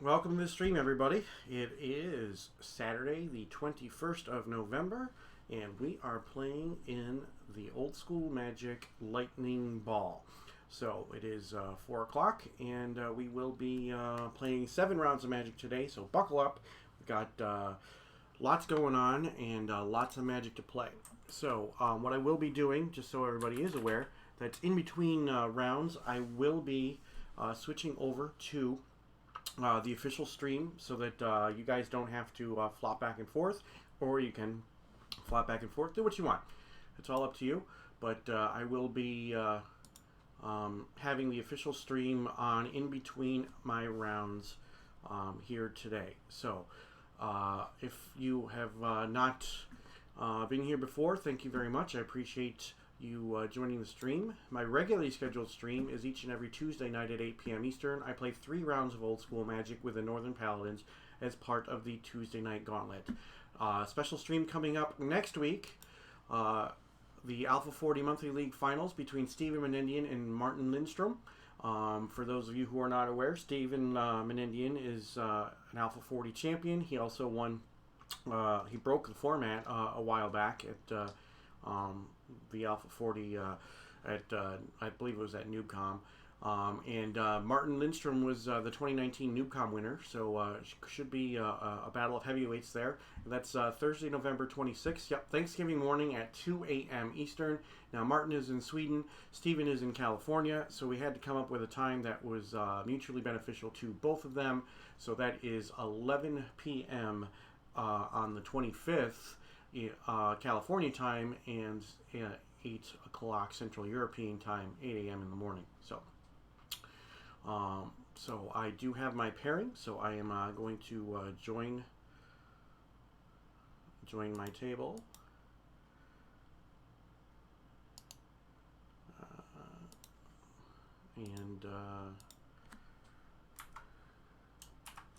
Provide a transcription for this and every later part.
Welcome to the stream, everybody. It is Saturday, the 21st of November, and we are playing in the Old School Magic Lightning Ball. So it is 4 o'clock, and we will be playing 7 rounds of Magic today, so buckle up. We've got lots going on and lots of Magic to play. So what I will be doing, just so everybody is aware, that in between rounds, I will be switching over to the official stream so that you guys don't have to flop back and forth, or you can flop back and forth. Do what you want. It's all up to you. But I will be having the official stream on in between my rounds here today. So if you have not been here before, thank you very much. I appreciate you joining the stream. My regularly scheduled stream is each and every Tuesday night at 8 p.m. Eastern. I play 3 rounds of Old School Magic with the Northern Paladins as part of the Tuesday night gauntlet. Special stream coming up next week. The Alpha 40 Monthly League Finals between Stephen Menendian and Martin Lindstrom. For those of you who are not aware, Stephen Menendian is an Alpha 40 champion. He also won, he broke the format a while back at the Alpha 40 at I believe it was at NoobCom, and Martin Lindstrom was the 2019 NoobCom winner, so should be a battle of heavyweights there. That's Thursday, November 26th. Yep, Thanksgiving morning at 2 a.m. Eastern. Now Martin is in Sweden, Stephen is in California, so we had to come up with a time that was mutually beneficial to both of them. So that is 11 p.m. On the 25th. California time, and 8 o'clock Central European time, 8 a.m. in the morning. So so I do have my pairing, so I am going to join my table. And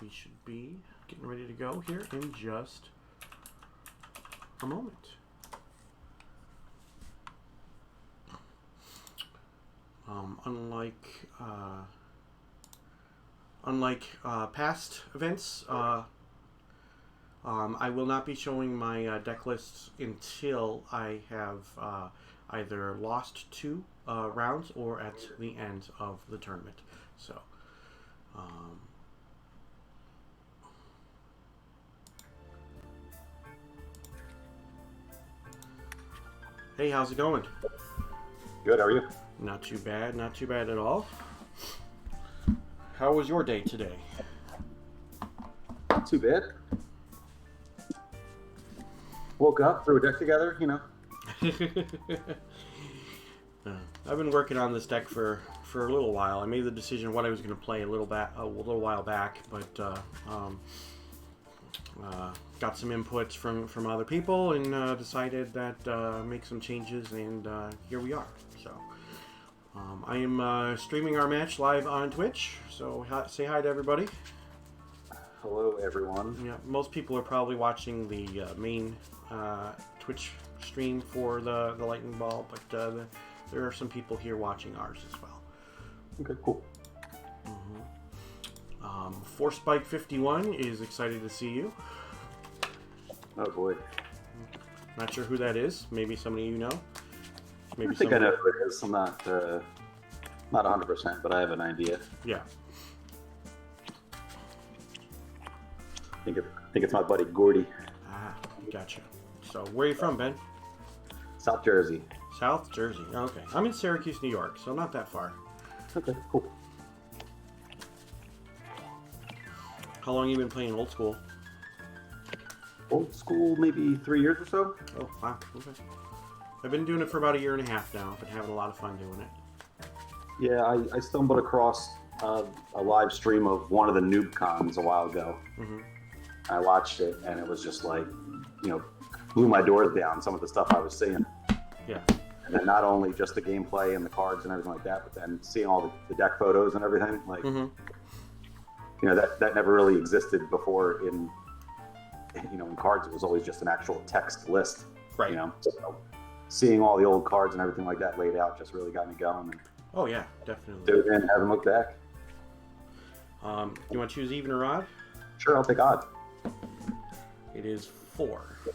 we should be getting ready to go here in just a moment. Unlike past events, I will not be showing my deck lists until I have either lost 2 rounds or at the end of the tournament. So Hey, how's it going? Good, how are you? Not too bad, not too bad at all. How was your day today? Not too bad. Woke up, threw a deck together, I've been working on this deck for a little while. I made the decision what I was going to play a little while back, but got some inputs from other people and decided that make some changes, and here we are. So I am streaming our match live on Twitch. So say hi to everybody. Hello, everyone. Yeah, most people are probably watching the main Twitch stream for the Lightning Ball, but there are some people here watching ours as well. Okay, cool. Force Spike 51 is excited to see you. Oh boy. Not sure who that is. Maybe somebody you know. Maybe I think I know who it is. I'm not 100%, but I have an idea. Yeah. I think it's my buddy Gordy. Ah, gotcha. So where are you from, Ben? South Jersey. South Jersey. Okay. I'm in Syracuse, New York, so not that far. Okay, cool. How long have you been playing Old School? Old school, maybe 3 years or so. Oh, wow. Okay. I've been doing it for about a year and a half now. Been having a lot of fun doing it. Yeah, I stumbled across a live stream of one of the Noob Cons a while ago. Mm-hmm. I watched it, and it was just like, blew my doors down, some of the stuff I was seeing. Yeah. And then not only just the gameplay and the cards and everything like that, but then seeing all the deck photos and everything. Like, that never really existed before in cards. It was always just an actual text list. Right. So seeing all the old cards and everything like that laid out just really got me going. And Oh, yeah, definitely. do it and haven't looked back. You want to choose even or odd? Sure, I'll take odd. It is 4. So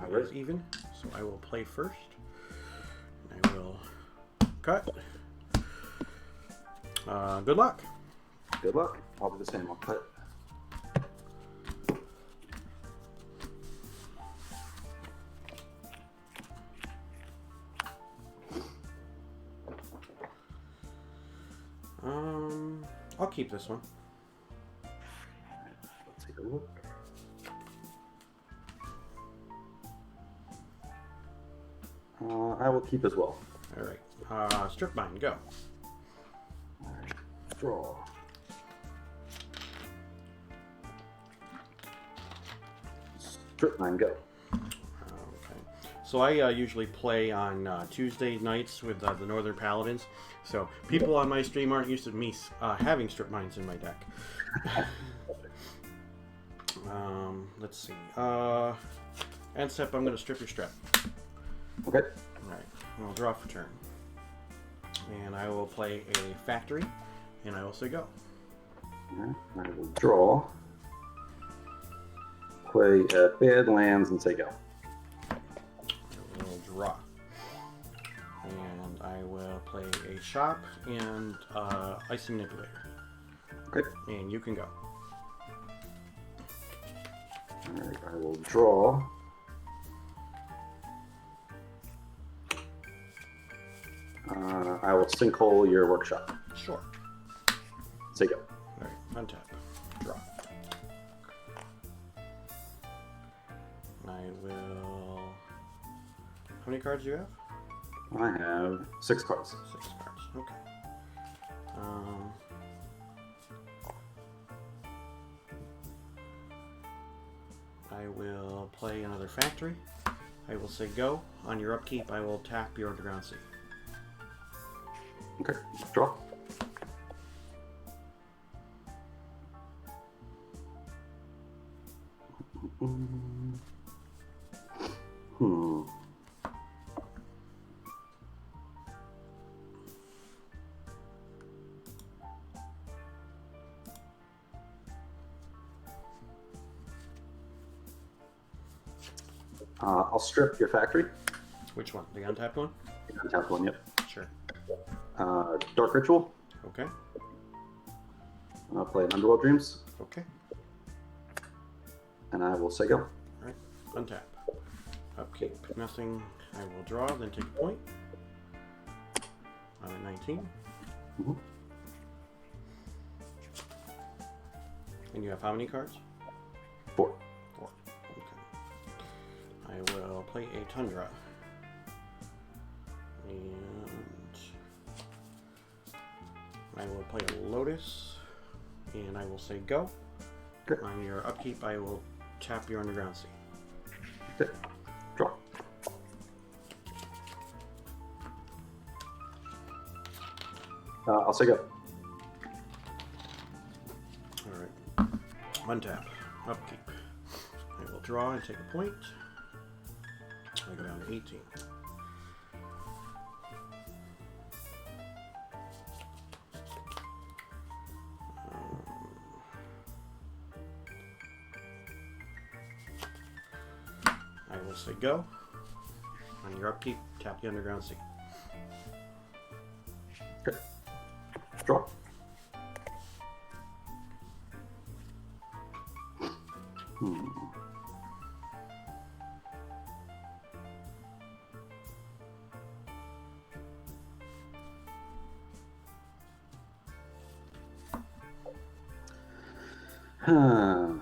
it is even. So I will play first. And I will cut. Good luck. Good luck. I'll do the same. I'll cut. I'll keep this one. Let's take a look. I will keep as well. All right. Strip mine. Go. All right. Draw. Strip mine, go. Okay. So I usually play on Tuesday nights with the Northern Paladins. So people on my stream aren't used to me having strip mines in my deck. Let's see. End step, I'm going to strip your strip. Okay. Alright, I'll draw for turn. And I will play a factory, and I will say go. Alright, I will draw. Play bad lands and say go. I will draw. And I will play a shop and ice manipulator. Okay. And you can go. Alright, I will draw. I will sinkhole your workshop. Sure. Say go. Alright, untap. Draw. I will... How many cards do you have? I have 6 cards. 6 cards. Okay. I will play another factory. I will say go. On your upkeep, I will tap your Underground Sea. Okay, draw. I'll strip your factory. Which one? The untapped one? The untapped one, yep. Sure. Dark Ritual. Okay. I'll play an Underworld Dreams. Okay. And I will say go. Alright. Untap. Upkeep. Nothing. I will draw, then take a point. I'm at 19. Mhm. And you have how many cards? 4. 4. Okay. I will play a Tundra. And I will play a Lotus. And I will say go. Okay. On your upkeep, I will tap your Underground Sea. Okay. Draw. I'll say go. Alright. Untap. Upkeep. I will draw and take a point. I go down to 18. I will say go. On your upkeep, tap the Underground Sea. Okay. Draw.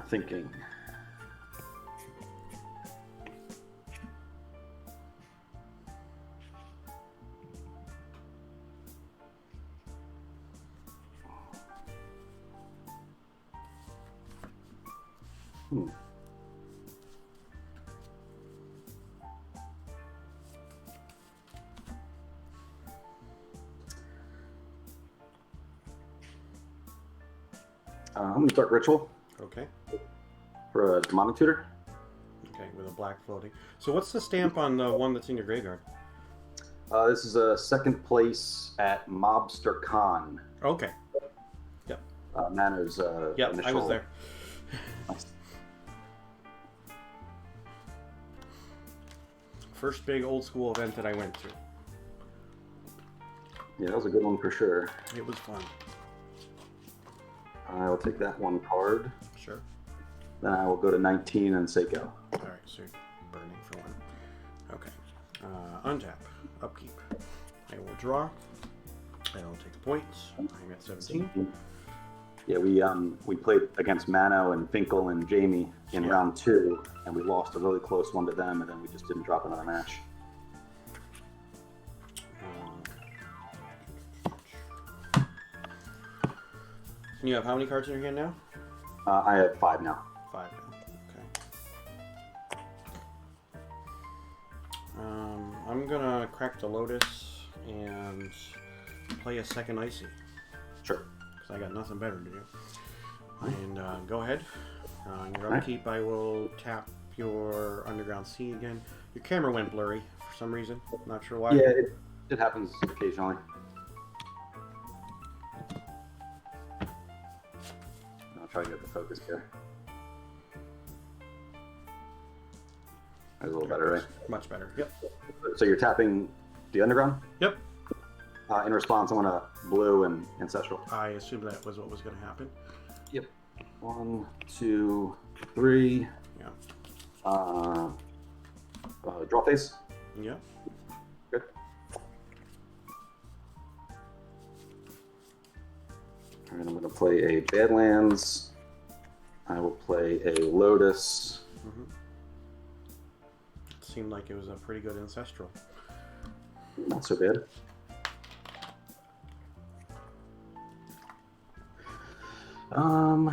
Thinking. I'm going to start Ritual Okay. for a Demonic Tutor. Okay, with a black floating. So what's the stamp on the one that's in your graveyard? This is a second place at Mobster Con. Okay. Nano's Yep, initial... I was there. Nice. First big old school event that I went to. Yeah, that was a good one for sure. It was fun. I'll take that one card. Sure. Then I will go to 19 and say go. Alright, so you're burning for one. Okay. Untap. Upkeep. I will draw. I will take the points. I'm at 17. Yeah, we played against Mano and Finkel and Jamie in round 2, and we lost a really close one to them, and then we just didn't drop another match. And you have how many cards in your hand now? I have 5 now. 5 now. Okay. I'm gonna crack the Lotus and play a second Icy. Sure. Because I got nothing better to do. And go ahead. On your upkeep, I will tap your Underground Sea again. Your camera went blurry for some reason. Not sure why. Yeah, it happens occasionally. I'll try to get the focus here. That's a little better, right? Much better. Yep. So you're tapping the Underground? Yep. In response, I want a blue and Ancestral. I assumed that was what was going to happen. Yep. 1, 2, 3. Yeah. Draw phase. Yeah. Good. All right, I'm going to play a Badlands. I will play a Lotus. Mm-hmm. It seemed like it was a pretty good Ancestral. Not so bad. And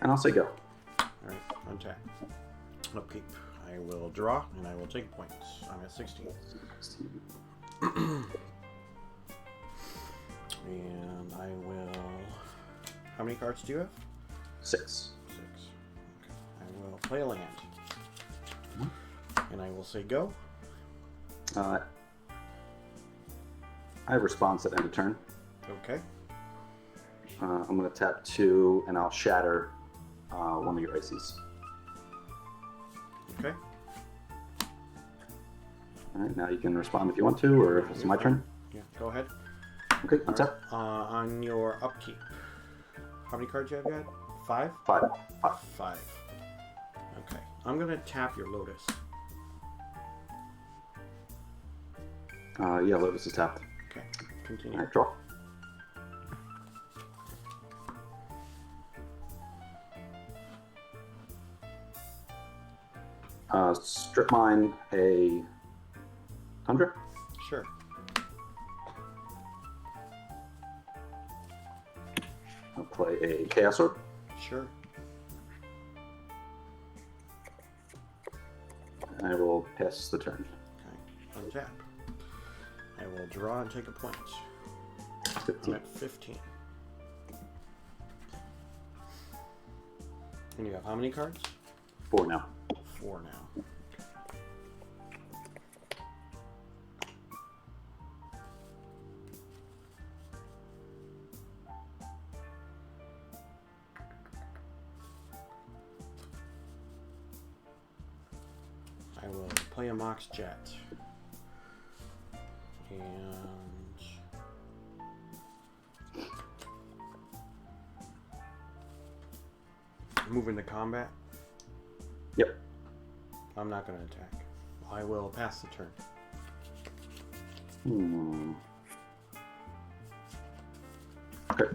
I'll say go. Alright, untap. Upkeep. I will draw, and I will take points. I'm at 16. And I will... How many cards do you have? 6. 6. Okay. I will play a land. And I will say go. I have response at end of turn. Okay. I'm going to tap 2, and I'll shatter one of your ices. Okay. All right, now you can respond if you want to, or if it's my turn. Yeah, go ahead. Okay, untap. On your upkeep, how many cards you have yet? 5? 5. 5. Okay, I'm gonna tap your Lotus. Yeah, Lotus is tapped. Okay, continue. Alright, draw. Strip mine a Tundra. Sure. I'll play a Chaos Orb. Sure. I will pass the turn. Okay, untap. I will draw and take a point. 15. I'm at 15. And you have how many cards? 4 now. 4 now. I will play a Mox Jet. And move into combat. Yep. I'm not going to attack. I will pass the turn. Okay.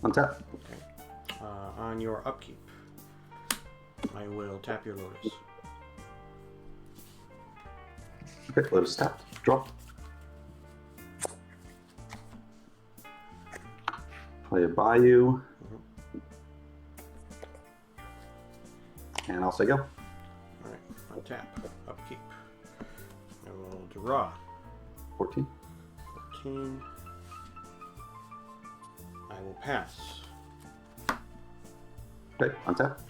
Untap. Okay. On your upkeep, I will tap your Lotus. Okay, Lotus is tapped. Draw. Play a Bayou. And I'll say go. Alright, untap, upkeep. I will draw. 14. 14. I will pass. Okay, untap.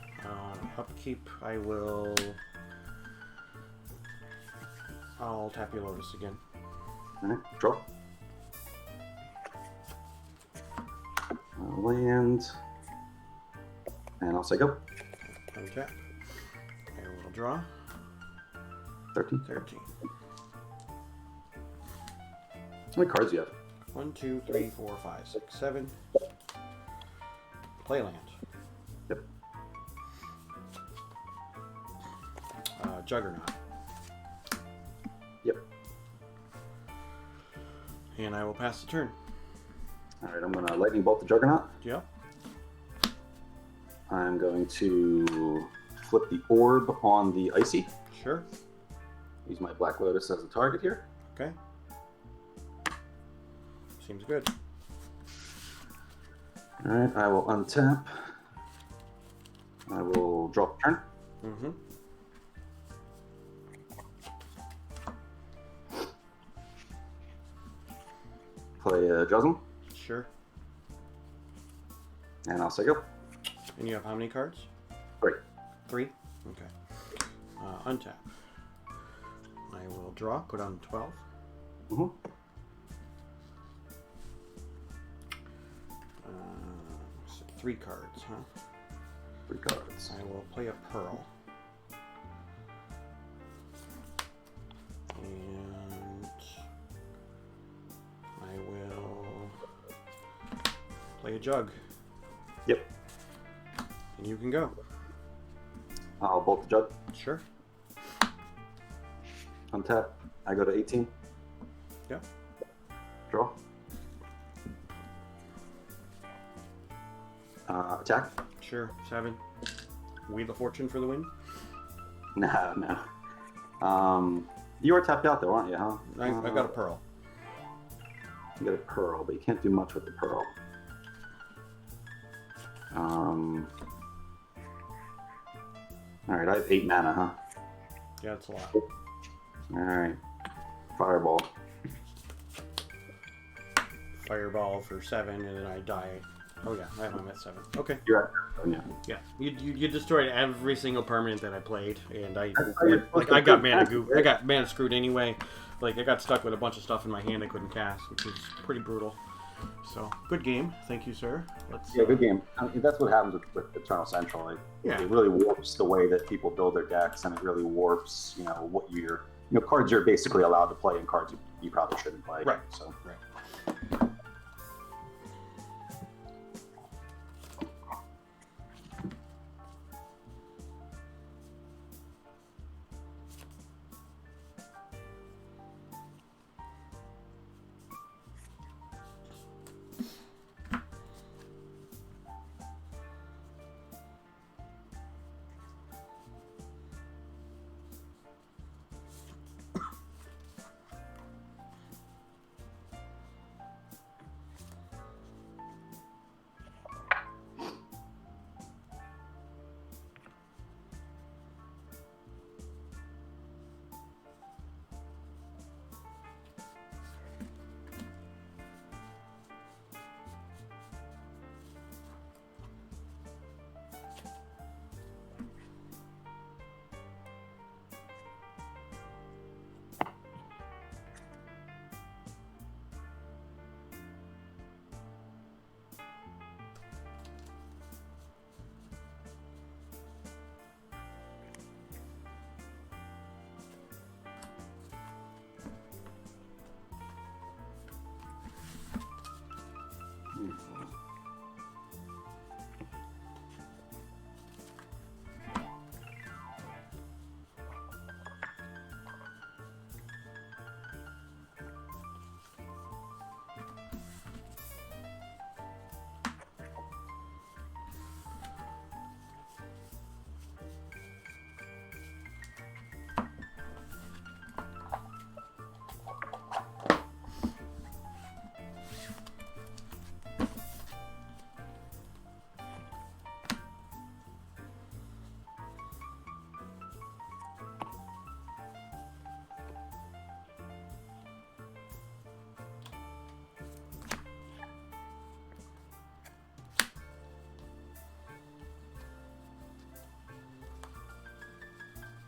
Upkeep, I'll tap your Lotus again. Alright, draw. Land. And I'll say go. Untap. I will draw. 13. 13. How many cards do you have? 1, 2, 3, 4, 5, 6, 7. Play land. Yep. Juggernaut. Yep. And I will pass the turn. Alright, I'm going to Lightning Bolt the Juggernaut. Yep. I'm going to flip the orb on the Icy. Sure. Use my Black Lotus as a target here. Okay. Seems good. Alright, I will untap. I will draw a turn. Mm-hmm. Play a Jusm. Sure. And I'll say go. And you have how many cards? 3. 3? Okay. Untap. I will draw, put on 12. Mm-hmm. 3 cards, huh? 3 cards. I will play a Pearl. And I will play a Jug. Yep. And you can go. I'll bolt the Jug. Sure. Untap. I go to 18. Yep. Draw. Attack. Sure. 7. Wheel of Fortune for the win. No. You are tapped out though, aren't you, huh? I got a Pearl. You got a Pearl, but you can't do much with the Pearl. Alright, I have 8 mana, huh? Yeah, that's a lot. Alright. Fireball. Fireball for 7, and then I die. Oh yeah, I'm at 7. Okay. You're at yeah. Yeah, you destroyed every single permanent that I played, and I I got mana screwed anyway. Like I got stuck with a bunch of stuff in my hand I couldn't cast, which is pretty brutal. So good game, thank you, sir. Yeah, good game. I mean, that's what happens with Eternal Central. It really warps the way that people build their decks, and it really warps, what cards you're basically allowed to play, and cards you probably shouldn't play. Right. So right.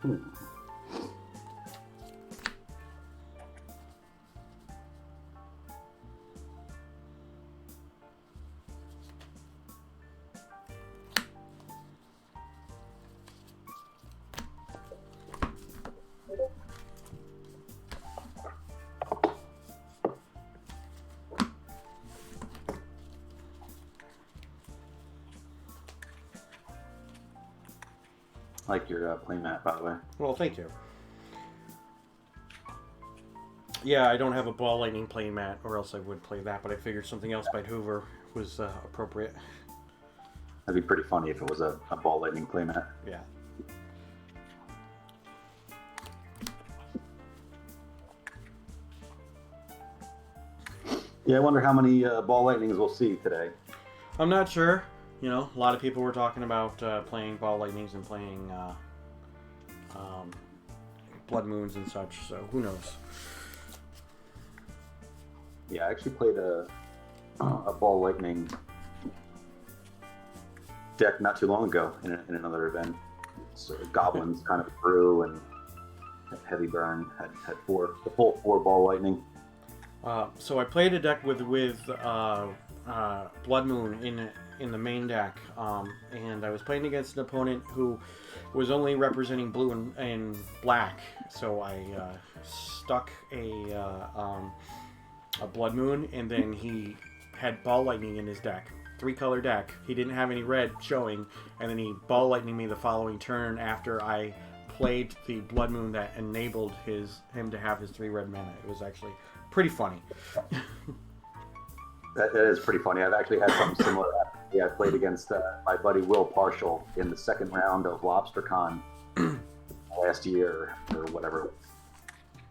Hmm. I like your playmat, by the way. Well, thank you. Yeah, I don't have a Ball Lightning playing mat, or else I would play that, but I figured something else by Hoover was appropriate. That'd be pretty funny if it was a Ball Lightning playmat. Yeah. Yeah, I wonder how many Ball Lightnings we'll see today. I'm not sure. You know, a lot of people were talking about playing Ball Lightnings and playing Blood Moons and such, so who knows? Yeah, I actually played a Ball Lightning deck not too long ago in another event. So Goblins kind of threw, and Heavy Burn had the full 4 Ball Lightning. So I played a deck with Blood Moon in the main deck, and I was playing against an opponent who was only representing blue and black. So I stuck a Blood Moon, and then he had Ball Lightning in his deck. 3-color deck. He didn't have any red showing, and then he Ball Lightning me the following turn after I played the Blood Moon that enabled him to have his 3 red mana. It was actually pretty funny. That is pretty funny. I've actually had something similar. Yeah, I played against my buddy Will Partial in the second round of LobsterCon last year or whatever.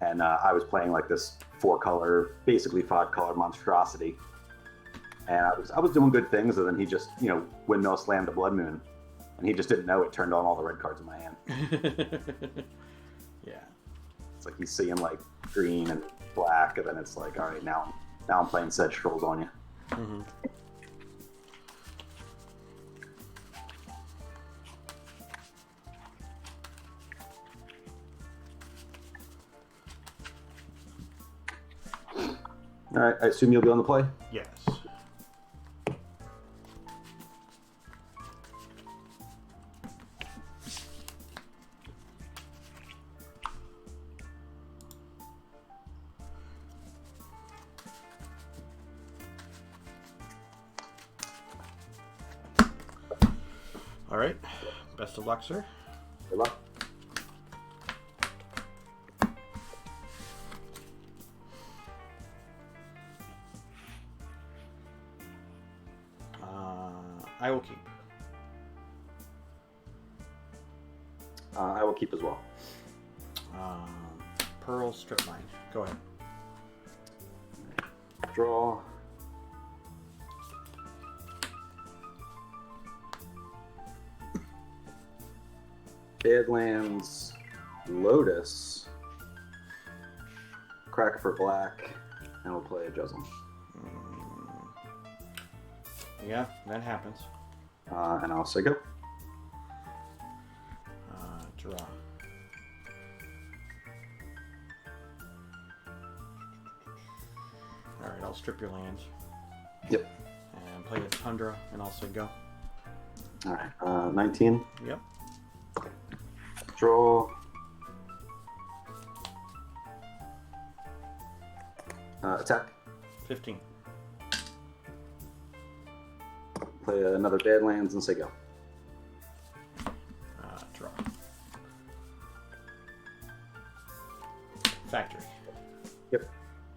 And I was playing like this 4-color, basically 5-color monstrosity. And I was doing good things, and then he just, windmill slammed the Blood Moon. And he just didn't know it turned on all the red cards in my hand. Yeah. It's like he's seeing like green and black, and then it's like, all right, now I'm playing Sedge Trolls on you. Mm-hmm. All right, I assume you'll be on the play? Yes. All right. Best of luck, sir. Good luck. I will keep. I will keep as well. Pearl strip mine. Go ahead. Draw. Badlands, Lotus, Cracker for black, and we'll play a Juzzle. Yeah, that happens. And I'll say go. Draw. All right, I'll strip your lands. Yep. And play a Tundra, and I'll say go. All right. 19. Yep. Draw. Attack. 15. Play another Badlands and say go. Draw. Factory. Yep.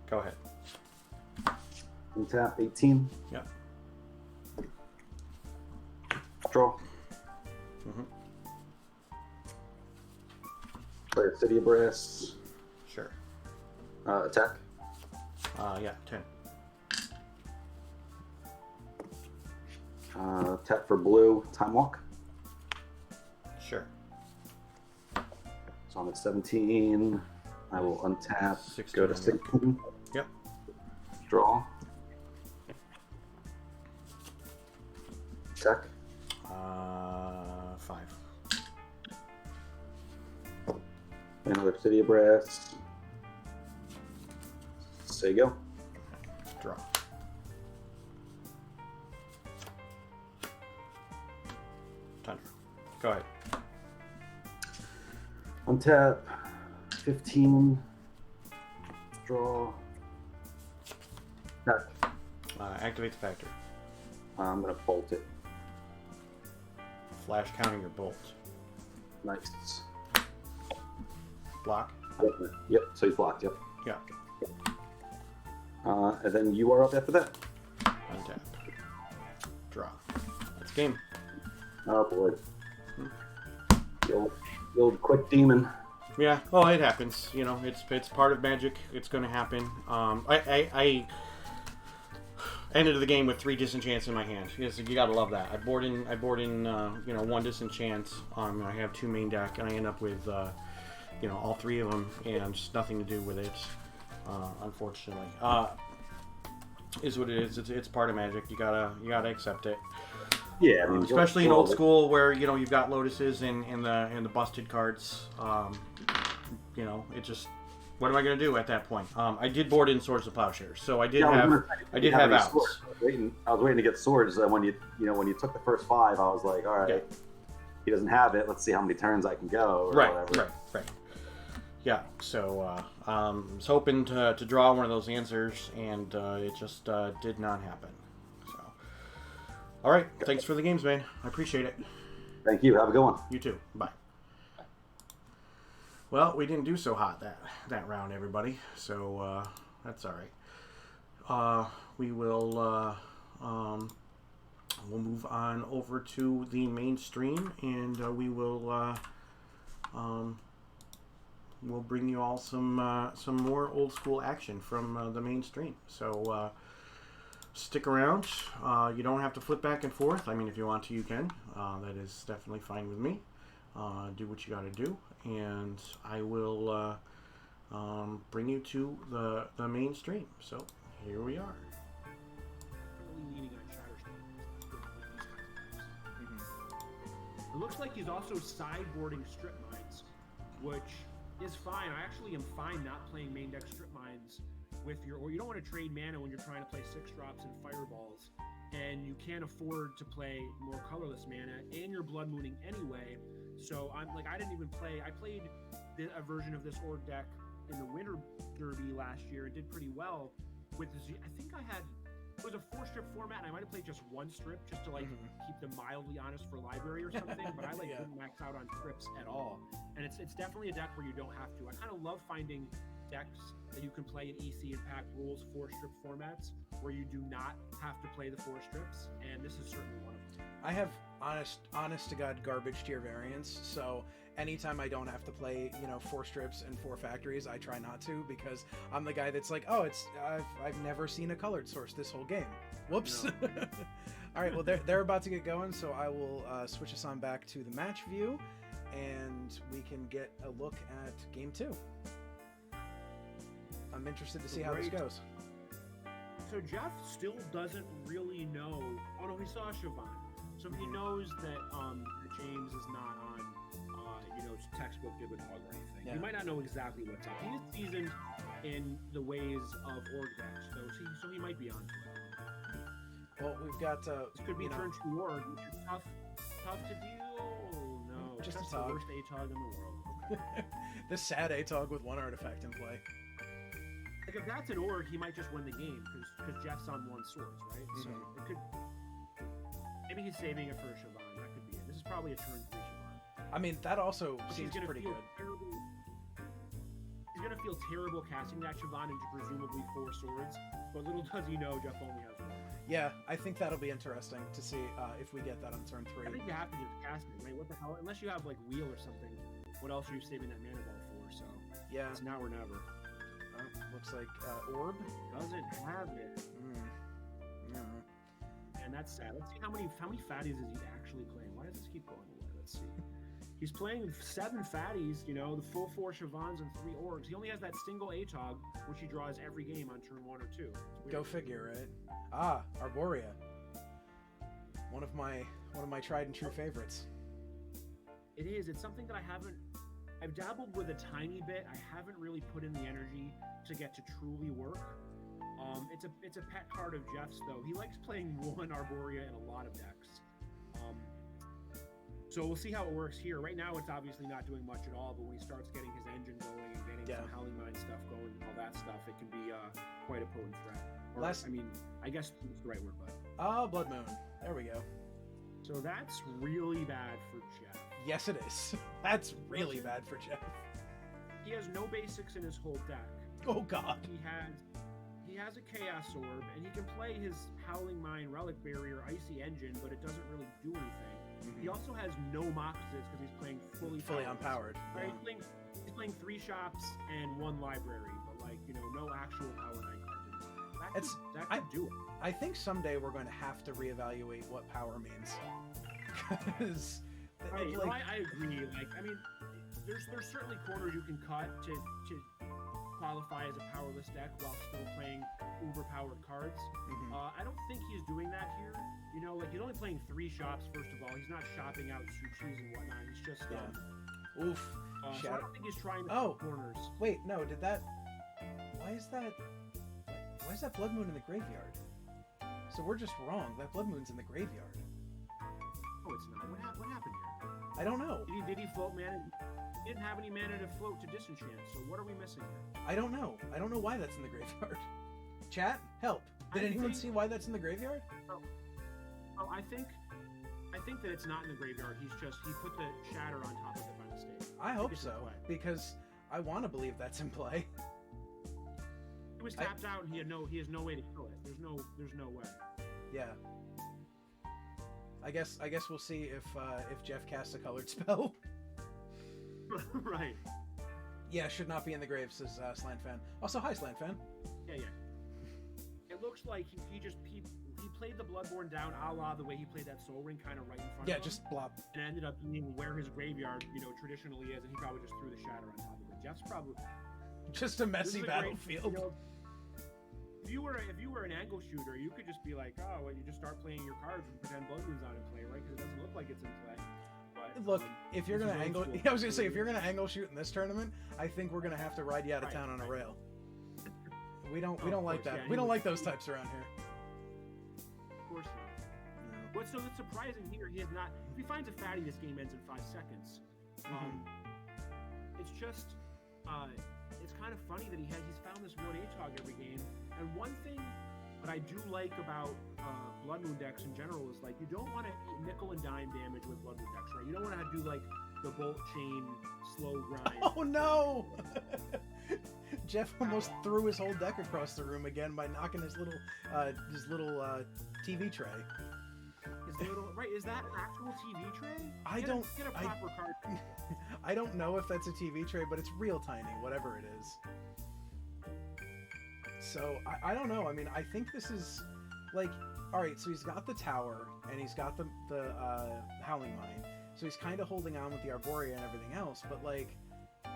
Go ahead. Untap 18. Yep. Draw. Mm-hmm. Play a City of Brass. Sure. Attack. Yeah, 10. Tap for blue. Time Walk. Sure. So I'm at 17. I will untap. 16. Go to 16. Yep. Draw. Attack. 5. Another City of Brass. Say go. Draw. Tundra. Go ahead. Untap. 15. Draw. No. Activate the factor. I'm going to bolt it. Flash counting your bolt. Nice. Block. Yep, so he's blocked, yep. Yeah. And then you are up after that. Untap. Draw. That's game. Oh boy. The old quick demon. Yeah. Oh, it happens. You know, it's part of Magic. It's going to happen. I ended the game with 3 disenchants in my hand. Yes, you gotta love that. I board in you know, 1 disenchant. I have 2 main deck, and I end up with you know, all 3 of them, and just nothing to do with it. Unfortunately, is what it is. It's part of Magic. You gotta accept it. Yeah, I mean, Especially in old school, where you know you've got lotuses and the busted cards. You know, it just. What am I going to do at that point? I did board in Swords of Plowshares, so I did have outs. I was waiting to get swords. When you took the first 5, I was like, all right, Yeah. He doesn't have it. Let's see how many turns I can go. Or Right. whatever. Yeah. So I was hoping to draw one of those answers, and it just did not happen. So, all right. Thanks for the games, man. I appreciate it. Thank you. Have a good one. You too. Bye. Well, we didn't do so hot that round, everybody. So that's all right. We will we'll move on over to the mainstream, and we will we'll bring you all some more old school action from the mainstream. So stick around. You don't have to flip back and forth. I mean, if you want to, you can. That is definitely fine with me. Do what you got to do, and I will bring you to the mainstream. So here we are. It looks like he's also sideboarding strip mines, which is fine. I actually am fine not playing main deck strip mines with or you don't want to trade mana when you're trying to play 6 drops and fireballs, and you can't afford to play more colorless mana, and you're blood mooning anyway. So I didn't even play. I played a version of this org deck in the Winter Derby last year and did pretty well with I think it was a 4-strip format, and I might have played just 1 strip just to keep them mildly honest for library or something. But I didn't max out on strips at all, and it's definitely a deck where you don't have to. I kind of love finding decks that you can play in EC and pack rules 4-strip formats where you do not have to play the 4 strips, and this is certainly one of them. I have honest to God garbage tier variants, so anytime I don't have to play 4 strips and 4 factories, I try not to, because I'm the guy that's like, oh, I've never seen a colored source this whole game. Whoops. No. All right, well they're about to get going, so I will switch us on back to the match view, and we can get a look at game 2. I'm interested to see how this goes. So Jeff still doesn't really know. Oh no, he saw Siobhan. So he knows that James is not on, textbook Dibbit Hog or anything. Yeah. He might not know exactly what's up. He is seasoned in the ways of org decks, so he might be on to it. Well, we've got this could be turn 2 org, which is tough to deal. No, just that's a the worst ATOG in the world. Okay. This sad ATOG with 1 artifact in play. Like if that's an org, he might just win the game because Jeff's on 1 swords, right? So it could. Maybe he's saving it for a Siobhan. That could be it. This is probably a turn 3 Siobhan. I mean, that also seems pretty good. He's gonna feel terrible casting that Siobhan into presumably 4 swords, but little does he know Jeff only has 1. Yeah, I think that'll be interesting to see if we get that on turn 3. I think you have to just cast it, right? What the hell? Unless you have like Wheel or something. What else are you saving that mana ball for? So yeah, it's now or never. Looks like Orb doesn't have it. And that's sad. Let's see how many fatties is he actually playing. Why does this keep going away? Let's see. He's playing 7 fatties, the full 4 Siobhans and 3 orgs. He only has that single ATOG, which he draws every game on turn 1 or 2. Go figure, right? Arborea. One of my tried and true favorites. It is. It's something that I haven't I've dabbled with a tiny bit. I haven't really put in the energy to get to truly work. It's a pet card of Jeff's, though. He likes playing one Arborea in a lot of decks. So we'll see how it works here. Right now, it's obviously not doing much at all, but when he starts getting his engine going and getting some Howling Mine stuff going and all that stuff, it can be quite a potent threat. Or, I mean, I guess it's the right word, but... Oh, Blood Moon. There we go. So that's really bad for Jeff. Yes, it is. That's really bad for Jeff. He has no basics in his whole deck. Oh, God. He has a Chaos Orb, and he can play his Howling Mine, Relic Barrier, Icy Engine, but it doesn't really do anything. Mm-hmm. He also has no Moxes because he's playing fully unpowered. Right? Yeah. He's playing 3 shops and 1 library, but no actual Power 9 cards. That could do it. I think someday we're going to have to reevaluate what power means. Because I agree. There's certainly corners you can cut to qualify as a powerless deck while still playing uber-powered cards. Mm-hmm. I don't think he's doing that here. He's only playing 3 shops, first of all. He's not shopping out Suchis and whatnot. He's just... Oof. So I don't think he's trying to cut corners. Wait, no, did that... Why is that Blood Moon in the graveyard? So we're just wrong. That Blood Moon's in the graveyard. Oh, it's not. What happened here? I don't know. Did he float mana? He didn't have any mana to float to disenchant, so what are we missing here? I don't know. I don't know why that's in the graveyard. Chat, help. Did anyone see why that's in the graveyard? Oh, I think that it's not in the graveyard. He put the Shatter on top of it by mistake. I hope so, because I want to believe that's in play. It was tapped out, and he has no way to kill it. There's no way. Yeah. I guess we'll see if Jeff casts a colored spell. Right. Yeah, should not be in the grave, says Slant Fan. Also, hi, Slant Fan. Yeah. It looks like he played the Bloodborne down a la the way he played that Soul Ring kind of right in front of him. Yeah, just blop. And ended up being where his graveyard, traditionally is, and he probably just threw the Shatter on top of it. Jeff's probably... Just a messy battlefield. If you were an angle shooter, you could just be like, oh, well, you just start playing your cards and pretend Blood Moon's not in play, right? Because it doesn't look like it's in play. But, look, if you're gonna angle, I was gonna say if you're gonna angle shoot in this tournament, I think we're gonna have to ride you out of town on a rail. We don't like that. We don't like those types around here. Of course not. What's surprising here? He has not. If he finds a fatty, this game ends in 5 seconds. It's just. It's kind of funny that he's found this 1 ATOG every game. And one thing that I do like about Blood Moon decks in general is you don't want to nickel and dime damage with Blood Moon decks, right? You don't want to do the bolt chain slow grind. Oh no! Jeff almost threw his whole deck across the room again by knocking his little TV tray. Is that an actual TV tray? Get a proper card. I don't know if that's a TV tray, but it's real tiny, whatever it is. So, I don't know. I mean, I think this is, alright, so he's got the tower, and he's got the Howling Mine, so he's kind of holding on with the Arborea and everything else, but,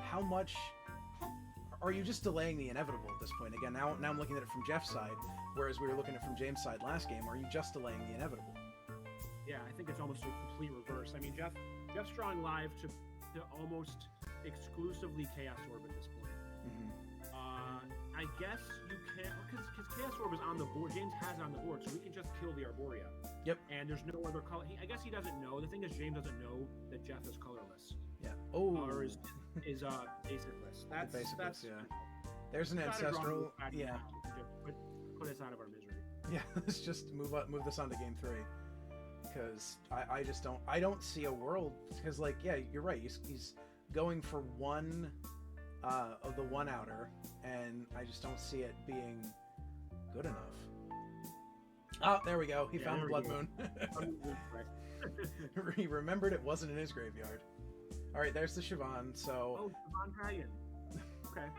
how much... Are you just delaying the inevitable at this point? Again, now I'm looking at it from Jeff's side, whereas we were looking at it from James' side last game. Are you just delaying the inevitable? Yeah, I think it's almost a complete reverse. I mean, Jeff's drawing live to almost exclusively Chaos Orb at this point. Mm-hmm. I guess you can, because Chaos Orb is on the board. James has it on the board, so we can just kill the Arborea. Yep. And there's no other color. I guess he doesn't know. The thing is, James doesn't know that Jeff is colorless. Yeah. Oh. Or is basicless. That's yeah. There's an ancestral. Yeah. Put us out of our misery. Yeah. Let's just move this on to game 3. Because I don't see a world, because you're right, he's going for one of the one outer, and I just don't see it being good enough. Oh, there we go. He found the Blood Moon. He remembered it wasn't in his graveyard. Alright, there's the Siobhan, so... Oh, Siobhan Dragon. Okay.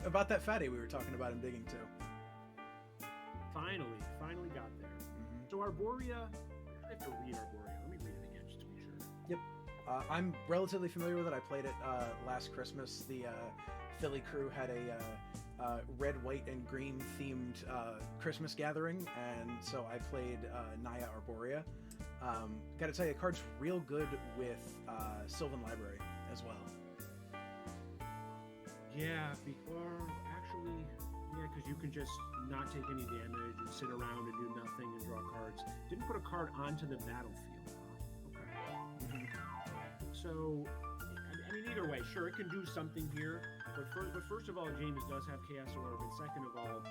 About that fatty we were talking about him digging to. Finally got there. Mm-hmm. So Arborea... I have to read Arborea. Let me read it again just to be sure. Yep. I'm relatively familiar with it. I played it last Christmas. The Philly crew had a red, white, and green themed Christmas gathering, and so I played Naya Arborea. Gotta tell you, the card's real good with Sylvan Library as well. Or actually, yeah, because you can just not take any damage and sit around and do nothing and draw cards. Didn't put a card onto the battlefield. Huh? Okay. So, I mean, either way, sure, it can do something here. But first of all, James does have Chaos Orb, and second of all,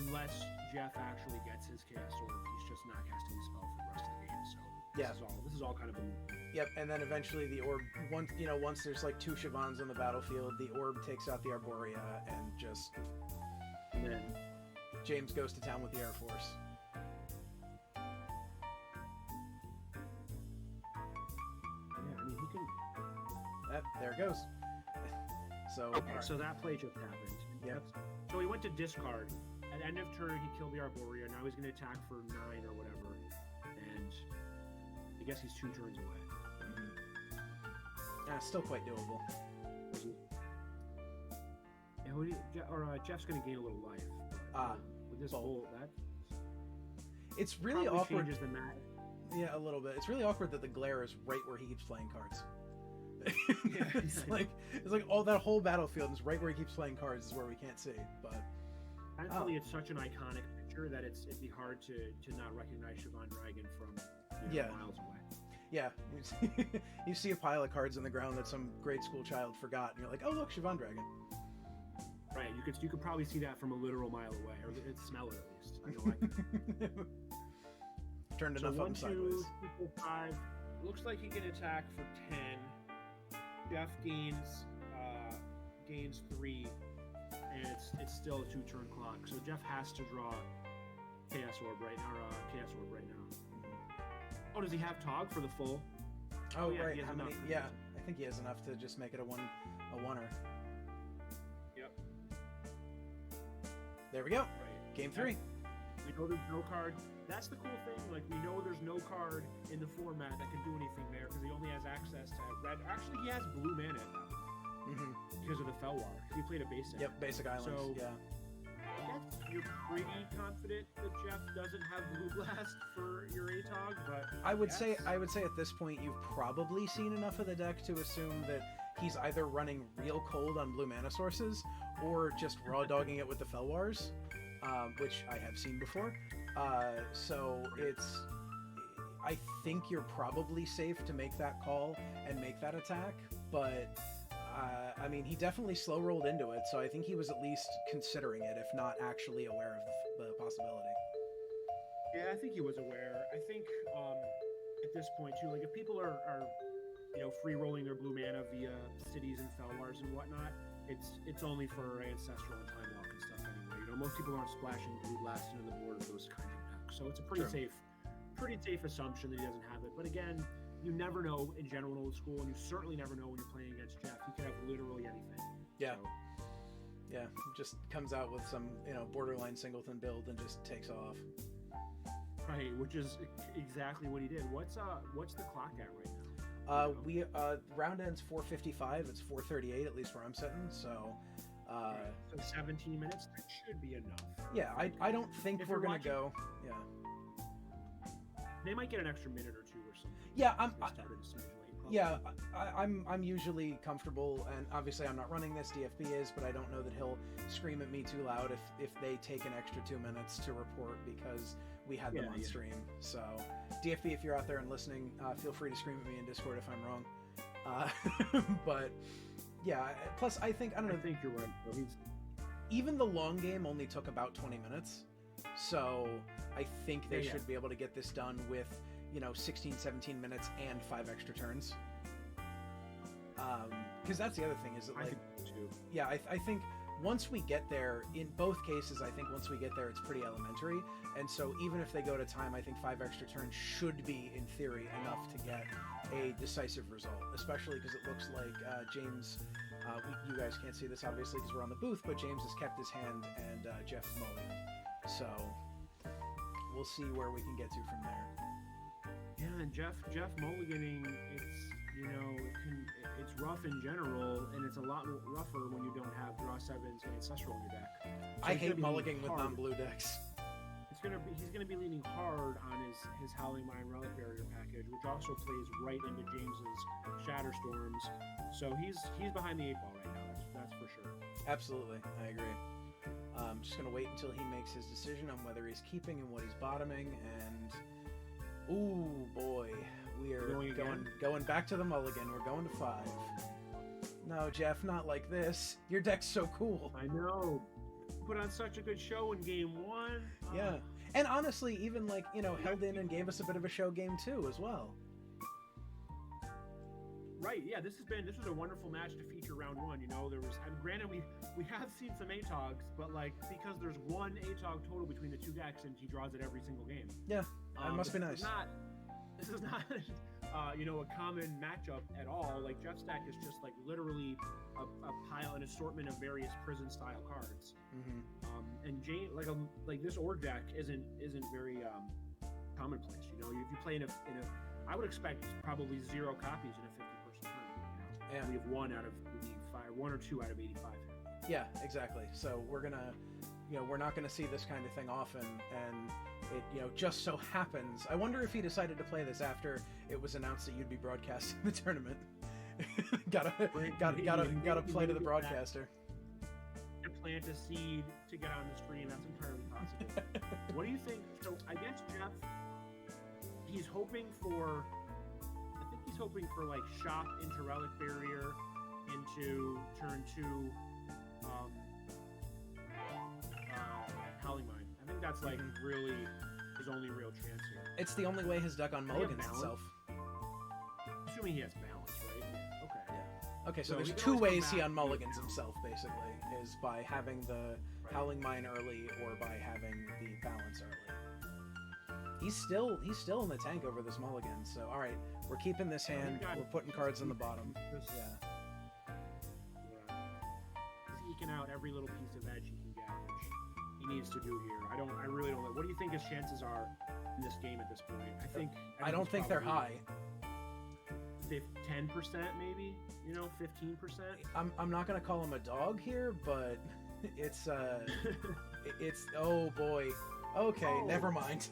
unless Jeff actually gets his Chaos Orb, he's just not casting the spell for the rest of the game. So this is all kind of a Yep, and then eventually the orb, once there's like 2 Shavans on the battlefield, the orb takes out the Arborea, and then James goes to town with the Air Force. Yeah, I mean, he can. There it goes. So, Okay, so that play just happened. Yep. So he went to discard. At end of turn, he killed the Arborea. Now he's going to attack for 9 or whatever. And I guess he's 2 turns away. Still quite doable. Yeah, Jeff's going to gain a little life. But, with this bolt, that It's really probably awkward. changes the map. Yeah, a little bit. It's really awkward that the glare is right where he keeps playing cards. Yeah, it's like all that whole battlefield is right where he keeps playing cards is where we can't see. But Thankfully, it's such an iconic picture that it'd be hard to not recognize Siobhan Dragon from miles away. yeah, you see a pile of cards on the ground that some grade school child forgot, and you're like, oh look, Siobhan Dragon. Right, you could probably see that from a literal mile away, or smell it at least. I know I can. Turned So enough of 1, them 2, sideways. 3, 4, 5. Looks like he can attack for 10. Jeff gains 3, and it's still a 2-turn clock. So Jeff has to draw Chaos Orb right now. Oh, does he have Tog for the full? Oh, yeah, right. he has How many? enough. Yeah, I think he has enough to just make it a oneer. Yep. There we go. Right. Game 3. We know there's no card. That's the cool thing. Like, we know there's no card in the format that can do anything there because he only has access to red. Actually, he has blue mana at that point Mm-hmm. because of the Felwar. He played a basic. Yep, basic islands. So- yeah. I guess you're pretty confident that Jeff doesn't have Blue Blast for your ATOG, but I would say yes. at this point you've probably seen enough of the deck to assume that he's either running real cold on blue mana sources or just raw dogging it with the Felwars, which I have seen before. So I think you're probably safe to make that call and make that attack, but I mean, he definitely slow rolled into it, so I think he was at least considering it, if not actually aware of the possibility. Yeah, I think he was aware. I think at this point too, like if people are free rolling their blue mana via cities and Felwars and whatnot, it's only for ancestral and time walk and stuff anyway. Most people aren't splashing blue blast into the board of those kinds of decks, so it's a pretty safe assumption that he doesn't have it. But again, you never know in general in old school, and you certainly never know when you're playing against Jeff. He could have literally anything. Yeah. So, Yeah, just comes out with some, borderline singleton build and just takes off. right, which is exactly what he did. What's the clock at right now? We round ends 4:55. It's 4:38 at least where I'm sitting. So, So 17 minutes. That should be enough. yeah, I don't think If we're you're gonna watching- go. Yeah, They might get an extra minute or 2 or something. Yeah, They started a smidge late, probably. yeah. I'm usually comfortable, and obviously I'm not running this. DFB is, but I don't know that he'll scream at me too loud if they take an extra 2 minutes to report because we had them Yeah, on yeah. stream. So, DFB, if you're out there and listening, feel free to scream at me in Discord if I'm wrong. But yeah, plus I think I don't I know. think you're right. Though. Even the long game only took about 20 minutes. So I think they Yeah. should be able to get this done with, 16, 17 minutes and 5 extra turns. Because that's the other thing is that, I like, think so too. yeah, I think once we get there, in both cases, I think once we get there, it's pretty elementary. And so even if they go to time, I think 5 extra turns should be, in theory, enough to get a decisive result, especially because it looks like James, you guys can't see this obviously because we're on the booth, but James has kept his hand and Jeff is mulligan. So we'll see where we can get to from there. Yeah, and Jeff mulliganing, it's rough in general, and it's a lot rougher when you don't have draw 7s and ancestral in your deck. So I it's hate gonna be mulliganing with hard. non-blue decks. It's he's gonna be leaning hard on his Howling Mine Relic Barrier package, which also plays right into James's Shatter Storms. So he's behind the 8 ball right now. That's for sure. Absolutely, I agree. I'm just gonna wait until he makes his decision on whether he's keeping and what he's bottoming. And ooh boy, we are going back to the mulligan. We're going to 5. No, Jeff, not like this. Your deck's so cool. I know. Put on such a good show in game 1. Yeah, and honestly, even like held in and gave us a bit of a show game 2 as well. Right, yeah, this was a wonderful match to feature round 1. There was, granted, we have seen some ATOGs, but like because there's one ATOG total between the two decks, and he draws it every single game. Yeah, that must be nice. This is not a common matchup at all. Like Jeff's deck is just like literally an assortment of various prison style cards. Mm-hmm. And Jane, like this org deck isn't very commonplace. If you play in a I would expect probably 0 copies in a 50-person tournament. Yeah. We have one or two out of 85. Yeah, exactly. So we're gonna, we're not gonna see this kind of thing often, and it, just so happens. I wonder if he decided to play this after it was announced that you'd be broadcasting the tournament. gotta play to the broadcaster. To plant a seed to get on the stream, that's entirely possible. What do you think? So I guess Jeff, he's hoping for like shop into Relic Barrier into turn 2 Howling Mine. I think that's like really his only real chance here. It's the only way his deck on mulligans itself. Assuming he has balance, right? Okay. Yeah. Okay, so So there's he can 2 always come ways he back on and mulligans do himself, basically, is by having the Howling Mine early or by having the balance early. He's still in the tank over this mulligan, so alright, we're keeping this hand, we're putting cards on the bottom. Yeah. He's eking out every little piece of edge he can get, which he needs to do here. I really don't know. What do you think his chances are in this game at this point? I don't think they're high. 10% maybe, 15%. I'm not gonna call him a dog here, but it's oh boy. Okay, Oh. never mind.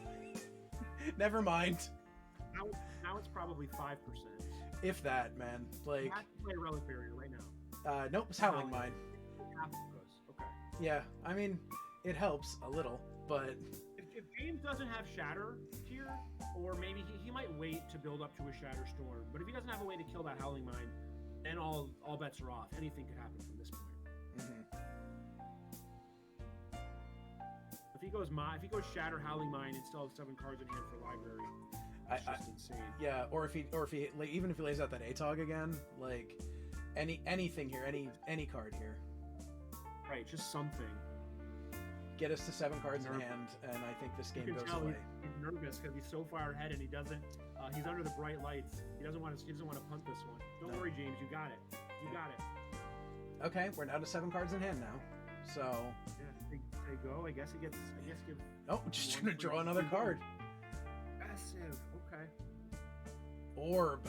Never mind. Now it's probably 5%. If that, man. You Like, have to play Relic Barrier right now. nope, it's Howling Mine. Half of us. Okay. Yeah, I mean, it helps a little, but If James doesn't have Shatter here, or maybe he might wait to build up to a Shatter Storm, but if he doesn't have a way to kill that Howling Mine, then all bets are off. Anything could happen from this point. If he goes Shatter Howling Mine and still has 7 cards in hand for Library, it's just insane. yeah, or if he like, even if he lays out that ATOG again, like anything here, any card here, Right, just something. get us to 7 cards in Nerve. hand, and I think this You game can goes tell away. he's nervous because he's so far ahead and he doesn't. He's under the bright lights. He doesn't want to punt this one. Don't No. worry, James. You got it. You got it. Okay, we're down to 7 cards in hand now. So, Yeah, they go. I guess give. oh, just one gonna for draw another 2. card. Massive. Okay. Orb.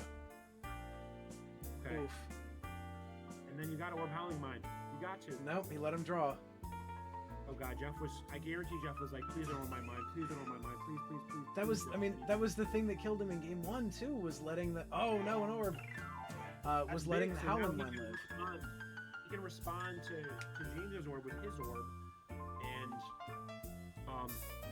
Okay. Oof. And then you got Orb Howling Mine. You got to. Nope, he let him draw. Oh God, I guarantee Jeff was like, please don't on my mind. Please don't on my mind. Please, please, please. That please was, don't." I mean, that was the thing that killed him in game 1 too. Was letting the an orb. That's Was letting big, the so now Howling he Mine can live. respond- He can respond to James's orb with his orb,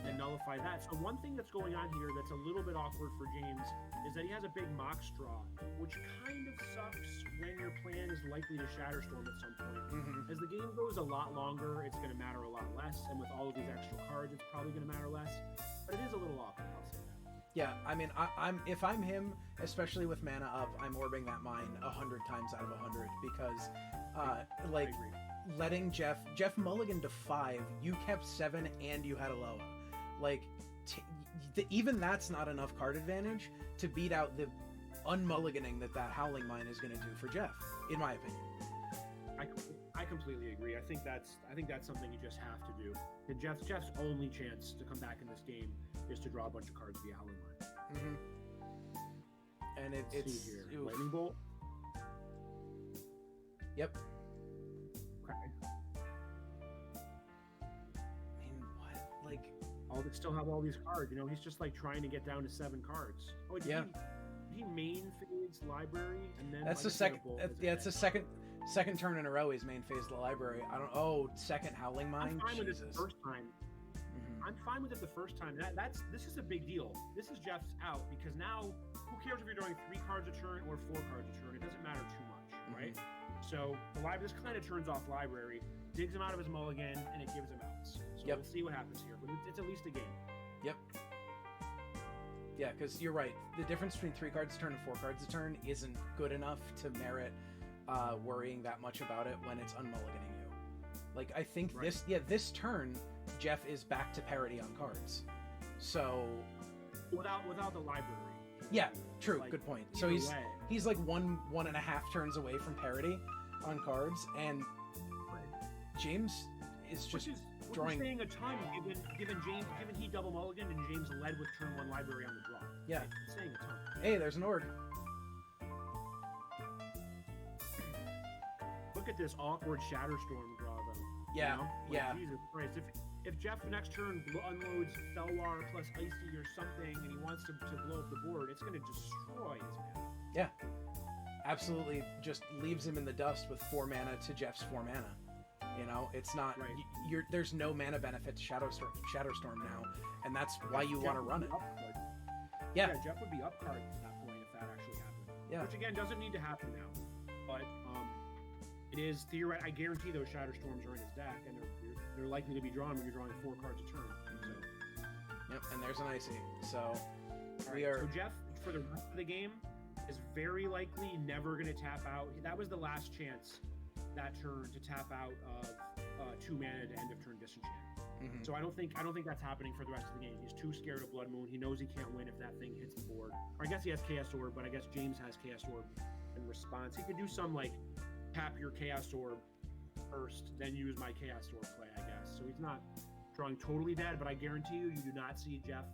and nullify that. So one thing that's going on here that's a little bit awkward for James is that he has a big Mox draw, which kind of sucks when your plan is likely to Shatterstorm at some point. Mhm. As the game goes a lot longer, it's going to matter a lot less, and with all of these extra cards, it's probably going to matter less. But it is a little awkward, I'll say that. Yeah, I mean, if I'm him, especially with mana up, I'm orbing that mine 100 times out of 100 because, like, I agree. letting Jeff Mulligan to 5, you kept 7 and you had Aloha. Like, even that's not enough card advantage to beat out the unmulliganing that Howling Mine is going to do for Jeff, in my opinion. I completely agree. I think that's something you just have to do. And Jeff's only chance to come back in this game is to draw a bunch of cards via Howling Mine. Mm-hmm. And Let's it's see here. oof. Lightning Bolt. Yep. Okay. I mean, what? Like, Oh still have all these cards. He's just like trying to get down to 7 cards. Oh, Yeah. He main phase library and then That's the second. It's the second turn in a row he's main phase the library. I don't. Oh, second Howling Mine. I'm fine with it Jesus. the first time. Mhm. I'm fine with it the first time. This is a big deal. This is Jeff's out because now who cares if you're drawing 3 cards a turn or 4 cards a turn? It doesn't matter too much, right? So this kind of turns off library, digs him out of his mulligan, and it gives him outs. So Yep. we'll see what happens here, but it's at least a game. Yep. Yeah, because you're right. The difference between 3 cards a turn and 4 cards a turn isn't good enough to merit worrying that much about it when it's unmulliganing you. Like, I think Right. this turn, Jeff is back to parity on cards. So, Without the library. yeah, true. Like, Good point. So either he's way. he's like one and a half turns away from parity on cards, and James is just Which is drawing. saying a ton given he double mulligan and James led with turn 1 library on the draw. Yeah. It's saying a ton. Hey, there's an org. Look at this awkward Shatterstorm draw, though. Yeah, Like, yeah. Jesus Christ. If Jeff next turn unloads Felwar plus Icy or something and he wants to blow up the board, it's going to destroy his mana. Absolutely just leaves him in the dust with 4 mana to Jeff's 4 mana. It's not. Right. There's no mana benefit to Shatterstorm now, and that's why you want to run it. Yeah. Jeff would be up card at that point if that actually happened. Yeah. Which again doesn't need to happen now, but it is theoretic. I guarantee those Shatterstorms are in his deck, and they're likely to be drawn when you're drawing 4 cards a turn. So. Yep, and there's an Icy. So we Alright, are. So Jeff, for the rest of the game, is very likely never going to tap out. That was the last chance that turn to tap out of 2 mana to end of turn disenchant. Mhm. So I don't think that's happening for the rest of the game. He's too scared of Blood Moon. He knows he can't win if that thing hits the board. Or I guess he has Chaos Orb, but I guess James has Chaos Orb in response. He could do some like tap your Chaos Orb first, then use my Chaos Orb play, I guess. So he's not drawing totally dead, but I guarantee you do not see Jeff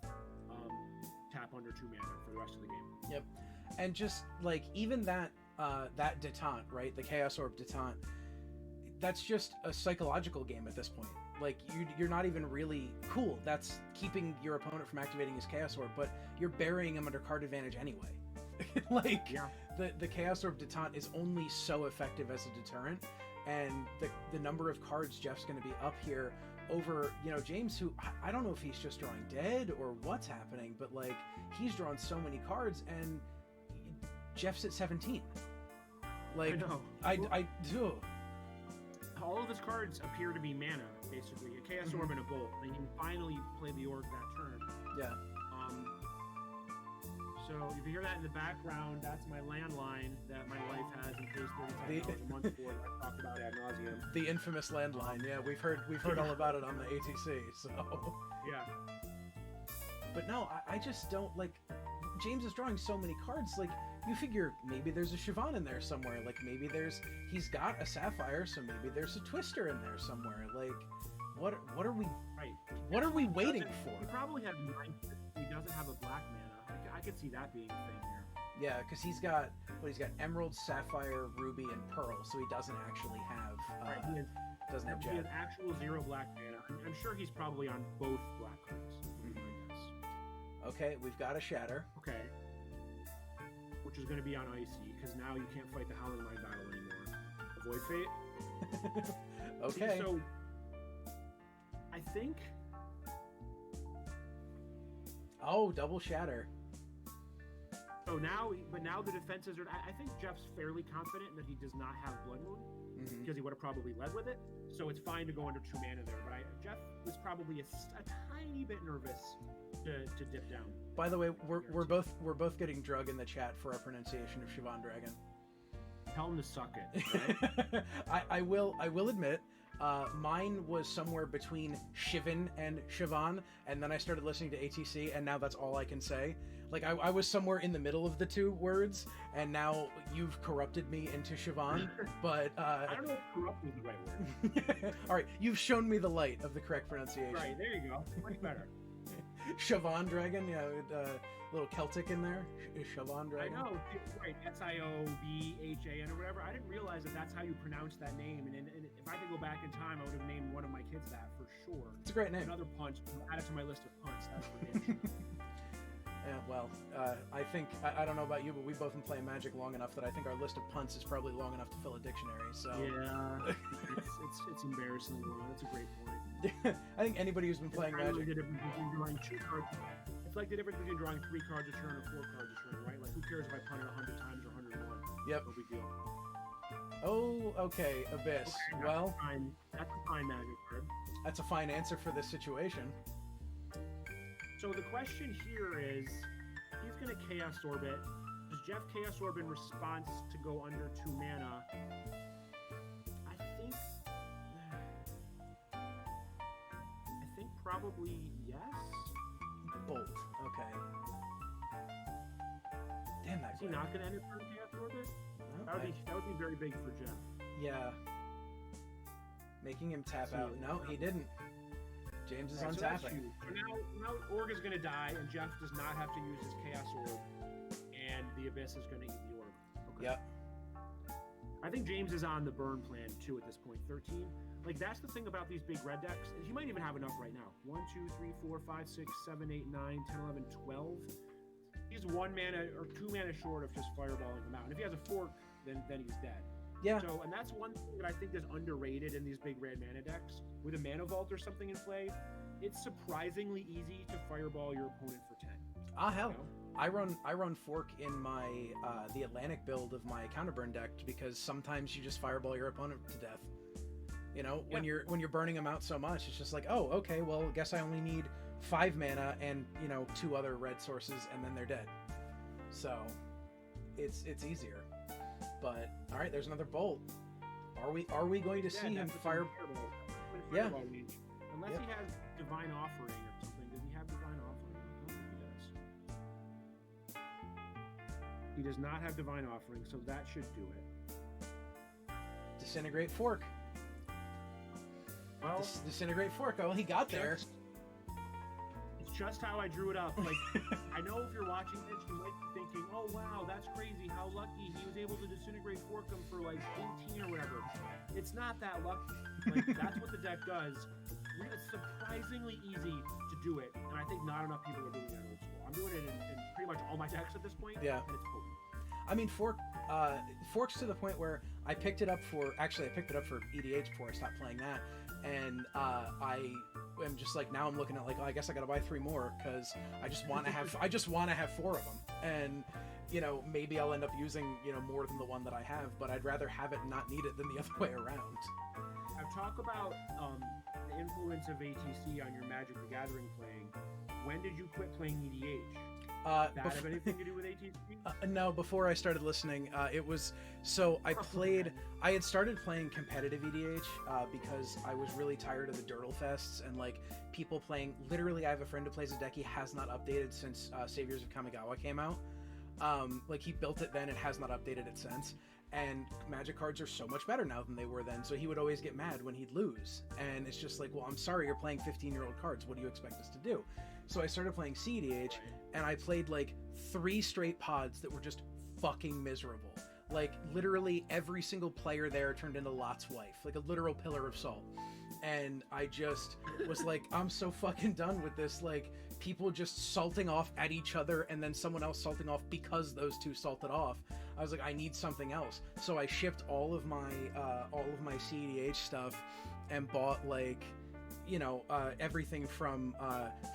tap under 2 mana for the rest of the game. Yep. And just like even that detente, right? The Chaos Orb detente. That's just a psychological game at this point. Like you're not even really cool. That's keeping your opponent from activating his Chaos Orb, but you're burying him under card advantage anyway. Like Yeah. the Chaos Orb detente is only so effective as a deterrent, and the number of cards Jeff's going to be up here over James, who I don't know if he's just drawing dead or what's happening, but like he's drawn so many cards and Jeff's at 17. Like I know. I do. All of his cards appear to be mana, basically. A Chaos Orb and a Bolt. And you can finally play the Orb that turn. Yeah. So if you hear that in the background, that's my landline that my wife has and pays $35 a month for. I've talked about ad nauseum. The infamous landline. Yeah, we've heard all about it on the ATC. So. Yeah. But no, I just don't like. James is drawing so many cards. Like you figure maybe there's a Siobhan in there somewhere. Like maybe he's got a Sapphire, so maybe there's a Twister in there somewhere. Like what are we Right. what are we waiting He for? probably has 9. He doesn't have a black mana. I could see that being a thing here. Yeah, because he's got Emerald, Sapphire, Ruby, and Pearl, so he doesn't actually have Right. He has, doesn't have he has Jet. actual 0 black mana. I'm sure he's probably on both black cards. would be my guess. Okay, we've got a Shatter. Okay. Which is going to be on Icy, because now you can't fight the Howling Mine battle anymore. Avoid Fate. Okay. So, I think... Oh, double Shatter. So now the defenses are... I think Jeff's fairly confident that he does not have Blood Moon, Mhm. because he would have probably led with it. So it's fine to go under 2 mana there. But Jeff was probably a tiny bit nervous to dip down. By the way, we're both getting drug in the chat for our pronunciation of Siobhan Dragon. Tell him to suck it. Right? I will admit, mine was somewhere between Shivan and Siobhan, and then I started listening to ATC, and now that's all I can say. Like I was somewhere in the middle of the 2 words, and now you've corrupted me into Siobhan. But I don't know if corrupt is the right word. all right, you've shown me the light of the correct pronunciation. Right, there you go. Much better. Siobhan Dragon, yeah, with a little Celtic in there. Siobhan I Dragon. know, right? Siobhan or whatever. I didn't realize that that's how you pronounce that name. And if I could go back in time, I would have named one of my kids that for sure. It's a great name. Another punch. Add it to my list of punts. That's for damn sure. Yeah, well, I think I don't know about you, but we've both been playing Magic long enough that I think our list of punts is probably long enough to fill a dictionary. So Yeah, it's embarrassingly long. That's a great point. I think anybody who's been playing It's kind of Magic. the difference between drawing 2 cards. It's like the difference between drawing 3 cards a turn or 4 cards a turn, right? Like, who cares if I punt it 100 times or 101? Yep. No big deal. Oh, okay, Abyss. Okay, Well, that's a fine Magic card. that's a fine answer for this situation. So the question here is, he's going to Chaos Orbit. Does Jeff Chaos Orb in response to go under 2 mana? I think probably yes. Bolt. Okay. Damn that. Is he guy. not going to enter turn Chaos Orbit? No, That would be very big for Jeff. yeah. Making him tap So- out. No, he didn't. James is Right, so that's untapping. huge. So now Org is going to die, and Jeff does not have to use his Chaos Orb, and the Abyss is going to eat the Orb. Okay. Yep. I think James is on the burn plan too at this point. 13. Like, that's the thing about these big red decks. He might even have enough right now. 1, 2, 3, 4, 5, 6, 7, 8, 9, 10, 11, 12. He's 1 mana or 2 mana short of just fireballing him out. And if he has a fork, then he's dead. Yeah. So, and that's one thing that I think is underrated in these big red mana decks. With a mana vault or something in play, it's surprisingly easy to fireball your opponent for 10. Ah, hell. You know? I run fork in my the Atlantic build of my counterburn deck because sometimes you just fireball your opponent to death. You know, when you're burning them out so much, it's just like, oh, okay, well, I guess I only need 5 mana and 2 other red sources, and then they're dead. So it's easier. But all right, there's another bolt. Are we going to see him that's fire? fireball. Yeah. Fireball range. Unless Yep. he has Divine Offering or something. Does he have Divine Offering? I don't think he does. He does not have Divine Offering, so that should do it. Disintegrate fork. Well, Disintegrate fork. Oh, he got there. It's just how I drew it up. Like, I know if you're watching this, you might be thinking, "Oh wow, that's crazy! How lucky he was able to disintegrate fork him for like 18 or whatever." It's not that lucky. Like, that's what the deck does. It's surprisingly easy to do it, and I think not enough people are doing it in old school. I'm doing it in pretty much all my decks at this point. Yeah. And it's cool. I mean, forks to the point where I picked it up for EDH before I stopped playing that, and I am just like, now I'm looking at like, oh, I guess I gotta buy 3 more because I just want to have 4 of them, and maybe I'll end up using more than the one that I have, but I'd rather have it and not need it than the other way around. Now talk about the influence of ATC on your Magic the Gathering playing. When did you quit playing EDH? That have anything to do with ATC? No, before I started listening, it was so I had started playing competitive EDH because I was really tired of the Dirtle Fests and like people playing. Literally, I have a friend who plays a deck he has not updated since Saviors of Kamigawa came out. Like he built it then and has not updated it since. And Magic cards are so much better now than they were then, so he would always get mad when he'd lose. And it's just like, well, I'm sorry, you're playing 15-year-old cards. What do you expect us to do? So I started playing CEDH, and I played like 3 straight pods that were just fucking miserable. Like, literally every single player there turned into Lot's wife, like a literal pillar of salt. And I just was like, I'm so fucking done with this, like, people just salting off at each other and then someone else salting off because those two salted off. I was like, I need something else. So I shipped all of my CEDH stuff and bought like, everything from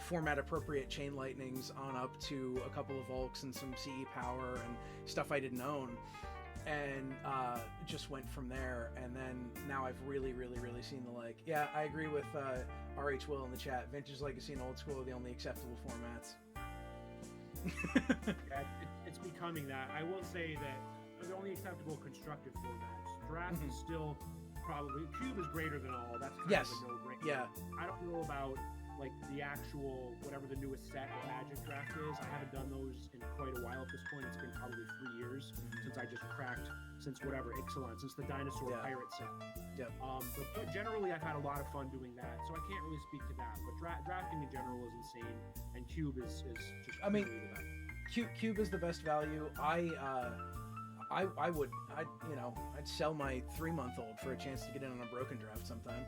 format appropriate Chain Lightnings on up to a couple of Volks and some CE Power and stuff I didn't own. And just went from there, and then now I've really seen the like. Yeah, I agree with RH Will in the chat. Vintage, Legacy, and Old School are the only acceptable formats. Yeah, it's becoming that. I will say that they're the only acceptable constructed formats. Draft is still probably Cube is greater than all. That's kind Yes. of a no-brainer. Yeah. I don't know about like the actual whatever the newest set of Magic Draft is. I haven't done those in quite a while at this point. It's been probably 3 years since I just cracked since Ixalan, since the Dinosaur Pirate set. Yep. But generally, I've had a lot of fun doing that, so I can't really speak to that. But drafting in general is insane, and Cube is just. I mean, really the best. Cube is the best value. I'd sell my 3-month-old for a chance to get in on a broken draft sometime,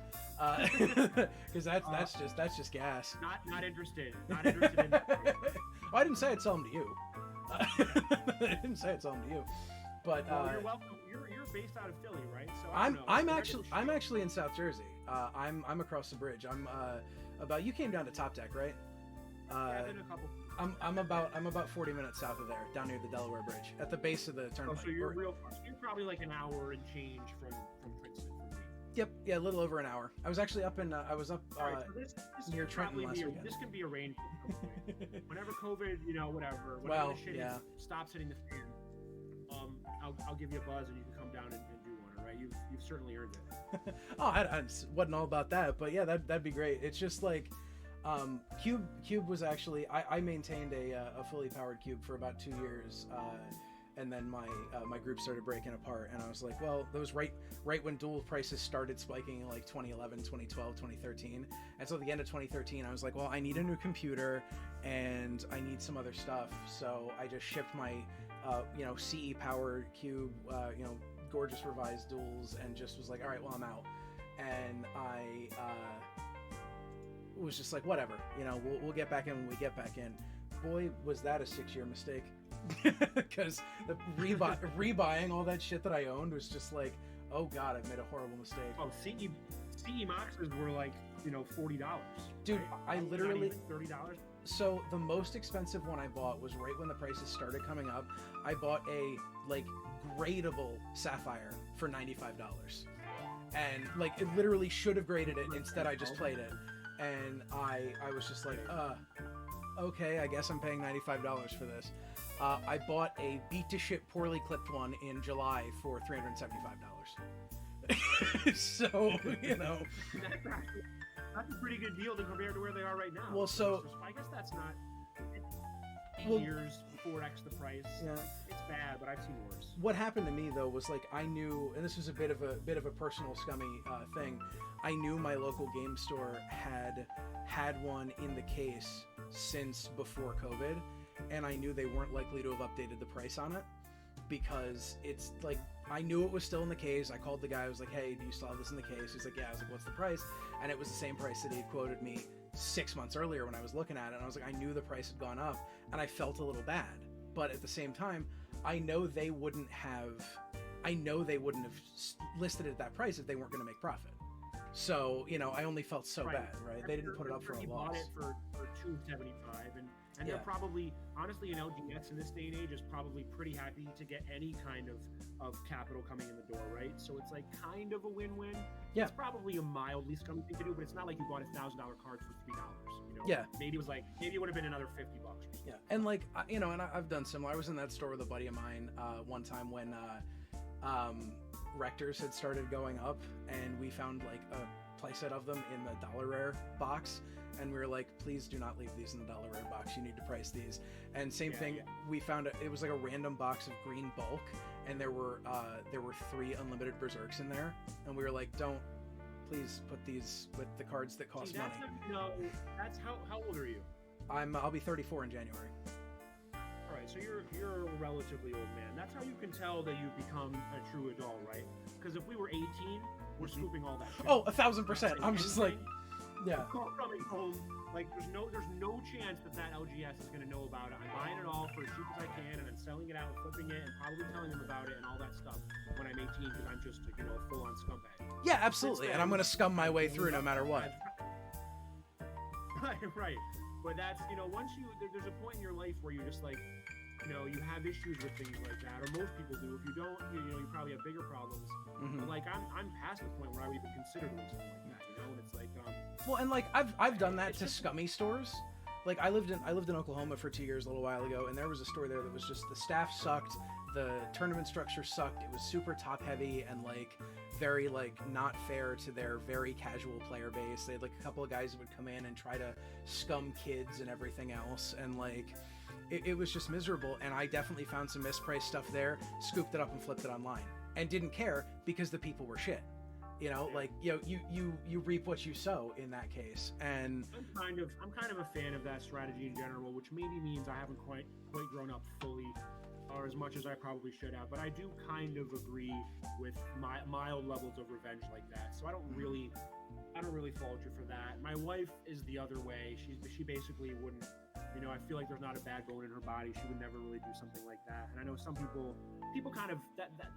because that's just gas. Not interested. Not interested in that. Well, I didn't say I'd sell them to you. I didn't say I'd sell them to you, but well, you're welcome. You're based out of Philly, right? So I'm actually in South Jersey. I'm across the bridge. I'm about. You came down to Top Deck, right? Yeah, I've been a couple. I'm about 40 minutes south of there, down near the Delaware Bridge, at the base of the turnpike. Oh, so you're real close. You're probably like an hour and change from Princeton from me. Yep, yeah, a little over an hour. I was actually up in Right, so this near Trenton last weekend. This can be arranged. Whenever COVID, whatever. Whenever Well, the shit yeah. stops hitting the fan, I'll give you a buzz and you can come down and do one. All right, you've certainly earned it. Oh, I wasn't all about that, but yeah, that'd be great. It's just like, Cube was actually I maintained a fully powered Cube for about 2 years, and then my group started breaking apart, and I was like, well, that was right when dual prices started spiking in like 2011, 2012, 2013, and so at the end of 2013, I was like, well, I need a new computer, and I need some other stuff, so I just shipped my CE powered Cube, gorgeous revised duals, and just was like, all right, well, I'm out, and I was just like, whatever, we'll get back in when we get back in. Boy, was that a 6-year mistake, because the rebuying all that shit that I owned was just like, oh god, I've made a horrible mistake. Oh, CE boxes were like $40, dude, right? I literally $30. So the most expensive one I bought was right when the prices started coming up. I bought a gradable Sapphire for $95, and it literally should have graded it. Instead, I just played it, and I was just like, okay, I guess I'm paying $95 for this. I bought a beat to shit poorly clipped one in July for $375. So That's a pretty good deal compared to where they are right now. Well, so I guess that's not 8 years, 4x the price. Yeah. It's bad, but I've seen worse. What happened to me though was I knew, and this was a bit of a personal scummy thing. I knew my local game store had one in the case since before COVID, and I knew they weren't likely to have updated the price on it, because it's I knew it was still in the case. I called the guy. I was like, hey, do you still have this in the case? He's like, yeah. I was like, what's the price? And it was the same price that he had quoted me 6 months earlier when I was looking at it. And I was like, I knew the price had gone up, and I felt a little bad. But at the same time, I know they wouldn't have listed it at that price if they weren't going to make profit. So, I only felt so bad, right? They didn't put it up for a loss. Bought it for $275, and they're probably, honestly, LGS in this day and age is probably pretty happy to get any kind of capital coming in the door, right? So it's kind of a win-win. Yeah. It's probably a mildly scummy thing to do, but it's not like you bought $1,000 cards for $3. Yeah. Maybe it would have been another $50 or something. Yeah, and and I've done similar. I was in that store with a buddy of mine one time when Rectors had started going up, and we found a playset of them in the Dollar Rare box, and we were like, please do not leave these in the Dollar Rare box. You need to price these. And same thing, we found it was a random box of green bulk, and there were 3 unlimited Berserks in there, and we were like, don't. Please put these with the cards that cost money. That's how old are you? I'll be 34 in January. All right, so you're a relatively old man. That's how you can tell that you've become a true adult, right? Because if we were 18, we're scooping all that shit. Oh, 1,000%. I'm just yeah. Coming home, there's no chance that LGS is gonna know about it. I'm buying it all for as cheap as I can, and I'm selling it out, flipping it, and probably telling them about it and all that stuff when I'm 18, because I'm just a full-on scumbag. Yeah, absolutely, and I'm gonna scum my way through no matter what. Right. But that's, there's a point in your life where you're just you have issues with things like that, or most people do. If you don't, you probably have bigger problems. Mm-hmm. But I'm past the point where I would even consider doing something like that, and it's well, and I've done that to scummy stores. I lived in Oklahoma for 2 years a little while ago, and there was a store there that was just, the staff sucked, the tournament structure sucked. It was super top heavy and like very like not fair to their very casual player base. They had like a couple of guys that would come in and try to scum kids and everything else, and like it was just miserable. And I definitely found some mispriced stuff there, scooped it up and flipped it online, and didn't care because the people were shit. You know, like, you know, you reap what you sow in that case. And I'm kind of a fan of that strategy in general, which maybe means I haven't quite grown up fully, or as much as I probably should have. But I do kind of agree with my mild levels of revenge like that. So I don't really fault you for that. My wife is the other way. She basically wouldn't. You know, I feel like there's not a bad bone in her body. She would never really do something like that. And I know some people kind of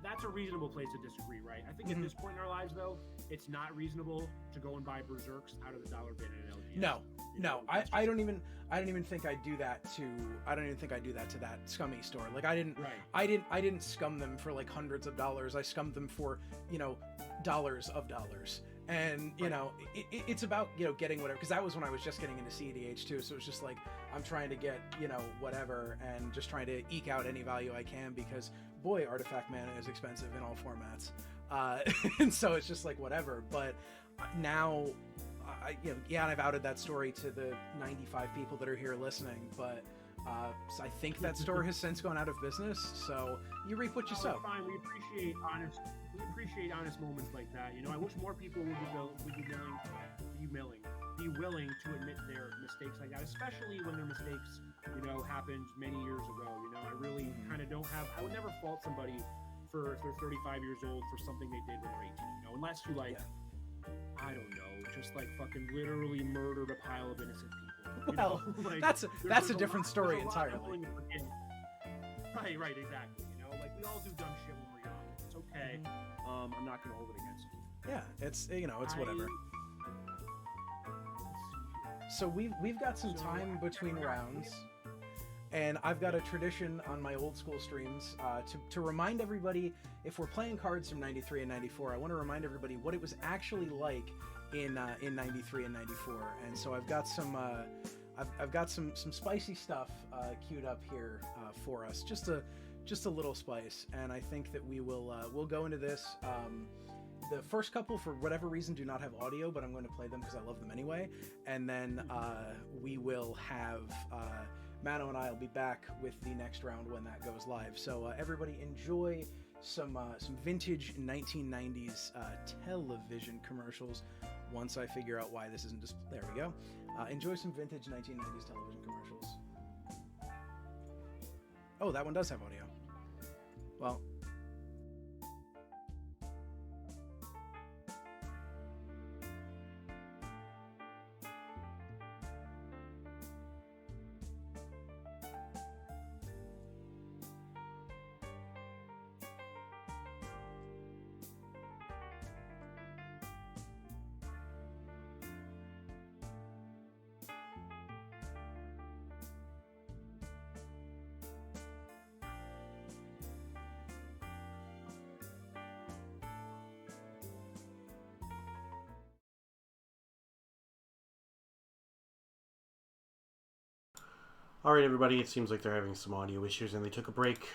that's a reasonable place to disagree, right? I think at this point in our lives, though, it's not reasonable to go and buy Berserks out of the dollar bin in an LGS. No, I don't even think I'd do that to that scummy store. Like I didn't scum them for like hundreds of dollars. I scummed them for, you know, dollars of dollars. And you know, it's about, you know, getting whatever, because that was when I was just getting into CEDH too, so it's just like I'm trying to get, you know, whatever, and just trying to eke out any value I can, because boy, Artifact mana is expensive in all formats, and so it's just like whatever. But now, you know, yeah, and I've outed that story to the 95 people that are here listening, but so I think that store has since gone out of business. So you reap what you sow. Fine, we appreciate honest moments like that. You know, I wish more people would be willing to admit their mistakes like that, especially when their mistakes, you know, happened many years ago. You know, I really kind of I would never fault somebody if they're 35 years old for something they did when they're 18. You know, unless you like, I don't know, just like fucking literally murdered a pile of innocent people. Well, like, that's a different story entirely. Right, exactly. You know, like we all do dumb shit when we're young. It's okay. I'm not gonna hold it against you. Yeah, it's, you know, it's whatever. So we've got some time between rounds, and I've got a tradition on my old school streams to remind everybody, if we're playing cards from 93 and 94, I want to remind everybody what it was actually like in 93 and 94. And so I've got some I've got some spicy stuff queued up here for us, just a little spice, and I think that we'll go into this. The first couple, for whatever reason, do not have audio, but I'm going to play them because I love them anyway. And then we will have Mano and I will be back with the next round when that goes live. So everybody enjoy some vintage 1990s television commercials. Once I figure out why this isn't just there we go. Enjoy some vintage 1990s television commercials. Oh, that one does have audio. Well. All right, everybody, it seems like they're having some audio issues and they took a break.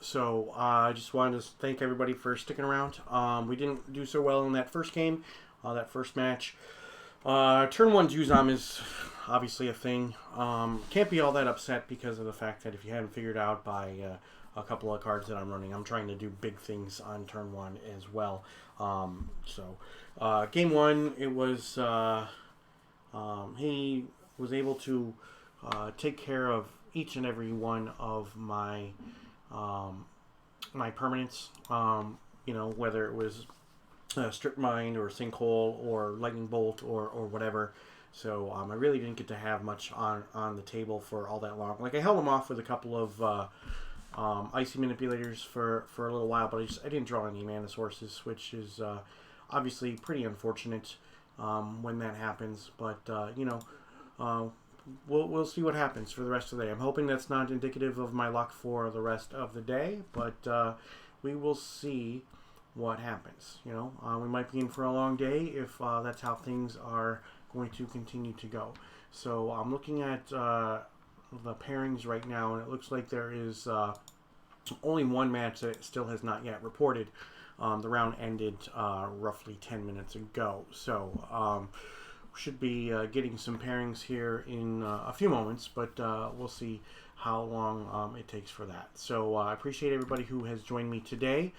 So I just wanted to thank everybody for sticking around. We didn't do so well in that first game, that first match. Turn 1 Juzam is obviously a thing. Can't be all that upset because of the fact that if you haven't figured out by a couple of cards that I'm running, I'm trying to do big things on turn 1 as well. Game 1, it was he was able to take care of each and every one of my my permanents, you know, whether it was Strip Mine or Sinkhole or Lightning Bolt or whatever. So I really didn't get to have much on the table for all that long. Like, I held them off with a couple of Icy Manipulators for a little while, but I didn't draw any mana sources, which is obviously pretty unfortunate when that happens. But you know, we'll see what happens for the rest of the day. I'm hoping that's not indicative of my luck for the rest of the day, but we will see what happens. You know, we might be in for a long day if that's how things are going to continue to go. So I'm looking at the pairings right now, and it looks like there is only one match that still has not yet reported. The round ended roughly 10 minutes ago. So should be getting some pairings here in a few moments, but we'll see how long it takes for that. So I appreciate everybody who has joined me today.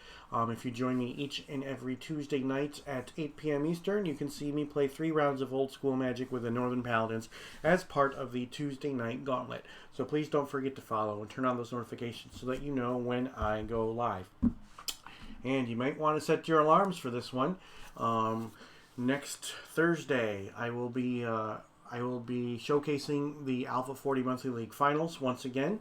If you join me each and every Tuesday night at 8 p.m. Eastern, you can see me play 3 rounds of Old School Magic with the Northern Paladins as part of the Tuesday Night Gauntlet. So please don't forget to follow and turn on those notifications so that you know when I go live. And you might want to set your alarms for this one. Next Thursday, I will be showcasing the Alpha 40 Monthly League Finals once again.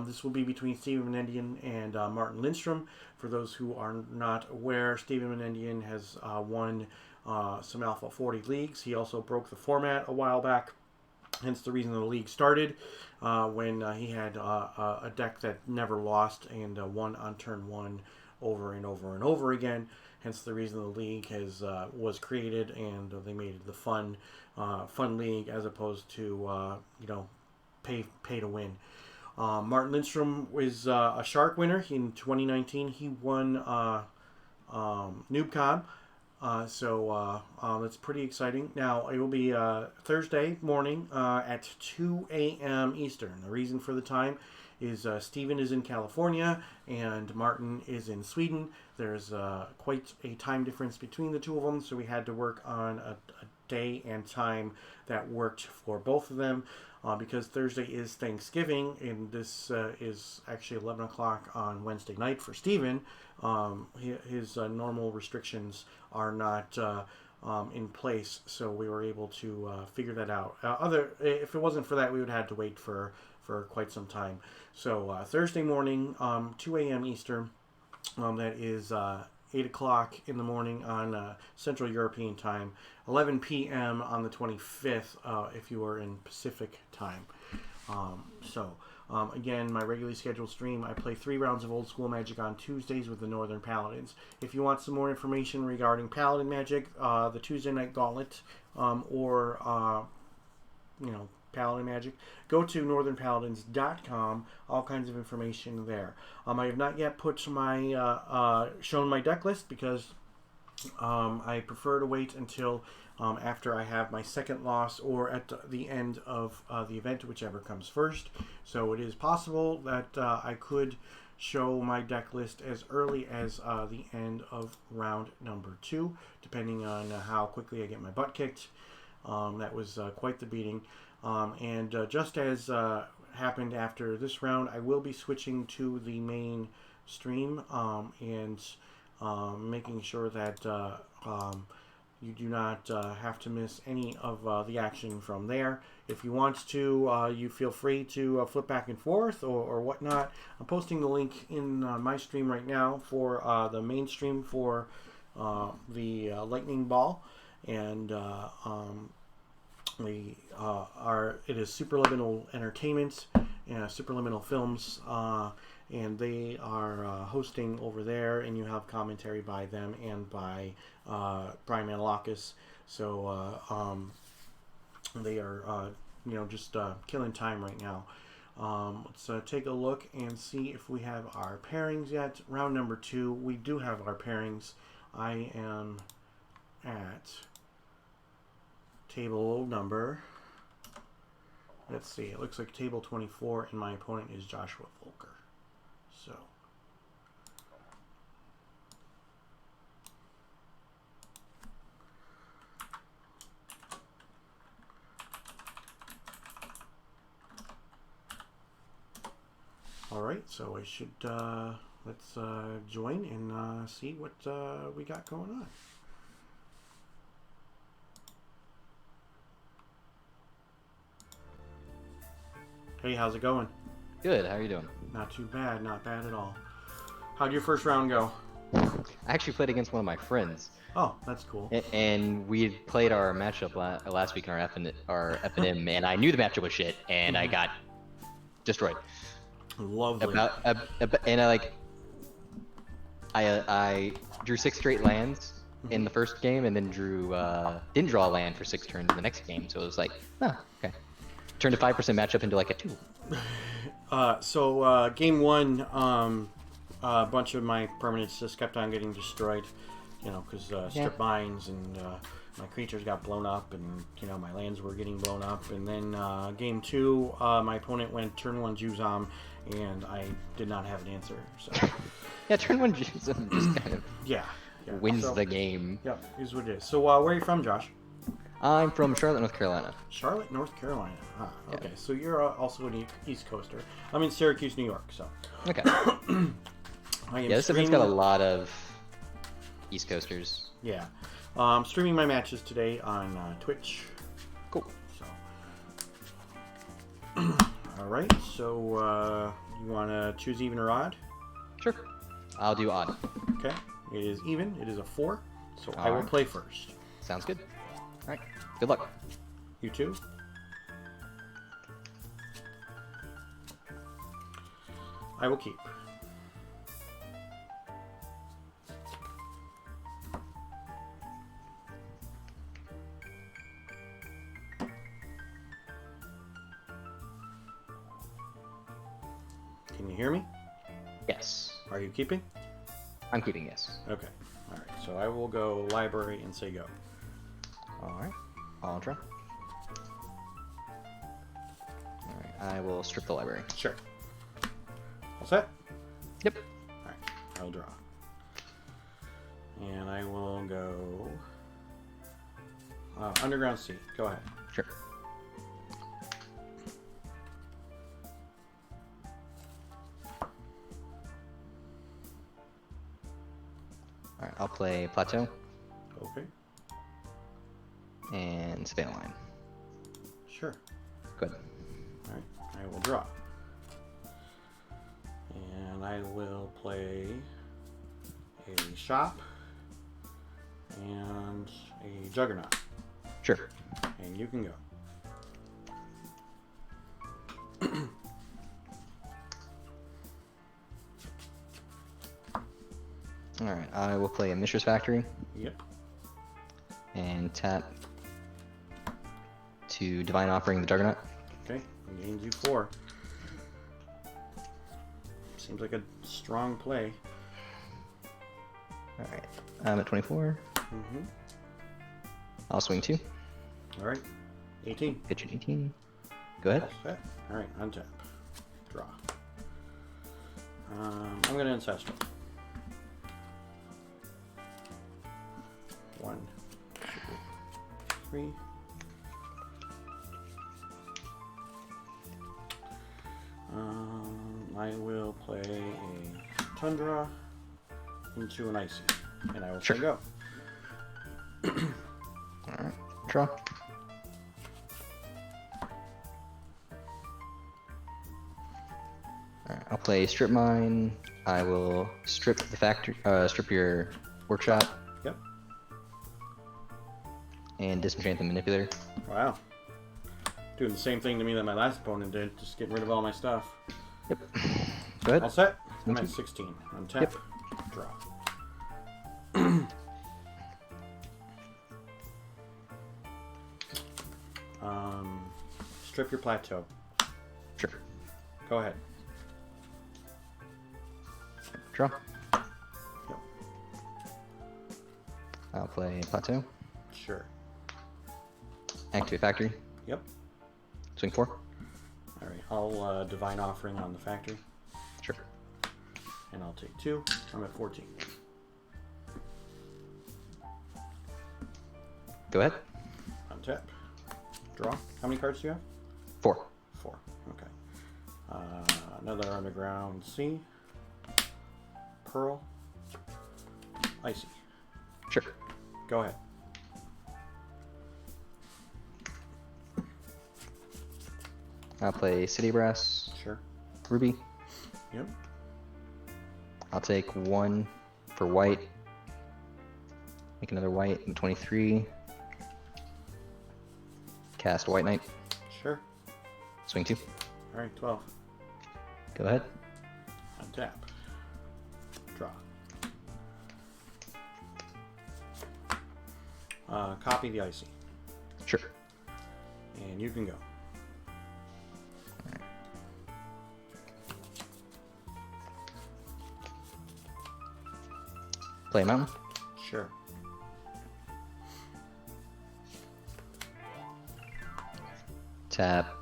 This will be between Stephen Menendian and Martin Lindstrom. For those who are not aware, Stephen Menendian has won some Alpha 40 leagues. He also broke the format a while back, hence the reason the league started, when he had a deck that never lost and won on turn 1 over and over and over again. Hence the reason the league was created, and they made it the fun league as opposed to pay to win. Martin Lindstrom is a Shark winner. In 2019, he won NoobCon. So it's pretty exciting. Now, it will be Thursday morning at 2 a.m. Eastern. The reason for the time is Steven is in California and Martin is in Sweden. There's quite a time difference between the two of them, so we had to work on a day and time that worked for both of them. Because Thursday is Thanksgiving, and this is actually 11 o'clock on Wednesday night for Steven, his normal restrictions are not in place, so we were able to figure that out. If it wasn't for that, we would have had to wait for quite some time. So Thursday morning, 2 a.m. Eastern, that is 8 o'clock in the morning on Central European time, 11 p.m. on the 25th if you are in Pacific time. Again, my regularly scheduled stream, I play 3 rounds of Old School Magic on Tuesdays with the Northern Paladins. If you want some more information regarding Paladin Magic, the Tuesday Night Gauntlet, or Paladin Magic, go to northernpaladins.com. All kinds of information there. I have not yet put shown my deck list because I prefer to wait until after I have my second loss or at the end of the event, whichever comes first. So it is possible that I could show my deck list as early as the end of round number 2, depending on how quickly I get my butt kicked. That was quite the beating. And just as happened after this round, I will be switching to the main stream and making sure that you do not have to miss any of the action from there. If you want to, you feel free to flip back and forth or whatnot. I'm posting the link in my stream right now for the main stream for the Lightning Ball, and it is Superliminal Entertainment and Superliminal Films, and they are hosting over there, and you have commentary by them and by Brian Manalakis. So they are just killing time right now. Let's take a look and see if we have our pairings yet. Round number 2, we do have our pairings. I am at table number, let's see, it looks like table 24, and my opponent is Joshua Volker. So alright, so I should let's join and see what we got going on. Hey, how's it going? Good, how are you doing? Not too bad, not bad at all. How'd your first round go? I actually played against one of my friends. Oh, that's cool. And we had played our matchup last week in our F&M, and I knew the matchup was shit, and I got destroyed. Lovely. I drew 6 straight lands in the first game, and then didn't draw a land for 6 turns in the next game, so it was like, oh, okay. Turned a 5% matchup into like a 2. So game 1, A bunch of my permanents just kept on getting destroyed, you know, because strip mines and my creatures got blown up, and you know my lands were getting blown up. And then game 2, my opponent went turn 1 Juzam, and I did not have an answer. So Yeah, turn 1 Juzam just kind of yeah, wins so, the game. Yep, is what it is. So where are you from, Josh? I'm from Charlotte, North Carolina. Charlotte, North Carolina. Huh. Yeah. Okay, so you're also an East Coaster. I'm in Syracuse, New York. So Okay. I am Yeah, this event's got a lot of East Coasters. Yeah, streaming my matches today on Twitch. Cool. So, all right. So you want to choose even or odd? Sure. I'll do odd. Okay. It is even. It is a 4. So I will Alright. play first. Sounds good. All right. Good luck. You too. I will keep. Can you hear me? Yes. Are you keeping? I'm keeping yes. Okay. All right. So I will go library and say go. All right. I'll draw. All right. I will strip the library. Sure. All set? Yep. All right. I'll draw. And I will go Underground Sea. Go ahead. Sure. All right. I'll play Plateau Okay. and Savannah Line. Sure. Good. All right. I will draw. And I will play a shop and a juggernaut. Sure. And you can go. All right. I will play a Mishra's Factory Yep. and tap to Divine Offering the Juggernaut. Okay. Gains you 4. Seems like a strong play. All right. I'm at 24. Mm-hmm. I'll swing 2. All right. 18. Pitch at 18. Go ahead. All set. All right. Untap. Draw. I'm going to Ancestral. 1, 2, 3. I will play a Tundra into an Icy, and I will Sure. say go. Alright. Draw. Alright, I'll play Strip Mine. I will strip the factory, strip your workshop. Yep. And disenchant the manipulator. Wow. Doing the same thing to me that my last opponent did, just getting rid of all my stuff. Yep. Go ahead. All set? I'm Thank at you. 16. Untap. Yep. Draw. Strip your plateau. Sure. Go ahead. Draw. Yep. I'll play Plateau. Sure. Activate Factory. Yep. Swing 4. All right. I'll Divine Offering on the factory, Sure. and I'll take 2. I'm at 14. Go ahead. Untap. Draw. How many cards do you have? 4. 4. Okay. Another Underground Sea. Pearl. Icy. Sure. Go ahead. I'll play City Brass. Sure. Ruby. Yep. I'll take 1 for white. Make another white. I'm 23. Cast White Knight. Sure. Swing 2. All right. 12. Go ahead. Untap. Draw. Copy the Icy. Sure. And you can go. Play a mountain. Sure. Tap.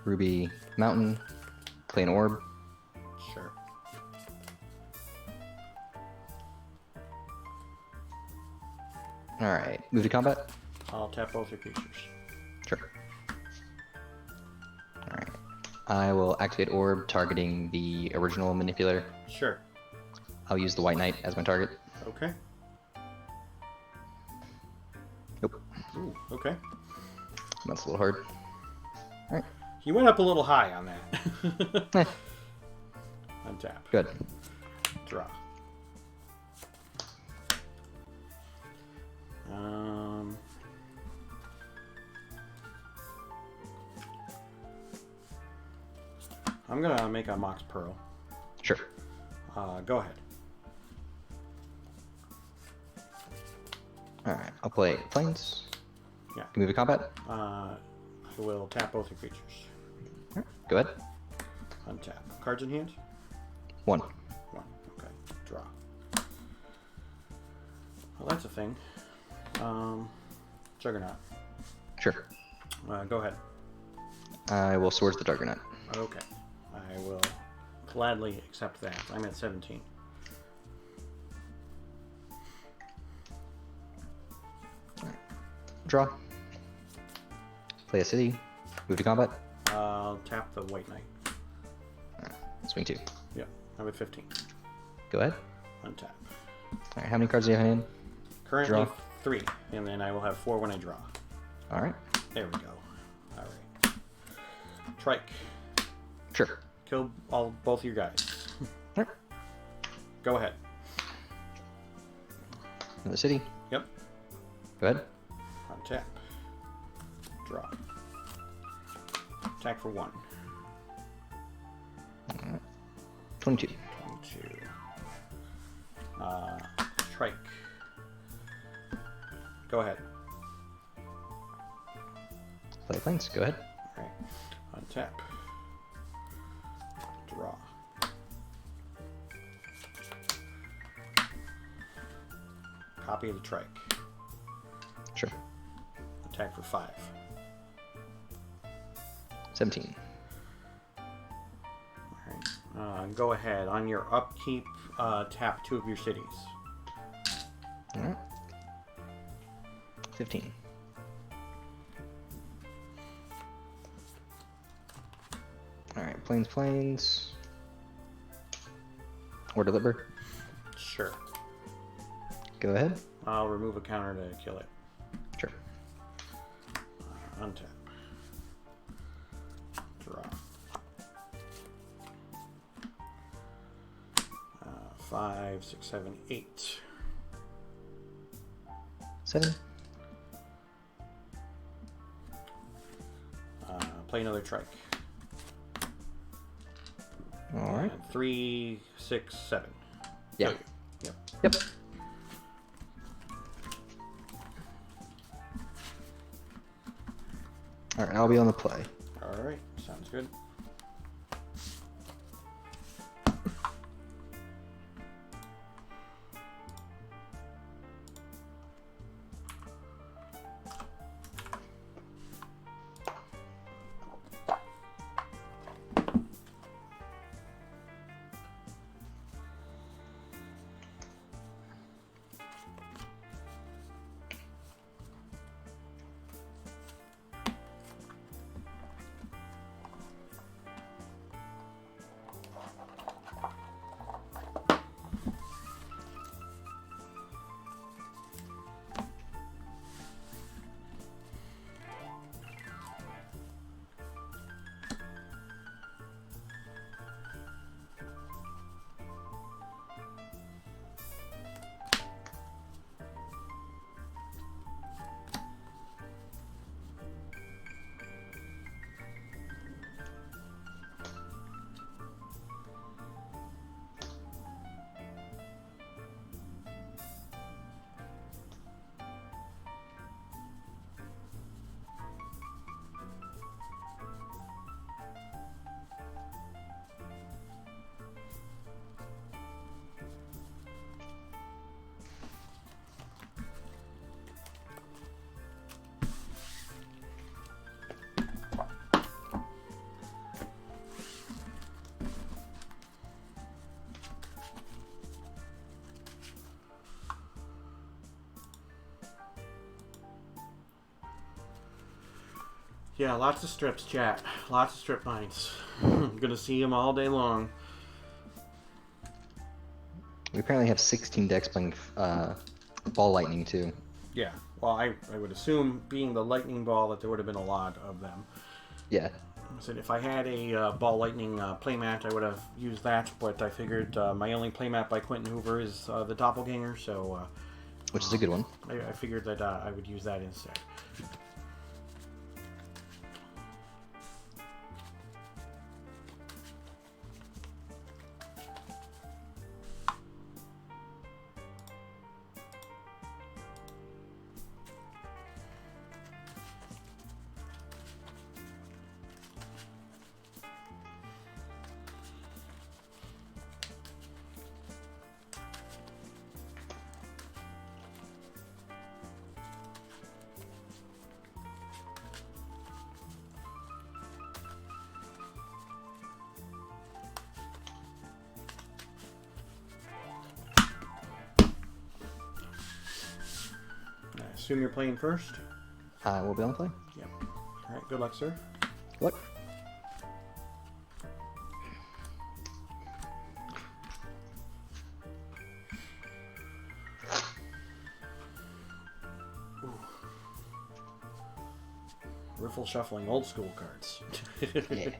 Ruby mountain. Play an orb. Sure. Alright, move to combat. I'll tap both your creatures. Sure. Alright. I will activate orb targeting the original manipulator. Sure. I'll use the White Knight as my target. Okay. Nope. Ooh, okay. That's a little hard. Alright. You went up a little high on that. Eh, Untap. good. Draw. I'm gonna make a Mox Pearl. Sure. Go ahead. Alright, I'll play Plains. Yeah. Can move to combat. I will tap both your creatures. Alright, go ahead. Untap. Cards in hand? 1. 1. Okay. Draw. Well, that's a thing. Juggernaut. Sure. Go ahead. I will Swords the Juggernaut. Okay. I will gladly accept that. I'm at 17. Draw. Play a city. Move to combat. I'll tap the White Knight. Swing 2. Yeah, I'm at 15. Go ahead. Untap. Alright, how many cards do you have in hand? Currently Draw. 3, and then I will have 4 when I draw. Alright. There we go. Alright. Trike. Sure. Kill both your guys. Alright. Go ahead. Another city. Yep. Go ahead. Untap. Draw. Attack for 1. 22. 22. Trike. Go ahead. Play Plains. Go ahead. Alright. Untap. Draw. Copy of the trike. Sure. Attack for 5. 17. Alright. Go ahead. On your upkeep, tap 2 of your cities. Alright. 15. Alright, Plains. Or Deliver. Sure. Go ahead. I'll remove a counter to kill it. Sure. Untap. Draw. 5, 6, 7, 8. 7. Play another trike. Alright. And 3, 6, 7. Yeah. Kill you. Yep. Yep. Alright, I'll be on the play. Alright, sounds good. Yeah, lots of strips, chat. Lots of strip mines. I'm gonna see them all day long. We apparently have 16 decks playing Ball Lightning too. Yeah. Well, I would assume, being the lightning ball, that there would have been a lot of them. Yeah. I said if I had a ball lightning playmat, I would have used that. But I figured my only playmat by Quentin Hoover is the Doppelganger, so Which is a good one. I figured that I would use that instead. I assume you're playing first? We'll be on play. Yep. Alright, good luck, sir. What? Riffle shuffling old school cards. Yeah.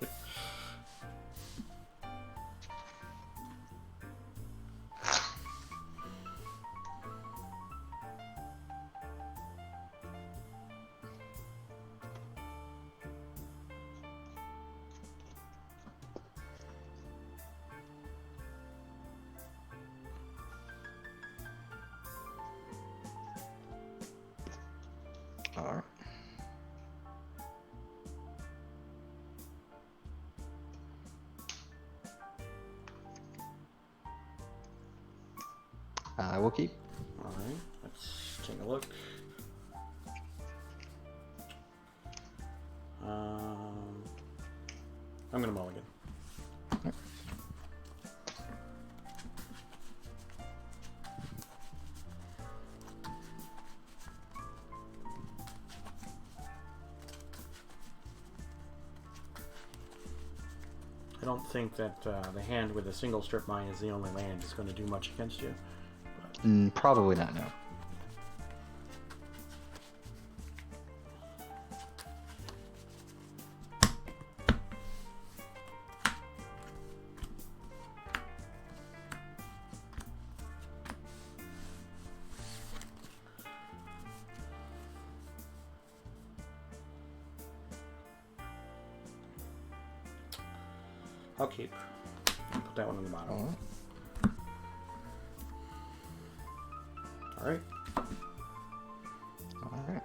Alright. I will keep. Alright, let's take a look. I'm gonna mulligan. I don't think that the hand with a single strip mine is the only land is going to do much against you. Probably not, no. I'll keep. I'll put that one on the bottom. Alright. Alright. Alright.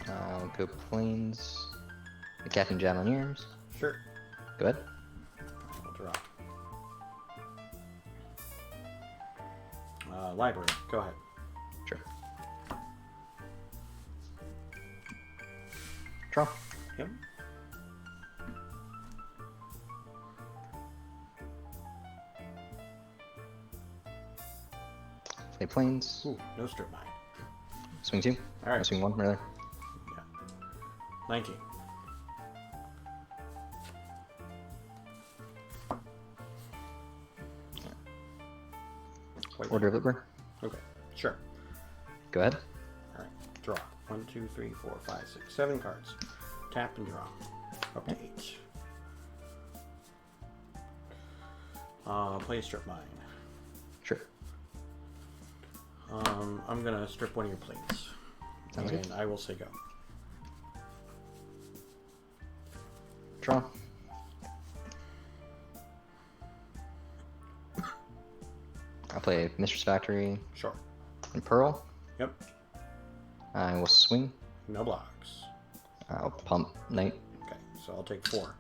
I'll go planes. The Captain Javelineers. Sure. Go ahead. I'll draw. Library. Go ahead. Sure. Draw. Yep. Play planes. Ooh, no strip mine. Swing 2. Alright. Or swing 1, rather. Yeah. 19. Wait. Order of Libra. Okay. Sure. Go ahead. Alright. Draw. 1, 2, 3, 4, 5, 6, 7 cards. Tap and draw. Up to 8. Play a strip mine. Sure. I'm gonna strip one of your plates. Sounds and good. I will say go. Draw. I'll play Mistress Factory Sure. and Pearl. Yep. I will swing. No blocks. I'll pump Knight. Okay, so I'll take 4.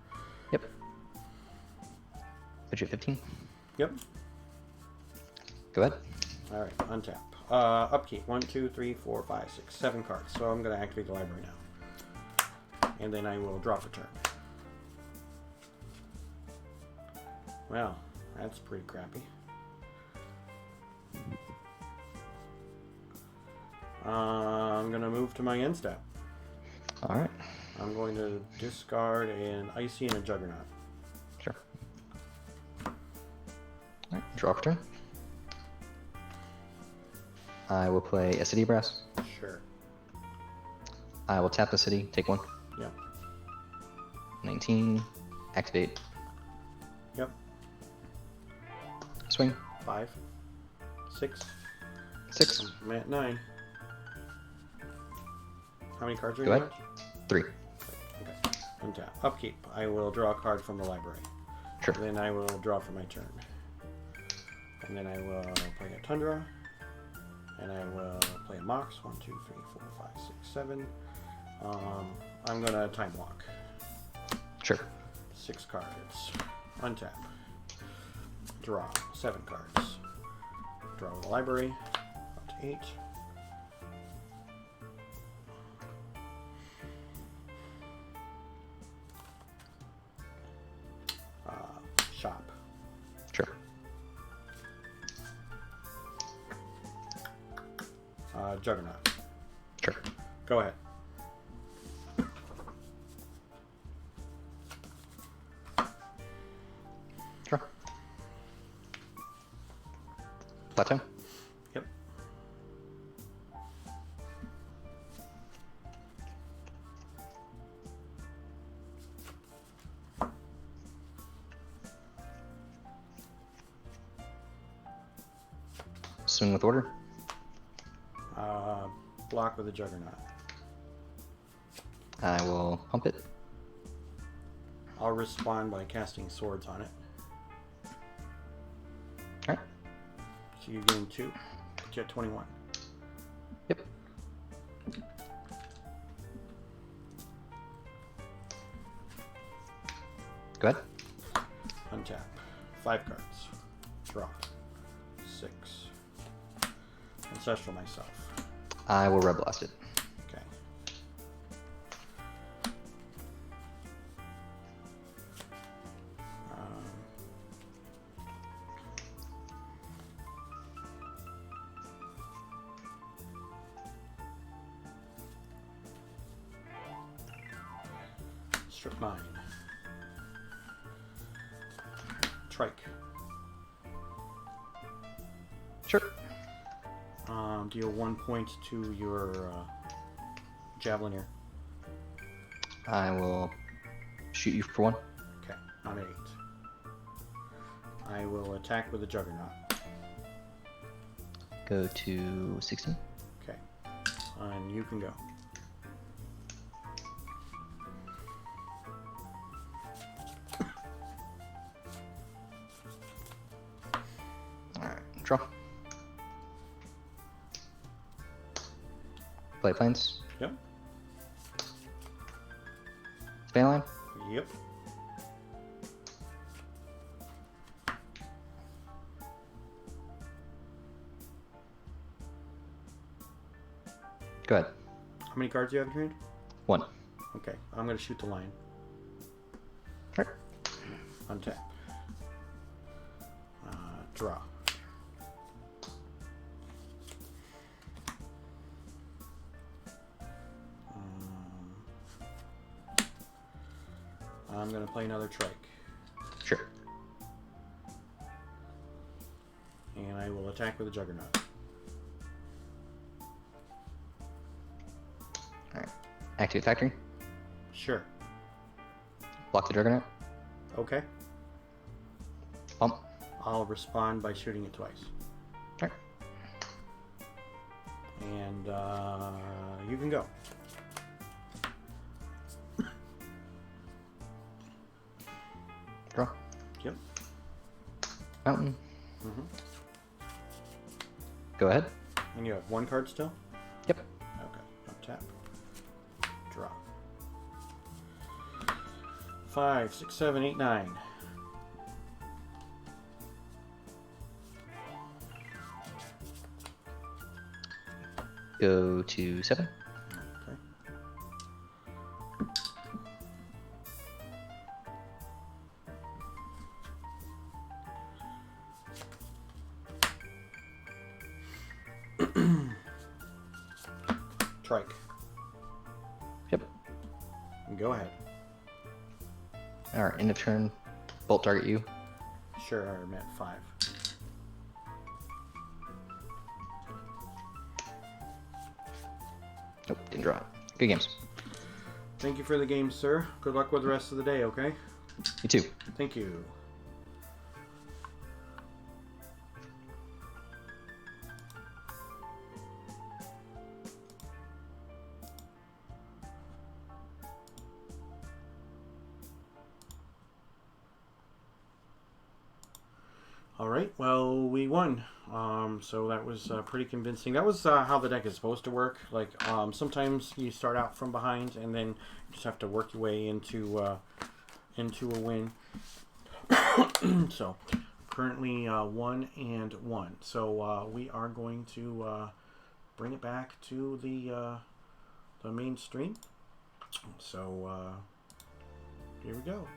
Yep. Put you at 15. Yep. Go ahead. Alright, untap. Upkeep. 1, 2, 3, 4, 5, 6, 7 cards. So I'm going to activate the library now. And then I will drop a turn. Well, that's pretty crappy. I'm going to move to my end step. All right. I'm going to discard an Icy and a Juggernaut. Sure. All right. Draw for turn. I will play a City Brass. Sure. I will tap the city, take 1. Yep. 19. Activate. Yep. Swing. 5. 6. 6. I'm at 9. How many cards are Go you ahead. at? 3. Okay. Untap. Upkeep. I will draw a card from the library. Sure. Then I will draw for my turn. And then I will play a Tundra. And I will play a Mox. 1, 2, 3, 4, 5, 6, 7. I'm going to Time Walk. Sure. 6 cards. Untap. Draw 7 cards. Draw the library. Up to 8. Shop. Sure. Juggernaut. Sure. Go ahead. Sure. Plateau. Yep. Swing with order. Block with a Juggernaut. I will pump it. I'll respond by casting swords on it. Alright. So you're getting 2. Get you at 21. Yep. Go ahead. Untap. 5 cards. Draw. 6. Ancestral myself. I will Red Blast it. Okay. Strip mine. Trike. Sure. Deal 1 point to your Javelineer. I will shoot you for 1. Okay, I'm at 8. I will attack with a Juggernaut. Go to 16. Okay, and you can go. Alright, draw. Play planes. Yep. Span line. Yep. Go ahead. How many cards do you have in your hand? 1. Okay, I'm gonna shoot the lion. Alright. Untap. Draw. I'm gonna play another Trike, Sure. and I will attack with a Juggernaut. Alright. Activate factory. Sure. Block the Juggernaut. Okay. Pump. I'll respond by shooting it twice. Alright. And you can go. Draw. Yep. Mountain. Mm-hmm. Go ahead. And you have 1 card still? Yep. Okay. Untap. Draw. 5, 6, 7, 8, 9. Go to 7. Okay. trike. Yep. Go ahead. All right, end of turn. Bolt target you. Sure, I'm at 5. Nope, didn't draw it. Good games. Thank you for the game, sir. Good luck with the rest of the day, okay? You too. Thank you. All right, well, we won. So that was pretty convincing. That was how the deck is supposed to work. Like, sometimes you start out from behind, and then you just have to work your way into a win. So, currently 1-1. So we are going to bring it back to the main stream. So here we go.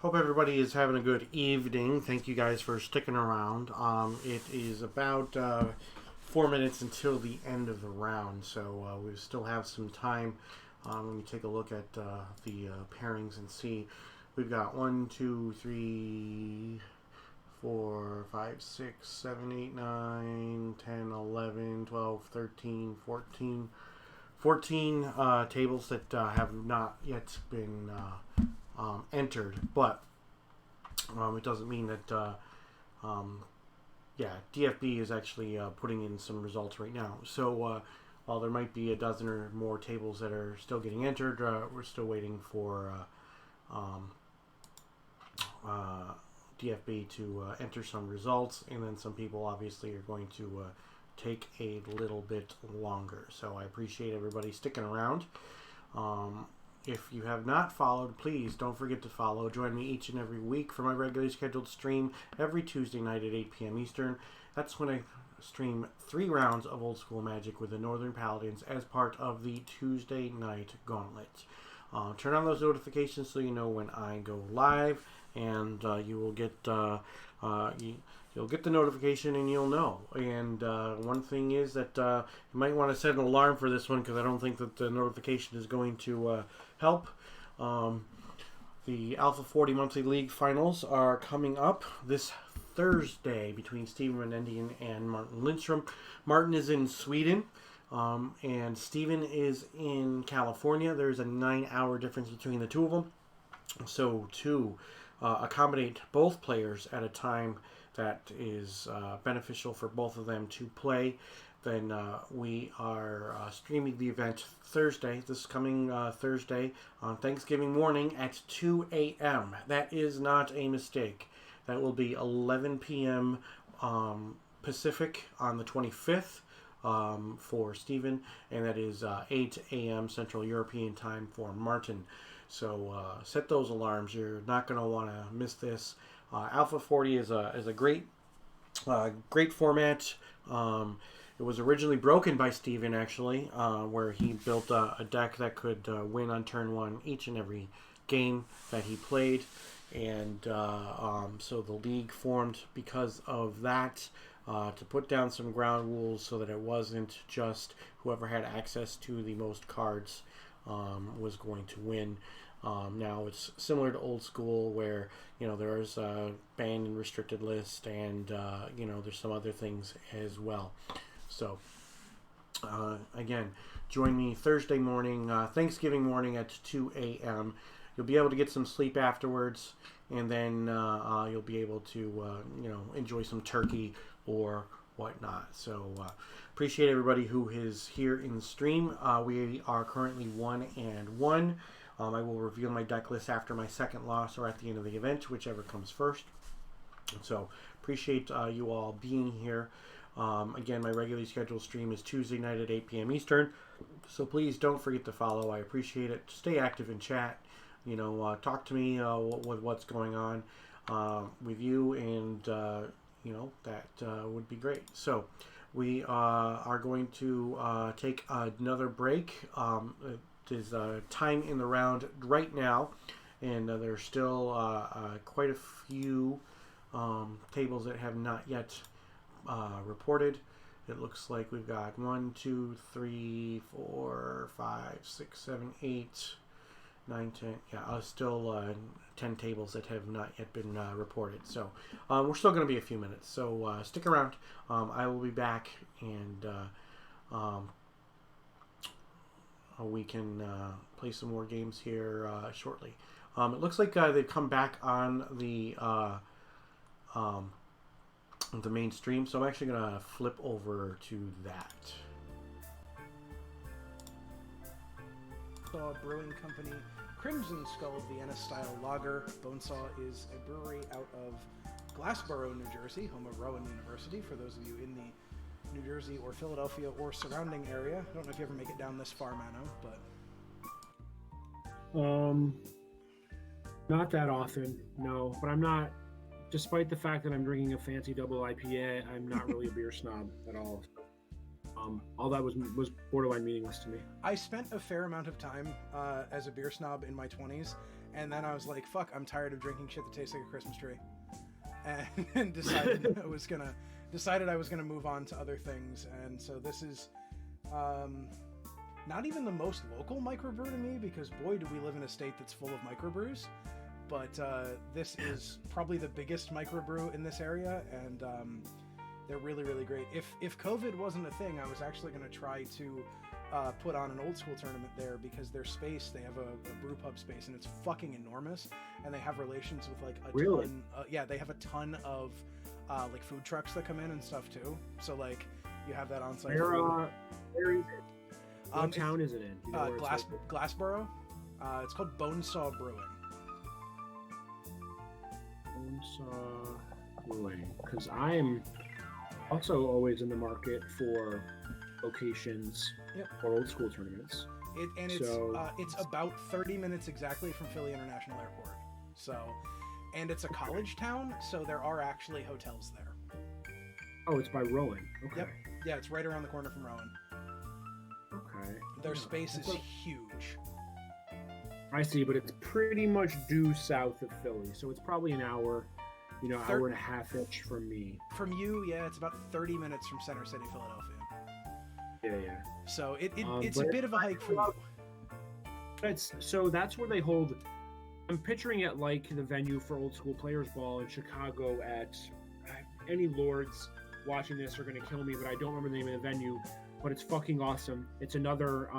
Hope everybody is having a good evening. Thank you guys for sticking around. It is about 4 minutes until the end of the round, so we still have some time. Let me take a look at the pairings and see. We've got 1, 2, 3, 4, 5, 6, 7, 8, 9, 10, 11, 12, 13, 14. 14 tables that have not yet been entered, but it doesn't mean that DFB is actually putting in some results right now. So while there might be a dozen or more tables that are still getting entered, we're still waiting for DFB to enter some results, and then some people obviously are going to take a little bit longer. So I appreciate everybody sticking around. If you have not followed, please don't forget to follow. Join me each and every week for my regularly scheduled stream every Tuesday night at 8 p.m. Eastern. That's when I stream 3 rounds of Old School Magic with the Northern Paladins as part of the Tuesday Night Gauntlet. Turn on those notifications so you know when I go live, and you will get you'll get the notification and you'll know. And one thing is that you might want to set an alarm for this one, because I don't think that the notification is going to help. The Alpha 40 Monthly League Finals are coming up this Thursday between Steven Menendian and Martin Lindstrom. Martin is in Sweden, and Steven is in California. There's a 9-hour difference between the two of them. So to accommodate both players at a time that is beneficial for both of them to play, then we are streaming the event Thursday, this coming Thursday, on Thanksgiving morning at 2 a.m. That is not a mistake. That will be 11 p.m. Pacific on the 25th for Stephen, and that is 8 a.m. Central European Time for Martin. So set those alarms. You're not going to want to miss this. Alpha 40 is a great format. It was originally broken by Steven, actually, where he built a deck that could win on turn 1 each and every game that he played. And so the league formed because of that, to put down some ground rules so that it wasn't just whoever had access to the most cards was going to win. Now it's similar to Old School, where there's a banned and restricted list, and there's some other things as well. So again, join me Thursday morning, Thanksgiving morning at 2 a.m. You'll be able to get some sleep afterwards, and then you'll be able to enjoy some turkey or whatnot. So appreciate everybody who is here in the stream. We are currently 1-1. I will reveal my deck list after my second loss or at the end of the event, whichever comes first. So appreciate you all being here. Again, my regularly scheduled stream is Tuesday night at 8 p.m. Eastern. So please don't forget to follow. I appreciate it. Stay active in chat. Talk to me with what's going on with you, and that would be great. So we are going to take another break. It is time in the round right now, and there's still quite a few tables that have not yet reported. It looks like we've got 1, 2, 3, 4, 5, 6, 7, 8, 9, 10. Yeah, still 10 tables that have not yet been reported. So we're still going to be a few minutes. So stick around. I will be back, and we can play some more games here shortly. It looks like they've come back on the main stream, so I'm actually going to flip over to that. Brewing Company Crimson Skull Vienna Style Lager. Bonesaw is a brewery out of Glassboro, New Jersey, home of Rowan University, for those of you in the New Jersey or Philadelphia or surrounding area. I don't know if you ever make it down this far, Mano, but... Not that often, no. But I'm not, despite the fact that I'm drinking a fancy double IPA, I'm not really a beer snob at all. All that was borderline meaningless to me. I spent a fair amount of time as a beer snob in my 20s, And then I was like, fuck, I'm tired of drinking shit that tastes like a Christmas tree. And decided I was gonna move on to other things. And so this is not even the most local microbrew to me, because boy, do we live in a state that's full of microbrews. But this is probably the biggest microbrew in this area, and they're really, really great. If COVID wasn't a thing, I was actually going to try to put on an old school tournament there, because their space, they have a brew pub space, and it's fucking enormous, and they have relations with like a ton. Yeah, they have a ton of like food trucks that come in and stuff too. So like you have that on site. Where is it? What town is it in? You know where it's located? Glassboro. It's called Bonesaw Brewing. Bonesaw Brewing, because I'm also always in the market for locations for old school tournaments. It's about 30 minutes exactly from Philly International Airport. So, and it's a college town, so there are actually hotels there. Oh, it's by Rowan. Okay. Yep. Yeah, it's right around the corner from Rowan. Okay. Their space is huge. I see, but it's pretty much due south of Philly, so it's probably an hour, hour and a half-ish from me. From you, yeah, it's about 30 minutes from Center City, Philadelphia. Yeah. So it's a bit of a hike for you. That's where they hold. I'm picturing it like the venue for old school players ball in Chicago. At any lords watching this are going to kill me, but I don't remember the name of the venue. But it's fucking awesome. It's another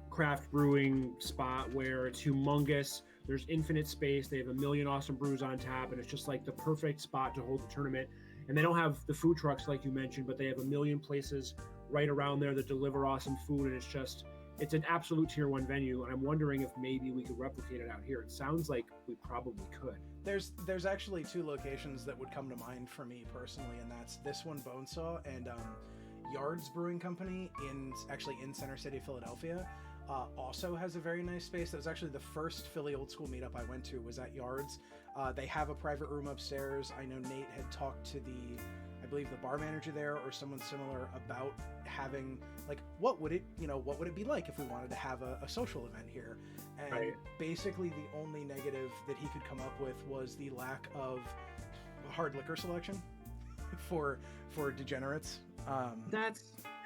craft brewing spot where it's humongous. There's infinite space. They have a million awesome brews on tap, and it's just like the perfect spot to hold the tournament. And they don't have the food trucks like you mentioned, but they have a million places right around there that deliver awesome food, and it's an absolute tier 1 venue. And I'm wondering if maybe we could replicate it out here. It sounds like we probably could. There's actually 2 locations that would come to mind for me personally, and that's this one, Bonesaw, and Yards Brewing Company in Center City, Philadelphia. Also has a very nice space. That was actually the first Philly old school meetup I went to, was at Yards. They have a private room upstairs. I know Nate had talked to I believe the bar manager there or someone similar about having like what would it be like if we wanted to have a social event here. And basically the only negative that he could come up with was the lack of hard liquor selection for degenerates.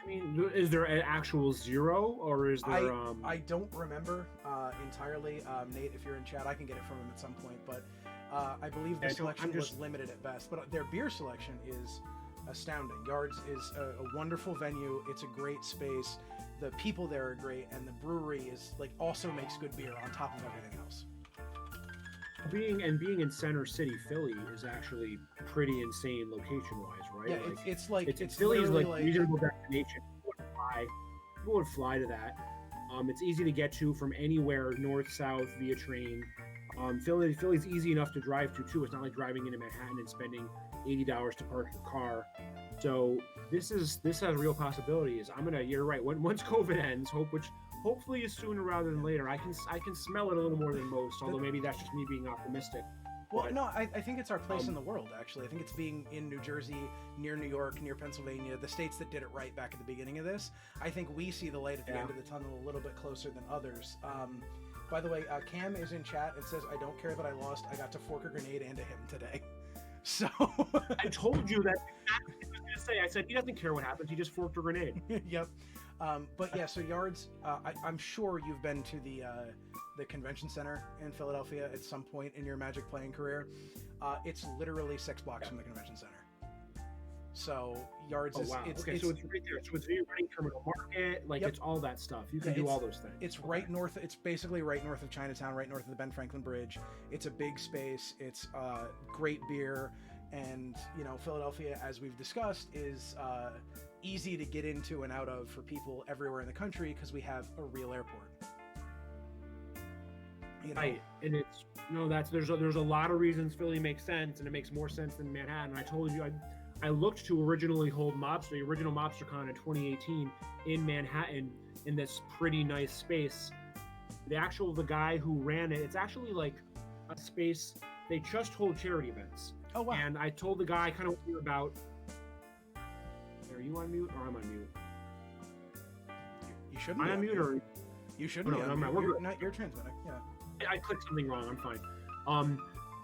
Is there an actual zero, or is there? I don't remember entirely. Nate, if you're in chat, I can get it from him at some point. But I believe the selection was limited at best. But their beer selection is astounding. Yards is a wonderful venue. It's a great space. The people there are great, and the brewery is also makes good beer on top of everything else. Being in Center City, Philly is actually pretty insane location-wise, right? Yeah, it's Philly's reasonable destination. People would fly to that. It's easy to get to from anywhere north, south via train. Philly's easy enough to drive to too. It's not like driving into Manhattan and spending $80 to park your car. So this has real possibilities. You're right. Once COVID ends, which hopefully is sooner rather than later. I can smell it a little more than most, although maybe that's just me being optimistic. Well, no, I think it's our place in the world, actually. I think it's being in New Jersey, near New York, near Pennsylvania, the states that did it right back at the beginning of this. I think we see the light at the end of the tunnel a little bit closer than others. By the way, Cam is in chat. It says, I don't care that I lost. I got to fork a grenade into him today. So I told you that. I said he doesn't care what happens. He just forked a grenade. Yep. But yeah, so Yards. I'm sure you've been to the convention center in Philadelphia at some point in your Magic playing career. It's literally 6 blocks from the convention center. So Yards is. Wow. It's right there. So it's running Terminal Market. It's all that stuff. You can do all those things. It's right north. It's basically right north of Chinatown, right north of the Ben Franklin Bridge. It's a big space. It's great beer. And, Philadelphia, as we've discussed, is easy to get into and out of for people everywhere in the country because we have a real airport. Right, and there's a lot of reasons Philly makes sense, and it makes more sense than Manhattan. I told you, I looked to originally hold the original MobsterCon in 2018 in Manhattan in this pretty nice space. The guy who ran it, it's actually like a space, they just hold charity events. Oh, wow. And I told the guy kind of what you're about. Are you on mute or I'm on mute? You shouldn't. Am I on mute or? You shouldn't. No, You're transmitting. Yeah. I clicked something wrong. I'm fine.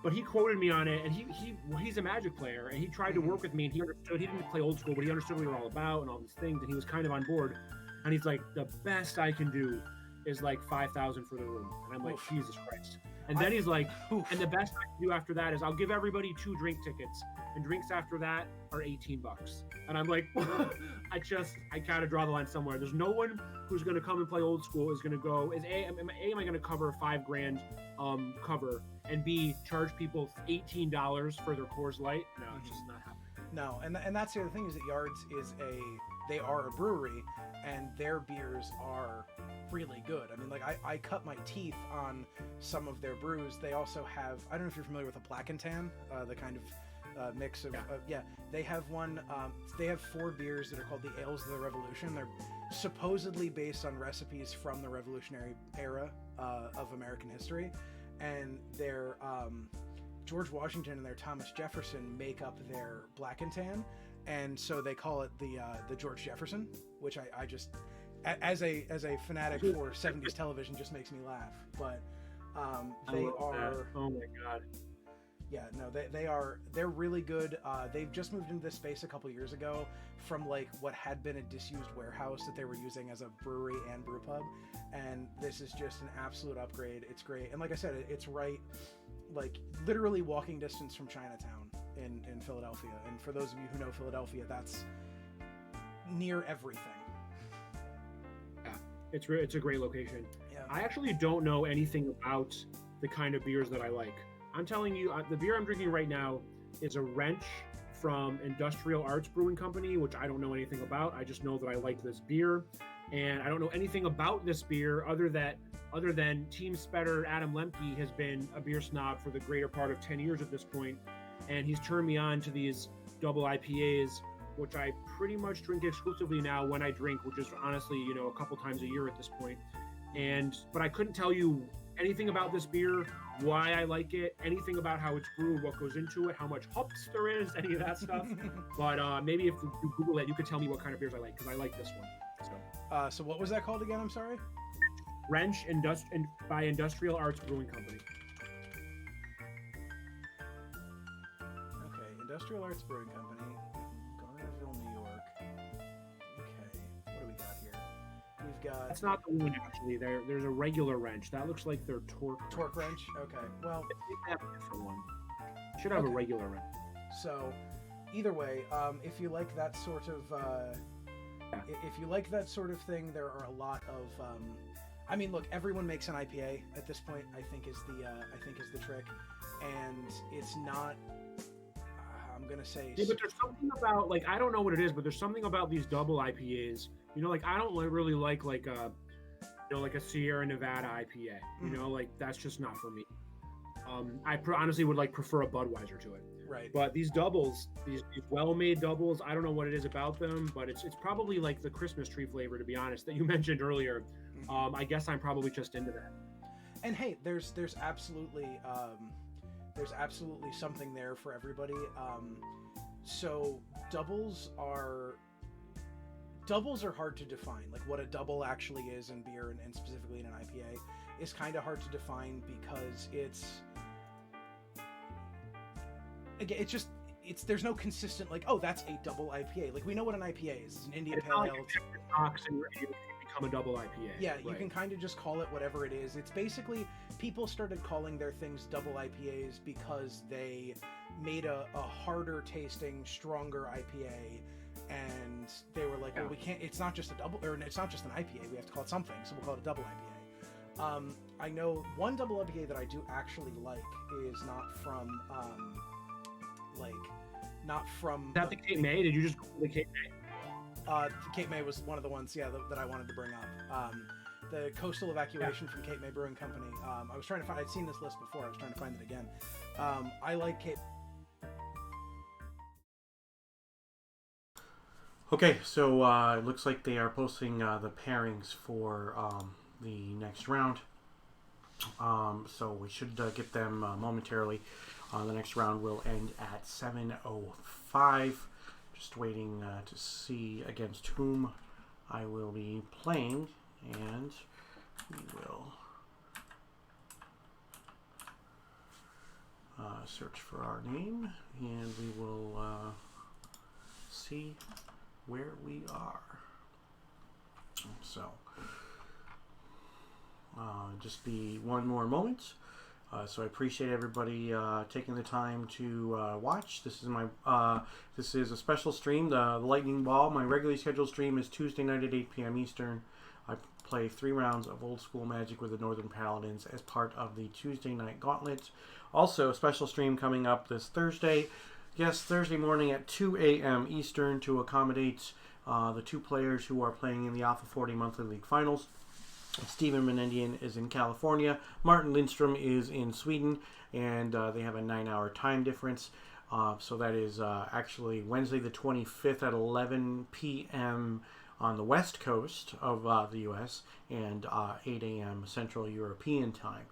But he quoted me on it, and he's a Magic player, and he tried to work with me, and he understood. He didn't play old school, but he understood what we were all about and all these things, and he was kind of on board. And he's like, the best I can do is like 5,000 for the room, and I'm like, Jesus Christ. And then he's like, and the best I can do after that is I'll give everybody 2 drink tickets, and drinks after that are $18. And I'm like, I gotta draw the line somewhere. There's no one who's gonna come and play old school is gonna go. Am I gonna cover a $5,000 cover, and B, charge people $18 for their Coors Light? No, it's just not happening. No, and that's the other thing is that Yards they are a brewery, and their beers are really good. I mean, like I cut my teeth on some of their brews. They also have, I don't know if you're familiar with a Black and Tan, the kind of mix of they have one. They have 4 beers that are called the Ales of the Revolution. They're supposedly based on recipes from the Revolutionary era of American history, and they're George Washington and their Thomas Jefferson make up their Black and Tan, and so they call it the George Jefferson, which I just as a fanatic for 70s television just makes me laugh. But they are. Oh my god. Yeah, no, they're really good. They've just moved into this space a couple years ago from like what had been a disused warehouse that they were using as a brewery and brew pub, and this is just an absolute upgrade. It's great, and like I said, it's right, like literally walking distance from Chinatown in Philadelphia. And for those of you who know Philadelphia, that's near everything. Yeah, it's a great location. Yeah. I actually don't know anything about the kind of beers that I like. I'm telling you, the beer I'm drinking right now is a Wrench from Industrial Arts Brewing Company, which I don't know anything about. I just know that I like this beer, and I don't know anything about this beer other than Team Spetter Adam Lemke has been a beer snob for the greater part of 10 years at this point, and he's turned me on to these double IPAs, which I pretty much drink exclusively now when I drink, which is honestly, a couple times a year at this point. But I couldn't tell you anything about this beer, why I like it, anything about how it's brewed, what goes into it, how much hops there is, any of that stuff. But maybe if you Google it, you could tell me what kind of beers I like, because I like this one. So what was that called again? I'm sorry. Wrench by Industrial Arts Brewing Company. Okay, Industrial Arts Brewing Company, Garnerville, New York. Okay, what do we got here? We've got... That's not the one, actually. There's a regular wrench. That looks like their torque wrench? Okay, well... They have a different one. Should have a regular wrench. So, either way, if you like that sort of... If you like that sort of thing, there are a lot of... I mean, look, everyone makes an IPA at this point, I think is the trick. And it's not... I'm gonna say... Yeah, but there's something about, like, I don't know what it is, but there's something about these double IPAs. Like, I don't really like a Sierra Nevada IPA. Like, that's just not for me. I honestly would prefer a Budweiser to it. Right. But these doubles, these well-made doubles, I don't know what it is about them, but it's probably like the Christmas tree flavor, to be honest, that you mentioned earlier. I guess I'm probably just into that. And hey, there's absolutely something there for everybody. So doubles are hard to define. Like what a double actually is in beer and specifically in an IPA is kind of hard to define because there's no consistent that's a double IPA. Like we know what an IPA is. It's an Indian Pale Ale. You become a double IPA. Yeah, right. You can kind of just call it whatever it is. It's basically people started calling their things double IPAs because they made a harder tasting, stronger IPA, and they were like, well, we can't. It's not just a double, or it's not just an IPA. We have to call it something, so we'll call it a double IPA. I know one double IPA that I do actually like is not from Is that the Cape May? Did you just call the Cape May? The Cape May was one of the ones, that I wanted to bring up. The Coastal Evacuation from Cape May Brewing Company. I was trying to find. I'd seen this list before. I was trying to find it again. I like Cape. Okay, so it looks like they are posting the pairings for the next round. So we should get them momentarily. The next round will end at 7:05. Just waiting to see against whom I will be playing, and we will search for our name, and we will see where we are. So, just be one more moment. So I appreciate everybody taking the time to watch. This is this is a special stream, the Lightning Ball. My regularly scheduled stream is Tuesday night at 8 p.m. Eastern. I play 3 rounds of Old School Magic with the Northern Paladins as part of the Tuesday Night Gauntlet. Also, a special stream coming up this Thursday. Yes, Thursday morning at 2 a.m. Eastern to accommodate the 2 players who are playing in the Alpha 40 Monthly League Finals. Stephen Menendian is in California. Martin Lindstrom is in Sweden, and they have a 9-hour time difference. So that is actually Wednesday the 25th at 11 p.m. on the west coast of the U.S. and 8 a.m. Central European time.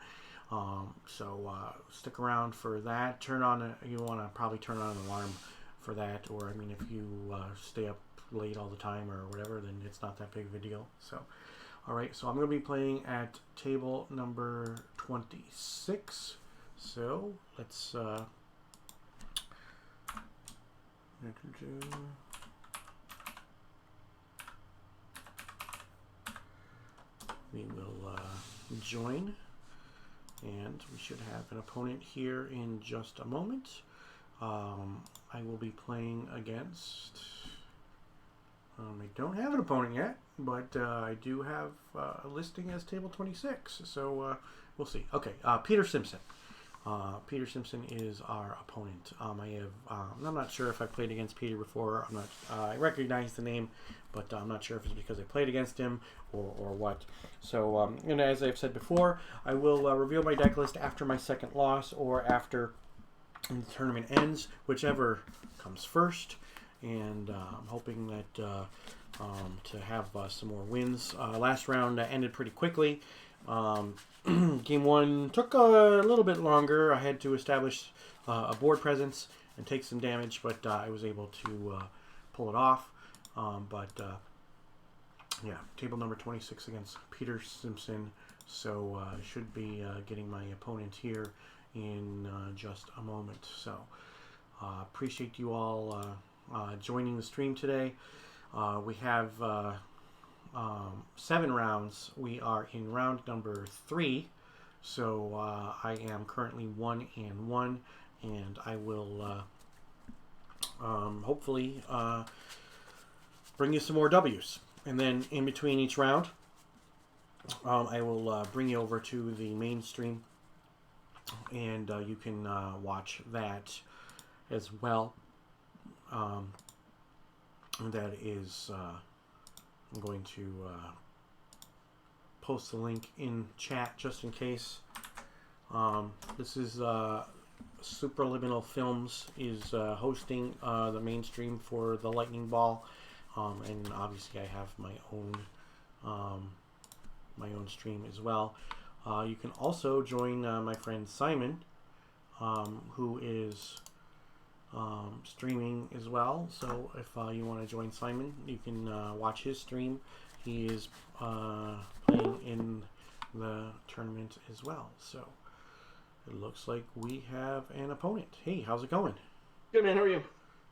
So stick around for that. You want to probably turn on an alarm for that, or I mean, if you stay up late all the time or whatever, then it's not that big of a deal. So, all right. So I'm going to be playing at table number 26. So let's. We will join, and we should have an opponent here in just a moment. I will be playing against. I don't have an opponent yet, but I do have a listing as table 26. So we'll see. Okay, Peter Simpson. Peter Simpson is our opponent. I'm not sure if I played against Peter before. I recognize the name, but I'm not sure if it's because I played against him or what. So, and as I've said before, I will reveal my deck list after my second loss or after the tournament ends, whichever comes first. And I'm hoping that to have some more wins. Last round ended pretty quickly. Game 1 took a little bit longer. I had to establish a board presence and take some damage, but I was able to pull it off. Yeah, table number 26 against Peter Simpson. So I should be getting my opponent here in just a moment. So appreciate you all joining the stream today. We have 7 rounds. We are in round number 3. So I am currently 1-1, and I will hopefully bring you some more W's. And then in between each round, I will bring you over to the main stream, and you can watch that as well. That is, I'm going to post the link in chat just in case. This is Superliminal Films is hosting the main stream for the Lightning Ball, and obviously I have my own stream as well. You can also join my friend Simon, who is streaming as well. So if you want to join Simon, you can watch his stream. He is playing in the tournament as well. So it looks like we have an opponent. Hey, how's it going? Good, man. How are you?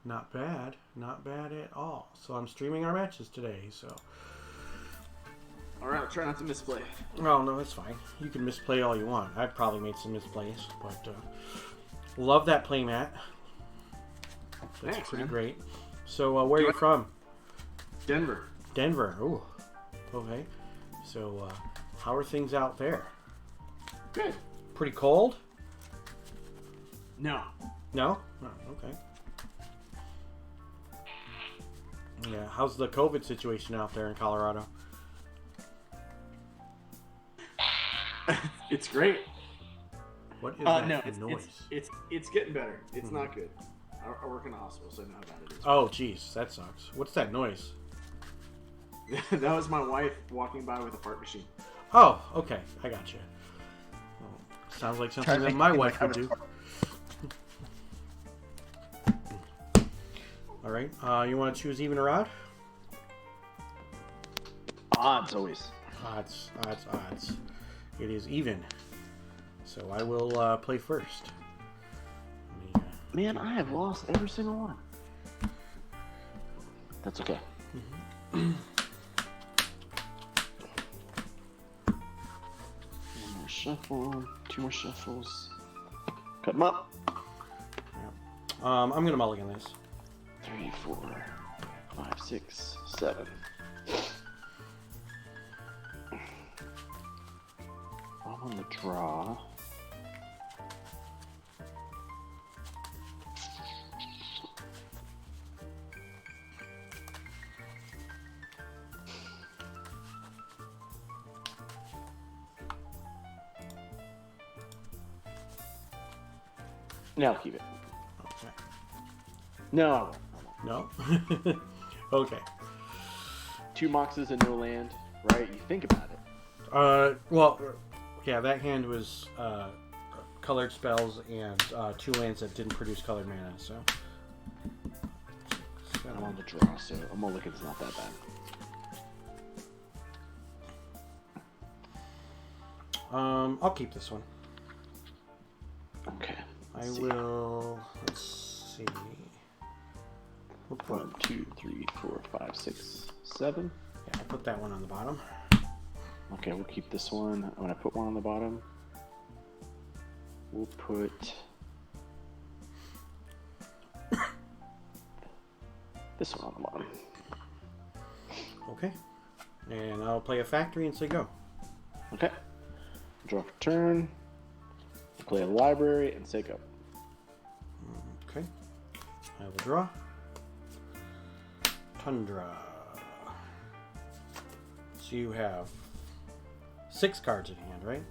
Not bad. Not bad at all. So I'm streaming our matches today. So. All right. I'll try not to misplay. Oh, no, that's fine. You can misplay all you want. I've probably made some misplays, but love that playmat. That's Thanks, pretty man. great. So where are you from? Denver. Denver. Ooh. Okay. So how are things out there? Good. Pretty cold? No. No? Oh, okay. Yeah. How's the COVID situation out there in Colorado? It's great. What is that No, noise? it's getting better. It's not good. I work in a hospital, so I know how bad it is. Oh, geez, that sucks. What's that noise? That was my wife walking by with a fart machine. Oh, okay. I got you. Well, sounds like something that my wife would do. All right. You want to choose even or odd? Odds always. Odds. It is even. So I will play first. Man, I have lost every single one. That's okay. One more shuffle. 2 more shuffles. Cut them up. I'm gonna mulligan this. 3, 4, 5, 6, 7. I'm on the draw. Now keep it. Okay. No, I won't. No. Okay. 2 moxes and no land, right? You think about it. Well, yeah, that hand was colored spells and 2 lands that didn't produce colored mana. So. I'm on the draw, so a mulligan's not that bad. I'll keep this one. Okay. I let's see. will. Let's see. We'll put, 1, 2, 3, 4, 5, 6, 7. yeah, I'll put that one on the bottom. Okay, we'll keep this one. I'm gonna put one on the bottom. We'll put this one on the bottom. Okay. And I'll play a factory and say go. Okay. Draw for turn. Play a library and say go. Okay. I will draw. Tundra. So you have 6 cards in hand, right?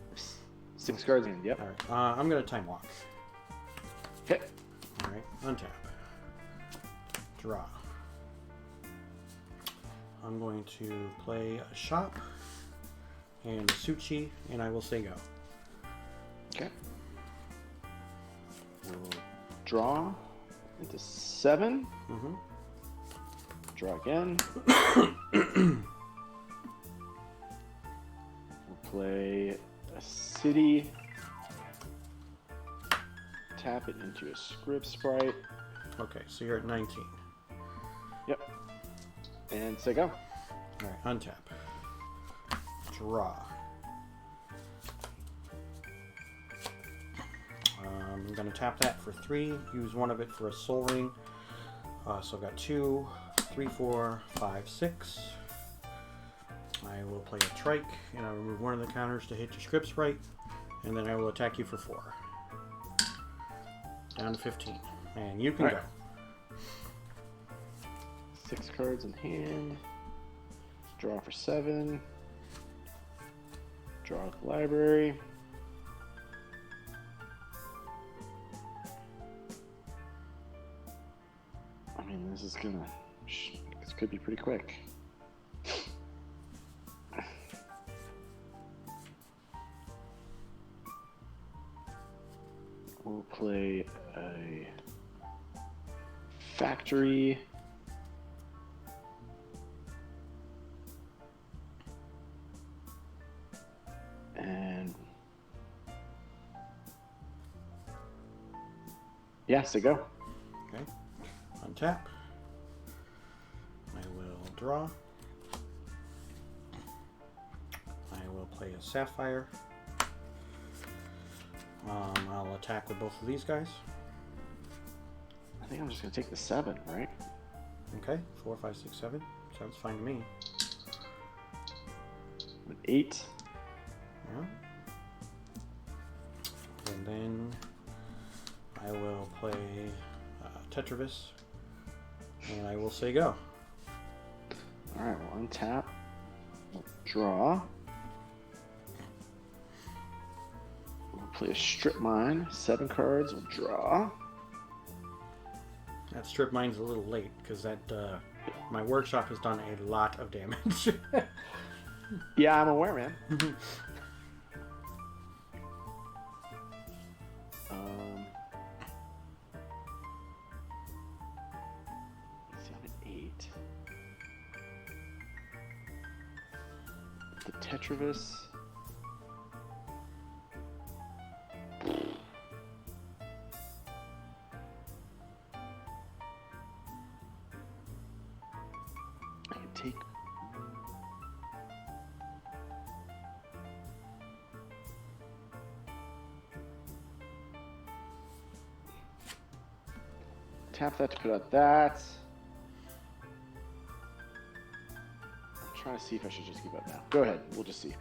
6 cards in. Yep. All right. I'm gonna time walk. Okay. All right. Untap. Draw. I'm going to play a shop and a Suchi, and I will say go. Okay. We'll draw into 7. Mm-hmm. Draw again. We'll play a city. Tap it into a script sprite. Okay, so you're at 19. Yep. And say go. All right, untap. Draw. I'm going to tap that for 3, use one of it for a soul ring. So I've got 2, 3, 4, 5, 6. I will play a trike, and I'll remove one of the counters to hit your script sprite, and then I will attack you for 4. Down to 15. And you can All go. right. 6 cards in hand. Draw for 7. Draw at the library. I mean, this is gonna. This could be pretty quick. We'll play a factory. And yeah, so go. Okay. Untap. I will draw. I will play a sapphire. I'll attack with both of these guys. I think I'm just gonna take the 7, right? Okay. 4, 5, 6, 7. Sounds fine to me. With 8. Yeah. And then I will play Tetravis, and I will say go. Alright, we'll untap. We'll draw. We'll play a strip mine. 7 cards, we'll draw. That strip mine's a little late because that my workshop has done a lot of damage. Yeah, I'm aware, man. Let's see, I'm at 8. The Tetravis. take. Tap that to put out that. I'm trying to see if I should just give up now. Go ahead. We'll just see.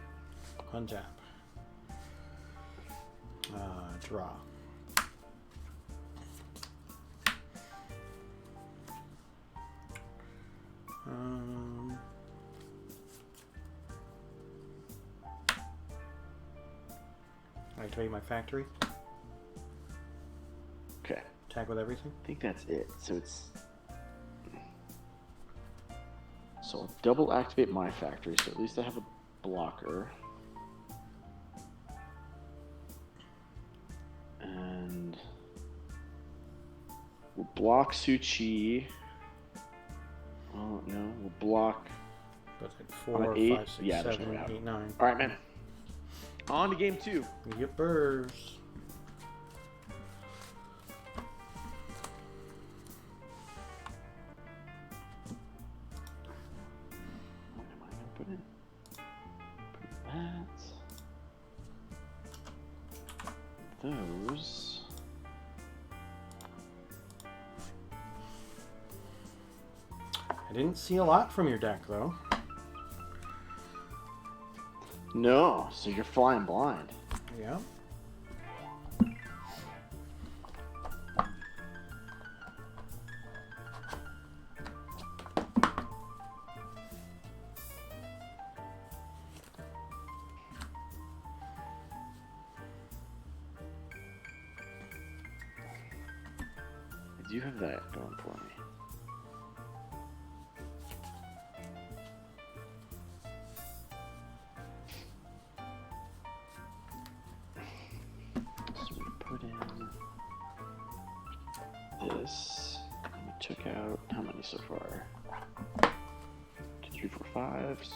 Untap. Draw. I activate my factory. Okay. Attack with everything. I think that's it. So I'll double activate my factory, so at least I have a blocker. And we'll block Suchi. Oh no, we'll block. That's it. On 4, eight? 5, 6, Yeah, there's no 7, way out. 8, 9. All right, man. On to game 2. Yippers. What am I gonna put in? Put that. Those. I didn't see a lot from your deck, though. No, so you're flying blind. Yeah. I do have that going for me. So we put in this, and we took out how many so far? 2, 3, 4, 5. Is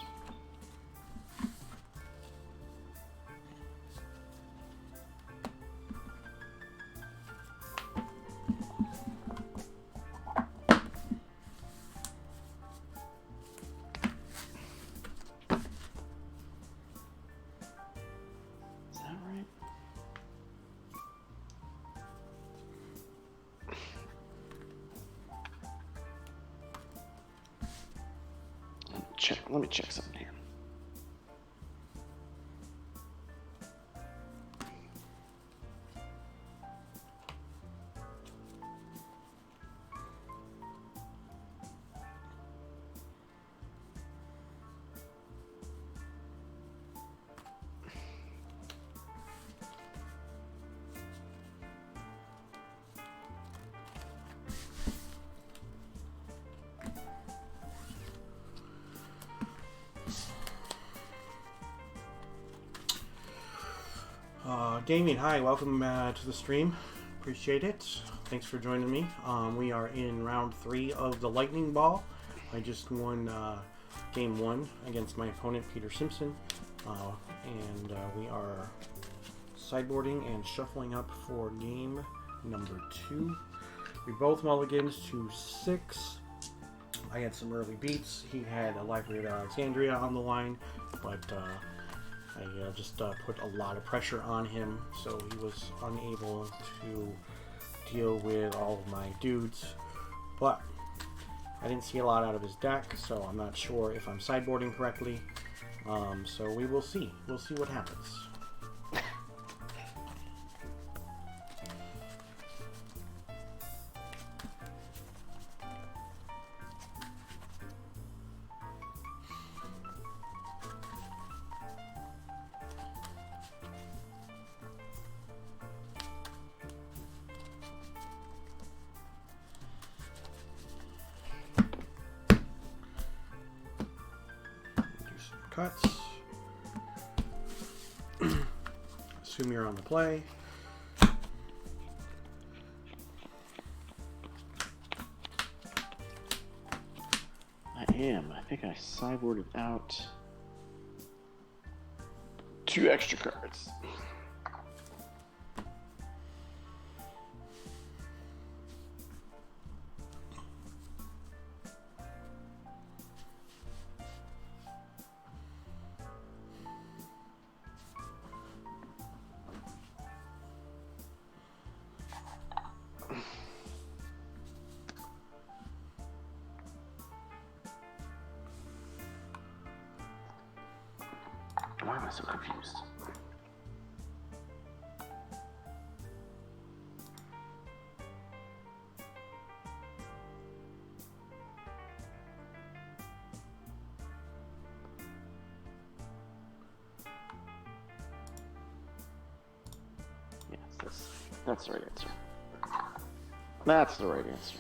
that right? Let me check something here. Damien, hi, welcome to the stream. Appreciate it. Thanks for joining me. We are in round 3 of the Lightning Ball. I just won game 1 against my opponent, Peter Simpson, and we are sideboarding and shuffling up for game number 2. We both mulligans to 6. I had some early beats. He had a Library of Alexandria on the line, but I just put a lot of pressure on him, so he was unable to deal with all of my dudes. But I didn't see a lot out of his deck, so I'm not sure if I'm sideboarding correctly. So we will see. We'll see what happens. Cuts. Assume you're on the play. I am. I think I sideboarded out 2 extra cards. so confused. Yes, that's the right answer. That's the right answer.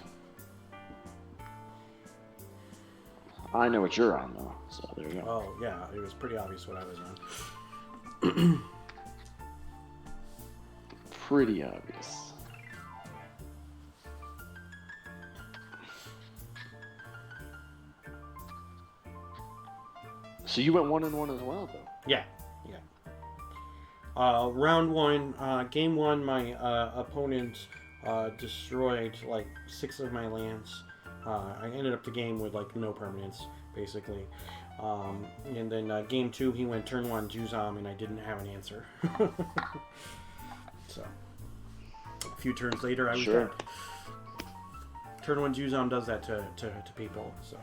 I know what you're on though, so there you go. Oh yeah, it was pretty obvious what I was on. Pretty obvious. So you went 1-1 as well, though. Yeah. Round one, game one, my opponent destroyed like 6 of my lands. I ended up the game with like no permanents, basically. And then game 2, he went turn 1 Juzam, and I didn't have an answer. So, a few turns later, I was dead. Turn 1 Juzam does that to people, so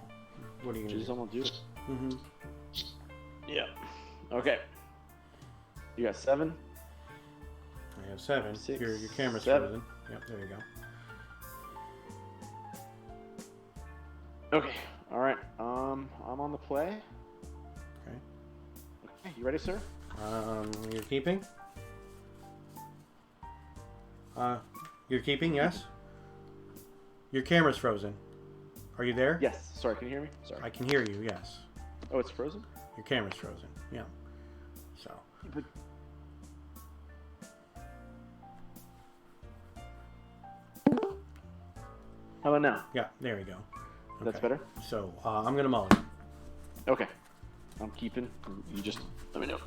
what are you going to do? Juzam will do it. Mm-hmm. Yeah. Okay. You got 7? I have 7. 6, Your camera's 7. frozen. Yep, there you go. Okay. All right. I'm on the play. Okay. Okay. You ready, sir? You're keeping? You're keeping, yes? Your camera's frozen. Are you there? Yes. Sorry. Can you hear me? Sorry. I can hear you, yes. Oh, it's frozen. Your camera's frozen, yeah. So, But... How about now? yeah, there we go. That's Okay. better. So, I'm going to mulligan. Okay. I'm keeping. You just let me know.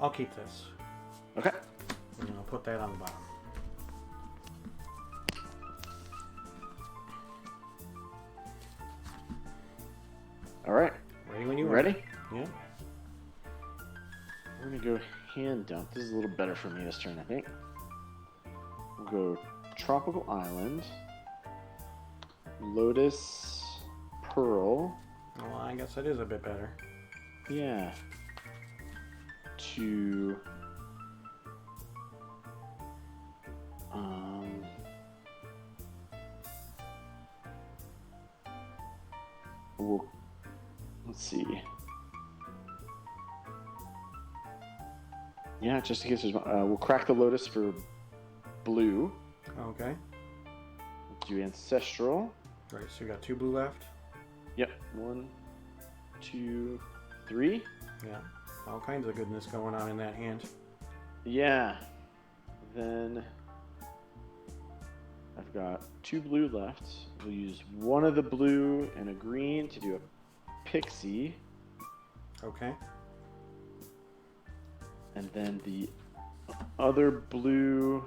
I'll keep this. Okay. And I'll put that on the bottom. All right. Ready when you You are. ready? Yeah. We're gonna go hand dump. This is a little better for me this turn, I think. We'll go Tropical Island, Lotus, Pearl. Well, I guess that is a bit better. Yeah. To we'll let's see. Yeah, just in case there's we'll crack the Lotus for blue. Okay. Do Ancestral. Right, so you got 2 blue left. Yep. 1, 2, 3. Yeah. All kinds of goodness going on in that hand. Yeah. Then I've got 2 blue left. We'll use 1 of the blue and a green to do a Pixie. Okay. And then the other blue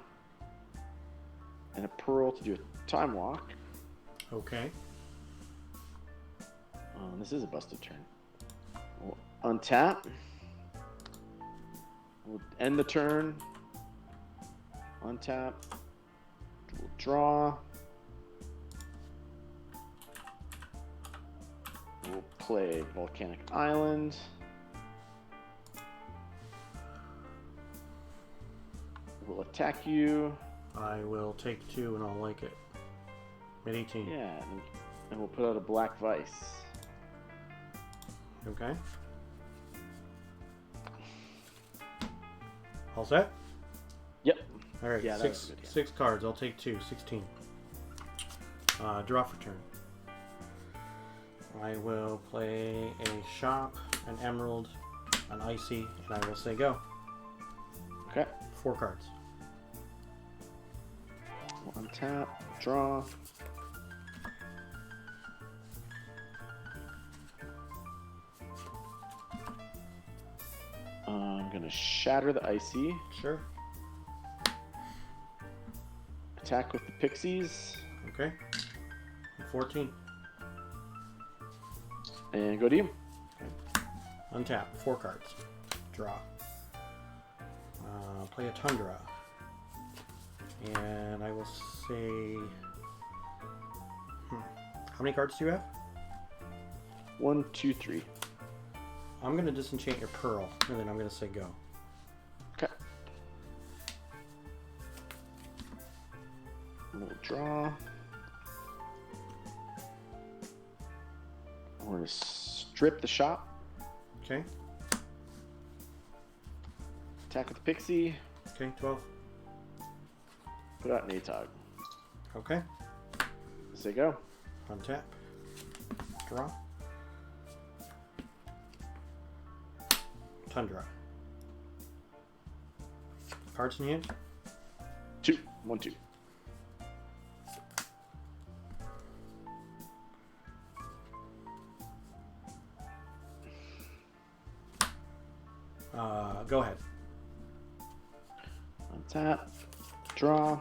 and a pearl to do a Time Walk. Okay. This is a busted turn. We'll untap. We'll end the turn. Untap. We'll draw. We'll play Volcanic Island. We'll attack you. I will take 2 and I'll like it. Mid 18. Yeah, and we'll put out a Black Vice. Okay. All set? Yep. All right. Yeah, that was good, yeah. 6 cards. I'll take 2. 16. Draw for turn. I will play a shop, an emerald, an icy, and I will say go. Okay. 4 cards. We'll untap. Draw. I'm gonna shatter the icy. Sure. Attack with the pixies. Okay. 14. And go to you. Untap. 4 cards. Draw. Play a Tundra. And I will say... How many cards do you have? 1, 2, 3. I'm going to disenchant your Pearl, and then I'm going to say go. Okay. We'll draw. We're gonna strip the shop. Okay. Attack with the pixie. Okay, 12. Put out an ATOG. Okay. Say go. Untap. Draw. Tundra. Cards in hand? 2. 1, 2. Go ahead. Untap. Draw.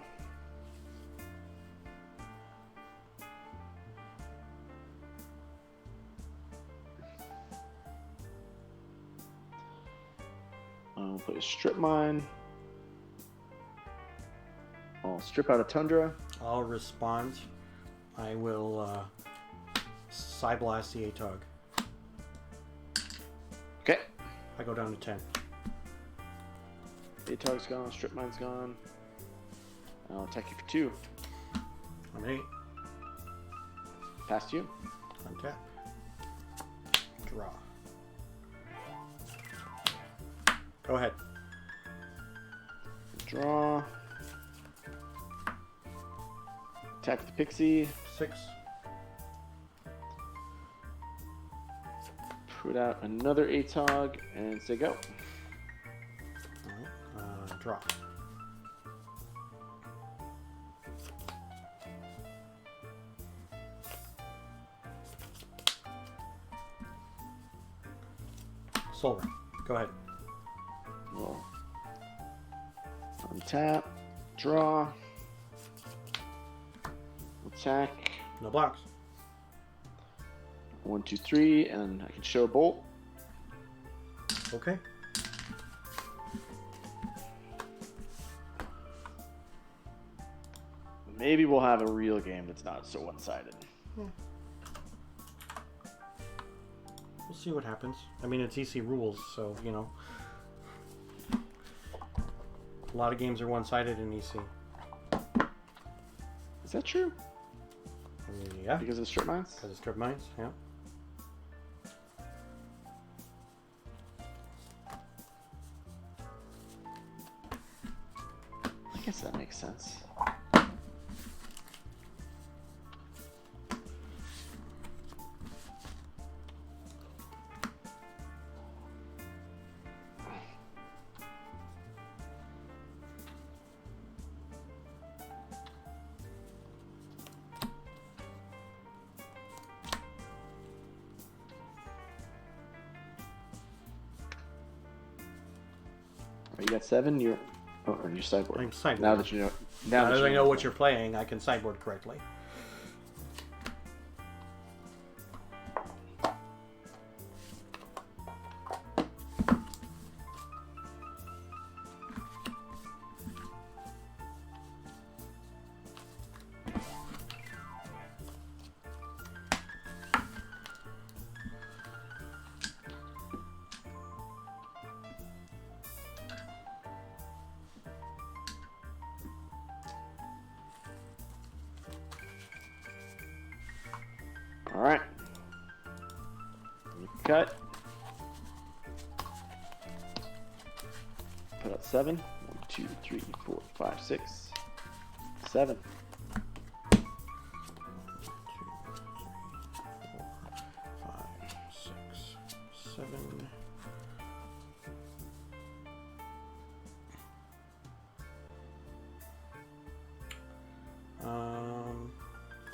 I'll play a strip mine. I'll strip out a tundra. I'll respond. I will Psyblast the ATOG. Okay. I go down to 10. ATOG's gone. Strip mine's gone. I'll attack you for 2. I'm 8. Past you. Untap. Draw. Go ahead. Draw. Attack with the pixie. 6. Put out another ATOG and say go. Alright. Draw. Soul Ring. Go ahead. We'll untap. Draw. Attack. No blocks. 1, 2, 3, and I can show a bolt. Okay. Maybe we'll have a real game that's not so one-sided. We'll see what happens. I mean, it's EC rules, so, you know. A lot of games are one-sided in EC. Is that true? Yeah. Because of strip mines? Because it's strip mines, yeah. I guess that makes sense. You got 7. You're on your sideboard. I'm sideboard. Now that you know. Now that I know what what you're playing, I can sideboard correctly. All right. You cut. Put out 7. 1, 2, 3, 4, 5, 6, 7. 2, 3, 4, 5, 6, 7.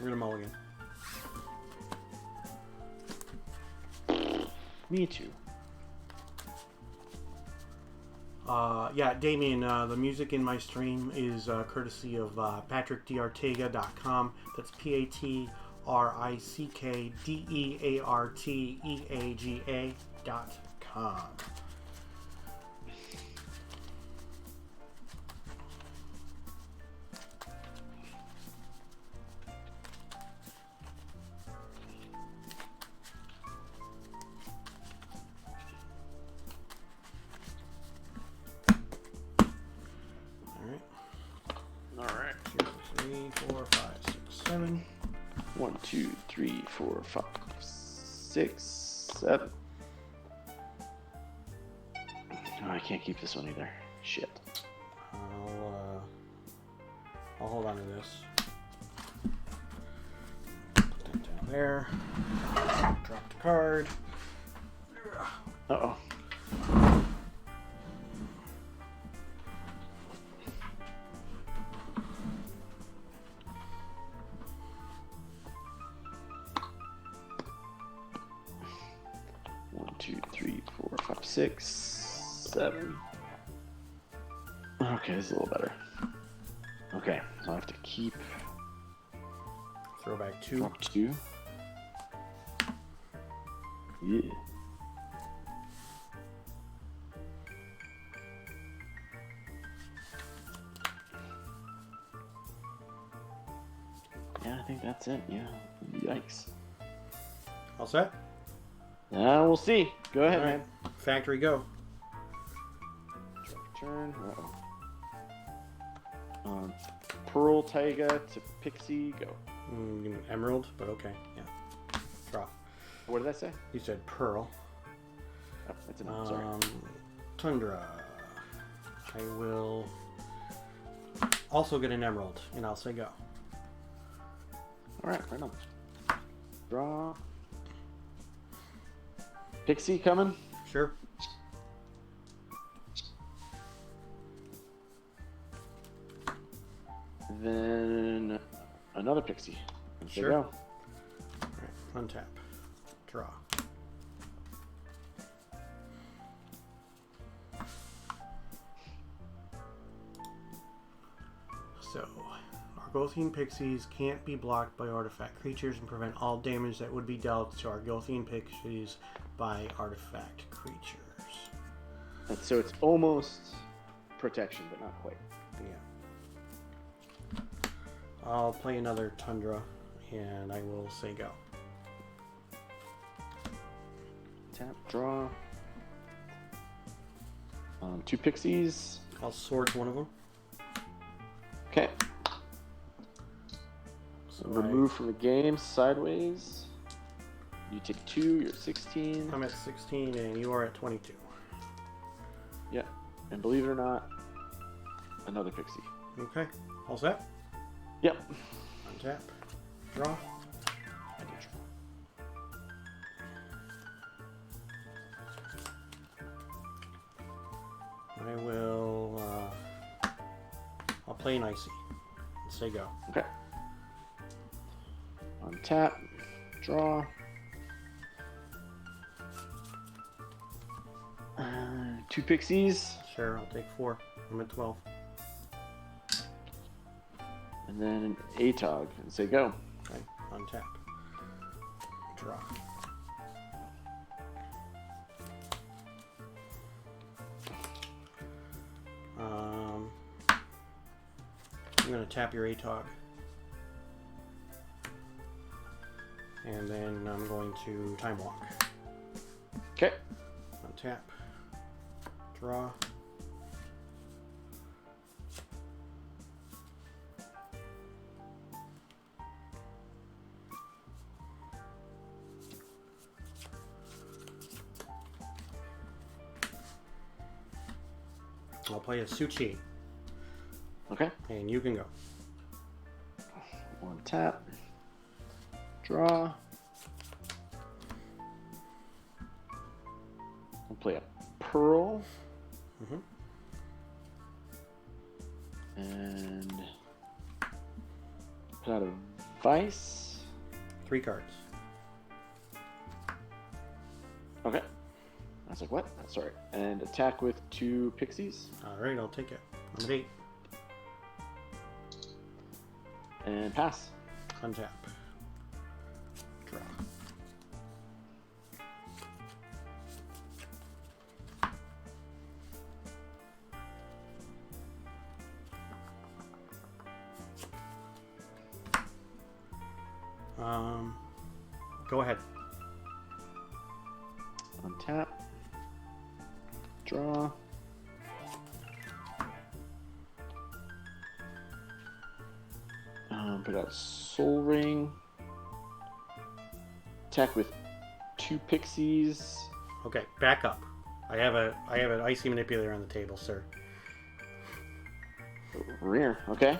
We're gonna mulligan. Me too. Yeah, Damien, the music in my stream is courtesy of patrickdeartega.com. That's PatrickDeartega.com. All right. 2, 3, 4, 5, 6, 7. 1, 2, 3, 4, 5, 6, 7. Oh, I can't keep this one either. Shit. I'll hold on to this. Put that down there. Drop the card. Uh-oh. One, 2, 3, 4, 5, 6, 7. Okay, this is a little better. Okay, so I have to keep Throw back 2. up 2. Yeah. Yeah, I think that's it. Yeah. Yikes. All set? We'll see. Go ahead, All right. man. Factory go. Turn. Pearl Taiga to Pixie, go. Emerald, but okay. Yeah. Draw. What did I say? You said pearl. Oh, that's enough. Sorry. Tundra. I will also get an emerald, and I'll say go. All right, on. Draw. Pixie coming. Sure. Then another Pixie. There Sure. you go. All right. Untap. Draw. So, Argothian Pixies can't be blocked by artifact creatures and prevent all damage that would be dealt to Argothian Pixies by artifact creatures. And so it's almost protection, but not quite. Yeah. I'll play another Tundra, and I will say go. Tap, draw. 2 Pixies. I'll sword one of them. Okay. So Remove from the game, sideways. You take 2, you're 16. I'm at 16, and you are at 22. Yeah. And believe it or not, another Pixie. Okay. All set? Yep. Untap. Draw. I did draw. I will. I'll play an icy. And say go. Okay. Untap. Draw. 2 Pixies. Sure, I'll take 4. I'm at 12. And then an ATOG. And say go. Okay. Untap. Draw. I'm going to tap your ATOG. And then I'm going to Time Walk. Okay. Untap. Draw. I'll play a Suchi, Okay. and you can go. 1 tap. Draw. We'll play a Pearl. Mhm. And put out a Vice. 3 cards. Okay. I was like, what? Sorry. And attack with 2 pixies. Alright, I'll take it. I'm at 8. And pass. Untap. Draw. Go ahead. Untap. Draw. Put out Soul Ring. Attack with 2 pixies. Okay, back up. I have an icy manipulator on the table, sir. Rear. Okay.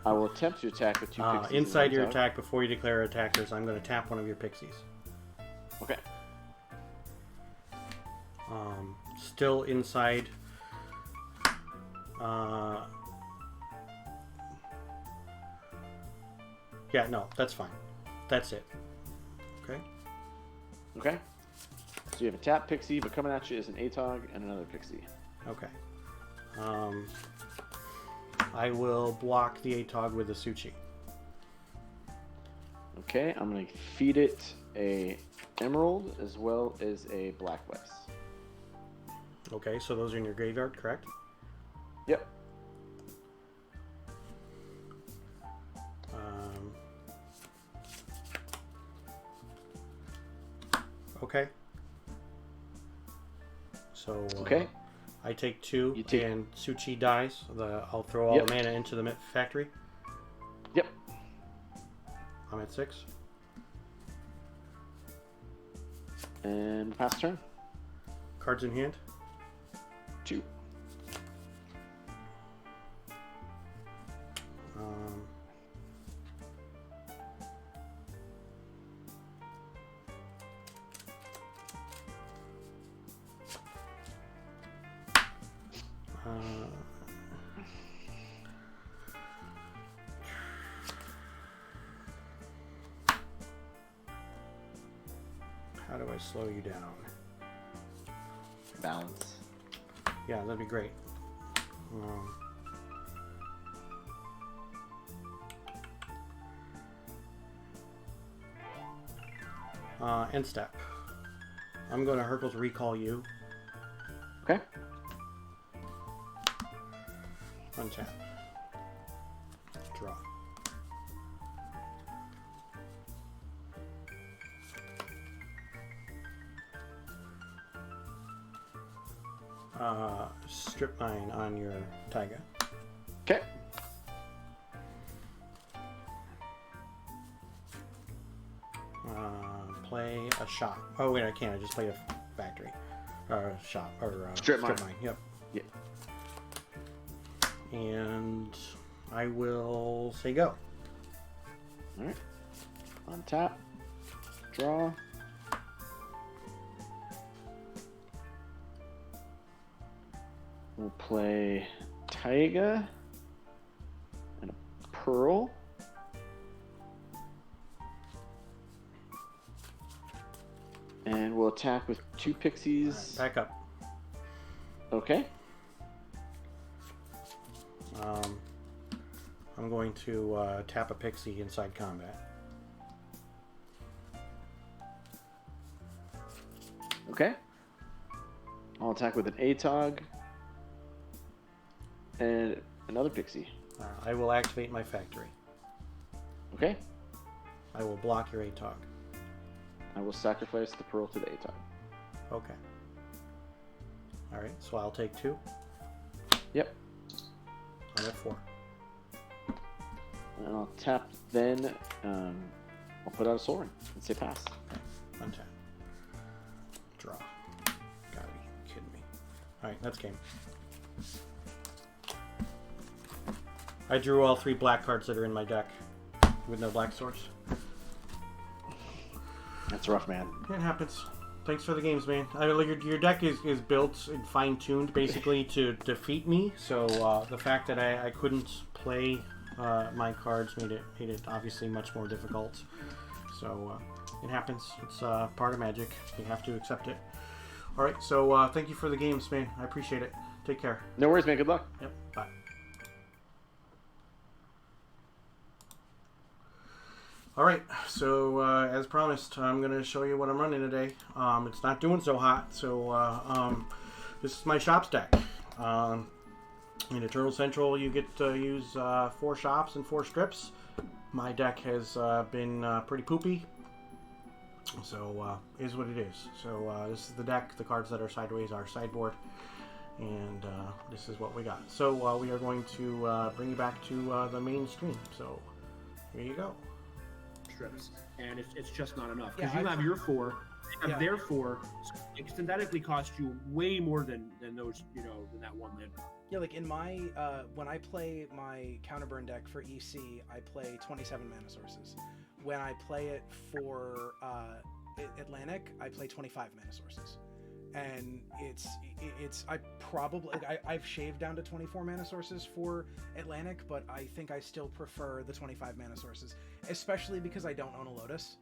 I will attempt to attack with 2 pixies. Inside your attack, before you declare attackers, I'm going to tap one of your pixies. Okay. Still inside. Yeah, no, that's fine. That's it. Okay. Okay. So you have a tap pixie, but coming at you is an Atog and another pixie. Okay. I will block the Atog with a Suchi. Okay, I'm gonna feed it a emerald as well as a black wax. Okay, so those are in your graveyard, correct? Yep. Okay. So Okay. I take 2, You take- and Suchi dies. I'll throw all Yep. the mana into the factory. Yep. I'm at 6. And pass turn. Cards in hand. 2. How do I slow you down? Balance. Yeah, that'd be great. End step. I'm going to Hercules recall you. Okay. Untap. Draw. Strip mine on your Taiga. Okay. Play a shop. Oh wait, I can't. I just played a factory. Or a shop. Or Strip mine. Yep. Yep. And I will say go. All right. Untap. Draw. We'll play Taiga and a Pearl. And we'll attack with 2 pixies. Back up. Okay. I'm going to tap a pixie inside combat. Okay. I'll attack with an Atog and another pixie. I will activate my factory. Okay. I will block your Atog. I will sacrifice the Pearl to the Atog. Okay. Alright, so I'll take 2. Yep. I'm at 4. And I'll tap then. I'll put out a Soul Ring and say pass. Untap. Draw. Gotta be kidding me. Alright, that's game. I drew all 3 black cards that are in my deck with no black source. That's rough, man. It happens. Thanks for the games, man. Your deck is built and fine-tuned basically to defeat me, so the fact that I couldn't play my cards made it obviously much more difficult. So it happens. It's part of Magic. You have to accept it. All right, so thank you for the games, man. I appreciate it. Take care. No worries, man. Good luck. Yep. Bye. All right, so as promised, I'm going to show you what I'm running today. It's not doing so hot, so this is my shop stack. In Eternal Central, you get to use 4 shops and 4 strips. My deck has been pretty poopy, so is what it is. So this is the deck. The cards that are sideways are sideboard, and this is what we got. So we are going to bring you back to the main stream. So here you go. Strips, and it's just not enough Yeah, because you have your 4, they have Yeah. their 4. So it synthetically cost you way more than those, you know, than that 1 land. Yeah, like in my when I play my counterburn deck for EC, I play 27 mana sources. When I play it for Atlantic, I play 25 mana sources. And I've shaved down to 24 mana sources for Atlantic, but I think I still prefer the 25 mana sources, especially because I don't own a Lotus.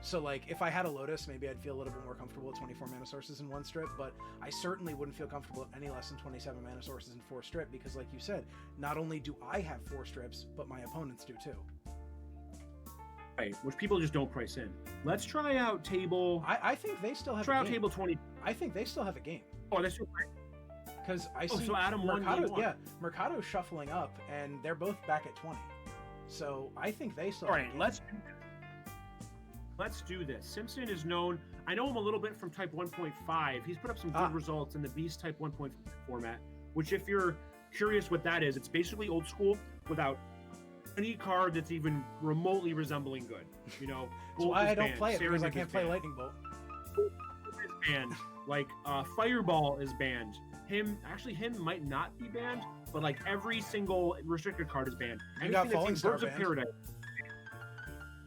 So like if I had a Lotus, maybe I'd feel a little bit more comfortable with 24 mana sources in 1 strip, but I certainly wouldn't feel comfortable any less than 27 mana sources in 4 strip, because like you said, not only do I have 4 strips, but my opponents do too. Right, which people just don't price in. Let's try out table. I think they still have Try a out game. table 20. I think they still have a game. Oh, that's Because I see so Adam won Mercado, game 1. yeah, Mercado's shuffling up, and they're both back at 20. So I think they still All have a right, game. let's do this. Simpson is known. I know him a little bit from Type 1.5. He's put up some good results in the Beast Type 1.5 format. Which, if you're curious what that is, it's basically old school without any card that's even remotely resembling good. You know, That's Bolt why is I don't banned, play it, because I Serenade can't is play banned, Lightning Bolt. is banned. Like Fireball is banned. Him might not be banned, but like every single restricted card is banned. You got Anything that's Falling in Star Birds of banned. Paradise.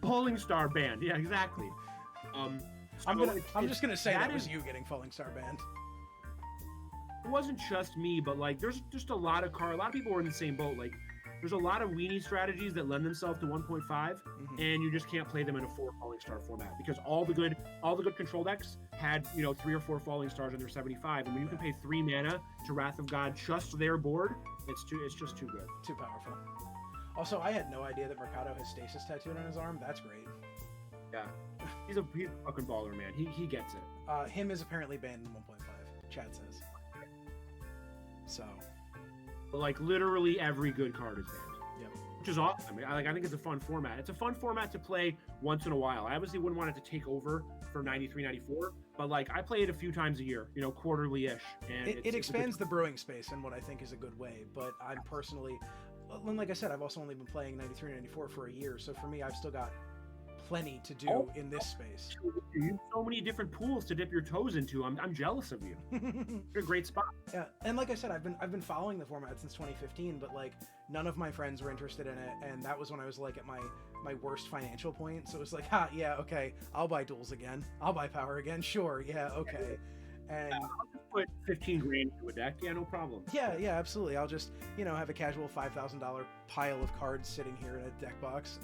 Falling Star banned. Yeah, exactly. I'm it's- just gonna say that that was is- you getting Falling Star banned. It wasn't just me, but like there's just a lot of people were in the same boat. Like there's a lot of weenie strategies that lend themselves to 1.5, Mhm. and you just can't play them in a 4 Falling Star format because all the good control decks had 3 or 4 Falling Stars in their 75, and when you can pay 3 mana to Wrath of God just their board, it's just too good. Too powerful. Also, I had no idea that Mercado has Stasis tattooed on his arm. That's great. Yeah, he's a fucking baller, man. He gets it. Him is apparently banned in 1.5. Chad says. So. But, like literally every good card is banned. Yep. Which is awesome. I think it's a fun format. It's a fun format to play once in a while. I obviously wouldn't want it to take over for 93, 94, but like I play it a few times a year, quarterly-ish. And It expands the brewing space in what I think is a good way, but I'm personally, and like I said, I've also only been playing 93, 94 for a year, so for me, I've still got plenty to do in this space. You have so many different pools to dip your toes into. I'm jealous of you. You're a great spot. Yeah, and like I said, I've been following the format since 2015, but like none of my friends were interested in it, and that was when I was like at my worst financial point. So it was like, yeah, okay, I'll buy duels again, I'll buy power again, sure, yeah, okay, and I'll just put 15 grand into a deck. Yeah, no problem. yeah, absolutely. I'll just have a casual $5,000 pile of cards sitting here in a deck box.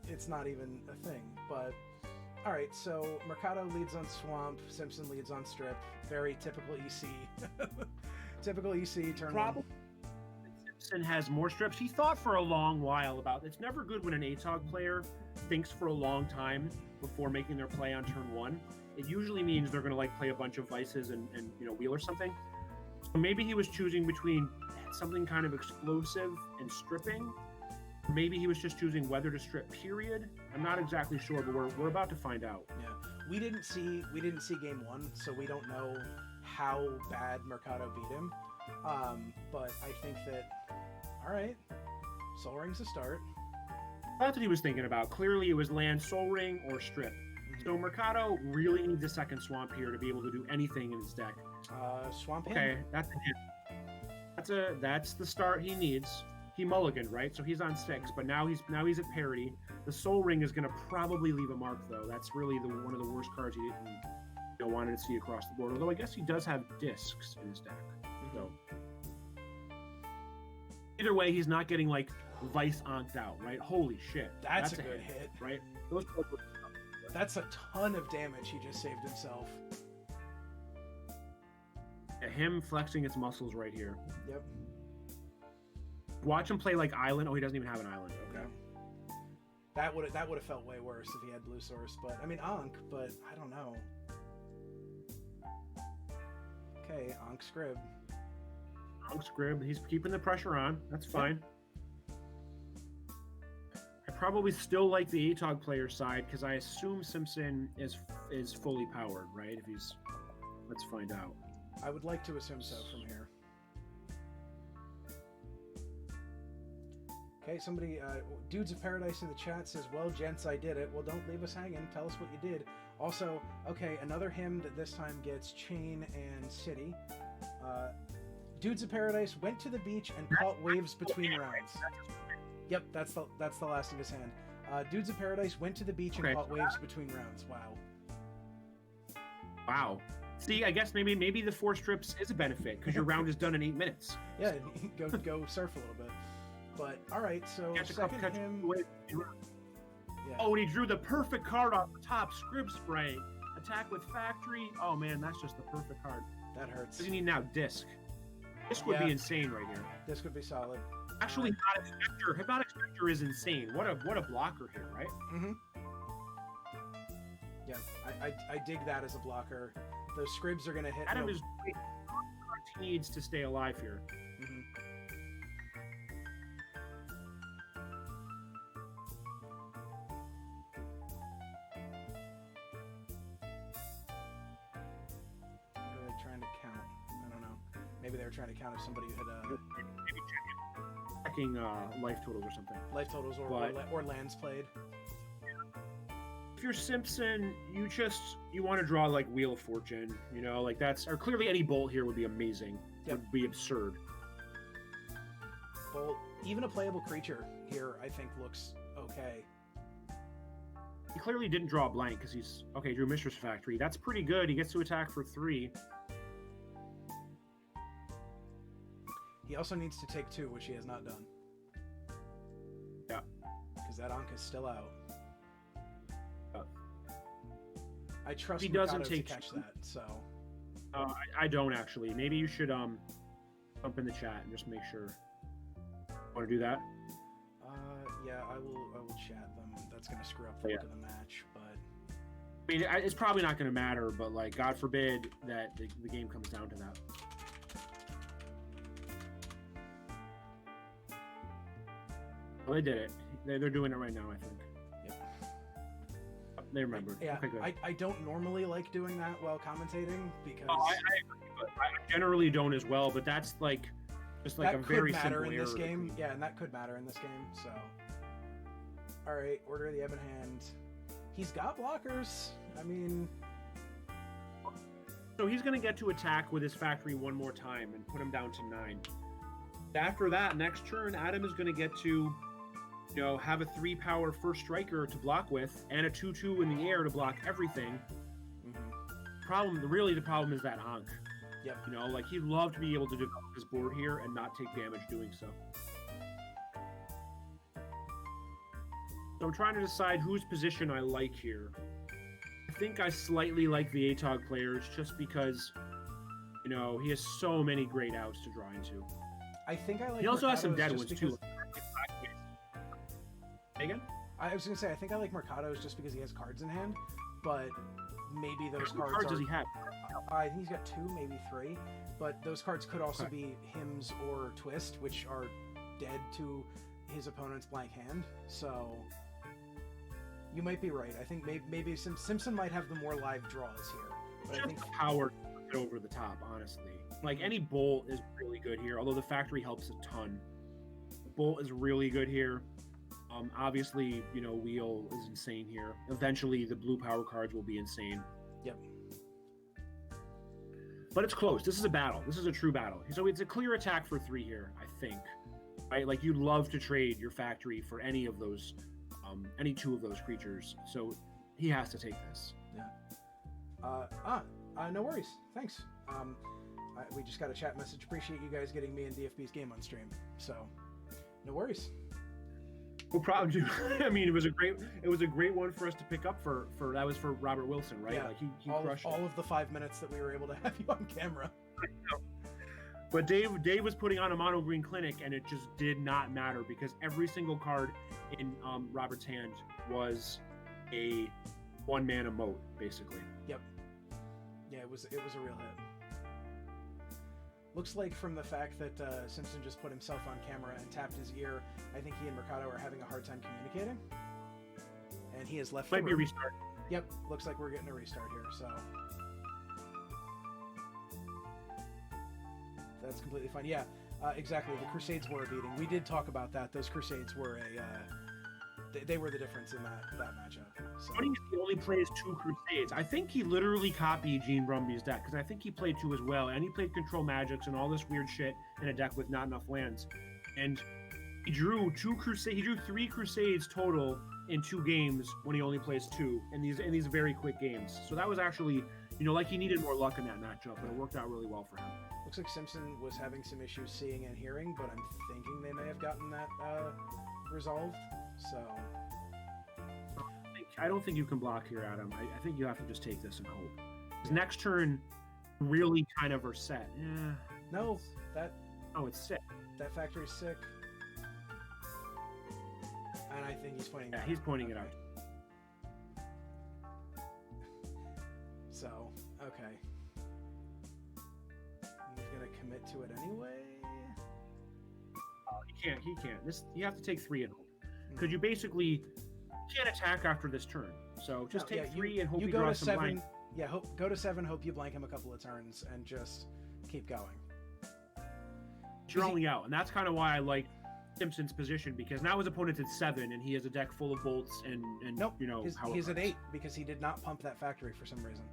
It's not even a thing, but. All right, so Mercado leads on Swamp, Simpson leads on Strip. Very typical EC. Typical EC turn Probably Simpson has more strips. He thought for a long while about it's never good when an ATOG player thinks for a long time before making their play on turn 1. It usually means they're going to play a bunch of Vices and wheel or something. So maybe he was choosing between something kind of explosive and stripping. Maybe he was just choosing whether to strip, period. I'm not exactly sure, but we're about to find out. Yeah, we didn't see game 1, so we don't know how bad Mercado beat him. But I think that, all right, Sol Ring's a start. That's what he was thinking about. Clearly, it was land, Soul Ring, or strip. So Mercado really needs a second Swamp here to be able to do anything in his deck. Swamp Okay, Him. that's a hit. That's the start he needs. He mulliganed, right? So he's on 6, but now he's at parity. The Soul Ring is going to probably leave a mark, though. That's really one of the worst cards he didn't wanted to see across the board. Although I guess he does have discs in his deck. So either way, he's not getting Vice onked out, right? Holy shit, That's a good hit. right? Those cards were That's a ton of damage he just saved himself. Yeah, him flexing his muscles right here. Yep. Watch him play like Island. Oh, he doesn't even have an Island. Okay. That would have felt way worse if he had Blue Source, but I mean Ankh, but I don't know. Okay, Ankh Scrib. Ankh Scrib. He's keeping the pressure on. That's fine. I probably still like the Atog player side because I assume Simpson is fully powered, right? If he's, let's find out. I would like to assume so from here. Okay, somebody, Dudes of Paradise in the chat says, well, gents, I did it. Well, don't leave us hanging. Tell us what you did. Also, okay, another hymn that this time gets Chain and City. Dudes of Paradise went to the beach and caught waves between rounds. Yep, that's the last of his hand. Dudes of Paradise went to the beach and caught waves between rounds. Wow. Wow. See, I guess maybe the 4 strips is a benefit because your round is done in 8 minutes. Yeah, go surf a little bit. But all right, so second hymn. Yeah. Oh, and he drew the perfect card off the top. Scrib Spray. Attack with Factory. Oh man, that's just the perfect card. That hurts. What does he need now? Disc. Disc would be insane right here. This would be solid. Actually, Hypnotic Spectre. Hypnotic Spectre is insane. What a blocker here, right? Mm-hmm. Yeah, I dig that as a blocker. Those Scribs are gonna hit. Adam is he needs to stay alive here. Mm-hmm. Maybe they were trying to counter somebody who had checking life totals or something. Life totals or lands played. If you're Simpson, you want to draw like Wheel of Fortune, you know, like that's, or clearly any bolt here would be amazing. Yep. Would be absurd. Bolt, even a playable creature here, I think looks okay. He clearly didn't draw a blank because he's okay. Drew Mistress Factory. That's pretty good. He gets to attack for 3. He also needs to take 2, which he has not done. Yeah. Because that Ankh is still out. I trust he doesn't Mikado take to catch that, so... I don't actually. Maybe you should jump in the chat and just make sure. Want to do that? Yeah, I will chat them. That's going to screw up the look of the match, but... I mean, it's probably not going to matter, but, like, God forbid that the game comes down to that. Well, they did it. They're doing it right now, I think. Yep. They remembered. Yeah, okay, good. I don't normally like doing that while commentating because... Oh, I agree, but I generally don't as well, but that's like just like that a very could matter simple in this error. game. Yeah, and that could matter in this game, so... Alright, Order of the Ebon Hand. He's got blockers. I mean... So he's going to get to attack with his factory one more time and put him down to 9. After that, next turn, Adam is going to get to... You know, have a 3-power first striker to block with, and a 2/2 in the air to block everything. Mm-hmm. The problem is that Ankh. Yep. You know, like he'd love to be able to develop his board here and not take damage doing so. So I'm trying to decide whose position I like here. I think I slightly like the Atog players just because, you know, he has so many great outs to draw into. I think I like. He also has some Mercado's dead just ones because... too. Again? I was gonna say I think I like Mercado's just because he has cards in hand, but maybe those What cards does he have? I think he's got 2, maybe 3, but those cards could also be Hymns or Twist, which are dead to his opponent's blank hand. So you might be right. I think maybe Simpson might have the more live draws here. But I think power over the top, honestly. Like any bolt is really good here, although the factory helps a ton. Bolt is really good here. Obviously, you know, Wheel is insane here. Eventually, the blue power cards will be insane. Yep. But it's close. This is a battle. This is a true battle. So it's a clear attack for 3 here, I think. Right? Like, you'd love to trade your factory for any of those, any 2 of those creatures. So he has to take this. Yeah. No worries. Thanks. We just got a chat message. Appreciate you guys getting me and DFB's game on stream. So, no worries. No problem, dude. I mean, it was a great one for us to pick up for that was for Robert Wilson, right? Yeah. Like he all crushed of it. the 5 minutes that we were able to have you on camera. But Dave was putting on a mono green clinic, and it just did not matter because every single card in Robert's hand was a 1-mana moat, basically. Yep. Yeah, it was a real hit. Looks like from the fact that Simpson just put himself on camera and tapped his ear, I think he and Mercado are having a hard time communicating. And he has left the Might be a room. restart. Yep, looks like we're getting a restart here, so... That's completely fine. Yeah, exactly. The Crusades were a beating. We did talk about that. Those Crusades were they were the difference in that matchup. So. Funny is he only plays 2 Crusades. I think he literally copied Gene Brumby's deck because I think he played 2 as well, and he played Control Magics and all this weird shit in a deck with not enough lands. And he drew 3 Crusades total in 2 games when he only plays 2 in these very quick games. So that was actually, like he needed more luck in that matchup, but it worked out really well for him. Looks like Simpson was having some issues seeing and hearing, but I'm thinking they may have gotten that resolved. So I don't think you can block here, Adam. I think you have to just take this and hope. His next turn really kind of are set. Yeah. no, It's sick. that factory's sick, and I think he's pointing. Yeah, that he's out. pointing it Okay. out. So okay, he's gonna commit to it anyway. He can't. You have to take 3 and hope. Because you basically can't attack after this turn. So just No, take yeah, 3 and hope you you go draw to some 7. blank. Yeah, go to 7. Hope you blank him a couple of turns and just keep going. You're only out. And that's kind of why I like Simpson's position, because now his opponent's at 7 and he has a deck full of bolts and Nope, how it he's at works. 8 because he did not pump that factory for some reason.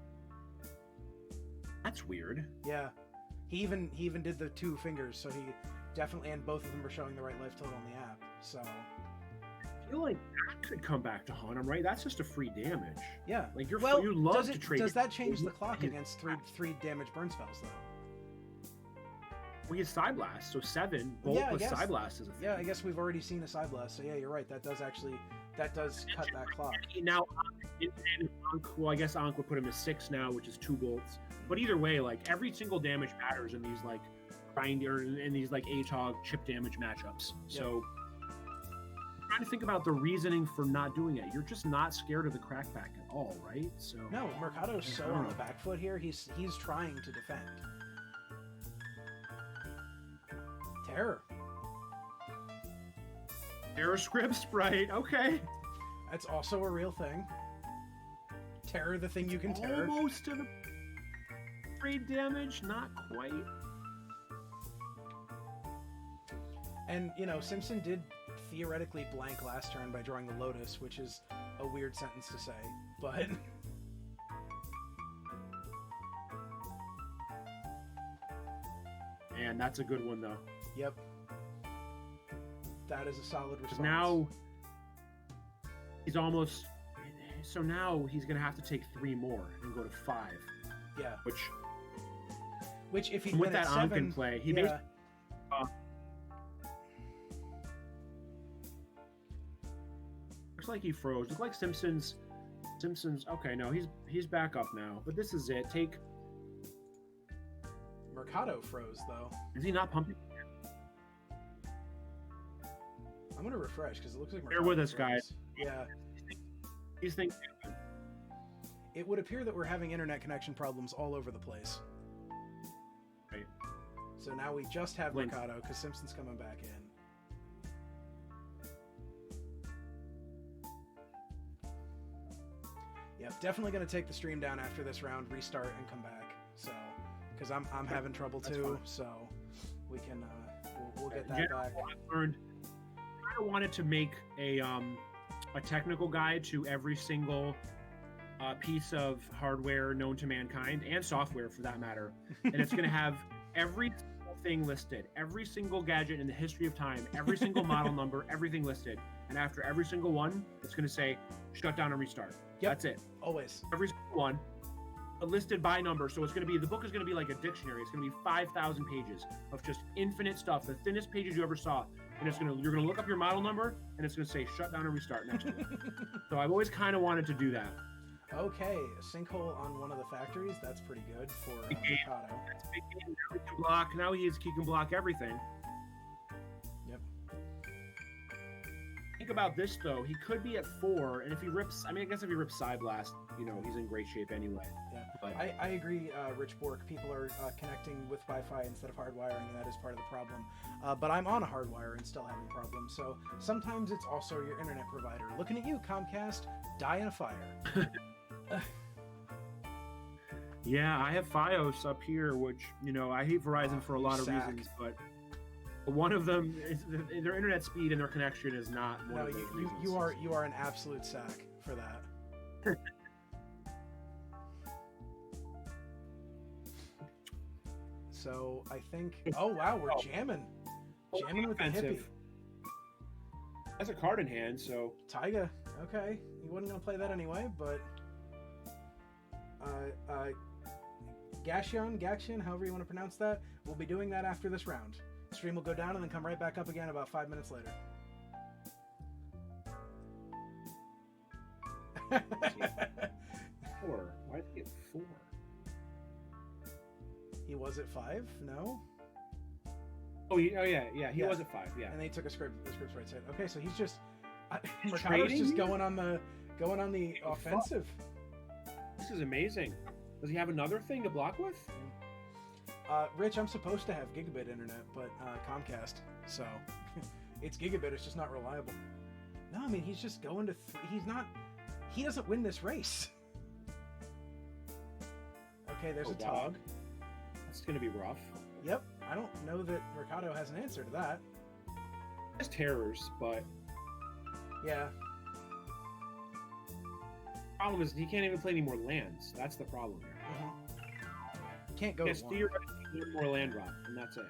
That's weird. Yeah, he even did the 2 fingers, so he definitely, and both of them are showing the right life total on the app. So I feel like that could come back to haunt him, right? That's just a free damage. yeah, Like you well, love does to it, trade. does that change the you- clock against three damage burn spells though? We get Side Blast, so 7 bolt Yeah, I plus guess. Side Blast is a thing. Yeah, I guess we've already seen a side blast, so yeah, you're right. That does cut that clock. Now, well, I guess Ankh would put him at 6 now, which is 2 bolts. But either way, like every single damage matters in these like in these like H-Hog chip damage matchups. So I'm trying to think about the reasoning for not doing it. You're just not scared of the crackback at all, right? So No, Mercado's so on the back foot here. He's trying to defend. Terror. Error script sprite, okay. That's also a real thing. Terror, the thing you can terror. Almost to the trade damage, not quite. And, Simpson did theoretically blank last turn by drawing the Lotus, which is a weird sentence to say, but... And that's a good one, though. Yep. That is a solid response. Because now he's almost... So now he's going to have to take 3 more and go to 5. Yeah. Which if he'd with been at that Ankh 7... in play, he yeah. basically... Looks like he froze. Looks like Simpson's... Okay, no, he's back up now. But this is it. Take... Mercado froze, though. Is he not pumping? I'm going to refresh, because it looks like Bear Mercado with us, froze. guys. Yeah. These things... It would appear that we're having internet connection problems all over the place. Right. So now we just have Link. Mercado, because Simpson's coming back in. Yep, definitely going to take the stream down after this round, restart, and come back. So, because I'm having trouble That's too. fine. So we can we'll get In that general, back. I've learned I kind of wanted to make a technical guide to every single piece of hardware known to mankind, and software for that matter, and it's going to have every single thing listed, every single gadget in the history of time, every single model number, everything listed, and after every single one, it's going to say shut down and restart. Yep. That's it. Always. Every single one listed by number. So it's going to be, the book is going to be like a dictionary. It's going to be 5,000 pages of just infinite stuff, the thinnest pages you ever saw. and you're gonna look up your model number, and it's gonna say shut down and restart next to it. So I've always kind of wanted to do that. Okay, a sinkhole on one of the factories. That's pretty good for Mercado. That's big game. Now he can block. Now he can block everything. Yep. Think about this though. He could be at 4, and if he rips, I guess if he rips Side Blast, he's in great shape anyway. Yeah, But I agree, Rich Bork. People are connecting with Wi-Fi instead of hardwiring, and that is part of the problem. But I'm on a hardwire and still having problems. So sometimes it's also your internet provider. Looking at you, Comcast. Die in a fire. yeah, I have FiOS up here, which I hate Verizon for a lot of sack. reasons, but one of them is their internet speed and their connection is not one No, of those reasons. you are an absolute sack for that. So I think. Oh wow, we're jamming with the hippie. Offensive. That's a card in hand, so Taiga. Okay, he wasn't gonna play that anyway, but Gaxion, however you want to pronounce that, we'll be doing that after this round. Stream will go down and then come right back up again about 5 minutes later. 4. Why did he get 4? He was at 5, no? Yeah. He Yeah. was at 5. Yeah. And then he took a script's right side. Okay, so he's just Mercado's trading just you? going on the offensive. This is amazing. Does he have another thing to block with? Rich, I'm supposed to have gigabit internet, but Comcast, so it's gigabit. It's just not reliable. No, I mean he's just going to. He doesn't win this race. Okay, there's a Tog. That's gonna be rough. Yep, I don't know that Mercado has an answer to that. There's terrors, but Yeah, problem is he can't even play any more lands. That's the problem here. can't go Yes, to one. theoretically one more land drop, and that's it.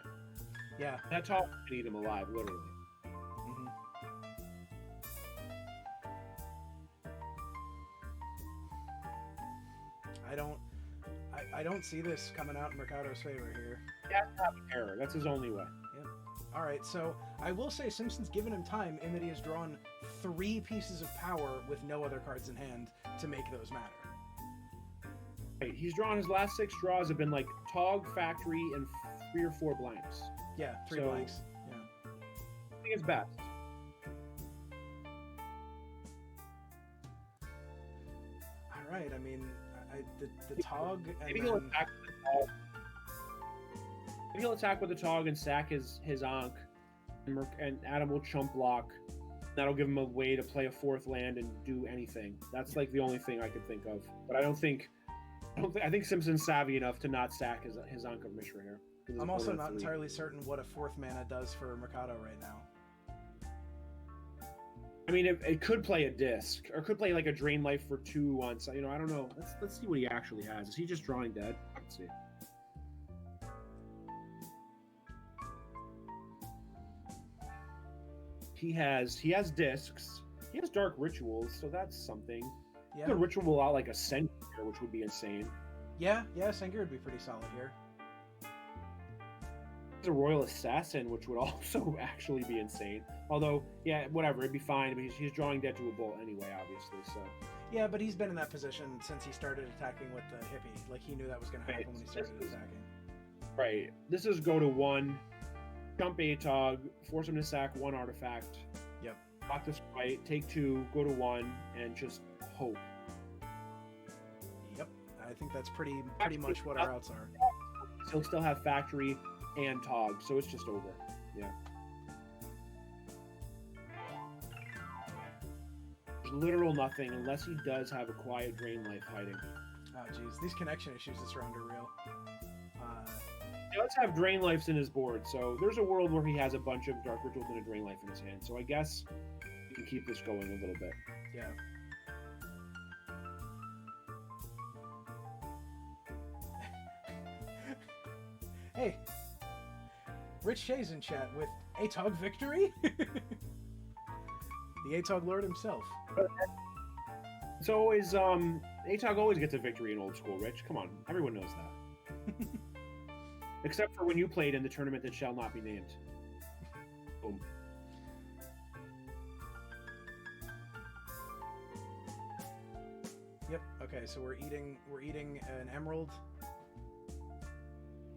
Yeah. That Tog can eat him alive, literally. Mhm. I don't see this coming out in Mercado's favor here. He has to have a terror. That's his only way. All right, so I will say Simpson's given him time in that he has drawn 3 pieces of power with no other cards in hand to make those matter. Right, he's drawn his last 6 draws have been like Tog, Factory, and 3 or 4 blanks. Yeah, 3 So- blanks. Yeah. I think it's best. All right, I mean, the Tog and Maybe he'll then, attack with the Tog. Maybe he'll attack with the Tog and sack his Ankh, and Adam will chump block. That'll give him a way to play a 4th land and do anything. That's like the only thing I could think of. But I think Simpson's savvy enough to not sack his Ankh of Mishra here. I'm also not entirely certain what a 4th mana does for Mercado right now. I mean, it could play a disc, or could play like a Drain Life for 2 once. I don't know. Let's see what he actually has. Is he just drawing dead? Let's see. He has discs. He has Dark Rituals, so that's something. Yeah, The ritual out like a Sengir, which would be insane. yeah, Sengir would be pretty solid here. There's a Royal Assassin, which would also actually be insane. Although, yeah, whatever, it'd be fine. But he's drawing dead to a bolt anyway, obviously. So Yeah, but he's been in that position since he started attacking with the hippie. Like, he knew that was going to happen Right. when he started attacking. right, this is go to 1, jump Atog, force him to sack 1 artifact. Yep. Block this fight, take 2, go to 1, and just hope. Yep, I think that's pretty much what our outs are. He'll still have Factory and Tog, so it's just over. Yeah. There's literal nothing unless he does have a Quiet Drain Life hiding. Oh, jeez, these connection issues this round are real. He does have Drain Lives in his board, so there's a world where he has a bunch of Dark Rituals and a Drain Life in his hand. So I guess we can keep this going a little bit. Yeah. Hey, Rich Shay's in chat with Atog victory. The Atog Lord himself. It's always Atog always gets a victory in Old School, Rich. Come on, everyone knows that. Except for when you played in the tournament that shall not be named. Boom. Yep. Okay, so we're eating an emerald.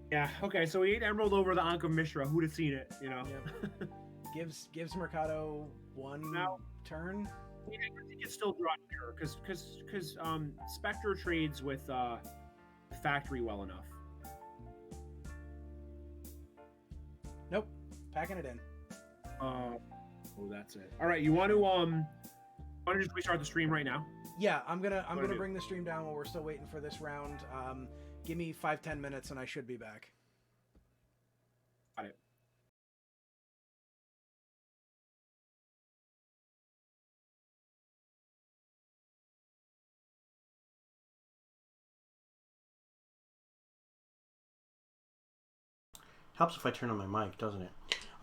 Yeah. Okay. So we ate emerald over the Ankh of Mishra. Who'd have seen it? You know. Yep. gives Mercado one Now- turn. Yeah, I think it's still draw nearer because Spectre trades with Factory well enough. Nope. Packing it in. Oh, that's it. All right. You want to just restart the stream right now? Yeah, I'm gonna do? bring the stream down while we're still waiting for this round. Give me 5-10 minutes and I should be back. Got it. Helps if I turn on my mic, doesn't it?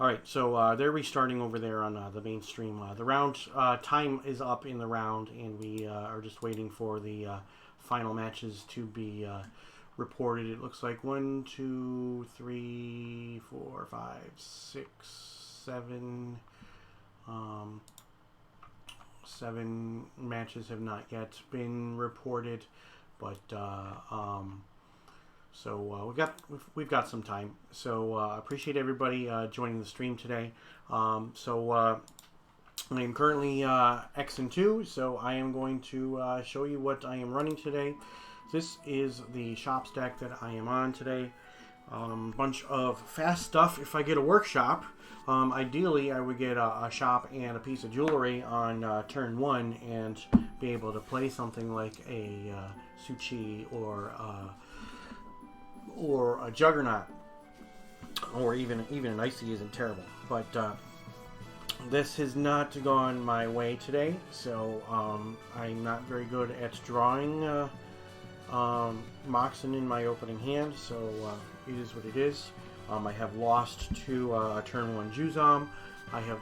All right, so they're restarting over there on the main stream. The round time is up in the round, and we are just waiting for the final matches to be reported. It looks like 1, 2, 3, 4, 5, 6, 7. 7 matches have not yet been reported, but so we've got some time. So appreciate everybody joining the stream today. I am currently X and 2, so I am going to show you what I am running today. This is the shop stack that I am on today. Bunch of fast stuff. If I get a workshop, ideally I would get a shop and a piece of jewelry on turn 1 and be able to play something like a Suchi or a Juggernaut, or even an Icy isn't terrible. But this has not gone my way today, so I'm not very good at drawing Moxen in my opening hand, so it is what it is. I have lost to a turn 1 Juzam. I have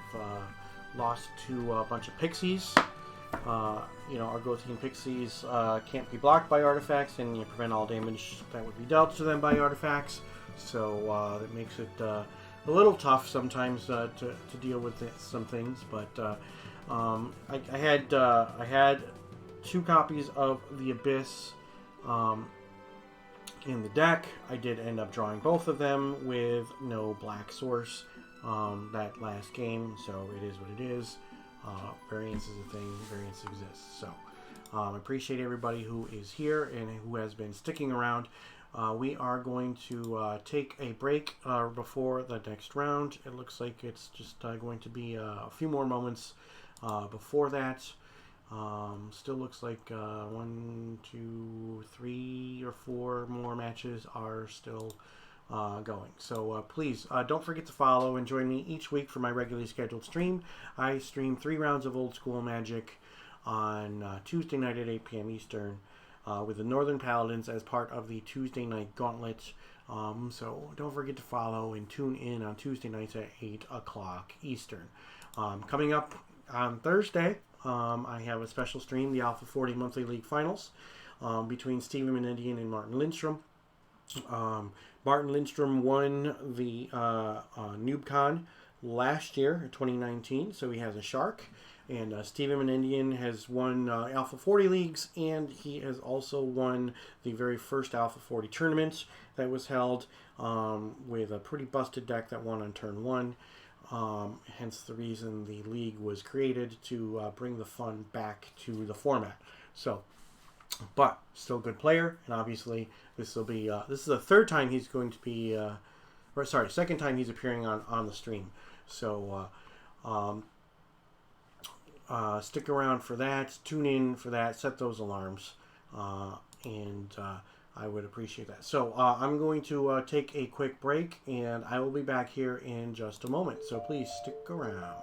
lost to a bunch of Pixies. Argothian Pixies can't be blocked by artifacts, and you prevent all damage that would be dealt to them by artifacts. So that makes it a little tough sometimes to deal with some things. But I had 2 copies of the Abyss in the deck. I did end up drawing both of them with no black source that last game, so it is what it is. Variance is a thing, variance exists. So I appreciate everybody who is here and who has been sticking around. We are going to take a break before the next round. It looks like it's just going to be a few more moments before that. Still looks like 1, 2, 3 or 4 more matches are still going. So please don't forget to follow and join me each week for my regularly scheduled stream. I stream 3 rounds of Old School Magic on Tuesday night at 8 p.m. Eastern with the Northern Paladins as part of the Tuesday night gauntlet. So don't forget to follow and tune in on Tuesday nights at 8 o'clock Eastern. Coming up on Thursday, I have a special stream, the Alpha 40 Monthly League Finals, between Steven Menendian and Martin Lindstrom. Martin Lindstrom won the NoobCon last year, 2019, so he has a shark. And Steven Menendian has won Alpha 40 leagues, and he has also won the very first Alpha 40 tournament that was held with a pretty busted deck that won on turn 1. Hence the reason the league was created, to bring the fun back to the format. So, but still a good player, and obviously this will be this is the 3rd time he's going to be, second time he's appearing on the stream. So stick around for that, tune in for that, set those alarms, and I would appreciate that. So I'm going to take a quick break, and I will be back here in just a moment. So please stick around.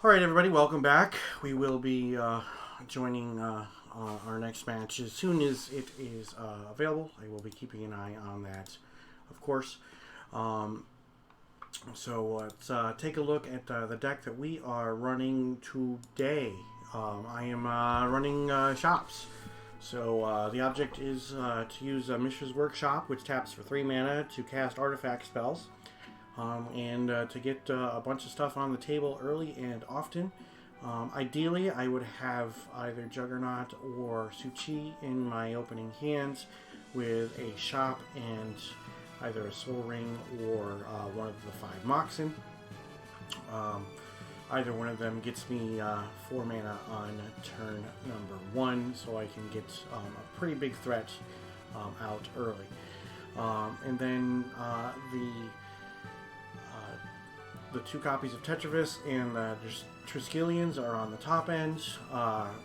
All right, everybody, welcome back. We will be joining our next match as soon as it is available. I will be keeping an eye on that, of course. So let's take a look at the deck that we are running today. I am running shops. So the object is to use Mishra's Workshop, which taps for 3 mana to cast artifact spells. And to get a bunch of stuff on the table early and often. Ideally, I would have either Juggernaut or Su-Chi in my opening hands with a shop and either a Soul Ring or one of the 5 Moxen. Either one of them gets me 4 mana on turn number 1, so I can get a pretty big threat out early. And then the 2 copies of Tetravis and Triskelions are on the top end.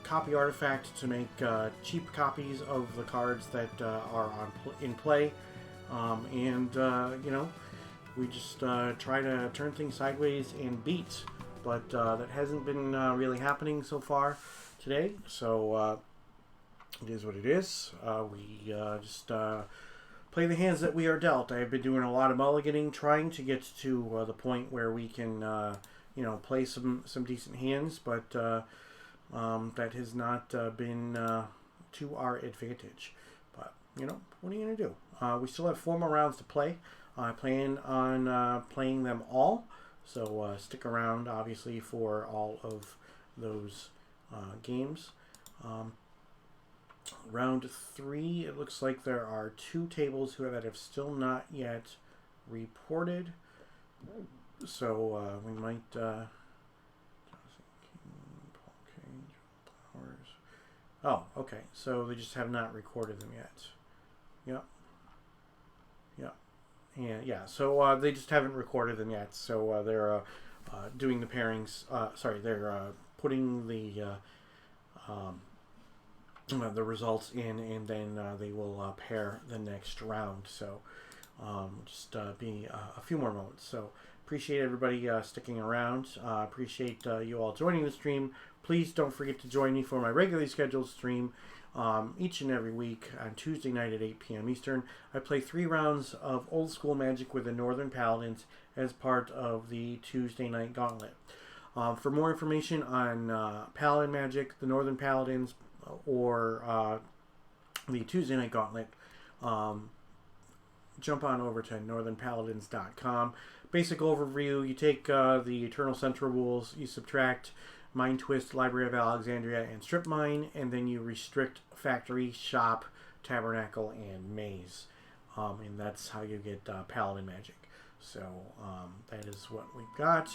Copy Artifact to make cheap copies of the cards that are in play. You know, we just try to turn things sideways and beat. But that hasn't been really happening so far today. So it is what it is. We just play the hands that we are dealt. I've been doing a lot of mulliganing, trying to get to the point where we can, you know, play some decent hands, but that has not been to our advantage. But, you know, what are you going to do? We still have 4 more rounds to play. I plan on playing them all, so stick around, obviously, for all of those games. Round 3, it looks like there are 2 tables that have still not yet reported. So we might... Oh, okay. So they just have not recorded them yet. Yep. Yep. And yeah, so they just haven't recorded them yet. So they're doing the pairings. Sorry, they're putting the results in, and then they will pair the next round. So just be a few more moments. So appreciate everybody sticking around. Appreciate you all joining the stream. Please don't forget to join me for my regularly scheduled stream each and every week on Tuesday night at 8 p.m. Eastern. I play 3 rounds of Old School Magic with the Northern Paladins as part of the Tuesday night gauntlet. For more information on Paladin Magic, the Northern Paladins, or the Tuesday night gauntlet, jump on over to northernpaladins.com. Basic overview: you take the Eternal Central rules, you subtract Mind Twist, Library of Alexandria, and Strip Mine, and then you restrict Factory, Shop, Tabernacle, and Maze. And that's how you get Paladin Magic. So that is what we've got.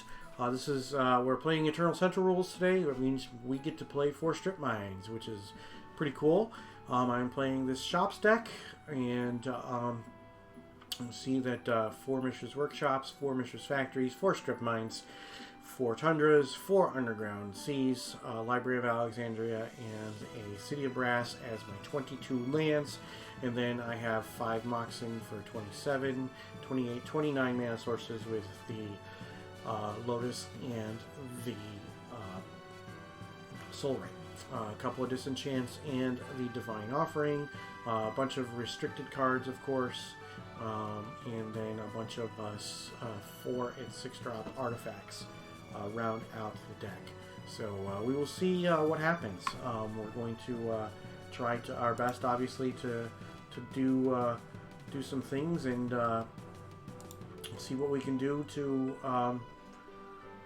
This is we're playing Eternal Central rules today. That means we get to play 4 Strip Mines, which is pretty cool. I'm playing this Shops deck, and you'll see that 4 Mishra's Workshops, 4 Mishra's Factories, 4 Strip Mines, 4 Tundras, 4 Underground Seas, Library of Alexandria, and a City of Brass as my 22 lands. And then I have 5 Moxen for 27, 28, 29 mana sources with the Lotus and the Soul Ring. A couple of Disenchants and the Divine Offering. A bunch of restricted cards, of course. And then a bunch of 4 and 6 drop artifacts round out the deck. So we will see what happens. We're going to try our best, obviously, to do some things and see what we can do to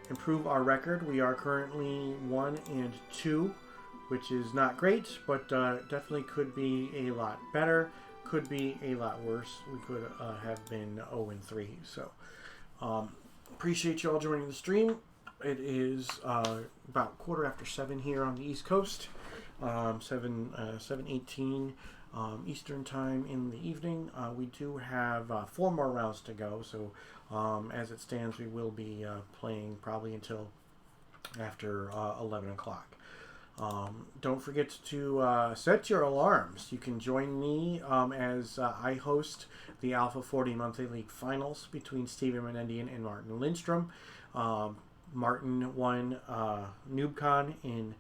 improve our record. We are currently 1-2, which is not great, but definitely could be a lot better. Could be a lot worse. We could have been 0-3. So appreciate you all joining the stream. It is about 7:15 here on the East Coast. 7:18 Eastern time in the evening. We do have 4 more rounds to go, so as it stands, we will be playing probably until after 11 o'clock. Don't forget to set your alarms. You can join me as I host the Alpha 40 Monthly League Finals between Steven Menendian and Martin Lindstrom. Martin won NoobCon in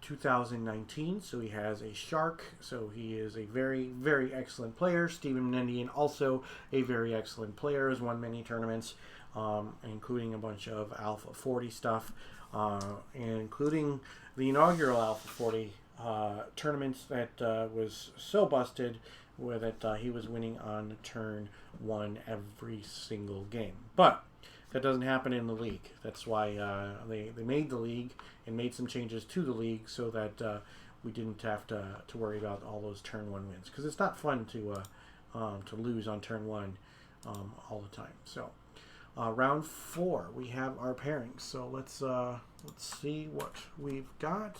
2019, so he has a shark. So he is a very, very excellent player. Stephen Menendian, also a very excellent player, has won many tournaments, including a bunch of Alpha 40 stuff, including the inaugural Alpha 40 tournaments that was so busted that he was winning on turn 1 every single game. But that doesn't happen in the league. That's why they made the league and made some changes to the league so that we didn't have to worry about all those turn 1 wins, because it's not fun to lose on turn 1 all the time. So round 4, we have our pairings. So let's see what we've got.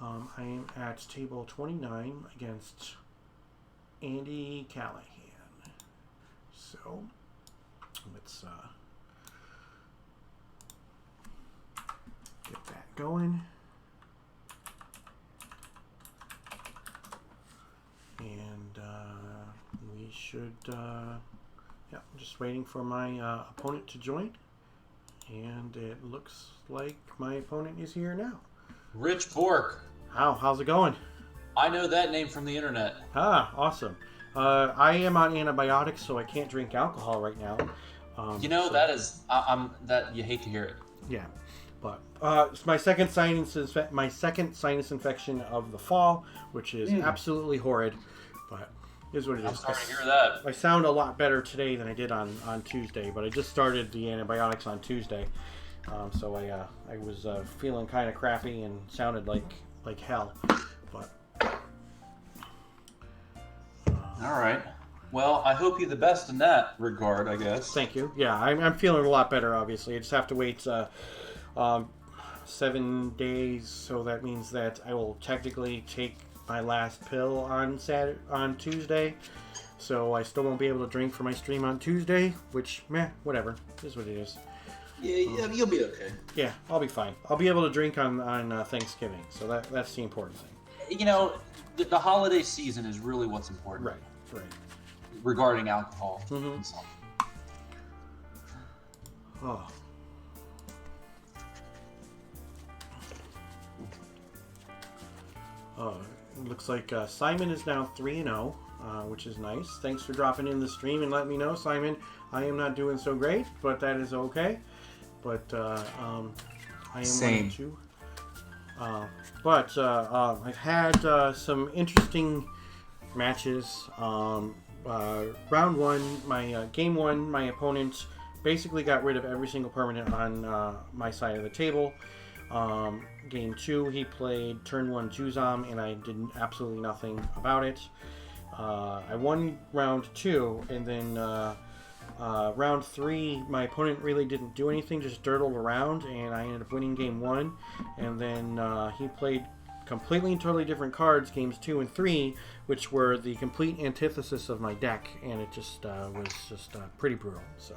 I am at table 29 against Andy Callahan. So let's get that going. And we should, yeah, I'm just waiting for my opponent to join. And it looks like my opponent is here now. Rich Bork. How's it going? I know that name from the internet. Ah, awesome. I am on antibiotics, so I can't drink alcohol right now. So, that is, that you hate to hear it. Yeah, but it's my second sinus infection of the fall, which is absolutely horrid, but is what it is. I'm sorry to hear that. I sound a lot better today than I did on Tuesday, but I just started the antibiotics on Tuesday, so I was feeling kind of crappy and sounded like hell, but. All right. Well, I hope you the best in that regard, I guess. Thank you. Yeah, I'm feeling a lot better, obviously. I just have to wait 7 days, so that means that I will technically take my last pill on Tuesday. So I still won't be able to drink for my stream on Tuesday, which, whatever. Is what it is. Yeah, you'll be okay. Yeah, I'll be fine. I'll be able to drink on Thanksgiving, so that's the important thing. You know, the holiday season is really what's important. Right. Regarding alcohol. Mm-hmm. Oh. It looks like Simon is now 3-0, which is nice. Thanks for dropping in the stream and letting me know, Simon. I am not doing so great, but that is okay. But I am Same. 1-2. But I've had some interesting matches. Round 1, my game 1, my opponent basically got rid of every single permanent on my side of the table. Game 2, he played turn 1 Juzam, and I did absolutely nothing about it. I won round 2, and then round 3, my opponent really didn't do anything, just dirtled around, and I ended up winning game 1. And then he played completely and totally different cards, games 2 and 3, which were the complete antithesis of my deck, and it just was just pretty brutal. So,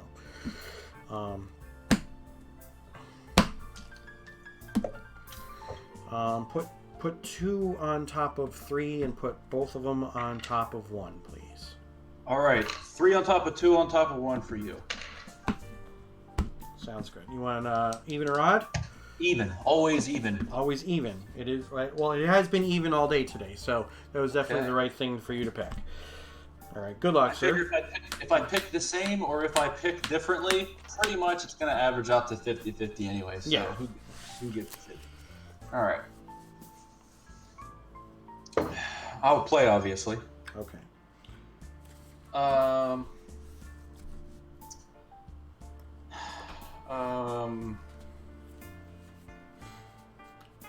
put 2 on top of 3, and put both of them on top of 1, please. All right, 3 on top of 2 on top of 1 for you. Sounds good. You want even or odd? Even, always even. Always even. It is right. Well, it has been even all day today, so that was definitely the right thing for you to pick. All right, good luck, I sir. figure if I pick the same or if I pick differently, pretty much it's going to average out to 50-50 anyway. So Yeah. Who gets 50? All right. I'll play, obviously. Okay.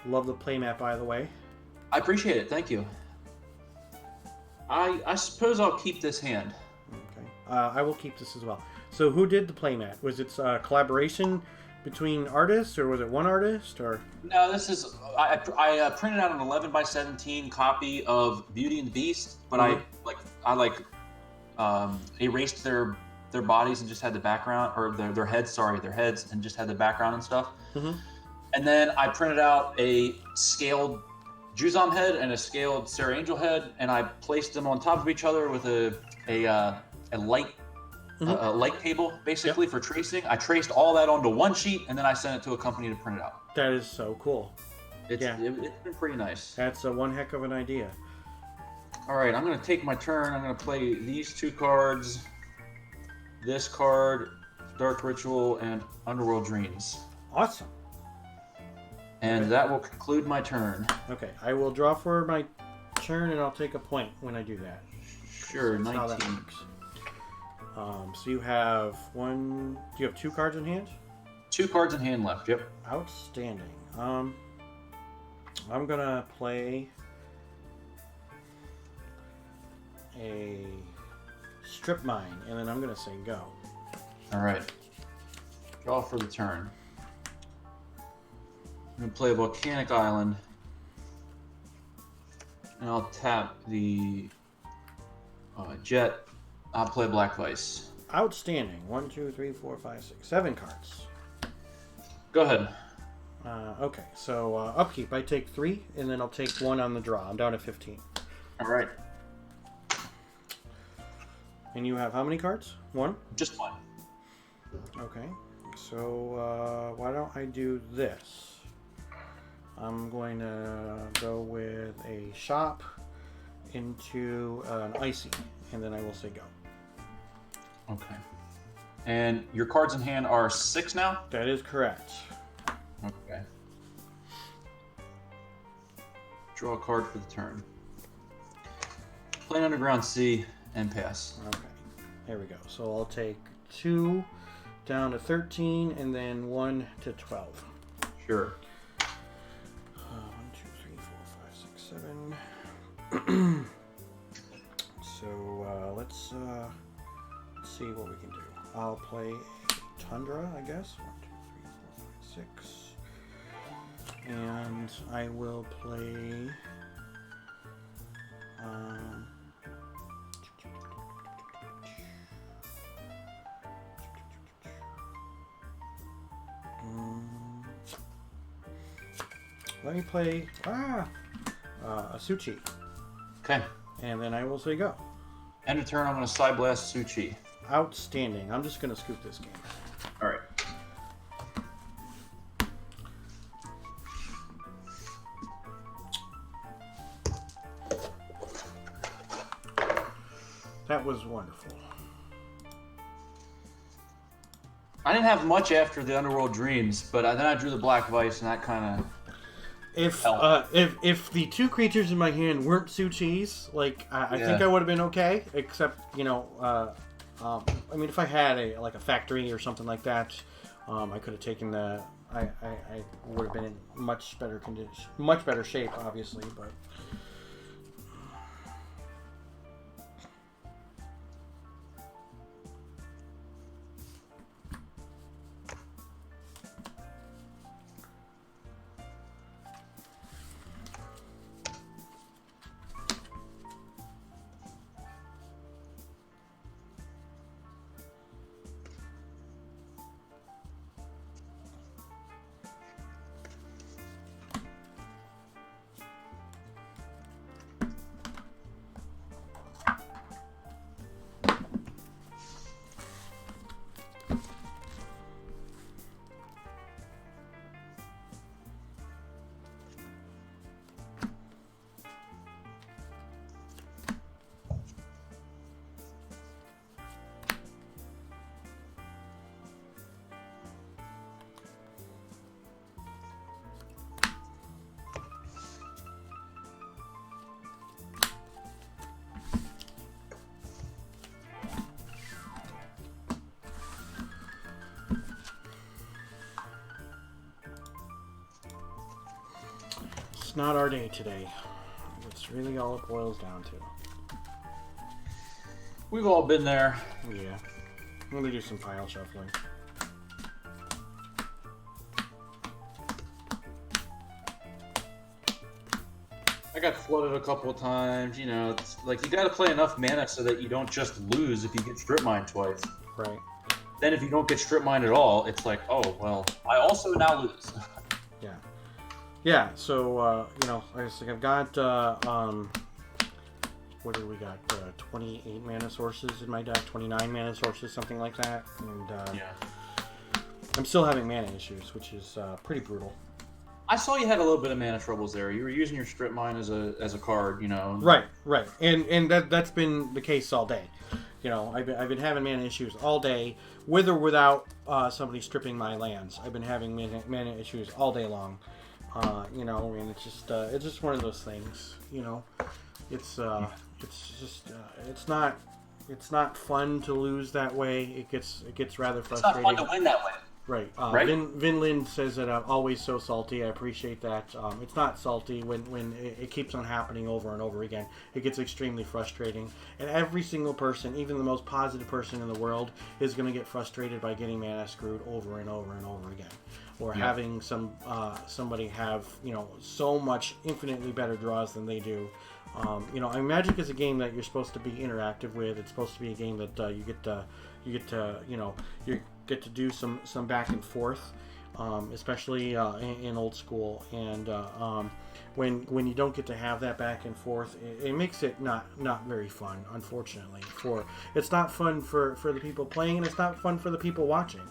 Love the playmat, by the way. I appreciate it. Thank you. I suppose I'll keep this hand. Okay. I will keep this as well. So, who did the playmat? Was it collaboration between artists, or was it one artist, or? No, this is I printed out an 11x17 copy of Beauty and the Beast, but I erased their bodies and just had the background, or their heads, and just had the background and stuff. Mm-hmm. And then I printed out a scaled Juzam head and a scaled Sarah Angel head, and I placed them on top of each other with a light a light table basically for tracing. I traced all that onto one sheet and then I sent it to a company to print it out. That is so cool. It's been pretty nice. That's one heck of an idea. All right, I'm going to take my turn. I'm going to play these 2 cards, this card, Dark Ritual, and Underworld Dreams. Awesome. And that will conclude my turn. Okay, I will draw for my turn, and I'll take a point when I do that. Sure, That's how that 19. works. So you have do you have 2 cards in hand? 2 cards in hand left, yep. Outstanding. I'm gonna play a strip mine, and then I'm gonna say go. All right. Draw for the turn. I'm going to play Volcanic Island. And I'll tap the Jet. I'll play Black Vice. Outstanding. 1, 2, 3, 4, 5, 6, 7 cards. Go ahead. Okay, so upkeep. I take 3, and then I'll take 1 on the draw. I'm down to 15. All right. And you have how many cards? 1? Just 1. Okay. So why don't I do this? I'm going to go with a shop into an icy, and then I will say go. Okay. And your cards in hand are 6 now? That is correct. Okay. Draw a card for the turn. Play an Underground Sea and pass. Okay. There we go. So I'll take 2 down to 13, and then 1 to 12. Sure. 1, 2, 3, 4, 5, 6, 7. So let's see what we can do. I'll play Tundra, I guess. 1, 2, 3, 4, 5, 6. And I will play let me play a Suchi, Okay. and then I will say go. End of turn, I'm going to Side Blast Suchi. Outstanding. I'm just going to scoop this game. All right. That was wonderful. I didn't have much after the Underworld Dreams, but then I drew the Black Vice, and that kind of... If the 2 creatures in my hand weren't Suchis, like I think I would have been okay. Except I mean, if I had a factory or something like that, I could have taken the. I would have been in much better condition, much better shape, obviously, but. It's not our day today. It's really all it boils down to. We've all been there. Yeah. I'm gonna do some file shuffling. I got flooded a couple of times, you know. It's like you got to play enough mana so that you don't just lose if you get strip mine twice. Right. Then if you don't get strip mine at all, it's like, oh well, I also now lose. Yeah. Yeah. So like I said, I've got what do we got? 28 mana sources in my deck, 29 mana sources, something like that. And Yeah. I'm still having mana issues, which is pretty brutal. I saw you had a little bit of mana troubles there. You were using your Strip Mine as a card, you know. Right, and that's been the case all day. You know, I've been having mana issues all day, with or without somebody stripping my lands. I've been having mana issues all day long. You know, and it's just one of those things. You know, it's not fun to lose that way. It gets rather frustrating. It's not fun to win that way. Right. Right? Vinland says that I'm always so salty. I appreciate that. It's not salty when it keeps on happening over and over again. It gets extremely frustrating. And every single person, even the most positive person in the world, is going to get frustrated by getting mana screwed over and over and over again. Or having somebody have, you know, so much infinitely better draws than they do. You know, Magic is a game that you're supposed to be interactive with. It's supposed to be a game that you get to do some back and forth, especially in old school. And when you don't get to have that back and forth, it makes it not very fun. Unfortunately, it's not fun for the people playing, and it's not fun for the people watching.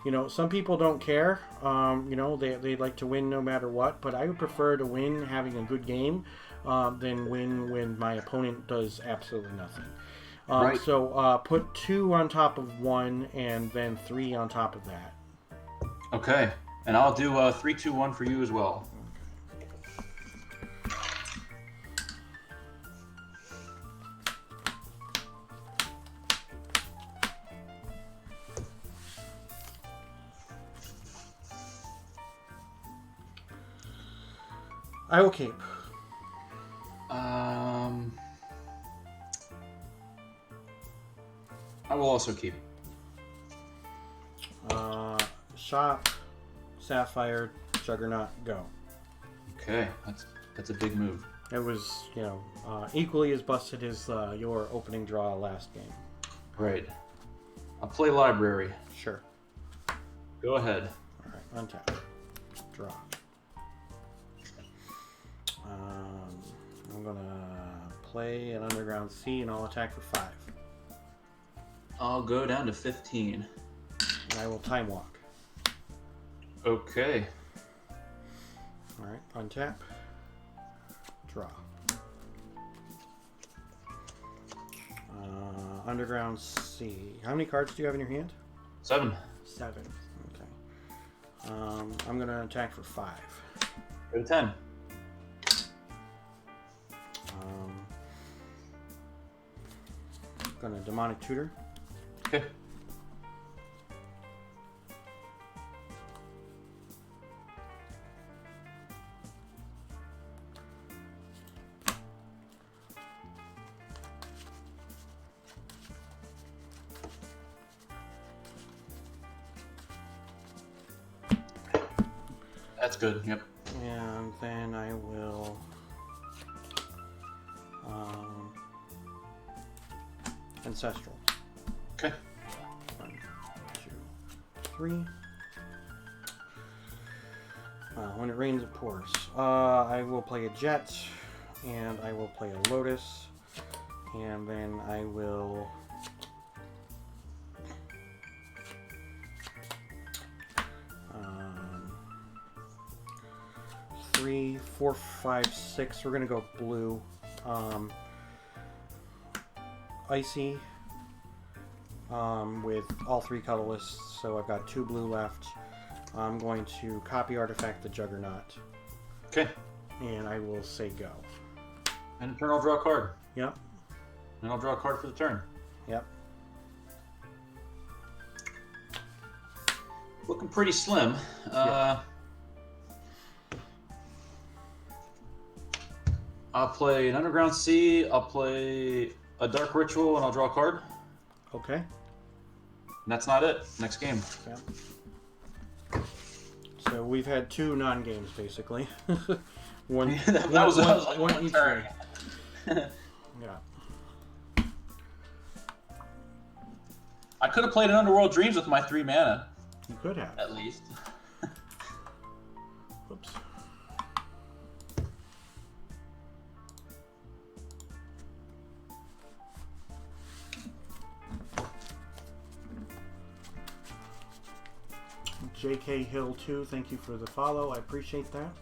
You know, some people don't care. You know, they like to win no matter what. But I would prefer to win having a good game than win when my opponent does absolutely nothing. Right. So put 2 on top of 1, and then 3 on top of that. Okay, and I'll do 3, 2, 1 for you as well. I will keep. I will also keep. Shop, Sapphire, Juggernaut, go. Okay, that's a big move. It was, you know, equally as busted as your opening draw last game. Right. I'll play Library. Sure. Go ahead. All right, untap. Draw. I'm gonna play an Underground Sea, and I'll attack for 5. I'll go down to 15. And I will Time Walk. Okay. All right, untap. Draw. Underground Sea. How many cards do you have in your hand? 7. 7. Okay. I'm gonna attack for 5. Go to 10. Gonna Demonic Tutor. Okay. That's good. Yep. And then I will Ancestral. Okay. 1, 2, 3. When it rains, it pours. I will play a Jet, and I will play a Lotus, and then I will three, 4, 5, 6. We're gonna go blue. Icy with all 3 colorless, so I've got 2 blue left. I'm going to copy Artifact the Juggernaut, Okay. and I will say go. And in turn, I'll draw a card. Yep, And I'll draw a card for the turn. yep. Looking pretty slim. I'll play an Underground Sea. I'll play a Dark Ritual, and I'll draw a card. Okay. And that's not it. Next game. Yep. So we've had 2 non-games, basically. one, That was like one one each turn. way. Yeah. I could have played an Underworld Dreams with my 3 mana, You could have. at least. Whoops. JK Hill 2, thank you for the follow. I appreciate that.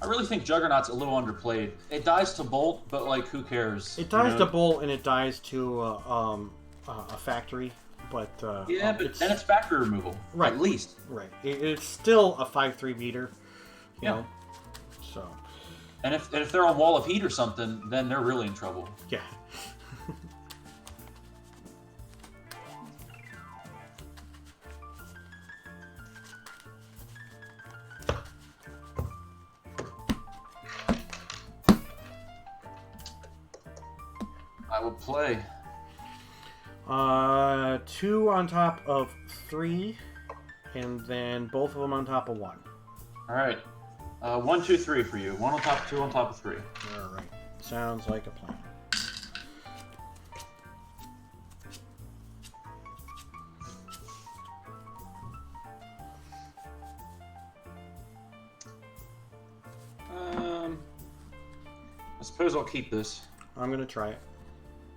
I really think Juggernaut's a little underplayed. It dies to Bolt, but like, who cares? It dies you to know? Bolt and it dies to a factory, but Yeah, but then it's factory removal. Right. At least. right. It's still a 5/3 beater, you Yeah. know. So And if they're on Wall of Heat or something, then they're really in trouble. yeah. I will play. 2 on top of 3, and then both of them on top of 1. All right. 1, 2, 3 for you. 1 on top of 2 on top of 3. All right. Sounds like a plan. I suppose I'll keep this. I'm gonna try it.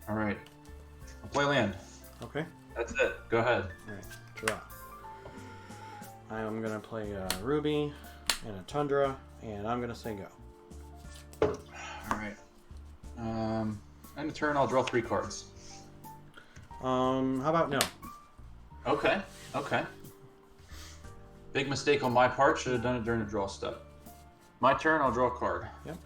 All right. I'll play land. Okay. That's it. Go ahead. All right. Draw. I'm gonna play a Ruby and a Tundra, and I'm gonna say go. All right. End of turn, I'll draw 3 cards. How about no? Okay. Okay. Big mistake on my part. Should have done it during the draw step. My turn, I'll draw a card. Yep.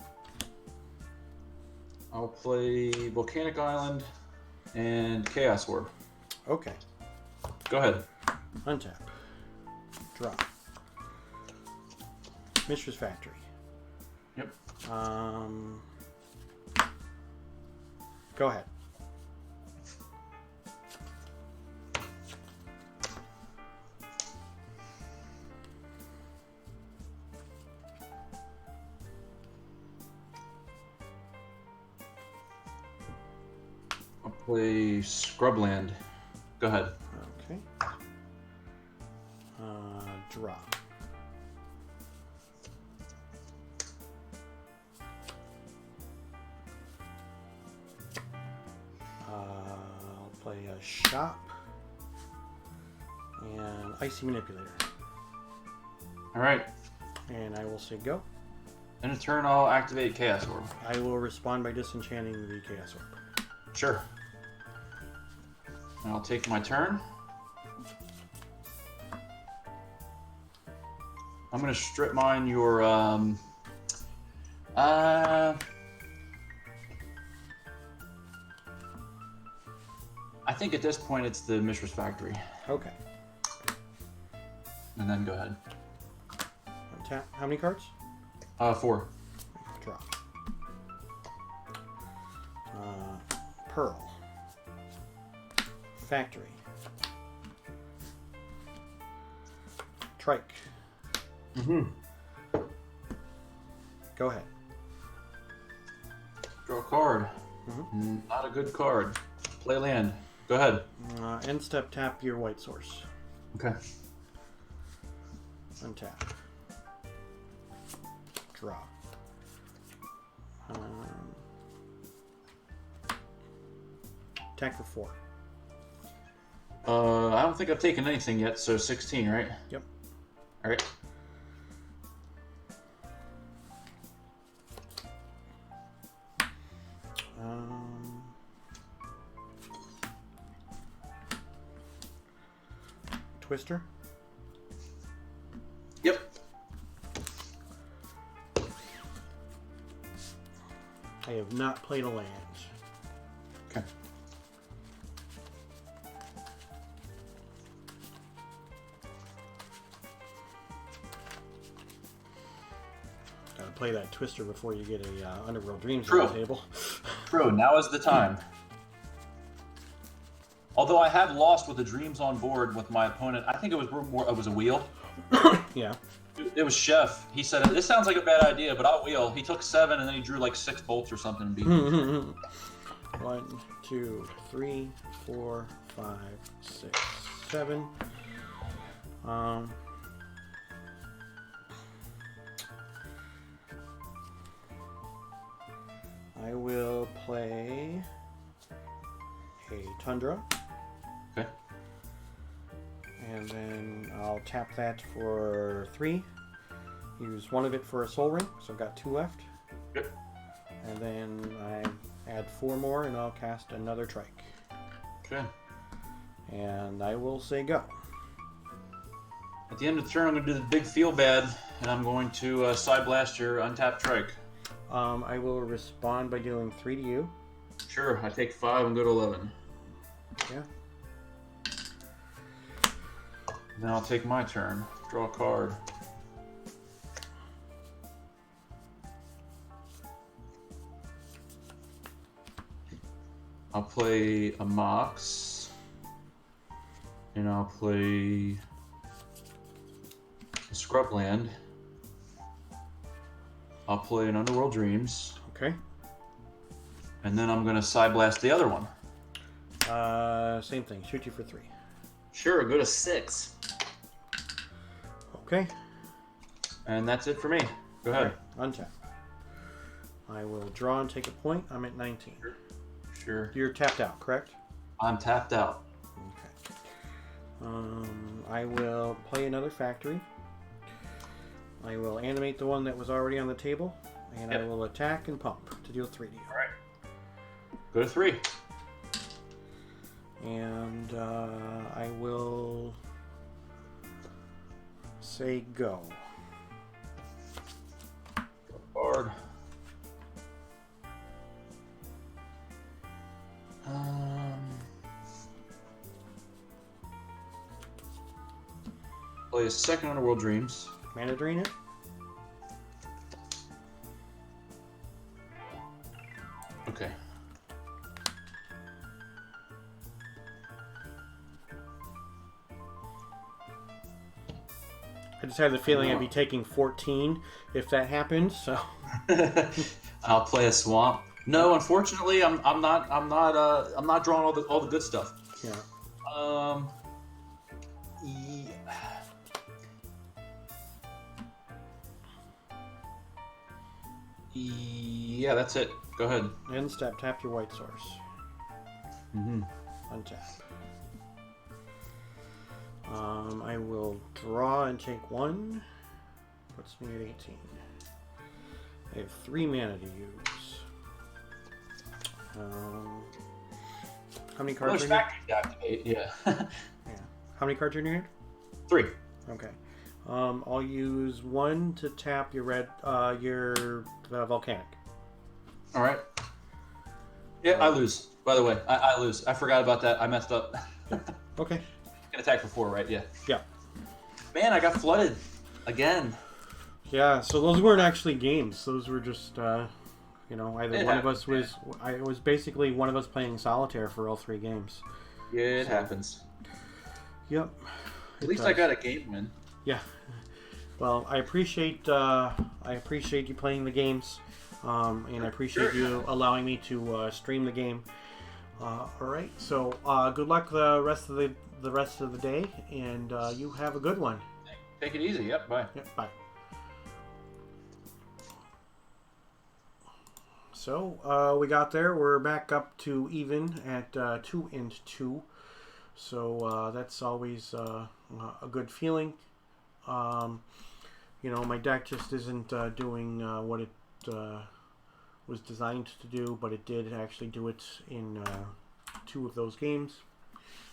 I'll play Volcanic Island and Chaos Orb. Okay. Go ahead. Untap. Draw. Mistress Factory. Yep. Go ahead. I'll play Scrubland. Go ahead. Okay. Draw. I'll play a Shop and Icy Manipulator. All right. And I will say go. End of turn, I'll activate Chaos Orb. I will respond by disenchanting the Chaos Orb. Sure. And I'll take my turn. I'm gonna strip mine your I think at this point it's the Mishra's Factory. Okay. And then go ahead. Untap. How many cards? 4. Draw. Pearl. Factory. Trike. Mm-hmm. Go ahead. Draw a card. Not a good card. Play land. Go ahead. End step, tap your white source. Okay. Untap. Draw. Attack for 4. I don't think I've taken anything yet, so 16, right? Yep. All right. Twister. Yep. I have not played a land. Okay. Gotta play that Twister before you get a Underworld Dreams True. on the table. True, now is the time. Although I have lost with the Dreams on board with my opponent. I think it was more. It was a wheel. Yeah. It was Chef. He said, "This sounds like a bad idea, but I'll wheel." He took 7 and then he drew like 6 bolts or something and beat me. 1, 2, 3, 4, 5, 6, 7. I will play a Tundra. Okay. And then I'll tap that for 3. Use one of it for a Soul Ring, so I've got 2 left. Good. And then I add 4 more, and I'll cast another Trike. Okay. And I will say go. At the end of the turn, I'm going to do the big feel bad, and I'm going to side blast your untapped trike. I will respond by dealing 3 to you. Sure, I take 5 and go to 11. Yeah. Then I'll take my turn. Draw a card. I'll play a Mox. And I'll play a Scrubland. I'll play an Underworld Dreams. Okay. And then I'm going to side blast the other one. Same thing. Shoot you for 3. Sure, go to 6. Okay. And that's it for me. Go ahead. Untap. I will draw and take a point. I'm at 19. Sure. You're tapped out, correct? I'm tapped out. Okay. I will play another factory. I will animate the one that was already on the table, and I Yep. will attack and pump to deal 3 to you. All right. Go to 3. And I will say go. Card. Play a second Underworld Dreams. Mana drain it. Okay. I just had the feeling I'd be taking 14 if that happened. So I'll play a Swamp. No, unfortunately, I'm not drawing all the good stuff. yeah. E- Yeah, that's it. Go ahead. End step. Tap your white source. Mm-hmm. Untap. I will draw and take 1. Puts me at 18. I have 3 mana to use. How many cards are in your hand? Factory to activate. Yeah. Yeah. How many cards are in your hand? 3. Okay. I'll use 1 to tap your red, your volcanic. All right. Yeah, I lose. By the way, I lose. I forgot about that. I messed up. Okay. Can attack for 4, right? Yeah. Yeah. Man, I got flooded again. Yeah. So those weren't actually games. Those were just, either It one of happens, us was. It was basically one of us playing solitaire for all 3 games. Yeah, it happens. Yep. At least I got a game win. Yeah. Well, I appreciate you playing the games, and I appreciate you allowing me to stream the game. All right. So good luck the rest of the day, and you have a good one. Take it easy. Yep. Bye. Yep. Bye. So we got there. We're back up to even at 2 and 2. So that's always a good feeling. My deck just isn't doing what it was designed to do, but it did actually do it in 2 of those games,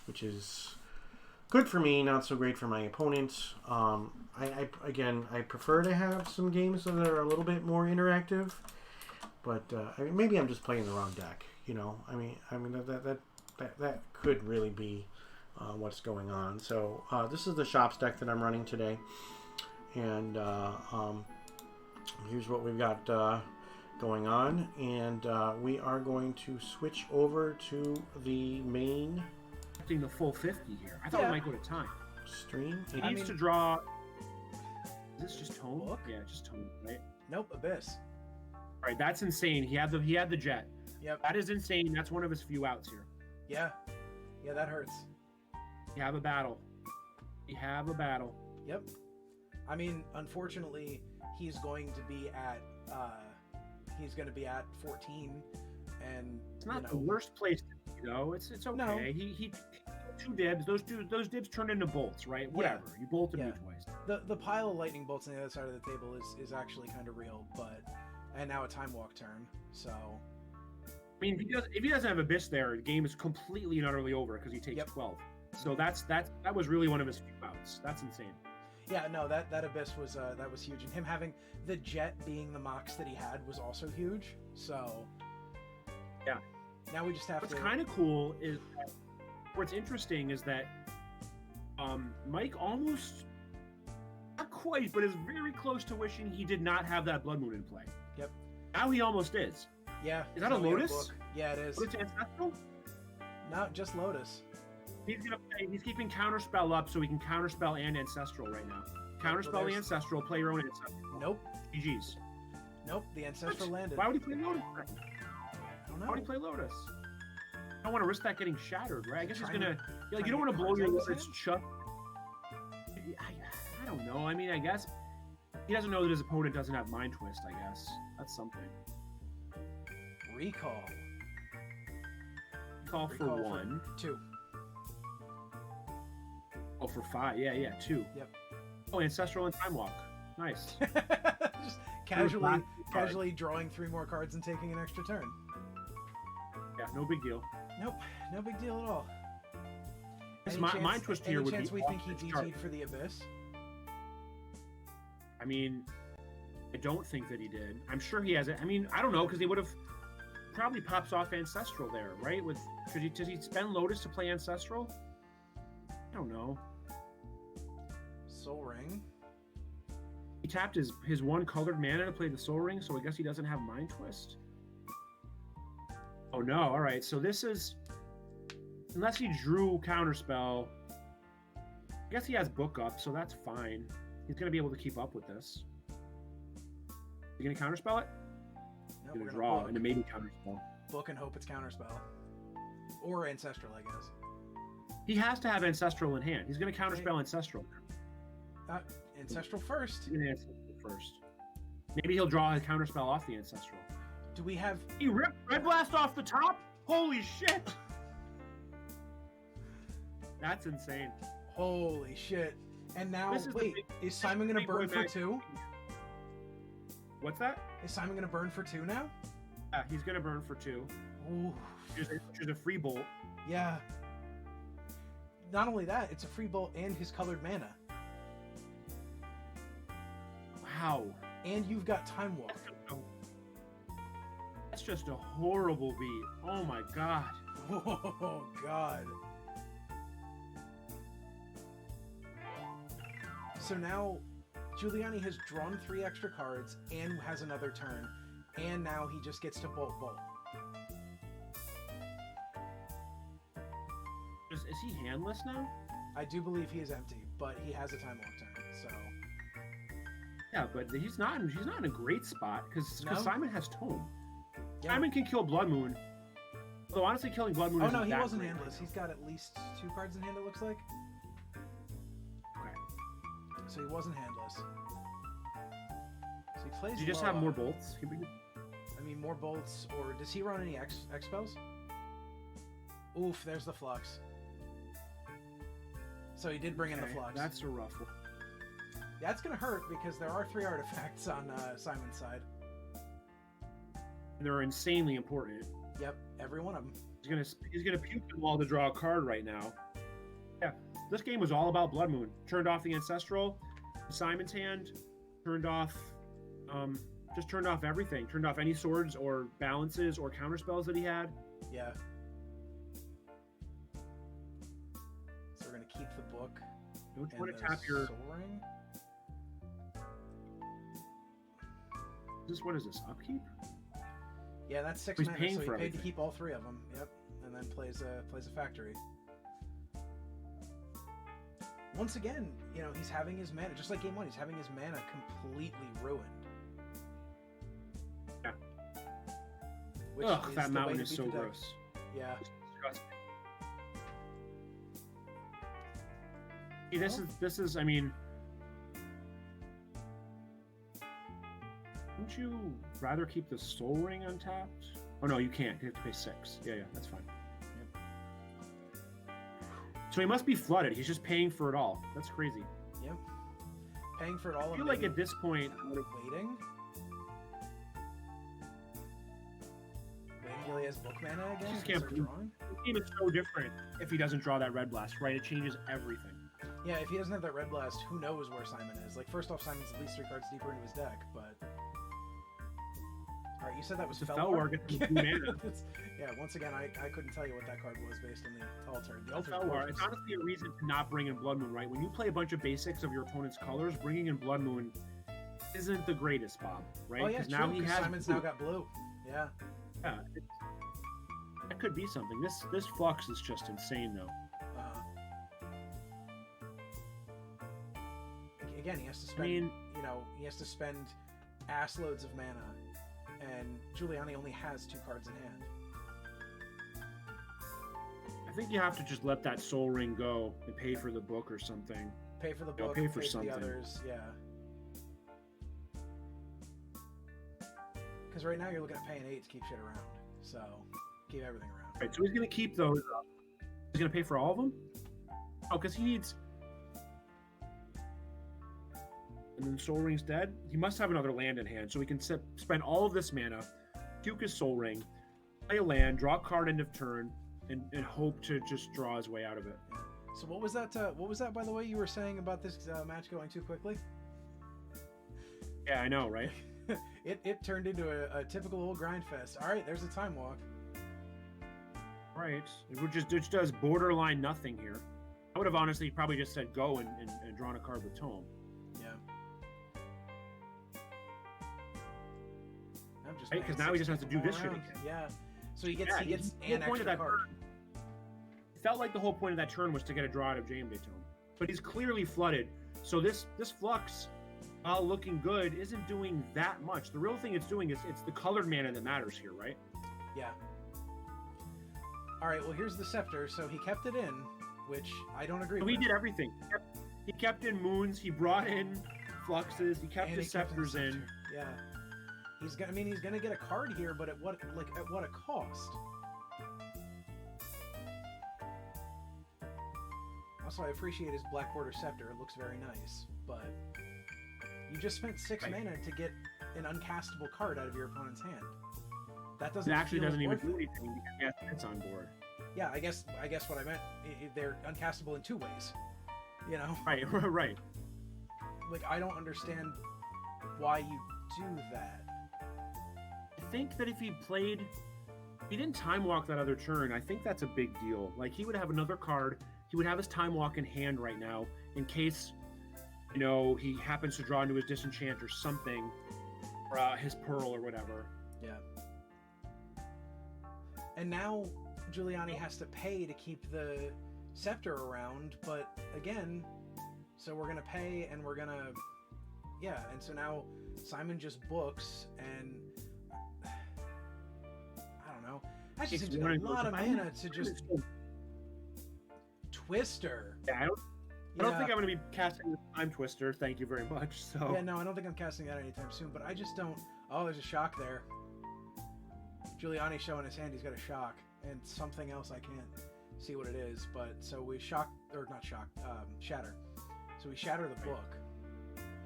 which is good for me, not so great for my opponents. I prefer to have some games that are a little bit more interactive, but maybe I'm just playing the wrong deck. That could really be what's going on. So this is the Shops deck that I'm running today, and here's what we've got going on, and we are going to switch over to the main The full 50 here. I thought Yeah. it might go to time. stream. He I needs mean- to draw. Is this just tone? Look. Yeah, just tone, right? Nope, Abyss. All right, that's insane. He had the jet. Yep. That is insane. That's one of his few outs here. Yeah. Yeah, that hurts. You have a battle. You have a battle. Yep. I mean, unfortunately, he's going to be at he's going to be at 14, and It's not you the know, worst place to be, though. It's okay. No. He two dibs. Those dibs turned into bolts, right? Whatever. You bolted me Yeah. twice. the pile of lightning bolts on the other side of the table is actually kind of real, but and now a time walk turn. So I mean, if he doesn't have Abyss there, the game is completely and utterly over because he takes Yep. 12. So that was really one of his few outs. That's insane. yeah, no, that Abyss was that was huge, and him having the jet being the mox that he had was also huge. So Yeah. now we just have What's to kind of cool is what's interesting is that Mike almost, not quite, but is very close to wishing he did not have that Blood Moon in play. Yep. Now he almost is. yeah. Is that a so we got Lotus? book. Yeah, it is. But it's ancestral. Not just Lotus. He's keeping Counterspell up so he can Counterspell and Ancestral right now. Counterspell the there's- Ancestral, play your own Ancestral. Nope. GG's. Nope. The ancestral landed. Why would he play Lotus? I don't know. Why would he play Lotus? I don't want to risk that getting shattered, right? I guess he's Trying gonna. to- Yeah, like, trying you don't to want to blow your cards out Lotus his chuck. I don't know. I mean, I guess he doesn't know that his opponent doesn't have Mind Twist. I guess that's something. Recall. Call for Recall 1. 2. Oh, for 5. Yeah, 2. Yep. Oh, Ancestral and Time Walk. Nice. Just casually black card. casually drawing 3 more cards and taking an extra turn. Yeah, no big deal. Nope. No big deal at all. This Any Mind chance- Twist any here would chance be we think off he the chart. DT'd for the Abyss? I mean, I don't think that he did. I'm sure he has it. I mean, I don't know because they would have probably pops off Ancestral there, right? Does he spend Lotus to play Ancestral? I don't know. Soul Ring. He tapped his 1 colored mana to play the Soul Ring, so I guess he doesn't have Mind Twist. Oh no! All right, so this is unless he drew Counterspell. I guess he has Book up, so that's fine. He's gonna be able to keep up with this. You gonna Counterspell it? Nope, Gonna we're draw book. and then maybe Counterspell. Book and hope it's Counterspell. Or Ancestral, I guess. He has to have Ancestral in hand. He's gonna Counterspell Ancestral. Ancestral first. He's gonna Ancestral first. Maybe he'll draw a Counterspell off the Ancestral. Do we have... He ripped Red Blast off the top? Holy shit! That's insane. Holy shit. And now, This is the wait, big- is Simon going to big boy burn for mag- 2? What's that? Is Simon going to burn for 2 now? Yeah, he's gonna burn for 2. Ooh, Which is a free bolt. yeah. Not only that, it's a free bolt and his colored mana. Wow. And you've got Time Walk. That's just a horrible beat. Oh my god. Oh, God. So now, Giuliani has drawn 3 extra cards and has another turn. And now he just gets to bolt. Is he handless now? I do believe he is empty, but he has a Time Walk turn, so... Yeah, but he's not in a great spot because No? Simon has Tome. Yeah. Simon can kill Blood Moon. Although honestly, killing Blood Moon. Oh isn't no, he that wasn't great handless. right He's got at least 2 cards in hand, it looks like. now. Okay. So he wasn't handless. So he plays Does he just Loa. have more bolts? I mean, more bolts, or does he run any X spells? Oof, there's the Flux. So he did bring in the Okay, Flux. That's a rough one. That's gonna hurt because there are 3 artifacts on Simon's side. And they're insanely important. Yep, every one of them. He's gonna puke the wall to draw a card right now. Yeah, this game was all about Blood Moon. Turned off the Ancestral, Simon's hand, turned off, just turned off everything. Turned off any swords or balances or counter spells that he had. Yeah. So we're gonna keep the book. Don't you and want to the tap your? Soul Ring. What is this? Upkeep? Yeah, that's 6 He's mana, paying so he for paid to everything. keep all 3 of them. Yep, and then plays a factory. Once again, you know, he's having his mana, just like game 1, he's having his mana completely ruined. Yeah. Which Ugh, is that the mountain way is to so beat the deck. gross. Yeah. It's disgusting. See, this is. I mean, wouldn't you rather keep the Soul Ring untapped? Oh no, you can't. You have to pay 6. Yeah, that's fine. So he must be flooded. He's just paying for it all. That's crazy. Yep. Paying for it all. I feel like at this point, waiting till he has book mana again. Just can't Start believe- drawing. the game is so different if he doesn't draw that Red Blast, right? It changes everything. Yeah, if he doesn't have that red blast, who knows where Simon is? Like, first off, Simon's at least 3 cards deeper into his deck, but. Alright, you said that was The Felwar? Felwar gets the blue mana. Yeah, once again, I couldn't tell you what that card was based on the altar. The altar's Felwar, gorgeous. it's honestly a reason to not bring in Blood Moon, right? When you play a bunch of basics of your opponent's colors, bringing in Blood Moon isn't the greatest, Bob, right? Oh yeah, now true, he 'cause has Simon's blue. now got blue. Yeah. Yeah, that could be something. This flux is just insane, though. Again, he has to spend, I mean, he has to spend ass loads of mana, and Giuliani only has 2 cards in hand. I think you have to just let that Soul Ring go and pay for the book or something. Pay for the Yeah, book, pay for the something. others, yeah. Because right now you're looking at paying 8 to keep shit around, so keep everything around. Right, so he's gonna keep those up. He's gonna pay for all of them? Oh, because he needs. And then Soul Ring's dead. He must have another land in hand, so he can spend all of this mana, puke his Soul Ring, play a land, draw a card end of turn, and hope to just draw his way out of it. So what was that? What was that, by the way, you were saying about this match going too quickly? Yeah, I know, right? It turned into a typical old grind fest. All right, there's a time walk. Right. It just does borderline nothing here. I would have honestly probably just said go and drawn a card with Tome. Yeah. I'm just Right, 'cause now he just has to do all this shit around. again. Yeah. So he gets Yeah, he gets the whole an point of extra that card. It felt like the whole point of that turn was to get a draw out of James Tome. But he's clearly flooded. So this flux, while looking good, isn't doing that much. The real thing it's doing is it's the colored mana that matters here, right? Yeah. All right. Well, here's the scepter. So he kept it in, which I don't agree So with. he did everything. He kept in moons, he brought in fluxes, he kept And his he kept scepters in. scepter. Yeah. He's gonna. I mean, he's gonna get a card here, but at what a cost? Also, I appreciate his Black Border Scepter. It looks very nice, but you just spent 6 Right. mana to get an uncastable card out of your opponent's hand. That It doesn't. actually feel doesn't even worth do it. anything because he has hits on board. Yeah, I guess what I meant. They're uncastable in 2 ways. You know, Right, right. like I don't understand why you do that. I think that if he didn't time walk that other turn, I think that's a big deal. Like he would have another card, he would have his time walk in hand right now in case, he happens to draw into his disenchant or something, or his pearl or whatever. Yeah. And now Giuliani has to pay to keep the scepter around, but again, so we're gonna pay and we're gonna, yeah, and so now Simon just books and I don't know. That just seems like a lot of mana to just Twister. Yeah, I don't think I'm going to be casting the Time Twister. Thank you very much. So Yeah, no, I don't think I'm casting that anytime soon, but I just don't. Oh, there's a shock there. Giuliani showing his hand, he's got a shock, and something else I can't see what it is, but so we shatter. So we shatter the book.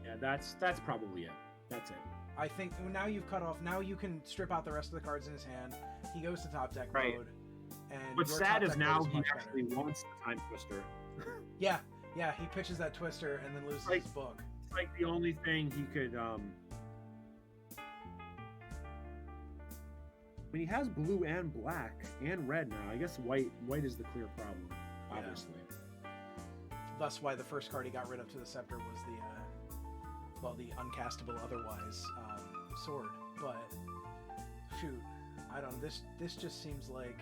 yeah, that's probably it. That's it. I think now you've cut off, now you can strip out the rest of the cards in his hand. He goes to top deck Right. mode. And What's your sad top is deck now mode he much better. actually wants the Time Twister. Yeah, he pitches that Twister and then loses Like- his book. It's like the only thing he could. I mean, he has blue and black and red now. I guess white is the clear problem, Yeah. obviously. Thus why the first card he got rid of to the scepter was the uncastable otherwise sword. But shoot, I don't know. This just seems like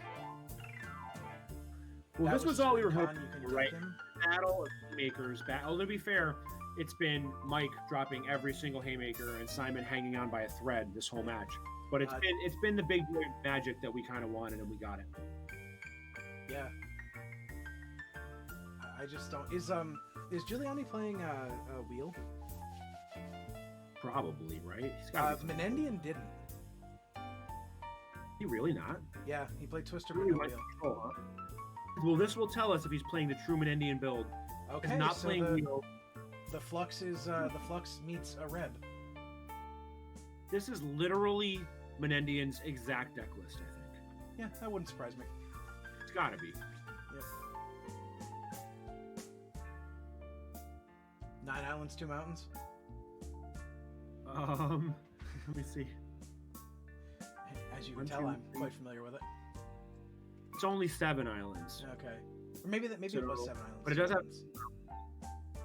Well, that this was all we were Con, hoping you can for, take right? him. Battle of Haymakers. Battle. To be fair, it's been Mike dropping every single Haymaker and Simon hanging on by a thread this whole match. But it's been the big boy magic that we kind of wanted, and we got it. Yeah. I just don't. Is Giuliani playing a wheel? Probably, right? He's got to be Menendian didn't. He really not? Yeah, he played Twister Really went Pinocchio. control, huh? Well, this will tell us if he's playing the true Menendian build. Okay, He's not so playing the Flux is the Flux meets a Reb. This is literally Menendian's exact deck list, I think. Yeah, that wouldn't surprise me. It's gotta be. Yep. 9 islands, 2 mountains. Let me see. As you can One, tell, two, I'm three. quite familiar with it. It's only 7 islands. Okay, or maybe it was So- 7 islands. but it 2 does have- mountains.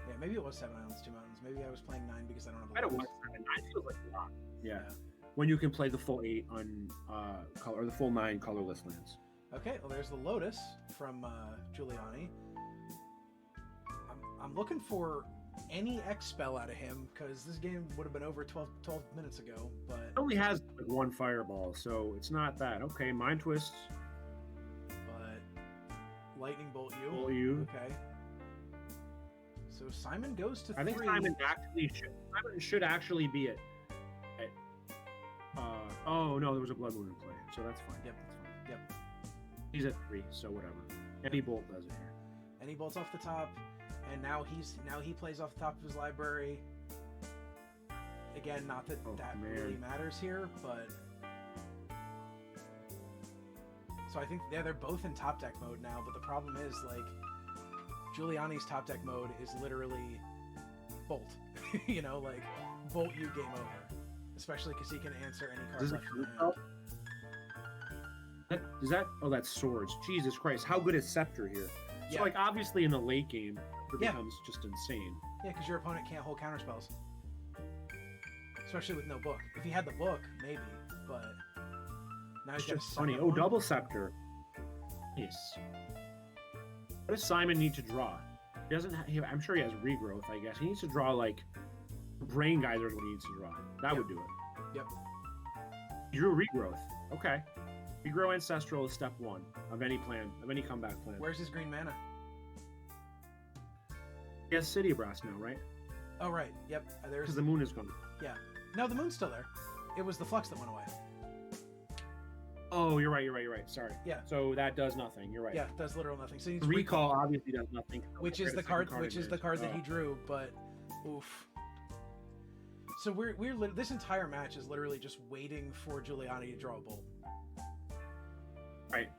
Yeah, maybe it was 7 islands, 2 mountains. Maybe I was playing 9 because I don't have. I the don't list. want 7. 9 feels like a lot. Yeah. Yeah. When you can play the full 8 on color, or the full 9 colorless lands. Okay, well, there's the Lotus from Giuliani. I'm looking for any X spell out of him because this game would have been over 12 minutes ago. But It only has like 1 fireball, so it's not that. Okay, Mind Twist. Lightning Bolt you. Bolt you. Okay. So Simon goes to I think 3. Simon should actually be at oh no, there was a Blood Moon in play, so that's fine. Yep. That's fine. Yep. He's at 3, so whatever. Any bolt does it here. And he bolts off the top, and now he plays off the top of his library. Again, not that Oh, that man. really matters here, but so I think they're both in top deck mode now. But the problem is like Giuliani's top deck mode is literally bolt. You know, like bolt you, game over. Especially because he can answer any card Does it left in the count? hand. Is that? Oh, that's swords. Jesus Christ! How good is Scepter here? Yeah. So like obviously in the late game, it Yeah. becomes just insane. Yeah, because your opponent can't hold counterspells. Especially with no book. If he had the book, maybe, but now he's It's got a just funny. second Oh, one. double Scepter. Nice. What does Simon need to draw? He doesn't. I'm sure he has regrowth. I guess he needs to draw like Brain Geyser is what he needs to draw. That would do it. Yep. He drew regrowth. Okay. Regrow Ancestral is step 1 of any plan, of any comeback plan. Where's his green mana? He has City Brass now, right? Oh, right. Yep. There's Because the moon is gone. no. The moon's still there. It was the flux that went away. Oh, you're right. Sorry. Yeah. So that does nothing. You're right. Yeah, does literal nothing. So he needs Recall obviously does nothing. which is the card. Which is the card that he drew. But oof. So this entire match is literally just waiting for Giuliani to draw a bolt. Right.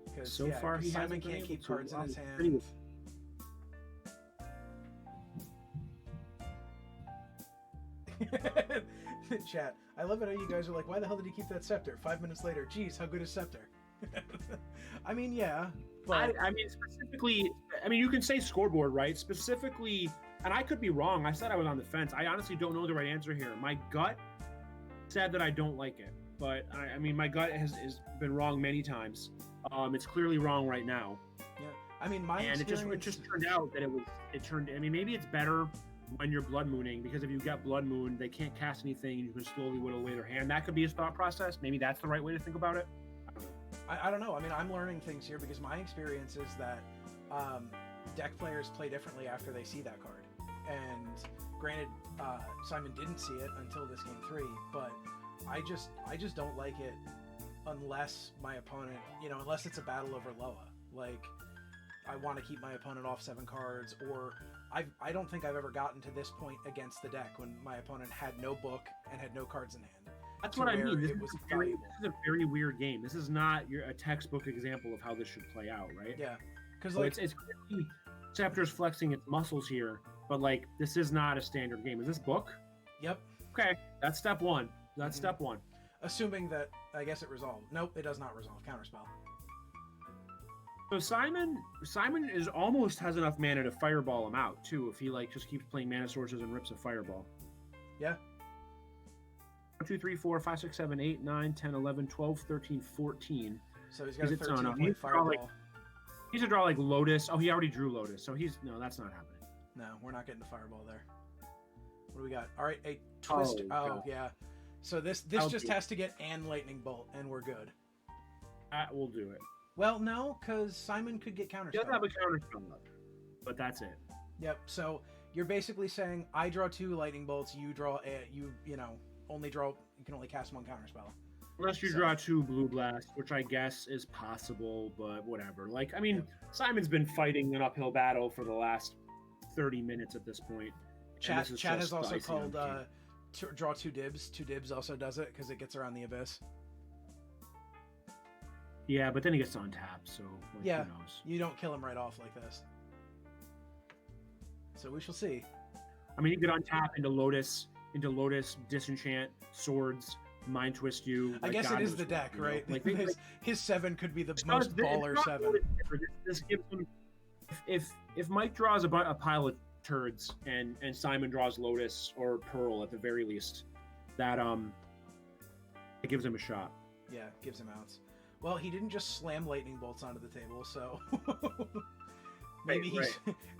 Because So far, he Simon hasn't been can't able keep to. cards in his hand. Anyway. Chat. I love it how you guys are like, why the hell did he keep that scepter? 5 minutes later, geez, how good is scepter? I mean, yeah, but I mean, specifically, I mean, you can say scoreboard, right? Specifically, and I could be wrong. I said I was on the fence. I honestly don't know the right answer here. My gut said that I don't like it, but I mean, my gut has been wrong many times. It's clearly wrong right now, yeah. I mean, my and it experience... just turned out that it turned. I mean, maybe it's better when you're blood mooning, because if you get blood moon, they can't cast anything, and you can slowly whittle away their hand. That could be his thought process. Maybe that's the right way to think about it. I don't know. I don't know. I mean, I'm learning things here because my experience is that deck players play differently after they see that card. And granted, Simon didn't see it until this game 3, but I just don't like it unless my opponent, unless it's a battle over Loa. Like, I want to keep my opponent off 7 cards, or I don't think I've ever gotten to this point against the deck when my opponent had no book and had no cards in hand. That's to what I where mean. This it is, was a very, valuable. this is a very weird game. This is not a textbook example of how this should play out, right? Yeah, because So like it's clearly Scepter's flexing its muscles here, but like this is not a standard game. Is this book? yep. Okay, that's step 1. That's Mhm. step 1. Assuming that I guess it resolved. Nope, it does not resolve. Counterspell. So Simon is almost has enough mana to fireball him out too if he like just keeps playing mana sources and rips a fireball. Yeah. 1, 2, 3, 4, 5, 6, 7, 8, 9, 10, 11, 12, 13, 14. So he's got a Is it so 13 enough? point He's probably- fireball. He's to draw like Lotus. Oh, he already drew Lotus, so no, that's not happening. No, we're not getting the fireball there. What do we got? All right, a twist. Oh, Oh, God. yeah. So this That'll just do it. has to get and lightning bolt, and we're good. That will do it. Well, no, because Simon could get He doesn't counterspell. have a counter spell up, but that's it. Yep. So You're basically saying I draw 2 lightning bolts, you draw you can only cast 1 counterspell. Unless you draw 2 blue blasts, which I guess is possible, but whatever. Like, I mean, Simon's been fighting an uphill battle for the last 30 minutes at this point. Chat has also icing on called the cake. draw 2 dibs. 2 dibs also does it because it gets around the abyss. Yeah, but then he gets on tap, so like, Yeah. who knows? You don't kill him right off like this. So we shall see. I mean, you could untap into Lotus, Disenchant, Swords, Mind Twist you. I like, guess God it is knows the what, deck, you know? right? Like, His 7 could be the it's most not- baller it's not 7. really different. This gives him. If Mike draws a pile of turds and Simon draws Lotus or Pearl at the very least, that it gives him a shot. Yeah, gives him outs. Well, he didn't just slam lightning bolts onto the table, so maybe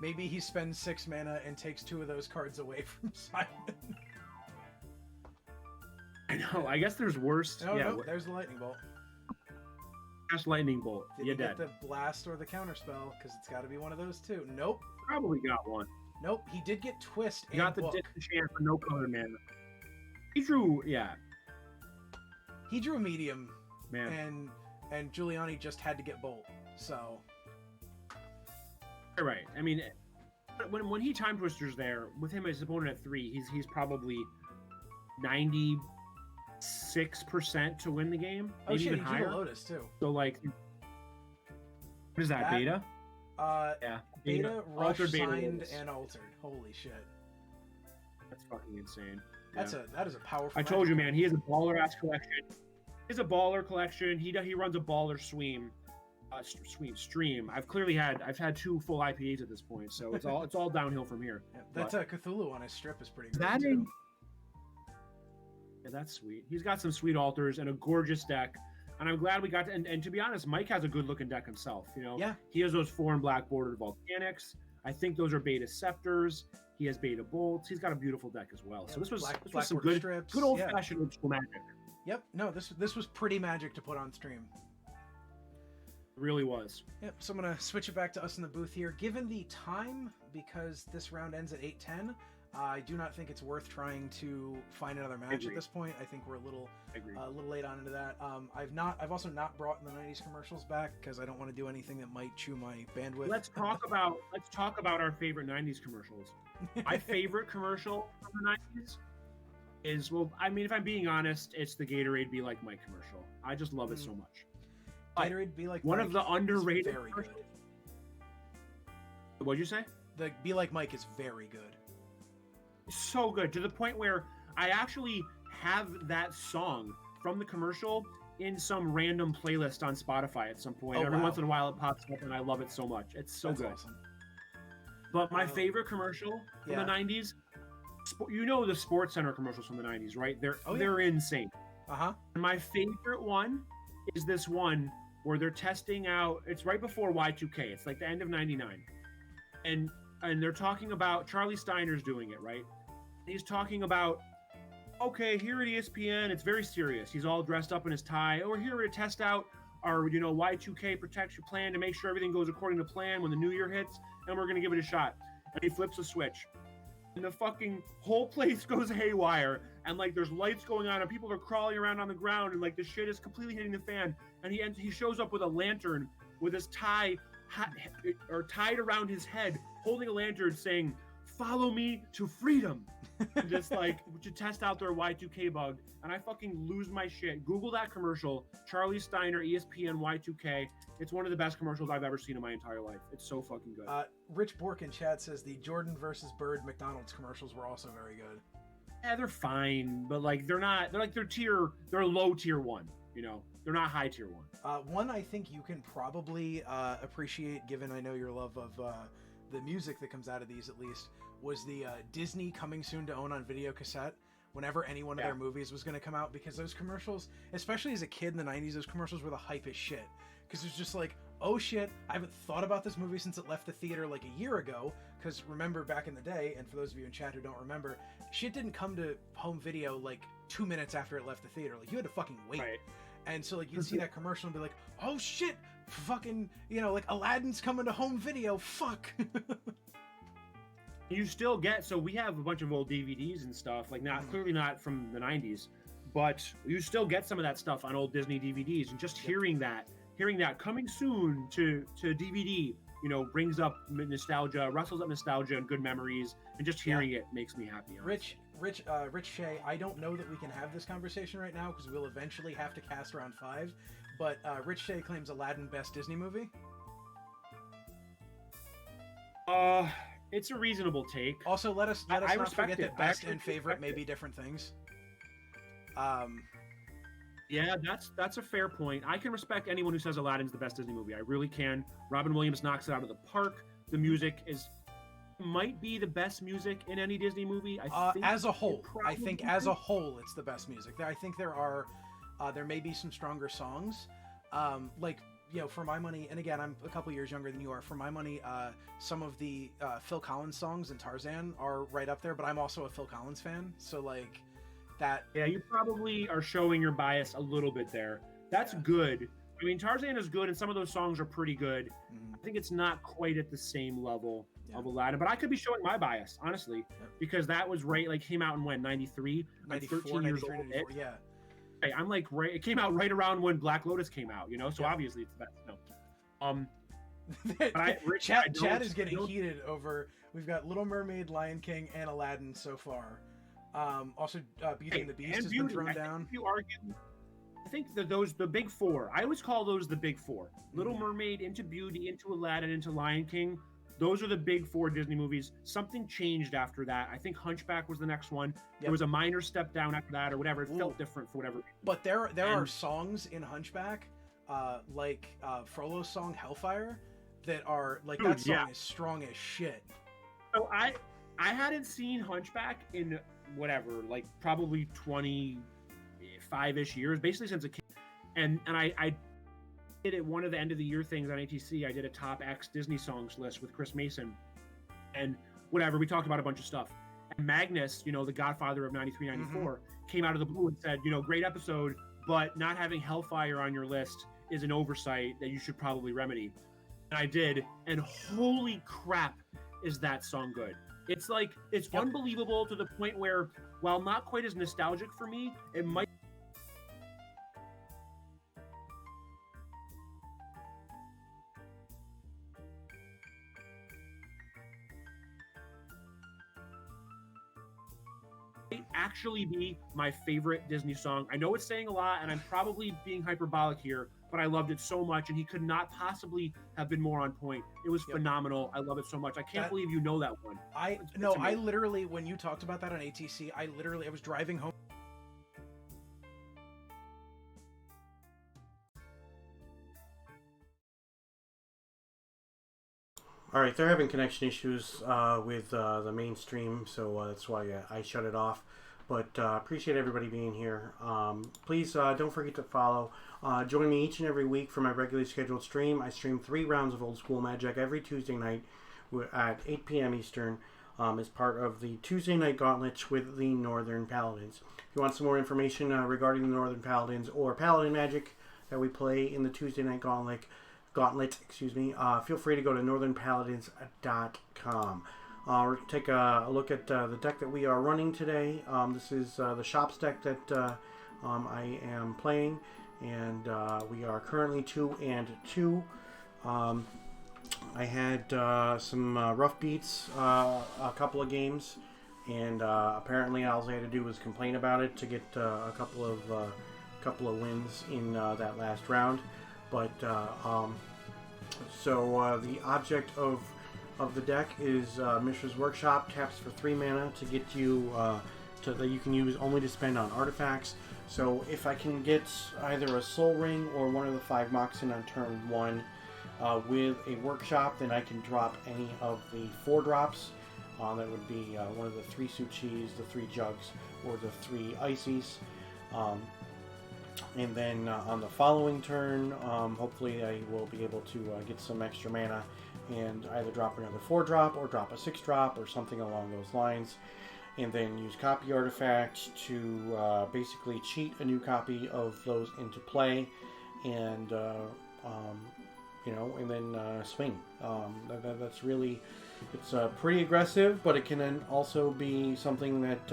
maybe he spends 6 mana and takes 2 of those cards away from Simon. I know. I guess there's worse. No, there's the lightning bolt. Cast Lightning Bolt. Did You're he get dead. the blast or the counterspell? Because it's got to be one of those 2. Nope. Probably got one. Nope. He did get twist He got and the book. Disenchant for no color mana. He drew, yeah, He drew medium, man. and Giuliani just had to get bolt. So You're right. I mean, when he time twisters there with him as his opponent at 3, he's probably 96% to win the game, oh maybe shit, even he drew higher. the Lotus too. So like, what is that? That- Beta? Yeah, Yeah. beta, rush, Altered beta signed, Lotus. and altered. Holy shit. That's fucking insane. That is a powerful. I told you, magic. man. He has a baller ass collection. He's a baller collection. He runs a baller stream. I've had 2 full IPAs at this point, so it's all downhill from here. Yeah, that's a Cthulhu on his strip is pretty good. That too. Yeah, that's sweet. He's got some sweet altars and a gorgeous deck. And I'm glad we got to, and to be honest, Mike has a good looking deck himself. You know, Yeah. He has those 4 and black bordered volcanics. I think those are beta scepters. He has beta bolts. He's got a beautiful deck as well. So Yeah, this was black some border good, strips, good old yeah. fashioned old school magic. Yep. No, this was pretty magic to put on stream. It really was. Yep. So I'm gonna switch it back to us in the booth here. Given the time, because this round ends at 8:10, I do not think it's worth trying to find another match at Agreed. this point. I think we're a little Agreed. late on into that. I've also not brought the 90s commercials back because I don't want to do anything that might chew my bandwidth. Let's talk about our favorite 90s commercials. My favorite commercial from the 90s is, well, I mean, if I'm being honest, it's the Gatorade Be Like Mike commercial. I just love it so much. Gatorade Be Like One Mike of the is underrated very good. commercials. What'd you say? The Be Like Mike is very good. So good, to the point where I actually have that song from the commercial in some random playlist on Spotify at some point. Oh, Every wow. once in a while it pops up and I love it so much. It's so That's good. awesome. But my Um, favorite commercial from yeah. the 90s, you know the Sports Center commercials from the 90s, right? They're Oh, yeah. they're insane. Uh-huh. And my favorite one is this one where they're testing out, it's right before Y2K. It's like the end of 99. And they're talking about, Charlie Steiner's doing it, right? He's talking about, okay, here at ESPN, it's very serious. He's all dressed up in his tie. Oh, we're here to test out our, Y2K protection plan to make sure everything goes according to plan when the new year hits, and we're going to give it a shot. And he flips a switch. And the fucking whole place goes haywire. And, like, there's lights going on, and people are crawling around on the ground, and, like, the shit is completely hitting the fan. And he shows up with a lantern with his tie tied around his head, holding a lantern saying, "Follow me to freedom." And just like to test out their Y2K bug, and I fucking lose my shit. Google that commercial, Charlie Steiner, ESPN Y2K. It's one of the best commercials I've ever seen in my entire life. It's so fucking good. Rich Bork in chat says the Jordan versus Bird McDonald's commercials were also very good. Yeah, they're fine, but like they're low tier 1. They're not high tier 1. One I think you can probably appreciate, given I know your love of the music that comes out of these, at least, was the Disney coming soon to own on video cassette whenever any one of their movies was going to come out, because those commercials, especially as a kid in the 90s, those commercials were the hype as shit. Because it's just like, oh shit, I haven't thought about this movie since it left the theater like a year ago. Because remember back in the day, and for those of you in chat who don't remember, shit didn't come to home video like 2 minutes after it left the theater. Like, you had to fucking wait. Right. And so, like, you'd see that commercial and be like, oh shit, fucking, like, Aladdin's coming to home video, fuck. You still get, so we have a bunch of old DVDs and stuff, like not clearly not from the 90s, but you still get some of that stuff on old Disney DVDs, and just hearing that coming soon to DVD, you know, brings up nostalgia, rustles up nostalgia and good memories, and just hearing it makes me happy. Honestly. Rich Shea, I don't know that we can have this conversation right now because we'll eventually have to cast round 5, but Rich Shea claims Aladdin best Disney movie. It's a reasonable take. Also, let us I not respect forget it. that I best actually and favorite respect may it. be different things. Yeah, that's a fair point. I can respect anyone who says Aladdin's the best Disney movie. I really can. Robin Williams knocks it out of the park. The music might be the best music in any Disney movie. I think as a whole, I probably think as a whole, it's the best music. I think there may be some stronger songs, like, you know, for my money, and again, I'm a couple years younger than you are. For my money, some of the Phil Collins songs in Tarzan are right up there. But I'm also a Phil Collins fan, so like that. Yeah, you probably are showing your bias a little bit there. That's good. I mean, Tarzan is good, and some of those songs are pretty good. Mhm. I think it's not quite at the same level Yeah. of Aladdin, but I could be showing my bias, honestly, because that was came out in when, 93? I'm 94, 13 years 93, old. 94, yeah. I'm like, it came out right around when Black Lotus came out, you know, so obviously it's the best. No. But Rich, Chad is getting heated over. We've got Little Mermaid, Lion King, and Aladdin so far. Also, Beauty and the Beast has been thrown down. I think that the big four. I always call those the big four: Little Mermaid, into Beauty, into Aladdin, into Lion King. Those are the big four Disney movies. Something changed after that. I think Hunchback was the next one. There was a minor step down after that, or whatever. It felt different for whatever reason. But there are songs in Hunchback, like Frollo's song "Hellfire," that are like, Dude, that song is strong as shit. So I hadn't seen Hunchback in whatever, like probably 25-ish years, basically since a kid. And I did it one of the end of the year things on ATC. I did a top X Disney songs list with Chris Mason, and whatever, we talked about a bunch of stuff. And Magnus, you know, the Godfather of 93, 94, came out of the blue and said, you know, great episode, but not having Hellfire on your list is an oversight that you should probably remedy. And I did, and holy crap, is that song good. It's like, it's unbelievable to the point where, while not quite as nostalgic for me, it might. Actually be my favorite Disney song. I know it's saying a lot, and I'm probably being hyperbolic here, but I loved it so much, and he could not possibly have been more on point. It was phenomenal. I love it so much. I can't believe you know that one. I literally, when you talked about that on ATC, I was driving home. All right, they're having connection issues with the mainstream, so that's why I shut it off. But appreciate everybody being here. Please don't forget to follow. Join me each and every week for my regularly scheduled stream. I stream 3 rounds of Old School Magic every Tuesday night at 8 p.m. Eastern as part of the Tuesday Night Gauntlet with the Northern Paladins. If you want some more information regarding the Northern Paladins or Paladin Magic that we play in the Tuesday Night Gauntlet, feel free to go to northernpaladins.com. We're going to take a look at the deck that we are running today. This is the Shops deck that I am playing, and we are currently 2-2. I had some rough beats a couple of games, and apparently all I had to do was complain about it to get a couple of wins in that last round. But so the object of the deck is Mishra's Workshop. Taps for 3 mana to get you that you can use only to spend on artifacts. So if I can get either a Soul Ring or one of the 5 Moxen on turn 1 with a Workshop, then I can drop any of the 4 drops. That would be one of the 3 Suchis, the 3 Jugs, or the 3 Ices. And then on the following turn, hopefully I will be able to get some extra mana and either drop another 4-drop or drop a 6-drop or something along those lines. And then use Copy Artifact to basically cheat a new copy of those into play, and and then swing. That's really It's pretty aggressive, but it can then also be something that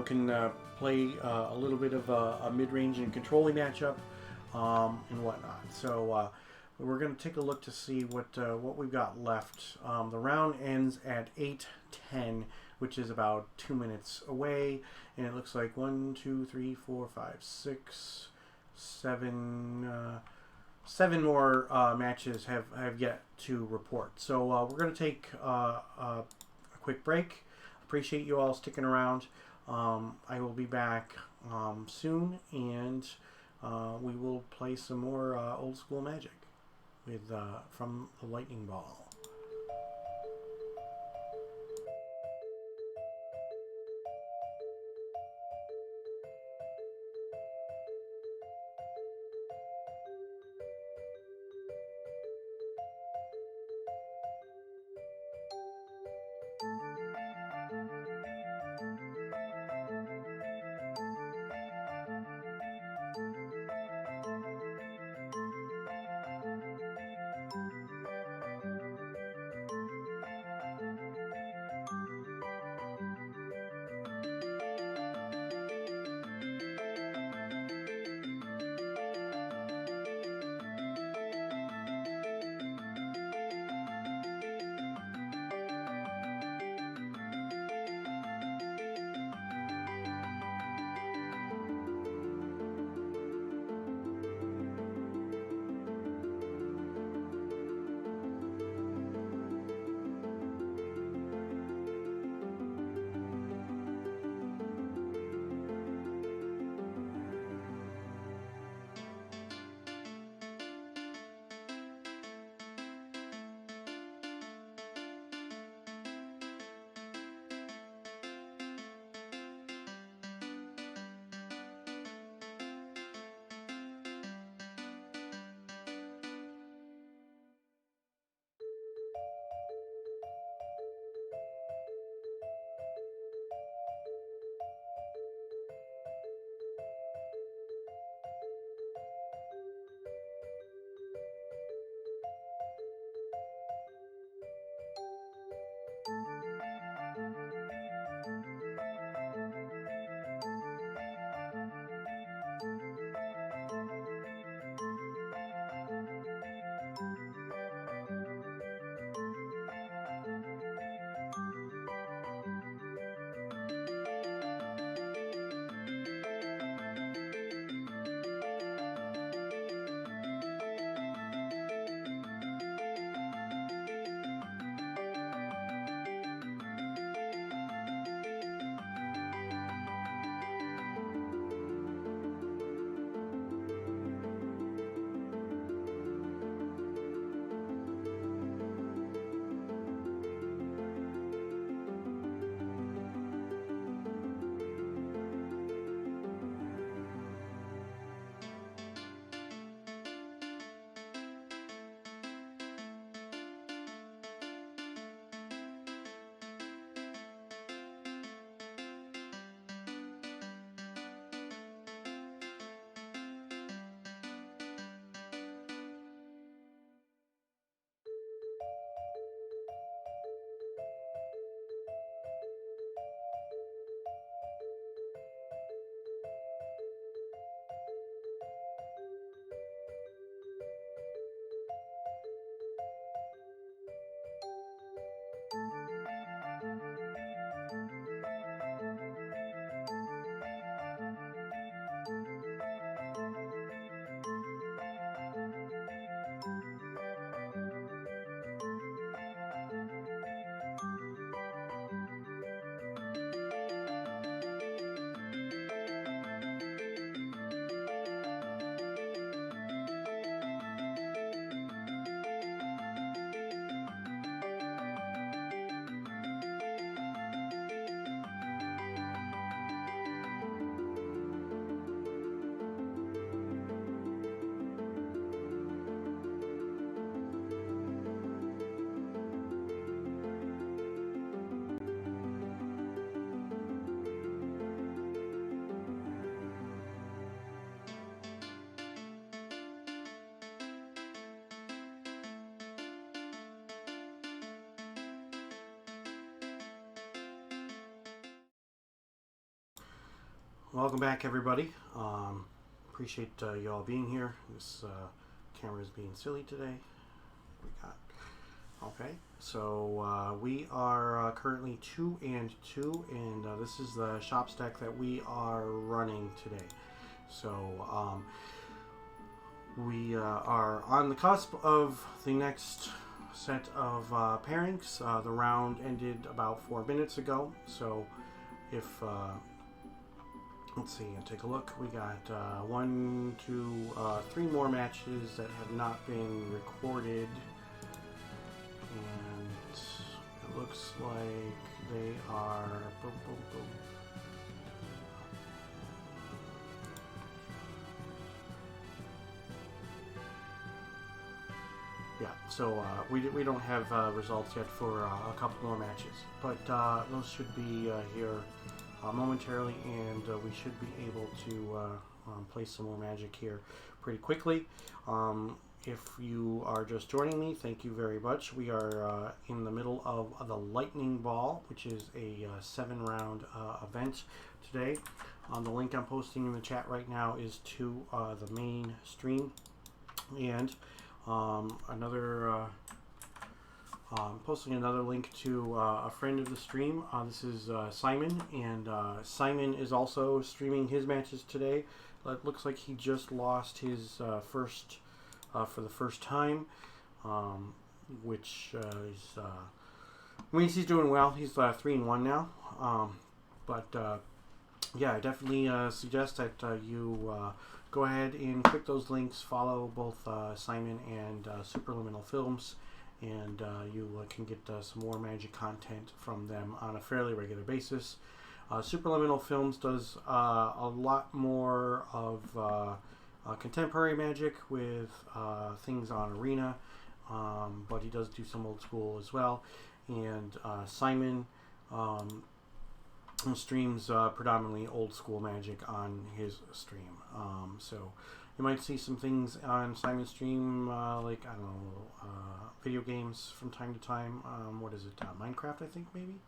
can play a little bit of a mid-range and controlling matchup and whatnot. So we're going to take a look to see what we've got left. The round ends at 8:10, which is about 2 minutes away, and it looks like 1, 2, 3, 4, 5, 6, 7. 7 more matches have yet to report. So we're going to take a quick break. Appreciate you all sticking around. I will be back soon, and we will play some more old school Magic with from the Lightning Ball. welcome back, everybody. Appreciate you all being here. This camera is being silly today. We got okay. So we are currently 2-2, and this is the shop stack that we are running today. So we are on the cusp of the next set of pairings. The round ended about 4 minutes ago. So if let's see, take a look. We got 1, 2, 3 more matches that have not been recorded, and it looks like they are. Boom, boom, boom. Yeah, so we don't have results yet for a couple more matches, but those should be here momentarily, and we should be able to play some more Magic here pretty quickly. If you are just joining me, thank you very much. We are in the middle of the Lightning Ball, which is a 7-round event today. The link I'm posting in the chat right now is to the main stream, and posting another link to a friend of the stream. This is Simon, and Simon is also streaming his matches today. It looks like he just lost his first for the first time, which is means he's doing well. He's 3-1 now, but yeah, I definitely suggest that you go ahead and click those links, follow both Simon and Superliminal Films, and you can get some more Magic content from them on a fairly regular basis. Superliminal Films does a lot more of contemporary Magic with things on Arena, but he does do some old school as well. And Simon streams predominantly old school Magic on his stream. So you might see some things on Simon's stream, like, I don't know, video games from time to time. What is it? Minecraft, I think, maybe?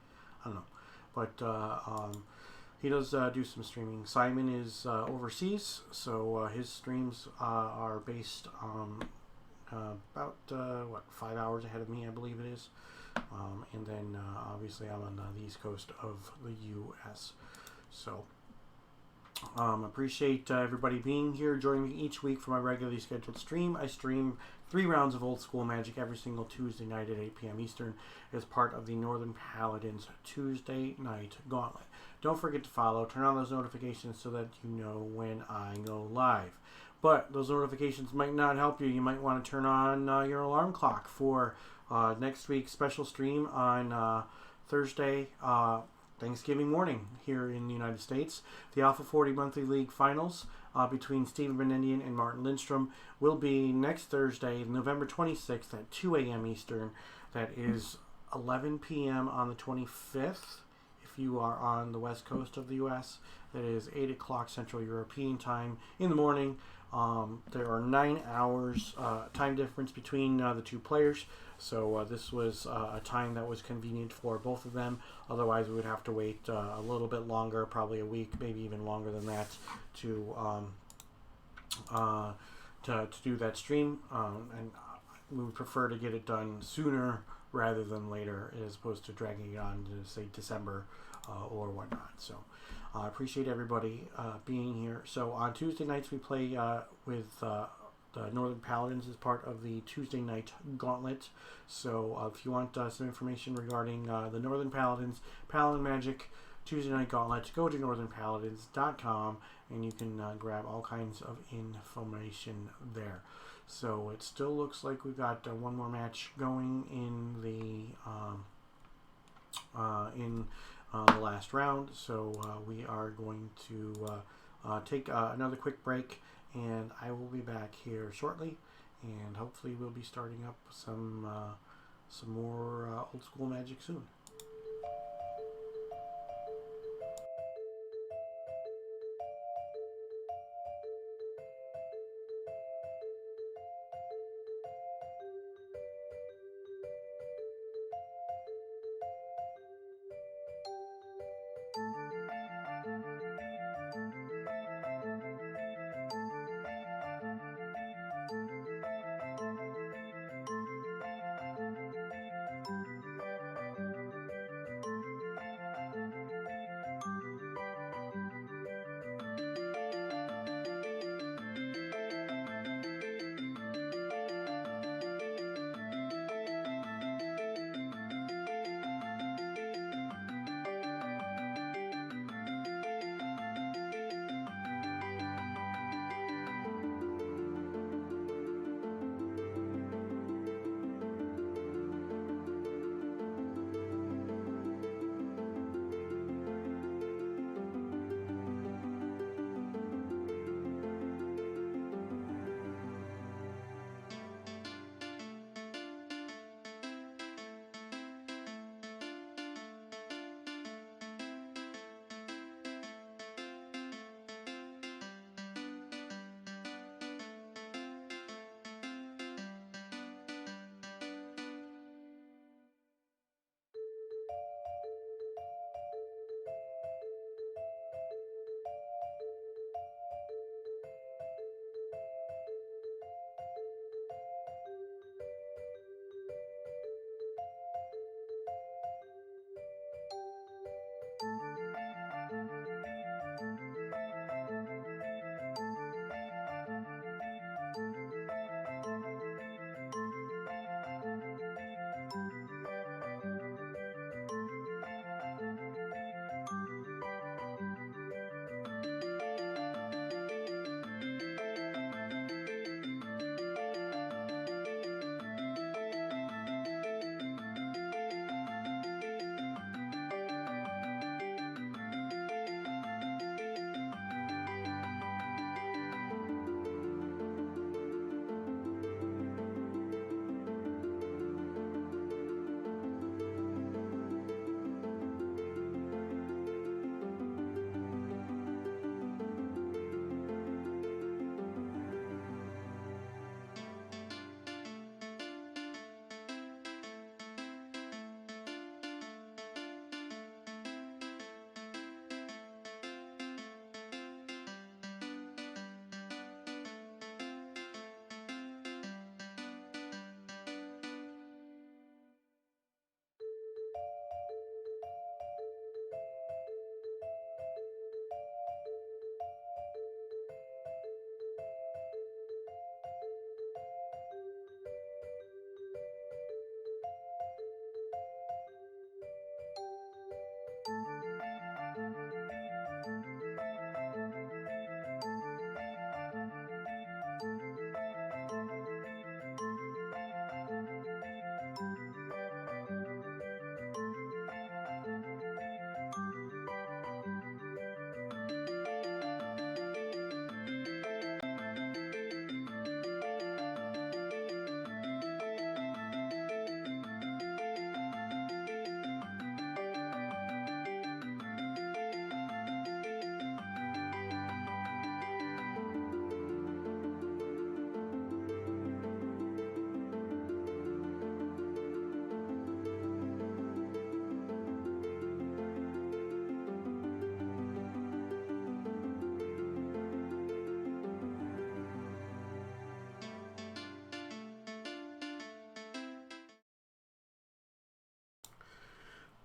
I don't know. But he does do some streaming. Simon is overseas, so his streams are based about, 5 hours ahead of me, I believe it is. And then obviously I'm on the East Coast of the U.S. So appreciate everybody being here, joining me each week for my regularly scheduled stream. I stream 3 rounds of Old School Magic every single Tuesday night at 8 p.m. Eastern as part of the Northern Paladins Tuesday Night Gauntlet. Don't forget to follow, turn on those notifications so that you know when I go live. But those notifications might not help you. You might want to turn on your alarm clock for next week's special stream on Thursday, Thanksgiving morning here in the United States. The Alpha 40 Monthly League Finals between Stephen Benendian and Martin Lindstrom will be next Thursday, November 26th at 2 a.m. Eastern. That is 11 p.m. on the 25th. If you are on the west coast of the U.S., that is 8 o'clock Central European time in the morning. There are 9 hours time difference between the two players, so this was a time that was convenient for both of them. Otherwise, we would have to wait a little bit longer, probably a week, maybe even longer than that, to do that stream. And we would prefer to get it done sooner rather than later, as opposed to dragging it on to, say, December or whatnot. So I appreciate everybody being here. So on Tuesday nights we play with the Northern Paladins as part of the Tuesday Night Gauntlet. So if you want some information regarding the Northern Paladins, Paladin Magic Tuesday Night Gauntlet, go to northernpaladins.com and you can grab all kinds of information there. So it still looks like we've got one more match going in the last round. So we are going to take another quick break, and I will be back here shortly, and hopefully we'll be starting up some more old school Magic soon.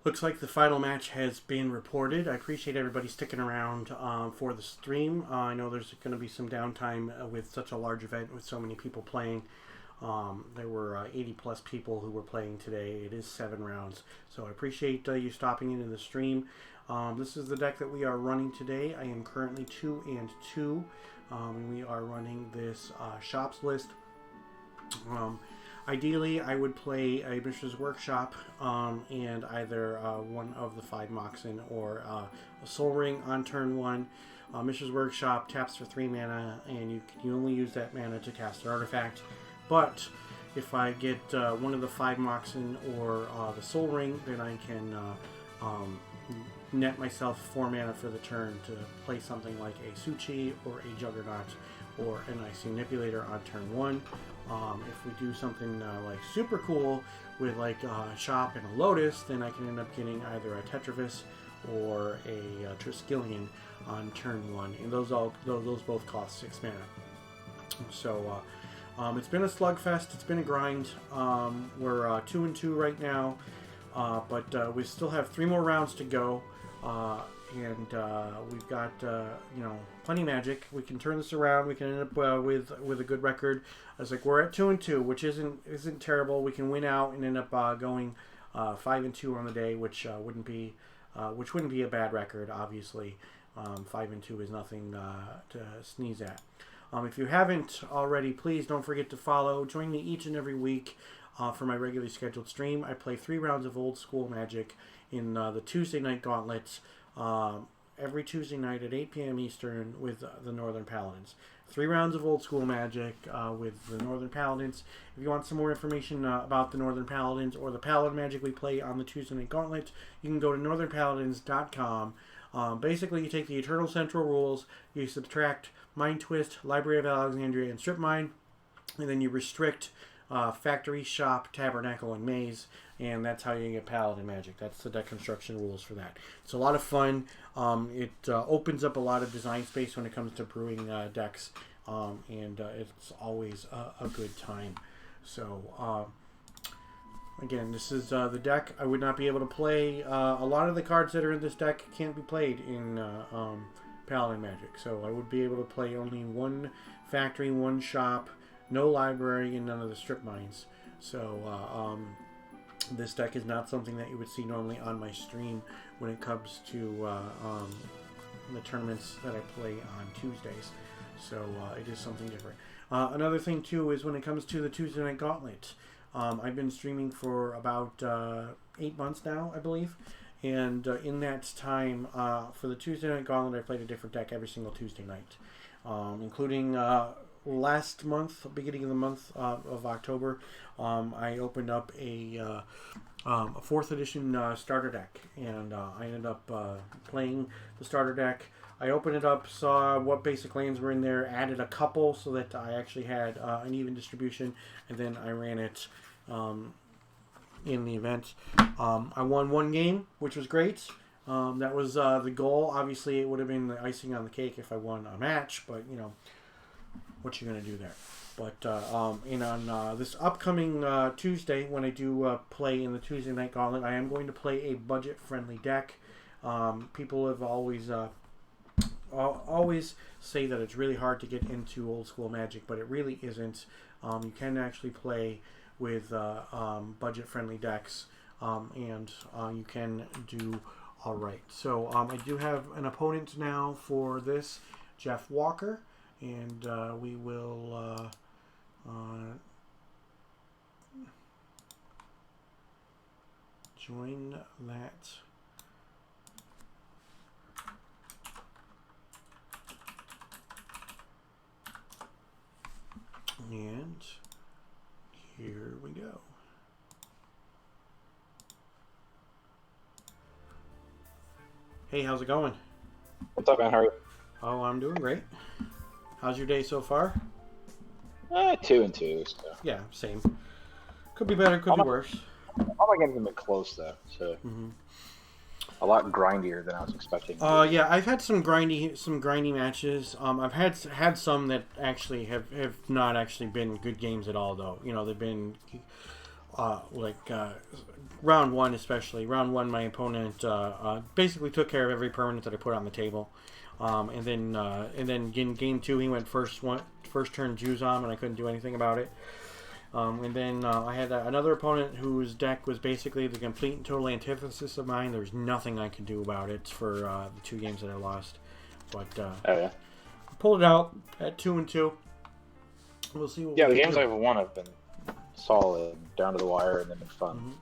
Looks like the final match has been reported. I appreciate everybody sticking around for the stream. I know there's going to be some downtime with such a large event with so many people playing. There were 80 plus people who were playing today. It is 7 rounds. So I appreciate you stopping into the stream. This is the deck that we are running today. I am currently 2-2. We are running this shops list. Ideally, I would play a Mishra's Workshop and either one of the 5 Moxen or a Soul Ring on turn 1. Mishra's Workshop taps for 3 mana, and you can only use that mana to cast an artifact. But if I get one of the 5 Moxen or the Soul Ring, then I can net myself 4 mana for the turn to play something like a Su-Chi or a Juggernaut or an Icy Manipulator on turn 1. If we do something like super cool with like a Shop and a Lotus, then I can end up getting either a Tetravis or a Triskelion on turn 1, and those both cost 6 mana. So it's been a slugfest. It's been a grind. We're 2-2 right now, but we still have 3 more rounds to go. And we've got plenty of magic. We can turn this around. We can end up with a good record. I was like, we're at 2-2, which isn't terrible. We can win out and end up going 5-2 on the day, which wouldn't be a bad record. Obviously, 5-2 is nothing to sneeze at. If you haven't already, please don't forget to follow. Join me each and every week for my regularly scheduled stream. I play 3 rounds of Old School Magic in the Tuesday night gauntlets every Tuesday night at 8 p.m. Eastern with the Northern Paladins. 3 rounds of Old School Magic with the Northern Paladins. If you want some more information about the Northern Paladins or the Paladin Magic we play on the Tuesday night gauntlet, you can go to northernpaladins.com. Basically, you take the Eternal Central rules, you subtract Mind Twist, Library of Alexandria, and Strip Mine, and then you restrict Factory, Shop, Tabernacle, and Maze, and that's how you get Paladin Magic. That's the deck construction rules for that. It's a lot of fun. It opens up a lot of design space when it comes to brewing decks, and it's always a good time. So, again, this is the deck. I would not be able to play. A lot of the cards that are in this deck can't be played in Paladin Magic. So I would be able to play only 1 Factory, 1 Shop, no Library, and none of the Strip Mines. So this deck is not something that you would see normally on my stream when it comes to the tournaments that I play on Tuesdays. So it is something different. Another thing, too, is when it comes to the Tuesday Night Gauntlet. I've been streaming for about 8 months now, I believe. And in that time, for the Tuesday Night Gauntlet, I played a different deck every single Tuesday night. Including last month, beginning of the month of October, I opened up a 4th edition starter deck. And I ended up playing the starter deck. I opened it up, saw what basic lands were in there, added a couple so that I actually had an even distribution, and then I ran it in the event. I won 1 game, which was great. That was the goal. Obviously, it would have been the icing on the cake if I won a match, but, you know, what you going to do there? But and on this upcoming Tuesday, when I do play in the Tuesday Night Gauntlet, I am going to play a budget-friendly deck. People have always say that it's really hard to get into Old School Magic, but it really isn't. You can actually play with budget-friendly decks, and you can do all right. So I do have an opponent now for this, Jeff Walker, and we will join that. And here we go. Hey, how's it going? What's up, man? How are you? Oh, I'm doing great. How's your day so far? 2-2. So. Yeah, same. Could be better, could be worse. All my games have been close though, so a lot grindier than I was expecting. Yeah, I've had some grindy matches. I've had some that actually have not actually been good games at all, though. You know, they've been round one especially. Round one, my opponent basically took care of every permanent that I put on the table, and then in game two he went first turn Jews on, and I couldn't do anything about it. And then I had another opponent whose deck was basically the complete and total antithesis of mine. There's nothing I could do about it for the 2 games that I lost. But Oh yeah. pulled it out at 2-2. We'll see. What Yeah, we the can games do. I've won have been solid, down to the wire, and they've been fun.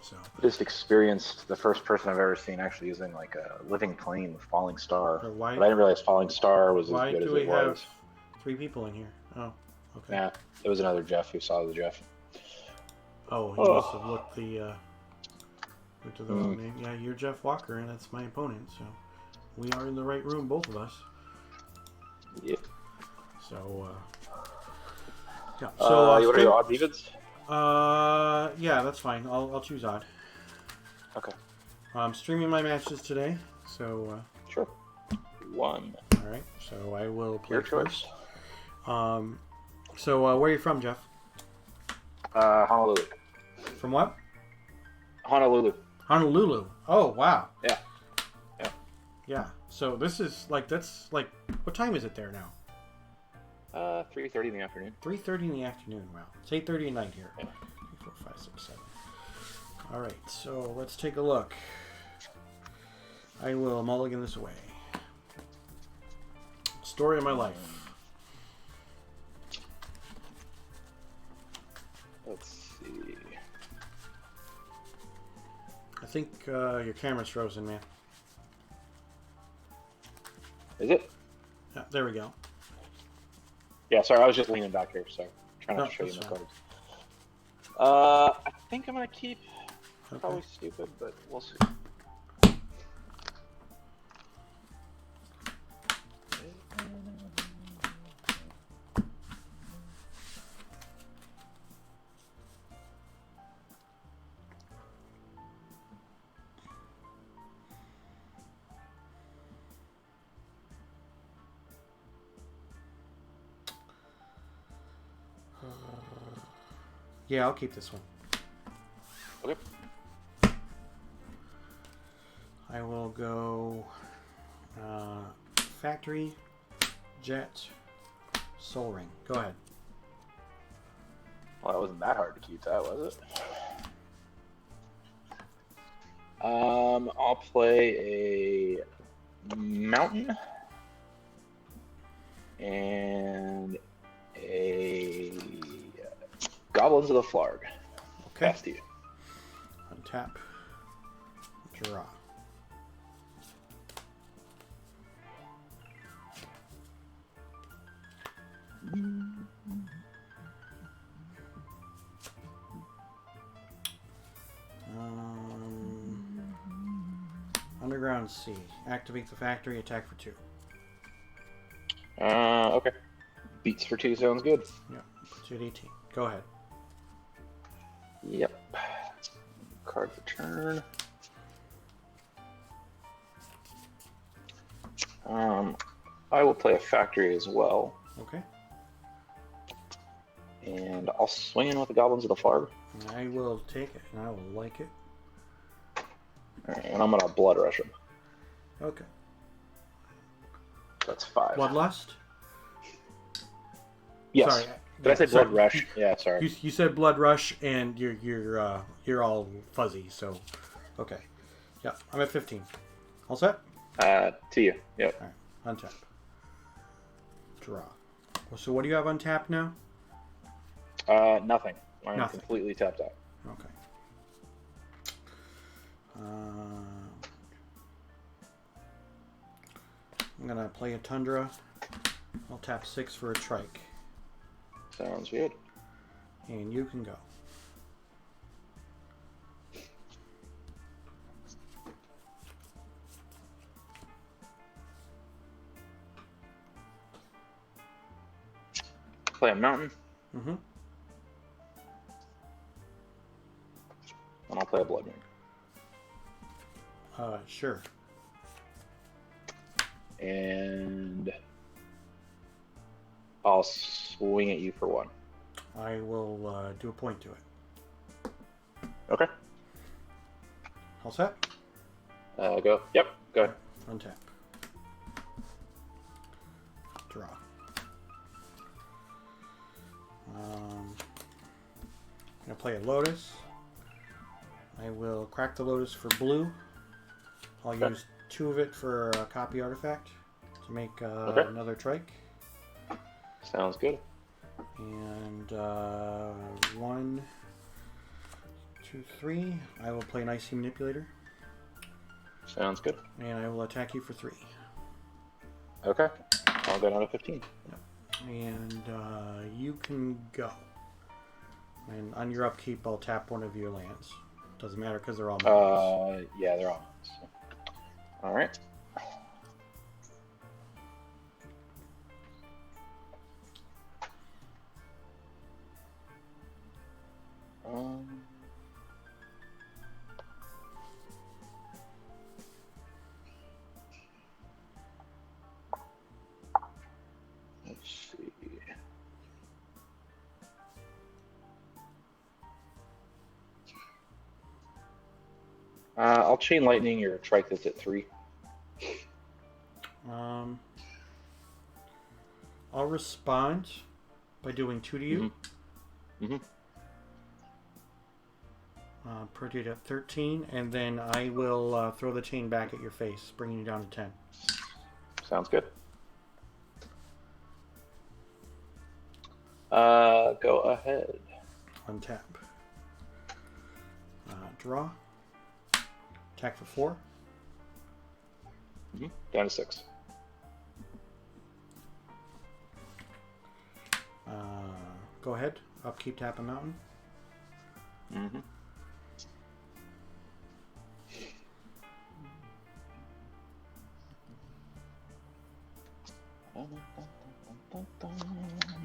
So Just experienced the first person I've ever seen actually using like a living plane with Falling Star. So why- But I didn't realize Falling Star was as why good do as we it have was. 3 people in here? Oh, okay. Yeah, it was another Jeff who saw the Jeff. Oh, he Oh. must have looked at the wrong name. Yeah, you're Jeff Walker, and that's my opponent. So we are in the right room, both of us. Yeah. So yeah. So what are your odd evens? yeah, that's fine. I'll choose odd. Okay, I'm streaming my matches today, so sure. 1. all right. So I will play Your choice. first. So where are you from, Jeff? Honolulu. From what? Honolulu. Honolulu. Oh, wow. Yeah. Yeah. Yeah. So this is that's what time is it there now? 3:30 in the afternoon. 3:30 in the afternoon. Wow. It's 8:30 at night here. Yeah. 3, 4, 5, 6, 7. All right. So let's take a look. I will mulligan this away. Story of my life. Let's see. I think your camera's frozen, man. Is it? Yeah, there we go. Yeah, sorry, I was just leaning back here, so trying not No, to show you that's my fine. cards. I think I'm gonna keep. Okay. Probably stupid, but we'll see. Yeah, I'll keep this one. Okay. I will go Factory, Jet, Soul Ring. Go ahead. Well, it wasn't that hard to keep that, was it? I'll play a mountain and a Goblins of the Flarg. Okay. Pass to you. Untap. Draw. Underground C. Activate the factory. Attack for 2. Okay. Beats for 2 sounds good. Yep. Puts you at 18. Go ahead. Yep. Card for turn. I will play a factory as well, Okay. and I'll swing in with the Goblins of the Flarg. I will take it, and I will like it. Alright, and I'm gonna Blood Rush him. Okay. That's 5. Bloodlust? Yes. Sorry. Did I say Sorry. Blood Rush? Yeah, sorry. You said Blood Rush, and you're all fuzzy. So, okay. Yeah, I'm at 15. All set? To you. Yep. All right. Untap. Draw. So what do you have untapped now? Nothing. I'm Nothing. completely tapped out. Okay. I'm gonna play a Tundra. I'll tap 6 for a Trike, Sounds good. and you can go. Play a mountain, Mm-hmm. and I'll play a Blood Moon. Sure. And I'll swing at you for 1. I will do a point to it. Okay. All set? Go. Yep. Go ahead. Untap. Draw. I'm gonna play a Lotus. I will crack the Lotus for blue. I'll Okay. use 2 of it for a copy artifact to make Okay. another trike. Sounds good. And 1, 2, 3. I will play an Icy Manipulator, Sounds good. and I will attack you for 3. Okay. I'll go down to 15. And you can go. And on your upkeep, I'll tap one of your lands. Doesn't matter because they're all mine. Yeah, they're all mine. So. All right. Let's see. I'll chain lightning your trike that's at 3. I'll respond by doing 2 to you. Mhm. Put it at 13, and then I will throw the chain back at your face, bringing you down to 10. Sounds good. Go ahead. Untap. Draw. Attack for 4. Down to 6. Go ahead. Upkeep, tap a mountain. Mm-hmm. I'll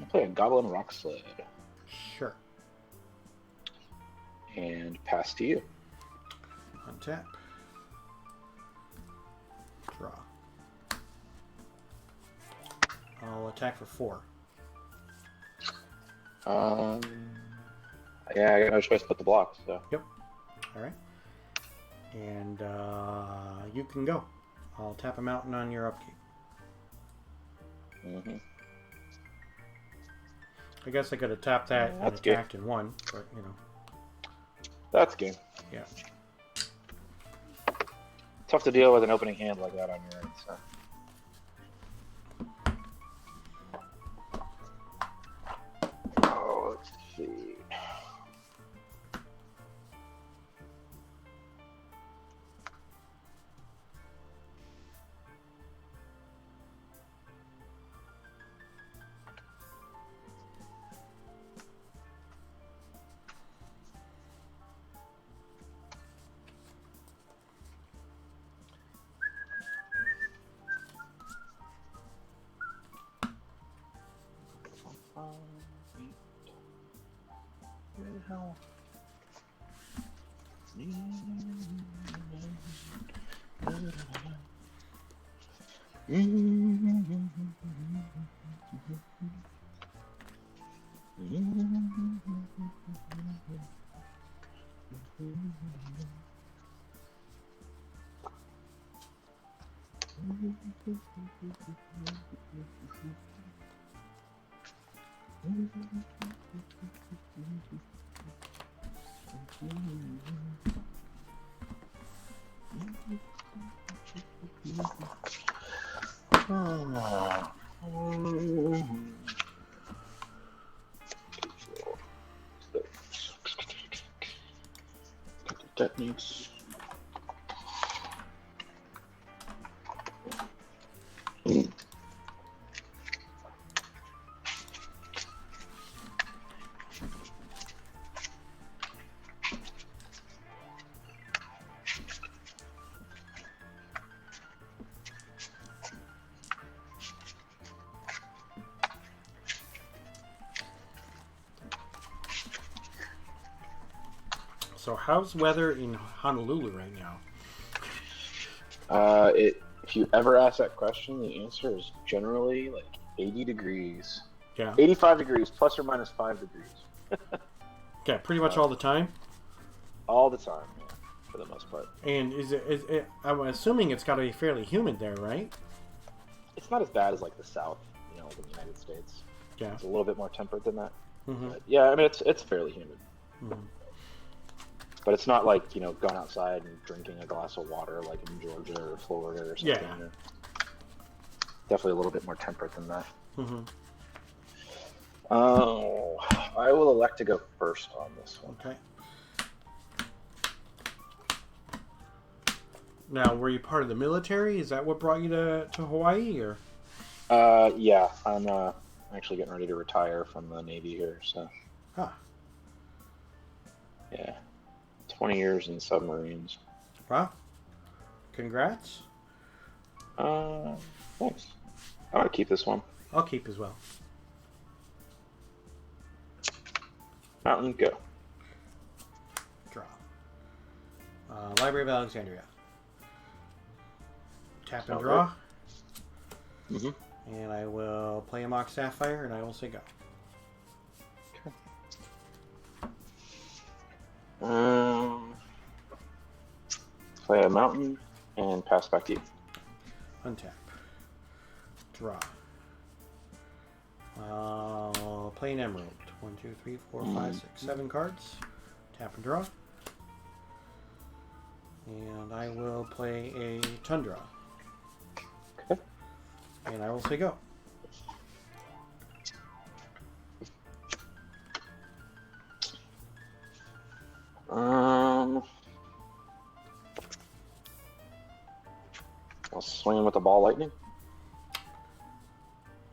play a Goblin Rock Sled Sure. and pass to you. Untap. Draw. I'll attack for 4. Yeah, I got no choice but to block, so. Alright. And you can go. I'll tap a mountain on your upkeep. Mm-hmm. I guess I could have tapped that and That's good. attacked in 1, but you know. That's game. Yeah. Tough to deal with an opening hand like that on your end, so. Oh, let's see. Where the hell? Techniques. So how's weather in Honolulu right now? If you ever ask that question, the answer is generally like 80 degrees. Yeah. 85 degrees, plus or minus 5 degrees. Okay, pretty much all the time. All the time, yeah, for the most part. And is it? I'm assuming it's got to be fairly humid there, right? It's not as bad as like the South, like in the United States. Yeah. It's a little bit more temperate than that. Mm-hmm. But yeah, I mean it's fairly humid. Mm-hmm. But it's not like going outside and drinking a glass of water like in Georgia or Florida or something. Yeah. Definitely a little bit more temperate than that. Mm-hmm. Oh, I will elect to go first on this one. Okay. Now, were you part of the military? Is that what brought you to Hawaii, or? Yeah, I'm actually getting ready to retire from the Navy here, so. Huh. Yeah. 20 years in submarines. Wow. Congrats. Thanks. I want to keep this one. I'll keep as well. Mountain, go. Draw. Library of Alexandria. Tap and Okay. draw. Mm-hmm. And I will play a Mock Sapphire, and I will say go. Play a mountain and pass back to you. Untap. Draw. Play an Emerald. 1, 2, 3, 4, 5, 6, 7 cards. Tap and draw. And I will play a Tundra. Okay. And I will say go. I'll swing with the ball lightning.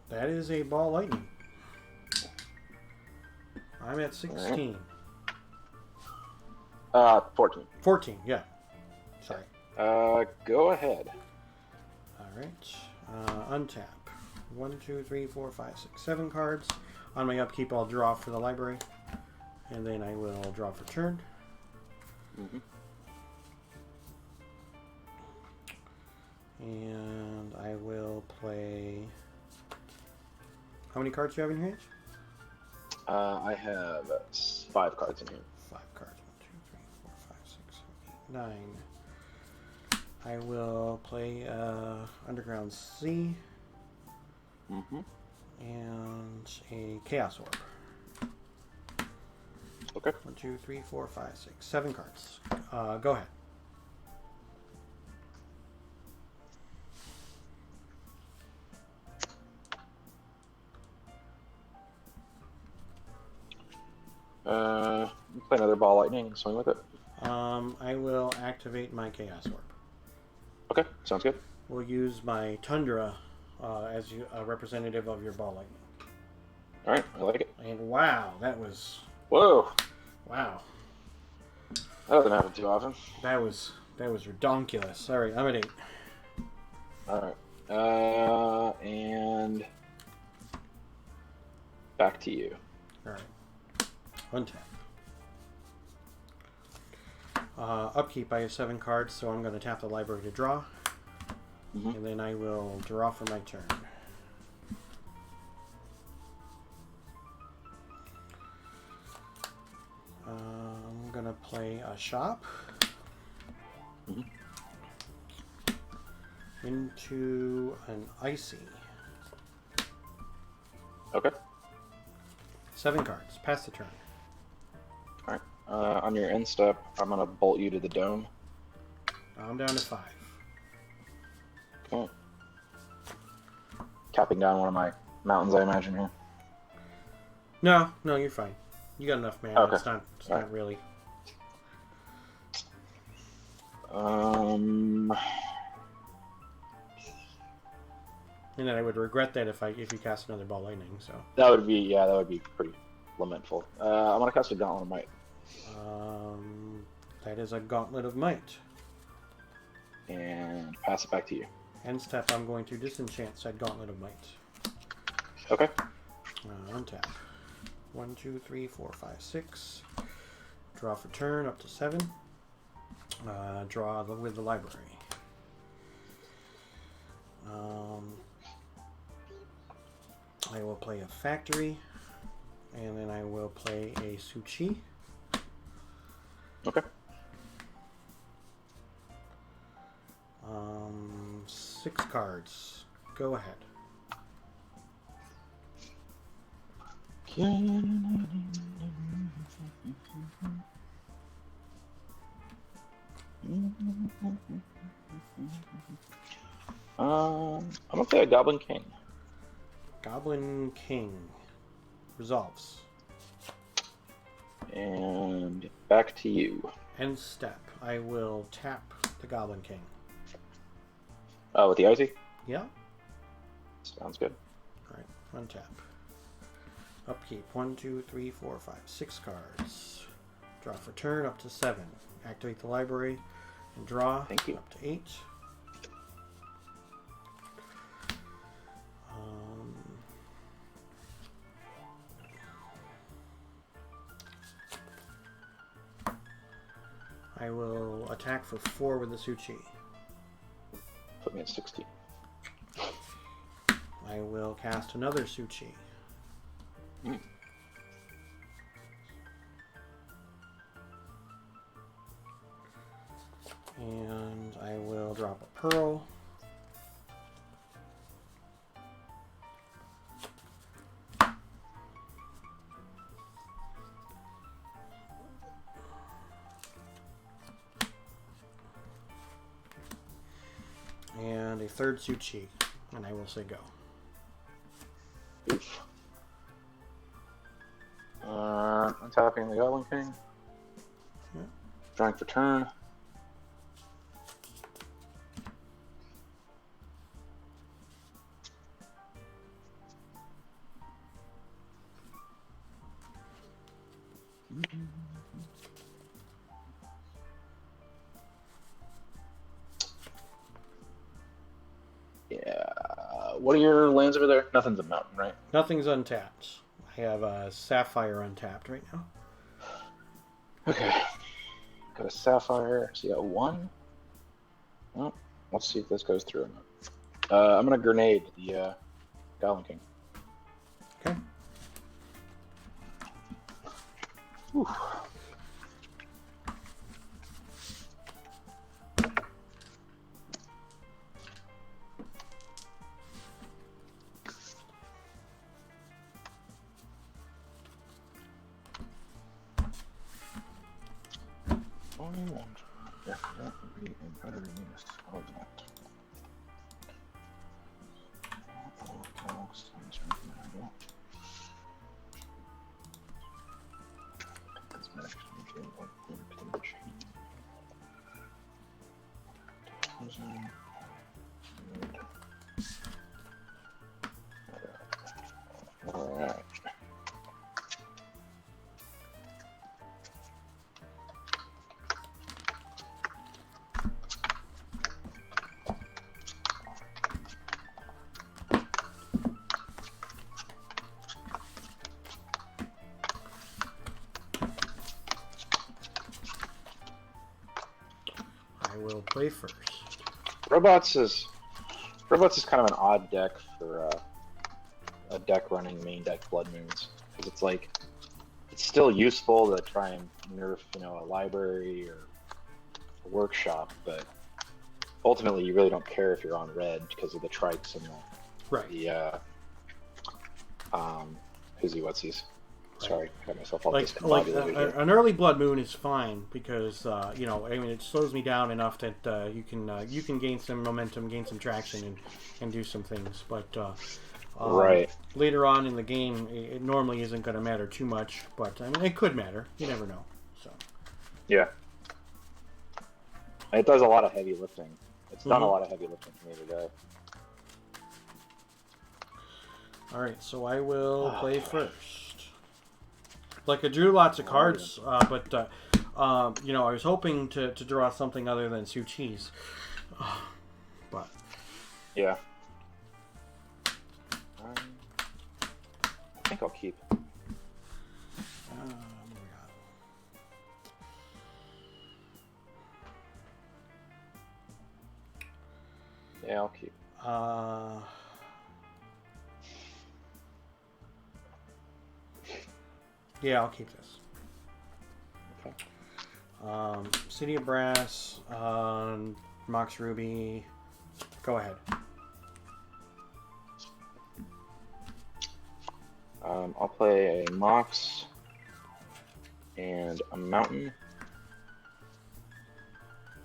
That is a ball lightning. I'm at 16. 14. 14, yeah. Sorry. Go ahead. Alright. Untap. 1, 2, 3, 4, 5, 6, 7 cards. On my upkeep, I'll draw for the library. And then I will draw for turn. Mm-hmm. And I will play... How many cards do you have in your hand? I have 5 cards in here. 5 cards. 1, 2, 3, 4, 5, 6, 7, 8, 9. I will play Underground Sea Mm-hmm. and a Chaos Orb. Okay. 1, 2, 3, 4, 5, 6, 7 cards. Go ahead. Play another ball lightning and swing with it. I will activate my Chaos Orb. Okay, sounds good. We'll use my Tundra as a representative of your ball lightning. All right, I like it. And wow, that was Whoa, wow. that doesn't happen too often. That was redonkulous. All right, I'm at 8. All right, and back to you. All right, untap. Upkeep, I have 7 cards, so I'm going to tap the library to draw. Mm-hmm. And then I will draw for my turn. I'm going to play a shop. Mm-hmm. Into an icy. Okay. 7 cards. Pass the turn. All right. On your end step, I'm gonna bolt you to the dome. I'm down to 5. Okay. Capping down one of my mountains, I imagine here. No, you're fine. You got enough mana. Okay. It's not Alright. really. And then I would regret that if you cast another ball lightning. So that would be pretty lamentful. I'm gonna cast a Gauntlet of Might. that is a Gauntlet of Might. And pass it back to you. End step, I'm going to disenchant said Gauntlet of Might. Okay. Untap. 1, 2, 3, 4, 5, 6. Draw for turn up to 7. Draw with the library. I will play a factory, and then I will play a Su-Chi. Okay. 6 cards. Go ahead. I'm gonna play a Goblin King. Goblin King. Resolves. And back to you. End step. I will tap the Goblin King. Oh, with the Icy? Yeah? Sounds good. Alright, untap. Upkeep. 1, 2, 3, 4, 5, 6 cards. Draw for turn up to 7. Activate the library and draw Thank you. up to 8. I will attack for 4 with the Su-Chi. Put me at 16. I will cast another Su-Chi. Mm. And I will drop a Pearl. And a third Su-Chi. And I will say go. Oof. I'm tapping the Goblin King. Yeah. Drawing for turn. Yeah. What are your lands over there? Nothing's a mountain, right? Nothing's untapped. I have a Sapphire untapped right now. Okay. Got a Sapphire. So you got 1. Well, let's see if this goes through or not. I'm going to grenade the Goblin King. Okay. Whew. Only one. Yeah, that would be a better use of that. Alright. I will play first. Robots is kind of an odd deck for a deck running main deck Blood Moons, because it's like it's still useful to try and nerf, a library or a workshop, but ultimately you really don't care if you're on red because of the trikes and Right. the who'sy whatsies. Sorry, I got myself all Like discombobulated here. an early Blood Moon is fine because it slows me down enough that you can gain some momentum, gain some traction, and do some things. But Right. later on in the game, it normally isn't going to matter too much. But I mean, it could matter. You never know. So Yeah. It does a lot of heavy lifting. It's done a Mhm. lot of heavy lifting for me today. all right, so I will play first. Like I drew lots of cards, but I was hoping to draw something other than Su-Chi's. But Yeah. I think I'll keep. what do we got? Yeah, I'll keep. Yeah, I'll keep this. Okay. City of Brass, Mox Ruby. Go ahead. I'll play a Mox and a Mountain,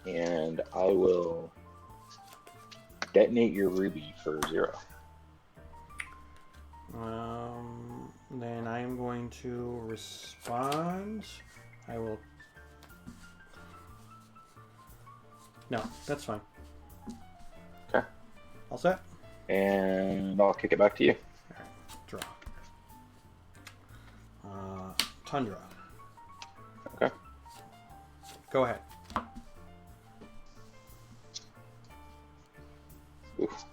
and I will detonate your Ruby for 0. Then I am going to respond. I will. No, that's fine. Okay. All set? And I'll kick it back to you. Draw. Tundra. Okay. Go ahead. Oof.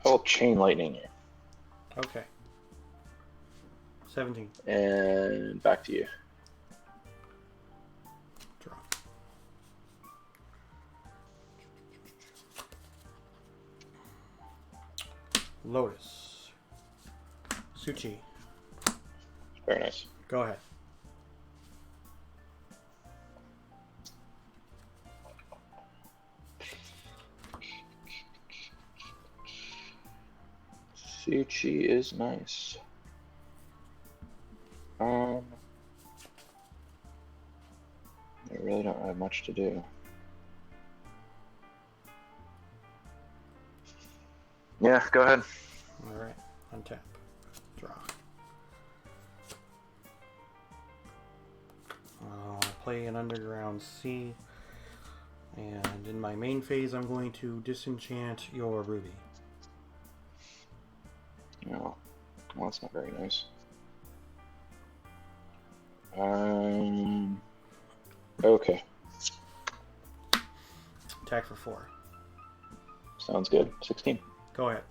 I'll chain lightning you. Okay. 17. And back to you. Draw. Lotus. Suchi. Very nice. Go ahead. Suchi is nice. I really don't have much to do. Yeah, go ahead. Alright. Untap. Draw. I'll play an Underground Sea. And in my main phase, I'm going to disenchant your Ruby. No. Well, that's not very nice. Okay. Attack for 4. Sounds good. 16. Go ahead.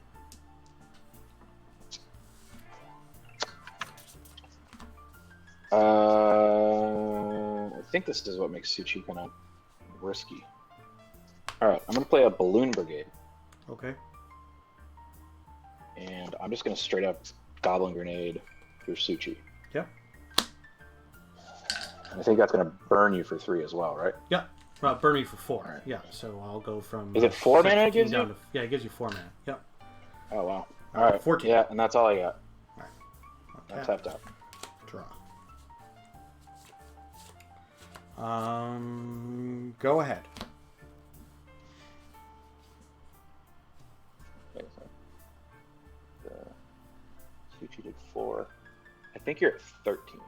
I think this is what makes Suchi kind of risky. Alright, I'm going to play a Balloon Brigade. Okay. And I'm just going to straight up Goblin Grenade your Suchi. Yep. And I think that's going to burn you for 3 as well, right? Yeah. Well, burn me for 4. Alright. Yeah, so I'll go from... Is it 4 mana it 16 gives you? down to- yeah, it gives you 4 mana. Yep. Oh, wow. Alright. 14. Yeah, and that's all I got. I'll I'm tap. tapped out. Draw. Go ahead. Wait a second. The Suchi did 4. I think you're at 13.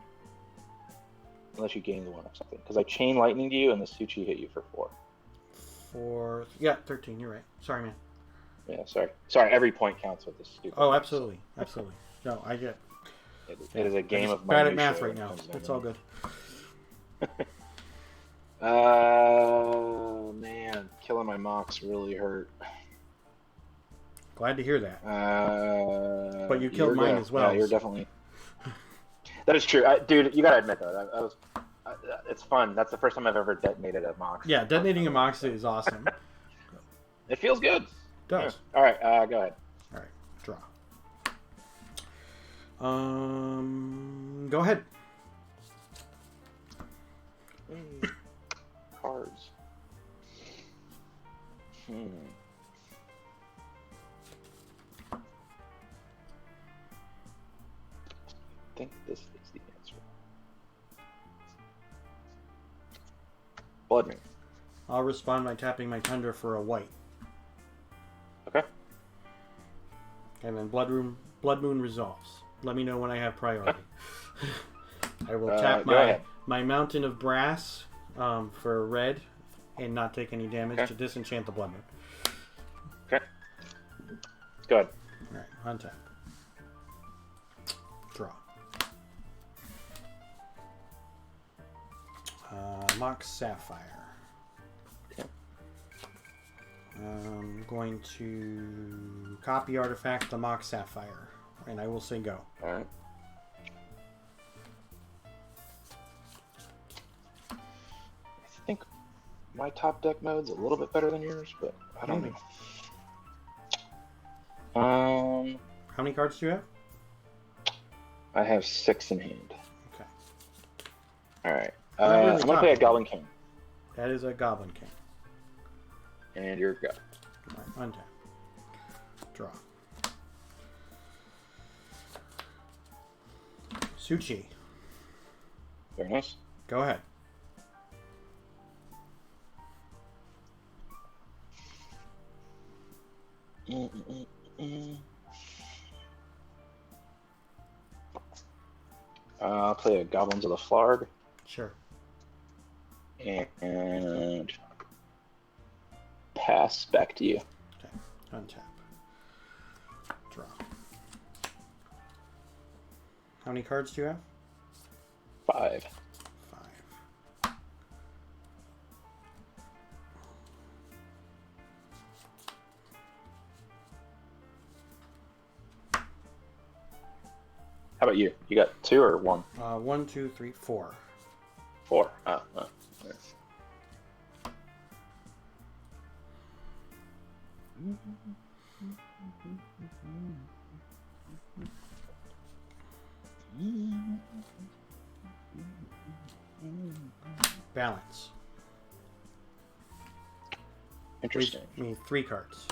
Unless you gain the 1 or something. Because I chain lightning to you and the Suchi hit you for 4. 4... Yeah, 13. You're right. Sorry, man. Yeah, sorry. Sorry, every point counts with this stupid. Oh, absolutely. Absolutely. No, I get... It is a game of bad at minutia math right when it now. comes down It's to all it. good. Oh, man. Killing my Mox really hurt. Glad to hear that. But you you're killed mine gonna- as well. Yeah, you're definitely. That is true, dude. You gotta admit though, that was. It's fun. That's the first time I've ever detonated a Mox. Yeah, detonating a Mox is awesome. It feels good. Does. Yeah. All right, go ahead. All right, draw. Go ahead. Cards. I think this is the answer. Blood Moon. I'll respond by tapping my Tundra for a white. Okay. And then Blood Moon resolves. Let me know when I have priority. I will tap go ahead. my Mountain of Brass for red and not take any damage Okay. to disenchant the Blood Moon. Okay. Go ahead. Alright, untap. Draw. Mox Sapphire. Okay. I'm going to copy artifact to Mox Sapphire, and I will say go. All right. I think my top deck mode's a little bit better than yours, but I don't Maybe. know. How many cards do you have? I have 6 in hand. Okay. All right. Not really I'm gonna top play a deck. Goblin King, That is a Goblin King. and you're go. All right, untap. Draw. Suchi, Very nice. go ahead. I'll play a Goblins of the Flarg, Sure. and pass back to you. Okay. Untap. Draw. How many cards do you have? 5. 5. How about you? You got 2 or 1? 1, 2, 3, 4. 4. Balance. Interesting. I mean, 3 cards.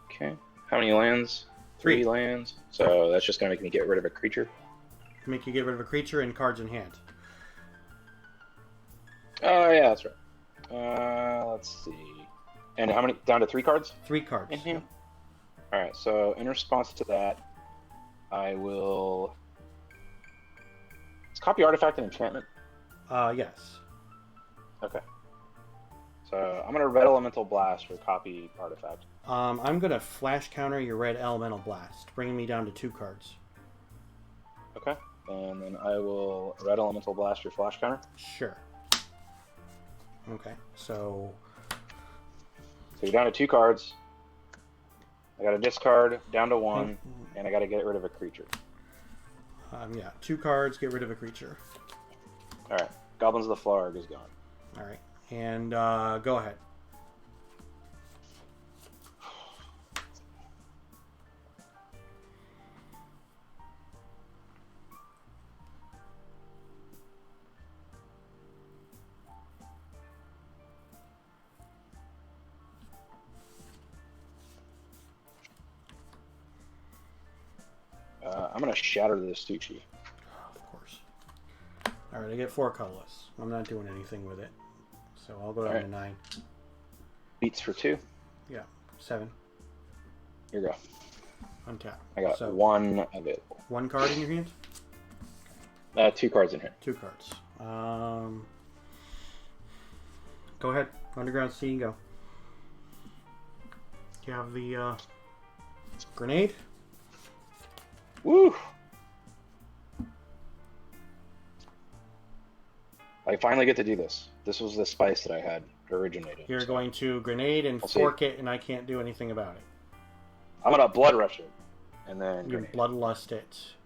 Okay. How many lands? 3 lands. So that's just gonna make me get rid of a creature. Make you get rid of a creature and cards in hand. Oh yeah, that's right. Let's see. And how many? Down to 3 cards 3 cards. in hand. All right. So in response to that, I will. Is copy artifact an enchantment? Yes. Okay. So I'm gonna red elemental blast for copy artifact. I'm gonna flash counter your red elemental blast, bringing me down to 2 cards. Okay. And then I will red elemental blast your flash counter. Sure. Okay. So So you're down to 2 cards. I got a discard down to 1, and I got to get rid of a creature. yeah, 2 cards. Get rid of a creature. All right. Goblins of the Flarg is gone. All right. And go ahead. I'm gonna shatter this Stucci. Of course. All right. I get 4 colorless. I'm not doing anything with it. So I'll go down All right. to 9. Beats for 2. Yeah. 7. Here you go. Untap. I got So 1 available. 1 card in your hand. 2 cards in here. 2 cards. Go ahead. Underground Sea, go. You have the grenade. Woo! I finally get to do this. This was the spice that I had originated. You're so going to grenade and I'll see. fork it, and I can't do anything about it. I'm gonna blood rush it, and then You grenade. bloodlust it.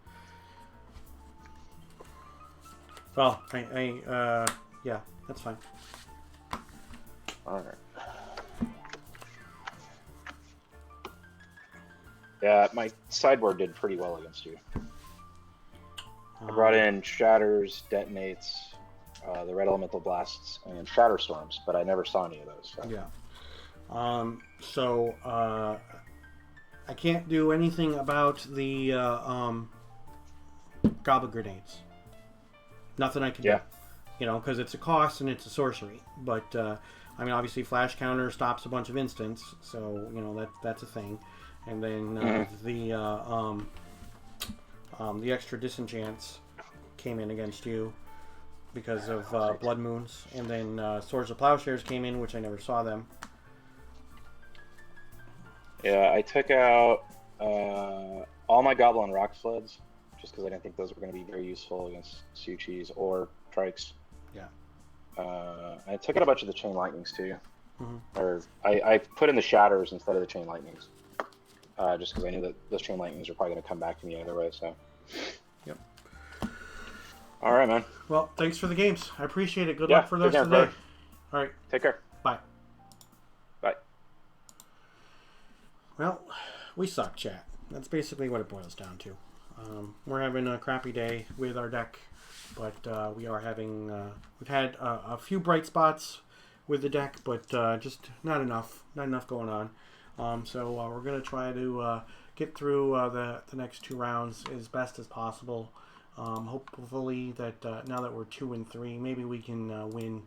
Well, yeah, that's fine. All right. Yeah, my sideboard did pretty well against you. I brought in shatters, detonates, the red elemental blasts, and shatter storms, but I never saw any of those. So. Yeah. So I can't do anything about the goblin grenades. Nothing I can do. You know, because it's a cost and it's a sorcery. But I mean, obviously, flash counter stops a bunch of instants, so you know that's a thing. And then the extra disenchants came in against you because of blood moons, and then swords of plowshares came in, which I never saw them. Yeah, I took out all my goblin rock sleds just because I didn't think those were going to be very useful against Suchis or Trikes. Yeah. I took out a bunch of the chain lightnings too. Mm-hmm. Or I put in the shatters instead of the chain lightnings. Just because I knew that those chain lightnings were probably going to come back to me either way. So. Yep. All right, man. Well, thanks for the games. I appreciate it. Good Yeah, luck for the good rest of the game, day. All right. Take care. Bye. Bye. Well, we suck, chat. That's basically what it boils down to. We're having a crappy day with our deck, but we are having. We've had a few bright spots with the deck, but just not enough. Not enough going on. So we're gonna try to get through the next 2 rounds as best as possible. Hopefully that now that we're 2 and 3, maybe we can win.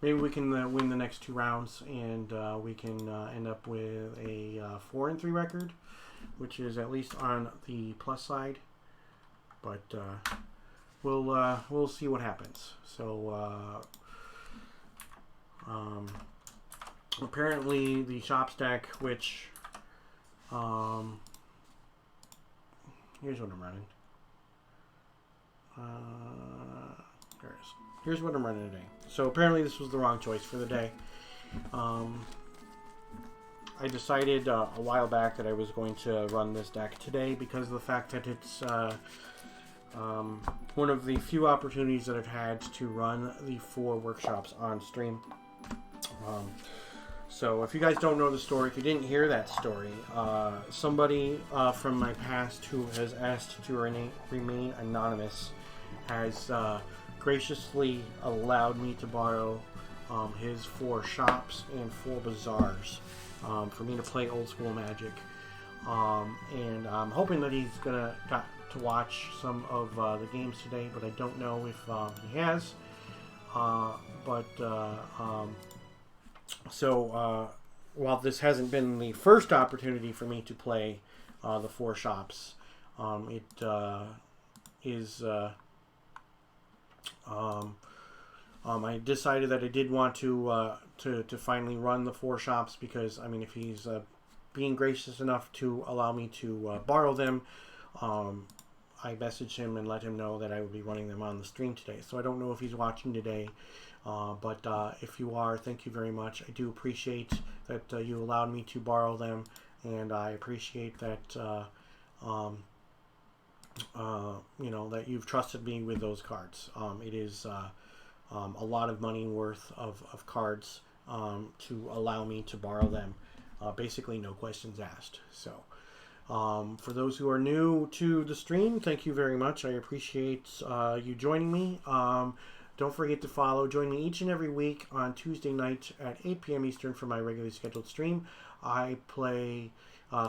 Maybe we can win the next 2 rounds, and we can end up with a 4 and 3 record, which is at least on the plus side. But we'll see what happens. So apparently the Shops deck, which here's what I'm running. There it is. Here's what I'm running today. So apparently this was the wrong choice for the day. I decided a while back that I was going to run this deck today because of the fact that it's one of the few opportunities that I've had to run the 4 workshops on stream. So if you guys don't know the story, if you didn't hear that story, somebody from my past who has asked to remain anonymous has graciously allowed me to borrow his 4 shops and 4 bazaars for me to play old school Magic. And I'm hoping that he's got to watch some of the games today, but I don't know if he has. So while this hasn't been the first opportunity for me to play the 4 shops, it is. I decided that I did want to finally run the 4 shops because, I mean, if he's being gracious enough to allow me to borrow them, I messaged him and let him know that I would be running them on the stream today. So I don't know if he's watching today, but if you are, thank you very much. I do appreciate that you allowed me to borrow them, and I appreciate that you know, that you've trusted me with those cards. It is a lot of money worth of cards to allow me to borrow them. Basically, no questions asked. So, for those who are new to the stream, thank you very much. I appreciate you joining me. Don't forget to join me each and every week on Tuesday night at 8 p.m. Eastern for my regularly scheduled stream. I play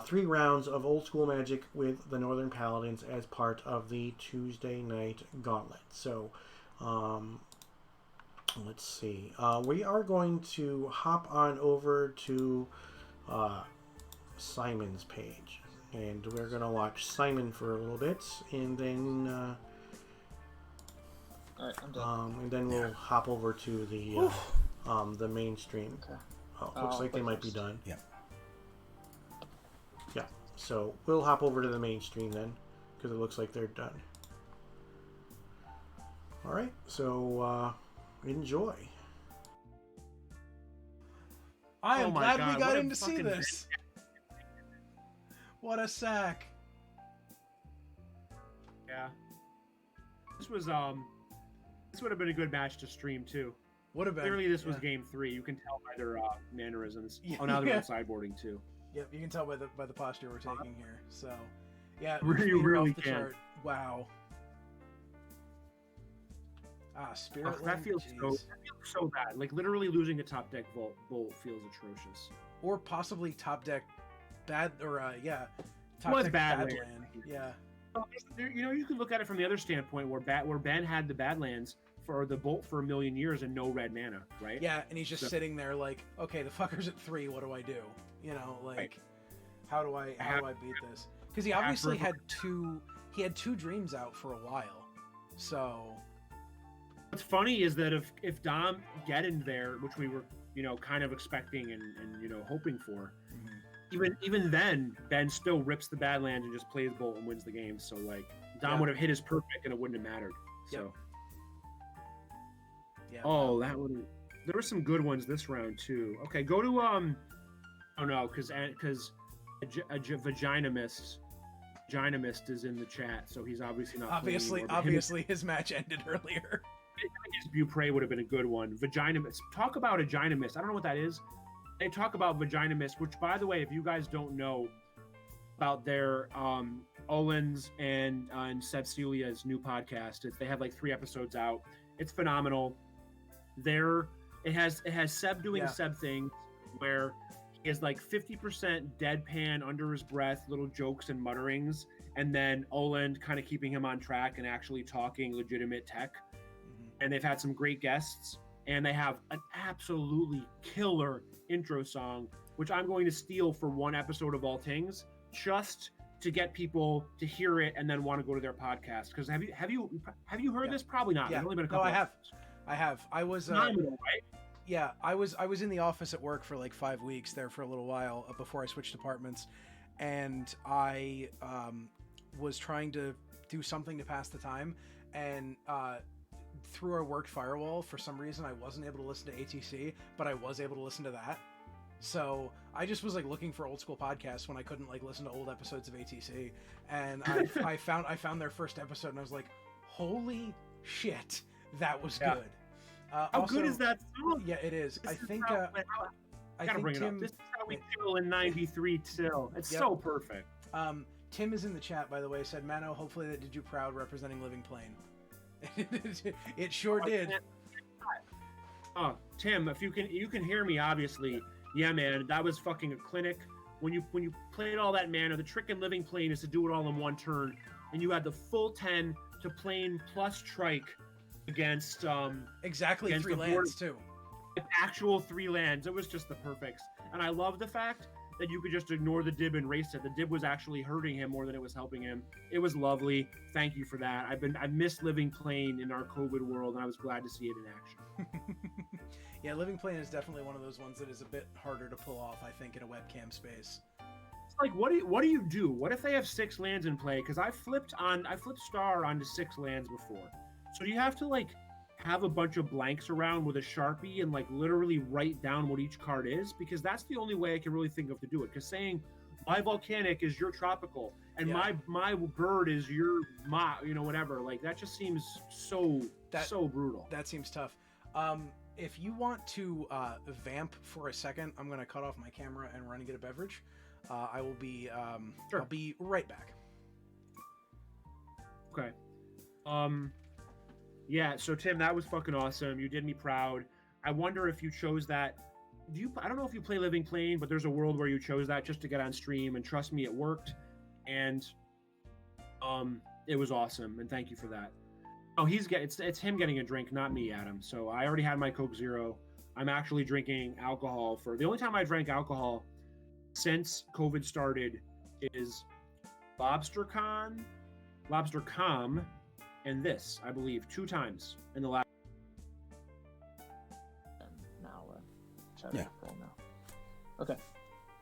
3 rounds of old school Magic with the Northern Paladins as part of the Tuesday night gauntlet. So, let's see. We are going to hop on over to Simon's page, and we're going to watch Simon for a little bit, and then Alright, I'm done. and then we'll hop over to the mainstream. Okay. Oh, looks like they might be done. Yeah. Yeah. So we'll hop over to the mainstream then, because it looks like they're done. All right. So enjoy. I am Oh my glad God, we got what a in to see fucking this. What a sack. Yeah. This would have been a good match to stream too. Would have been. Clearly, this was yeah. game 3. You can tell by their mannerisms. Yeah. Oh, now they're on sideboarding too. Yep, you can tell by the posture we're taking here. So, yeah, You leader off really the can. chart. Wow. Spirit. Oh, that feels so bad. Like literally losing a top deck bolt feels atrocious. Or possibly top deck bad, or top Was deck Badland. Badland. Yeah. Oh, you know, you can look at it from the other standpoint where Ben had the Badlands for the bolt for a million years and no red mana, right? Yeah, and he's just So- sitting there like, okay, the fucker's at 3. What do I do? You know, like, Right. how do I beat this? Because he obviously had two dreams out for a while. So What's funny is that if Dom get in there, which we were, you know, kind of expecting and you know hoping for, even then Ben still rips the Badlands and just plays bolt and wins the game. So like Dom Yeah. would have hit his perfect and it wouldn't have mattered. So yeah. oh, that would. There were some good ones this round too. Okay, go to oh no, because Vagina Mist is in the chat, so he's obviously not. playing anymore, but Obviously his match ended earlier. Beaupre would have been a good one. Vagina Mist. Talk about Vagina Mist. I don't know what that is. They talk about Vagina Mist, which, by the way, if you guys don't know about their Olin's and Celia's new podcast, they have like 3 episodes out. It's phenomenal. It has Seb doing Seb things where he has like 50% deadpan under his breath, little jokes and mutterings, and then Oland kind of keeping him on track and actually talking legitimate tech. And they've had some great guests, and they have an absolutely killer intro song, which I'm going to steal for one episode of All Things, just to get people to hear it and then want to go to their podcast. Because have you heard this? Probably not. Yeah. There's only been a couple. No, I have. I was phenomenal, right? Yeah, I was in the office at work for like 5 weeks there for a little while before I switched departments, and I was trying to do something to pass the time, and through our work firewall, for some reason, I wasn't able to listen to ATC, but I was able to listen to that. So I just was like looking for old school podcasts when I couldn't like listen to old episodes of ATC, and I found their first episode, and I was like, holy shit, that was good. How also, good is that song? Yeah, it is. I think I gotta bring it up. This is how we feel in '93 till. It's so perfect. Tim is in the chat, by the way. Said, Mano, hopefully that did you proud representing Living Plain. It sure did. Oh, Tim, if you can hear me, obviously. Yeah, man, that was fucking a clinic. When you played all that mana, the trick in Living Plain is to do it all in one turn, and you had the full 10 to Plain plus Trike against exactly against 3 lands too. Actual 3 lands. It was just the perfects, and I love the fact that you could just ignore the dib and race it. The dib was actually hurting him more than it was helping him. It was lovely. Thank you for that. I've missed Living Plain in our COVID world, and I was glad to see it in action. Yeah, Living Plain is definitely one of those ones that is a bit harder to pull off, I think, in a webcam space. It's like, what do you do? What if they have 6 lands in play? Because I flipped Star onto 6 lands before. So do you have to like have a bunch of blanks around with a Sharpie and like literally write down what each card is? Because that's the only way I can really think of to do it. Because saying my volcanic is your tropical and my bird is your whatever, like that just seems so brutal. That seems tough. If you want to vamp for a second, I'm going to cut off my camera and run and get a beverage. I will be sure. I'll be right back. Okay. Yeah, so Tim, that was fucking awesome. You did me proud. I wonder if you chose that. I don't know if you play Living Plain, but there's a world where you chose that just to get on stream, and trust me, it worked. And it was awesome, and thank you for that. Oh, it's him getting a drink, not me, Adam. So I already had my Coke Zero. I'm actually drinking alcohol for the only time I drank alcohol since COVID started is LobsterCon, and this, I believe, 2 times in the last. Now, now. Okay.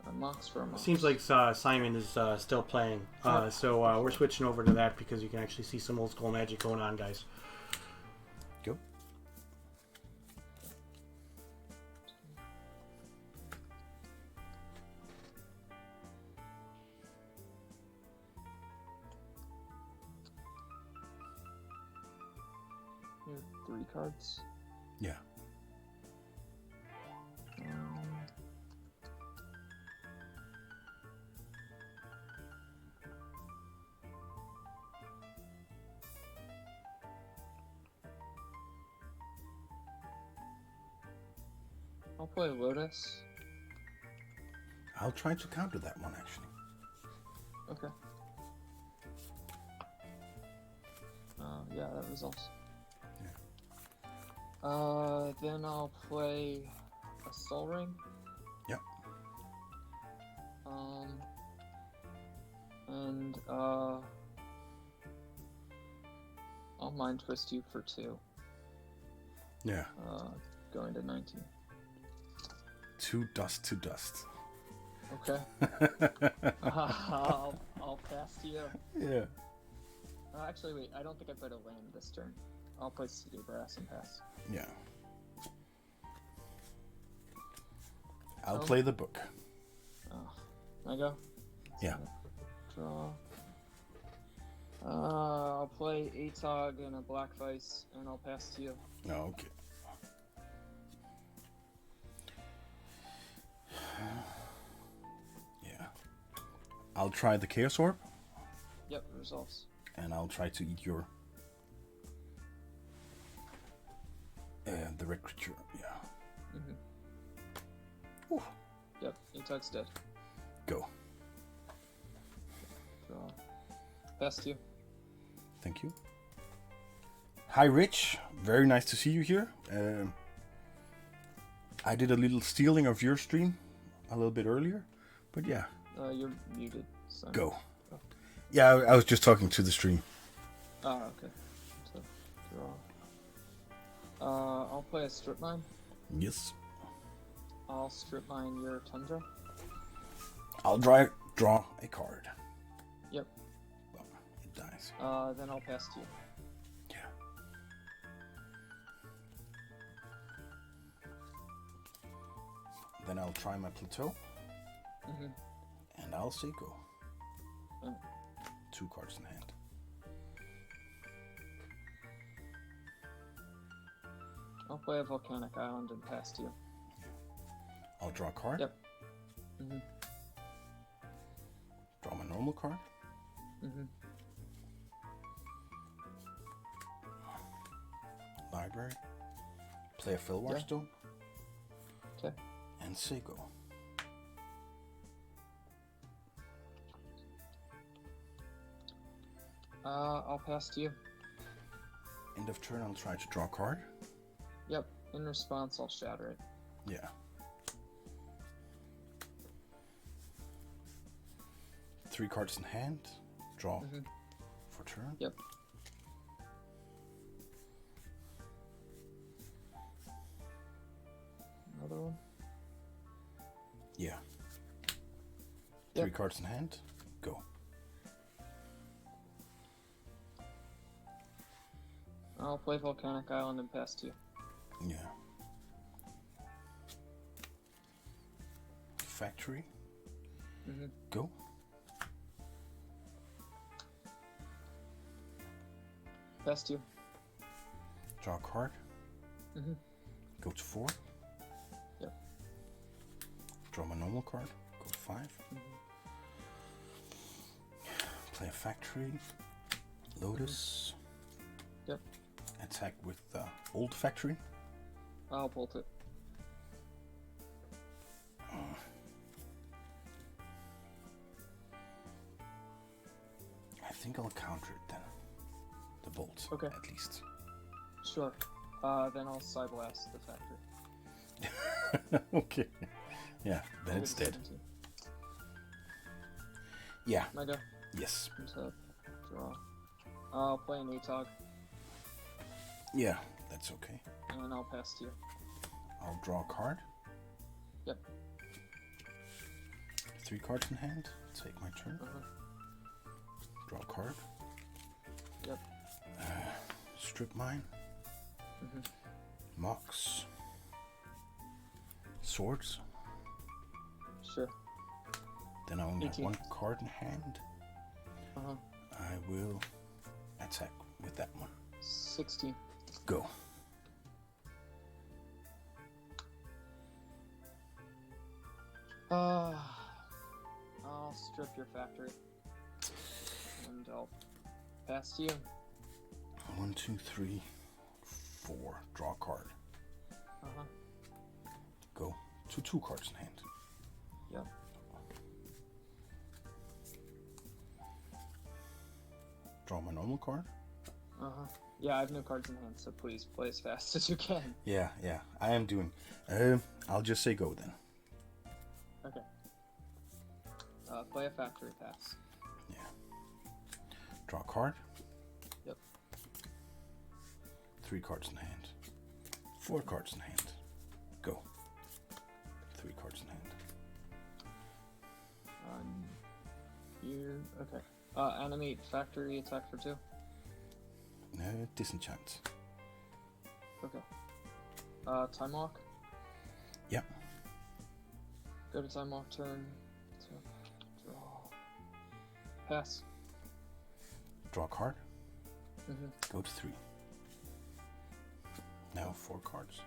Unlocks for a moment. Seems like Simon is still playing, so we're switching over to that because you can actually see some old school magic going on, guys. Go. You have 3 cards. Yeah. I'll play Lotus. I'll try to counter that one, actually. Okay. Yeah, that resolves. Yeah. Then I'll play a Soul Ring. Yep. And I'll Mind Twist you for 2. Yeah. Going to 19. 2 dust to dust. Okay. I'll pass to you. Yeah. Actually, wait. I don't think I played a land this turn. I'll play City Brass and pass. Yeah. I'll play the book. I go? Yeah. Draw. I'll play Atog and a Black Vice, and I'll pass to you. Okay. Yeah. I'll try the Chaos Orb, Yep, resolves. and I'll try to eat your the red creature. Yeah. Mm-hmm. Ooh. Yep, Atog's dead. Go. Draw. Pass to you. Thank you. Hi, Rich. Very nice to see you here. I did a little stealing of your stream a little bit earlier, but yeah, You're muted. So. go. Yeah, I was just talking to the stream. Oh, okay. So, draw. I'll play a strip mine. Yes. I'll strip mine your Tundra. I'll draw a card. Yep. Well, it dies. Then I'll pass to you. Yeah. Then I'll try my plateau, Mm-hmm. and I'll say go. Oh. 2 cards in hand. I'll play a Volcanic Island and pass to you. I'll draw a card. Yep. Mm-hmm. Draw my normal card. Mm-hmm. Library. Play a Fillwar Yeah. Stone. Okay. And say go. I'll pass to you. End of turn, I'll try to draw a card. Yep. In response, I'll shatter it. Yeah. Three cards in hand. Draw Mm-hmm. for turn. Yep. Another one. Yeah. Yep. 3 cards in hand. Go. I'll play Volcanic Island and pass to you. Yeah. Factory. Mm-hmm. Go. Pass to you. Draw a card. Mm-hmm. Go to 4. Yep. Draw my normal card. Go to 5. Mm-hmm. Play a factory. Lotus. Yep. Attack with old factory. I'll bolt it. I think I'll counter it then. The bolt. Okay. At least. Sure. Then I'll Psyblast the factory. Okay. Yeah, then it's dead. 17. Yeah. My go. Yes. Untap. Draw. I'll play an Utog, Yeah, that's okay. and I'll pass to you. I'll draw a card. Yep. 3 cards in hand. Take my turn. Uh-huh. Draw a card. Yep. Strip mine. Mm-hmm. Mox. Swords. Sure. Then I only have 18. 1 card in hand. Uh-huh. I will attack with that one. 16. Go. I'll strip your factory. And I'll pass to you. 1, 2, 3, 4. Draw a card. Uh-huh. Go to 2 cards in hand. Yep. Draw my normal card. Uh-huh. Yeah, I have no cards in hand, so please play as fast as you can. Yeah, I am doing. I'll just say go then. Okay. Play a factory pass. Yeah. Draw a card. Yep. 3 cards in hand. 4 cards in hand. Go. 3 cards in hand. You okay? Animate factory attack for 2. Disenchant. Okay. Time walk. Yep. Go to time walk turn. So, draw. Pass. Draw a card. Mhm. Go to 3. Now 4 cards.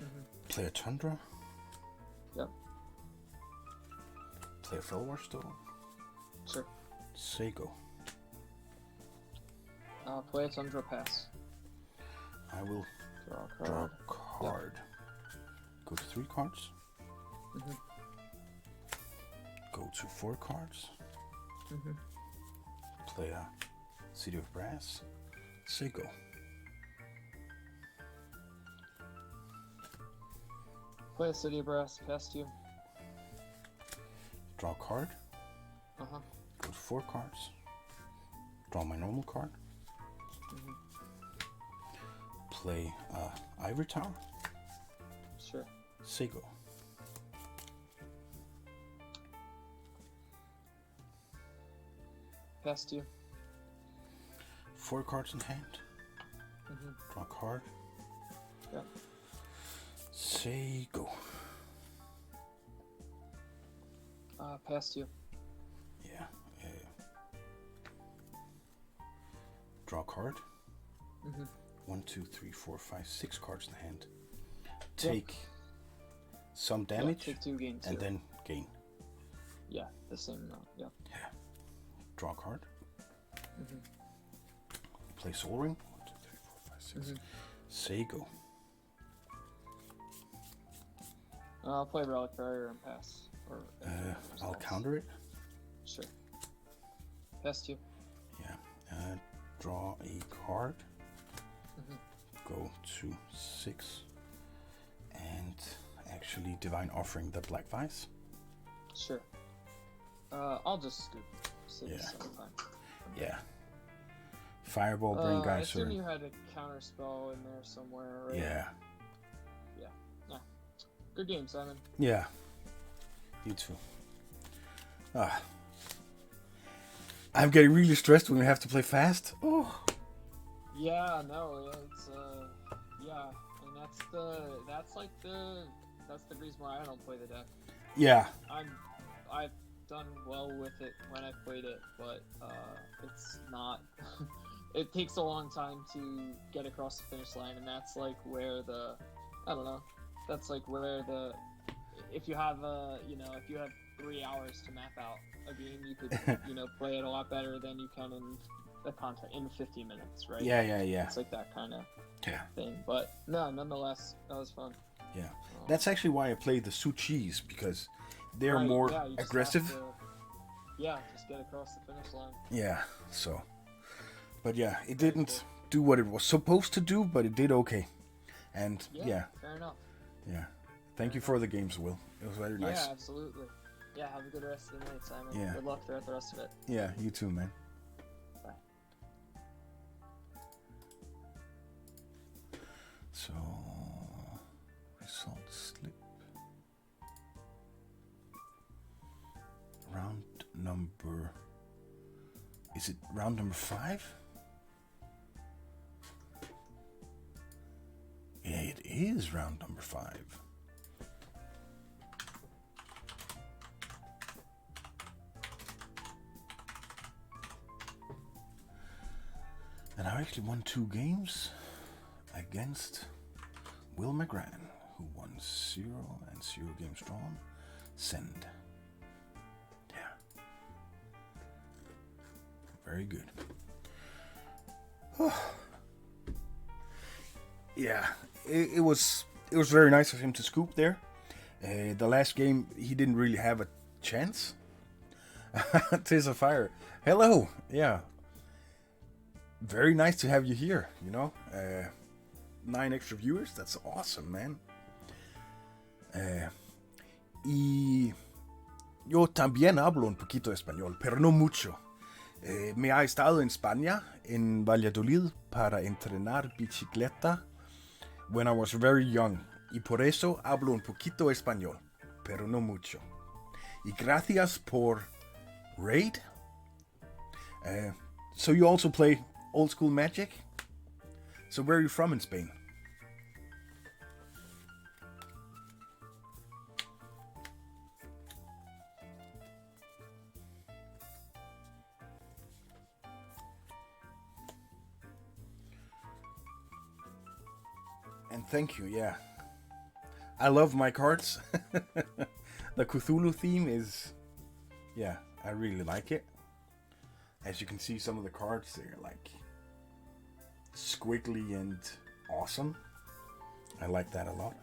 Mhm. Play a Tundra. Yep. Play a Felwar Stone. Sure. Say go. Play a Tundra, pass. I will Draw a draw card. a card. Go to 3 cards. Mhm. Go to 4 cards. Mhm. Play a City of Brass. Say go. Play a City of Brass, pass to you. Draw a card. Uh-huh. Go to 4 cards. Draw my normal card. Mhm. Play Ivory Tower. Sure. Say go. Pass to you. 4 cards in hand. Mhm. Draw a card. Yep. Say go. Pass to you. Yeah. Draw a card. Mhm. 1, 2, 3, 4, 5, 6 cards in hand. Take some damage Take 2 gains. and here. then gain. Yeah, the same amount. Yeah. Draw a card. Mhm. Play Soul Ring. 1, 2, 3, 4, 5, 6. Mhm. Say go. I'll play Relic Barrier and pass. Or I'll pass. counter it. Sure. Pass to you. Yeah. Draw a card. Mhm. Go to 6. And actually Divine Offering the Black Vice. Sure. I'll just scoop. Save Yeah. some time. Yeah. Fireball, Bring I Guy assume you Sword. had a counter spell in there somewhere, right? Yeah. Good game, Simon. Yeah. You too. I'm getting really stressed when we have to play fast. Oh. Yeah, no, it's yeah, and that's the reason why I don't play the deck. Yeah. I've done well with it when I played it, but it's not. It takes a long time to get across the finish line, and that's like where I don't know. That's like where if you have if you have 3 hours to map out a game, you could play it a lot better than you can in the content in 50 minutes, right? Yeah. It's like that kind of Yeah. thing, but no, nonetheless, that was fun. Yeah. That's actually why I play the Suchis, because they're Right, more yeah, you just have aggressive. just get across the finish line. Yeah, so. But yeah, it didn't do what it was supposed to do, but it did okay. And yeah. Fair enough. Yeah. Thank you for the games, Will. It was very nice. Yeah, absolutely. Yeah, have a good rest of the night, Simon. Yeah. Good luck throughout the rest of it. Yeah, you too, man. Bye. So, result slip. Round number. Is it round number 5? Yeah, it is round number 5. And I actually won 2 games against Will McGran, who won 0 and 0 games drawn. Send. Yeah. Very good. Yeah, it was very nice of him to scoop there. The last game, he didn't really have a chance. Tears of Fire. Hello. Yeah. Very nice to have you here, 9 extra viewers, that's awesome, man. Y yo también hablo un poquito español, pero no mucho. Me ha estado en España, en Valladolid, para entrenar bicicleta when I was very young. Y por eso hablo un poquito español, pero no mucho. Y gracias por raid. So you also play Old School Magic? So where are you from in Spain? thank you. Yeah, I love my cards. The Cthulhu theme is, yeah, I really like it. As you can see, some of the cards, they're like squiggly and awesome. I like that a lot.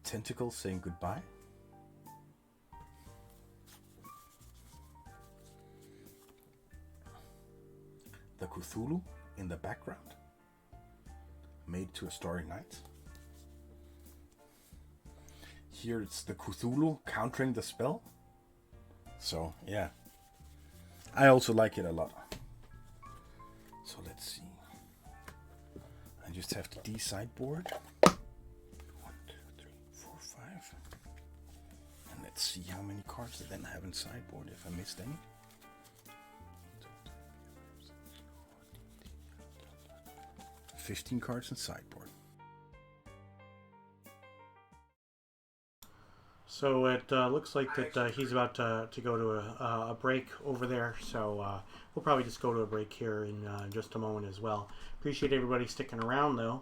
Tentacle saying goodbye. The Cthulhu in the background. Made to a Starry Night. Here it's the Cthulhu countering the spell. So, yeah. I also like it a lot. So let's see. I just have to D-sideboard. 1, 2, 3, 4, 5. And let's see how many cards I then have in sideboard if I missed any. 15 cards in sideboard. So it looks like that he's about to go to a break over there. So we'll probably just go to a break here in just a moment as well. Appreciate everybody sticking around though.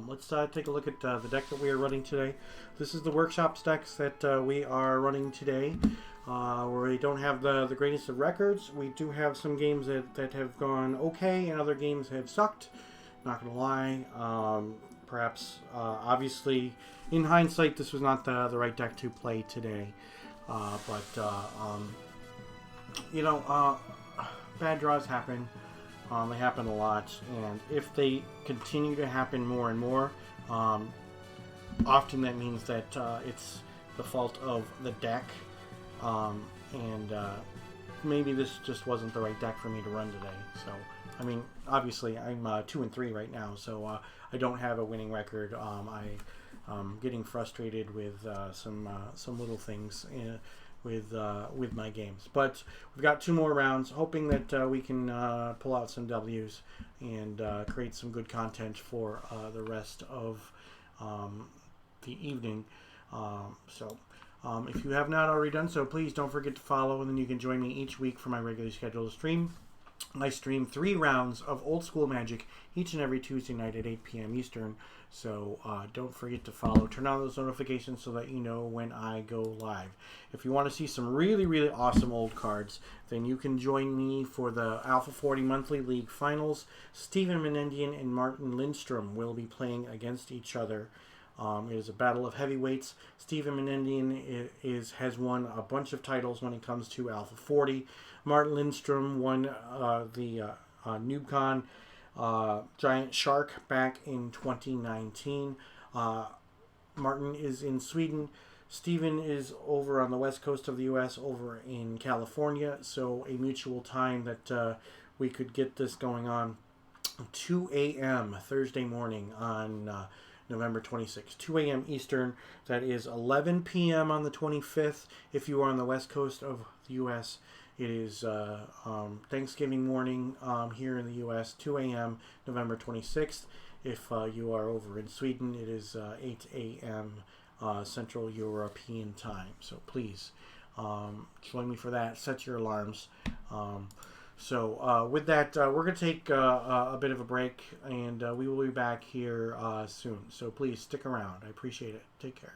Let's take a look at the deck that we are running today. This is the Workshops decks that we are running today. Where we don't have the greatest of records. We do have some games that have gone okay and other games have sucked. Not gonna lie. Perhaps, obviously, in hindsight, this was not the right deck to play today. You know, bad draws happen. They happen a lot, and if they continue to happen more and more, often that means that it's the fault of the deck, and maybe this just wasn't the right deck for me to run today. So, I mean, obviously, I'm 2-3 right now, so I don't have a winning record. I'm getting frustrated with some little things with my games, but we've got 2 more rounds. Hoping that we can pull out some W's and create some good content for the rest of the evening. If you have not already done so, please don't forget to follow, and then you can join me each week for my regularly scheduled stream. I stream 3 rounds of Old School Magic each and every Tuesday night at 8 p.m. Eastern. So don't forget to follow. Turn on those notifications so that you know when I go live. If you want to see some really, really awesome old cards, then you can join me for the Alpha 40 Monthly League Finals. Stephen Menendian and Martin Lindstrom will be playing against each other. It is a battle of heavyweights. Stephen Menendian has won a bunch of titles when it comes to Alpha 40. Martin Lindstrom won the NoobCon Giant Shark back in 2019. Martin is in Sweden. Stephen is over on the west coast of the U.S., over in California. So a mutual time that we could get this going on. 2 a.m. Thursday morning on November 26th, 2 a.m. Eastern. That is 11 p.m. on the 25th. If you are on the west coast of the U.S., it is Thanksgiving morning here in the U.S., 2 a.m. November 26th. If you are over in Sweden, it is 8 a.m. Central European time. So please join me for that. Set your alarms. With that, we're going to take a bit of a break, and we will be back here soon. So please stick around. I appreciate it. Take care.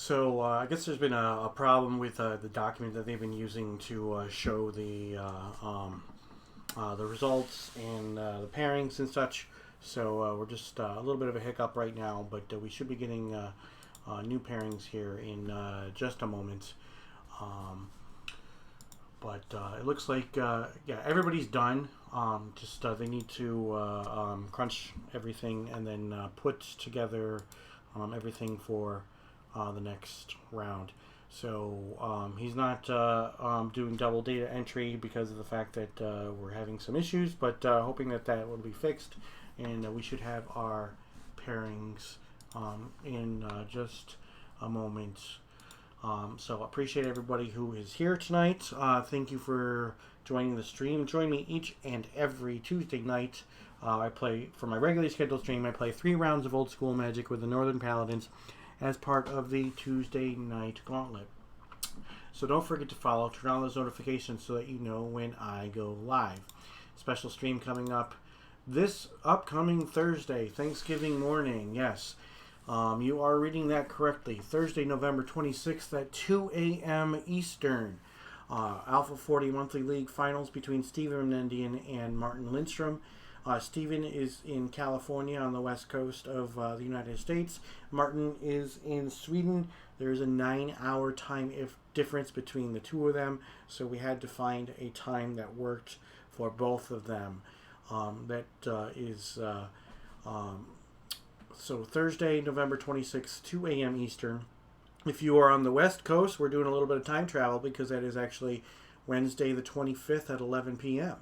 So I guess there's been a problem with the document that they've been using to show the results and the pairings and such. So we're just a little bit of a hiccup right now, but we should be getting new pairings here in just a moment. But it looks like yeah, everybody's done. Just they need to crunch everything and then put together everything for the next round. So he's not doing double data entry because of the fact that we're having some issues, but hoping that that will be fixed, and we should have our pairings in just a moment. So appreciate everybody who is here tonight. Thank you for joining the stream. Join me each and every Tuesday night. I play, for my regularly scheduled stream, I play 3 rounds of Old School Magic with the Northern Paladins as part of the Tuesday Night Gauntlet. So don't forget to follow, turn on those notifications so that you know when I go live. Special stream coming up this upcoming Thursday, Thanksgiving morning. Yes, you are reading that correctly. Thursday, November 26th at 2 a.m. Eastern. Alpha 40 Monthly League Finals between Steven Menendian and Martin Lindstrom. Steven is in California on the west coast of the United States. Martin is in Sweden. There's a 9-hour time difference between the two of them, so we had to find a time that worked for both of them. So Thursday, November 26th, 2 a.m. Eastern. If you are on the west coast, we're doing a little bit of time travel because that is actually Wednesday the 25th at 11 p.m.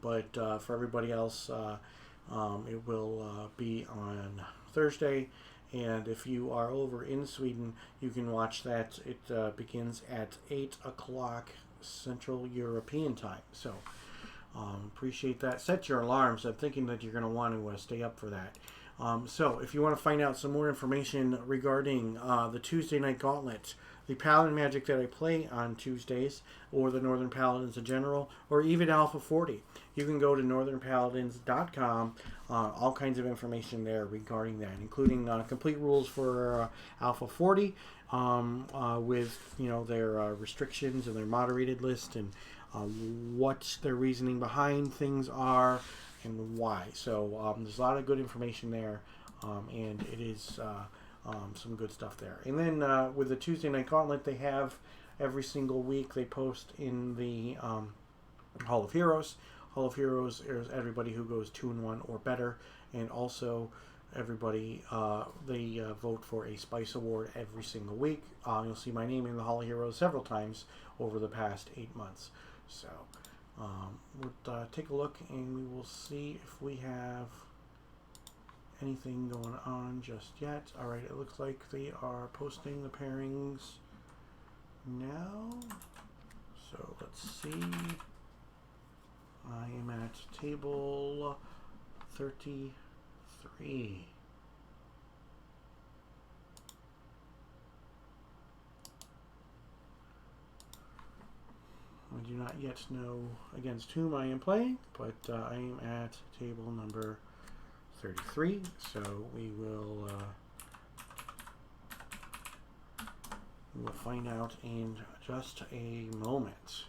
But for everybody else, it will be on Thursday. And if you are over in Sweden, you can watch that. It begins at 8 o'clock Central European time. So appreciate that. Set your alarms. I'm thinking that you're going to want to stay up for that. So if you want to find out some more information regarding the Tuesday Night Gauntlet, the Paladin Magic that I play on Tuesdays, or the Northern Paladins in general, or even Alpha 40, you can go to northernpaladins.com. All kinds of information there regarding that, including complete rules for Alpha 40 with their restrictions and their moderated list and what their reasoning behind things are and why. So there's a lot of good information there, and it is some good stuff there. And then with the Tuesday Night Gauntlet, they have every single week they post in the Hall of Heroes. Hall of Heroes is everybody who goes 2-1 or better, and also everybody they vote for a Spice Award every single week. You'll see my name in the Hall of Heroes several times over the past 8 months. So we'll take a look and we will see if we have anything going on just yet. Alright, it looks like they are posting the pairings now. So let's see. I am at table 33. I do not yet know against whom I am playing, but I am at table number 33, so we will find out in just a moment.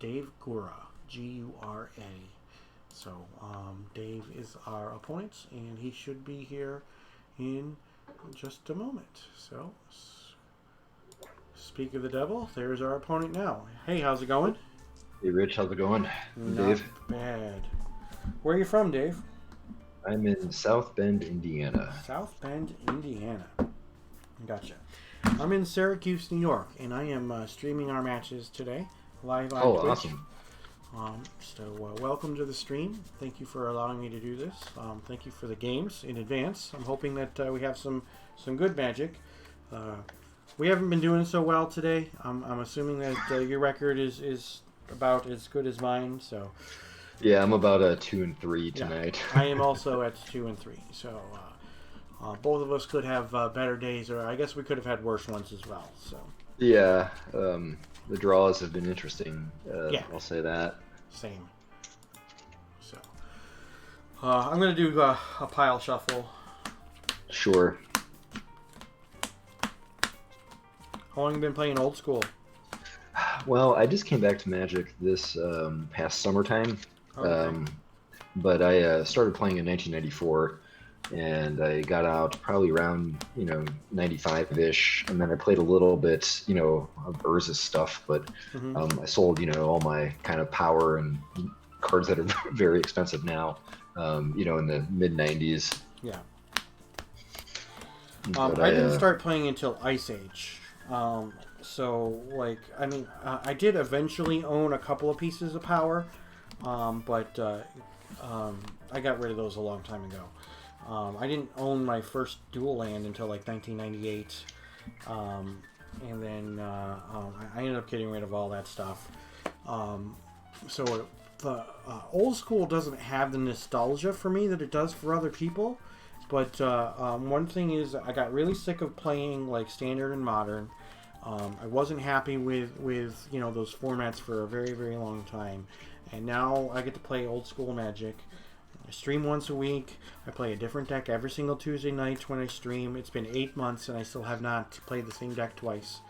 Dave Gura, G-U-R-A. So Dave is our opponent, and he should be here in just a moment. So speak of the devil, there's our opponent now. Hey, how's it going? Hey Rich, how's it going? I'm Not Dave. bad. Where are you from, Dave? I'm in South Bend, Indiana. South Bend, Indiana. Gotcha. I'm in Syracuse, New York, and I am streaming our matches today live on Twitch. Awesome. So welcome to the stream. Thank you for allowing me to do this. Thank you for the games in advance. I'm hoping that we have some good magic. We haven't been doing so well today. I'm assuming that your record is about as good as mine. So Yeah, I'm about 2-3 tonight. yeah, I am also at 2-3. So both of us could have better days, or I guess we could have had worse ones as well. So Yeah, the draws have been interesting. Yeah. I'll say that. same. So I'm gonna do a pile shuffle. Sure. How long have you been playing old school? Well, I just came back to Magic this past summertime, Okay. but I started playing in 1994, and I got out probably around 95-ish, and then I played a little bit of Urza's stuff, but Mhm. I sold all my kind of power and cards that are very expensive now, in the mid 90s. Yeah. But I didn't start playing until Ice Age. So, like, I mean, I did eventually own a couple of pieces of power, but I got rid of those a long time ago. I didn't own my first dual land until like 1998, and then I ended up getting rid of all that stuff. So the old school doesn't have the nostalgia for me that it does for other people. But one thing is, I got really sick of playing like standard and modern. I wasn't happy with those formats for a very, very long time, and now I get to play old school Magic. I stream once a week. I play a different deck every single Tuesday night when I stream. It's been 8 months and I still have not played the same deck twice.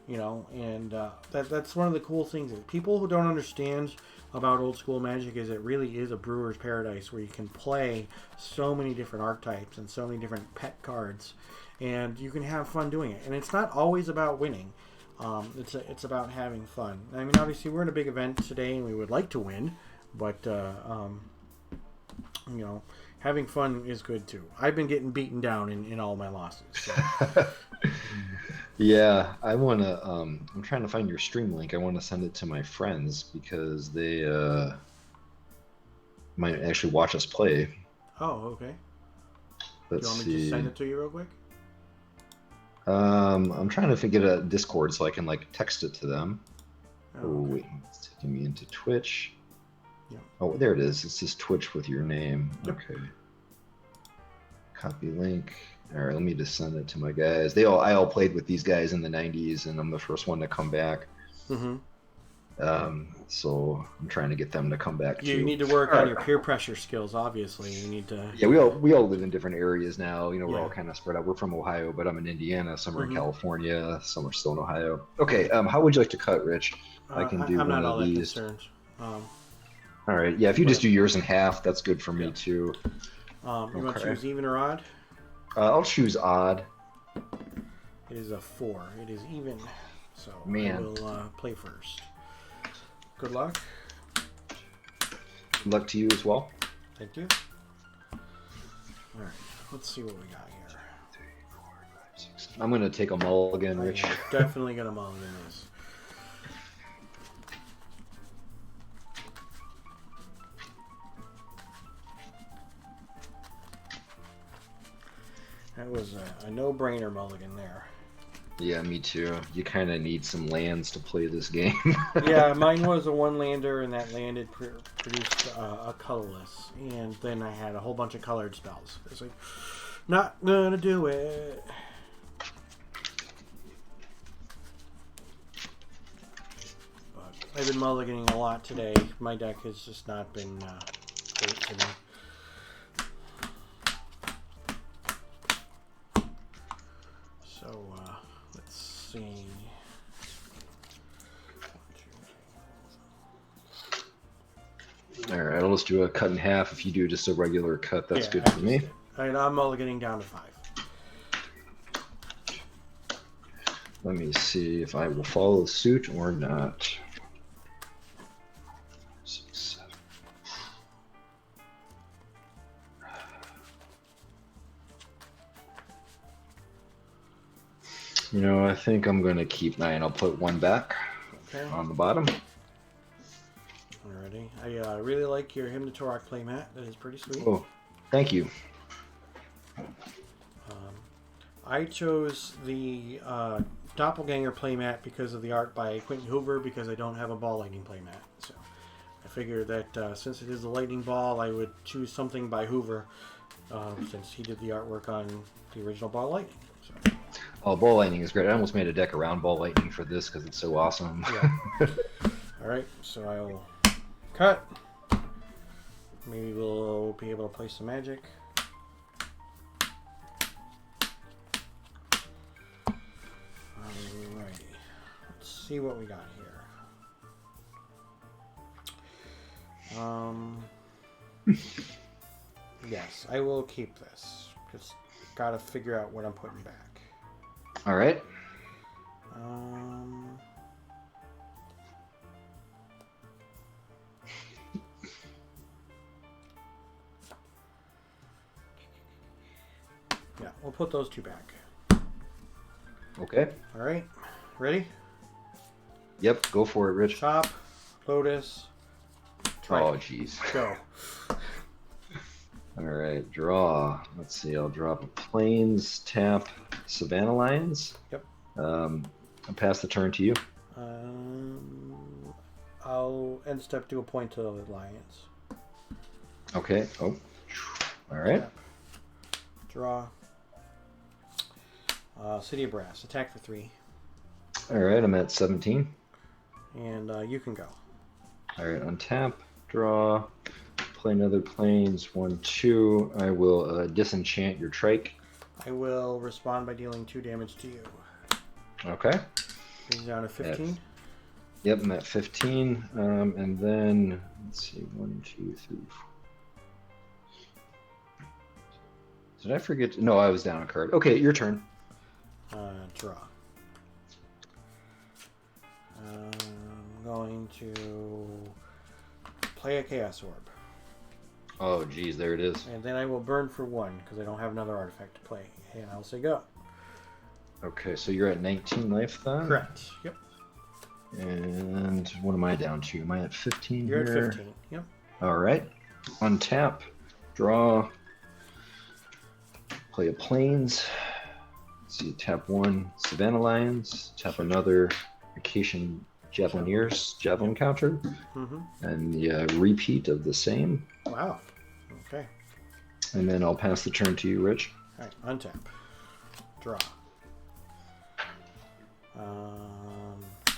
And that's one of the cool things. People who don't understand about old school Magic is it really is a brewer's paradise where you can play so many different archetypes and so many different pet cards, and you can have fun doing it. And it's not always about winning. It's about having fun. I mean, obviously we're in a big event today and we would like to win, but having fun is good too. I've been getting beaten down in all my losses. So. Yeah, I want to. I'm trying to find your stream link. I want to send it to my friends because they might actually watch us play. Oh, okay. Let's Do you want me see. to just send it to you real quick? I'm trying to get a Discord so I can text it to them. Oh, Oh okay. wait, it's taking me into Twitch. Yeah. Oh, there it is. It says Twitch with your name. Yep. Okay. Copy link. All right, let me just send it to my guys. I all played with these guys in the 90s, and I'm the first one to come back. Mm-hmm. So I'm trying to get them to come back You too. need to work All on right. your peer pressure skills. Obviously, you need to. Yeah, we all live in different areas now. We're Yeah. all kind of spread out. We're from Ohio, but I'm in Indiana. Some are Mhm. in California. Some are still in Ohio. Okay. How would you like to cut, Rich? I can do I'm one not all of that these. concerned. All right. Yeah, if you just do yours in half, that's good for me too. You want to Okay. choose even or odd? I'll choose odd. It is a 4. It is even. So I Man. will play first. Good luck. Good luck to you as well. Thank you. All right. Let's see what we got here. I'm gonna take a mulligan, Rich. I'm definitely gonna mulligan this. That was a no-brainer mulligan there. Yeah, me too. You kind of need some lands to play this game. Yeah, mine was a one-lander, and that land had produced a colorless. And then I had a whole bunch of colored spells. It's like, not gonna do it. But I've been mulliganing a lot today. My deck has just not been great to me. So, let's see. All right, I'll just do a cut in half. If you do just a regular cut, that's Yeah, good I for me. just did. Alright, I'm mulliganing down to 5. Let me see if I will follow suit or not. 6, 7. I think I'm gonna keep 9. I'll put 1 back Okay. on the bottom. Alrighty. I really like your Hymn to Torok playmat. That is pretty sweet. Oh, thank you. I chose the Doppelganger playmat because of the art by Quentin Hoover, because I don't have a Ball Lightning playmat. So I figured that since it is a Lightning Ball, I would choose something by Hoover, since he did the artwork on the original Ball Lightning. So, Oh, Ball Lightning is great. I almost made a deck around Ball Lightning for this because it's so awesome. yeah. Alright, so I will cut. Maybe we'll be able to play some Magic. Alright. see what we got here. Yes, I will keep this. Just gotta figure out what I'm putting back. All right. Yeah, we'll put those two back. Okay. All right, ready? Yep. Go for it, Rich. Chop, Lotus, try. Oh, jeez. Go. All right. Draw. Let's see. I'll drop a Plains, tap Savannah Lions. Yep. I'll pass the turn to you. I'll end step do a point to the Lions. Okay. Oh. All right. Tap. Draw. City of Brass. Attack for 3. All right. I'm at 17. And you can go. All right. Untap. Draw. Play another Plains. 1, 2. I will disenchant your trike. I will respond by dealing 2 damage to you. Okay. Brings down to 15. Yep, I'm at 15. And then, let's see, 1, 2, 3, 4. Did I forget? No, I was down a card. Okay, your turn. Draw. I'm going to play a Chaos Orb. Oh, geez, there it is. And then I will burn for 1 because I don't have another artifact to play. And I'll say go. Okay, so you're at 19 life then? Correct. Yep. And what am I down to? Am I at 15 You're here? at 15. Yep. All right. Untap. Draw. Play a Plains. Let's see, tap 1 Savannah Lions. Tap another Vacation Javelineers. Javelin counter. Mm-hmm. And the repeat of the same. Wow. Okay. And then I'll pass the turn to you, Rich. All right. Untap. Draw.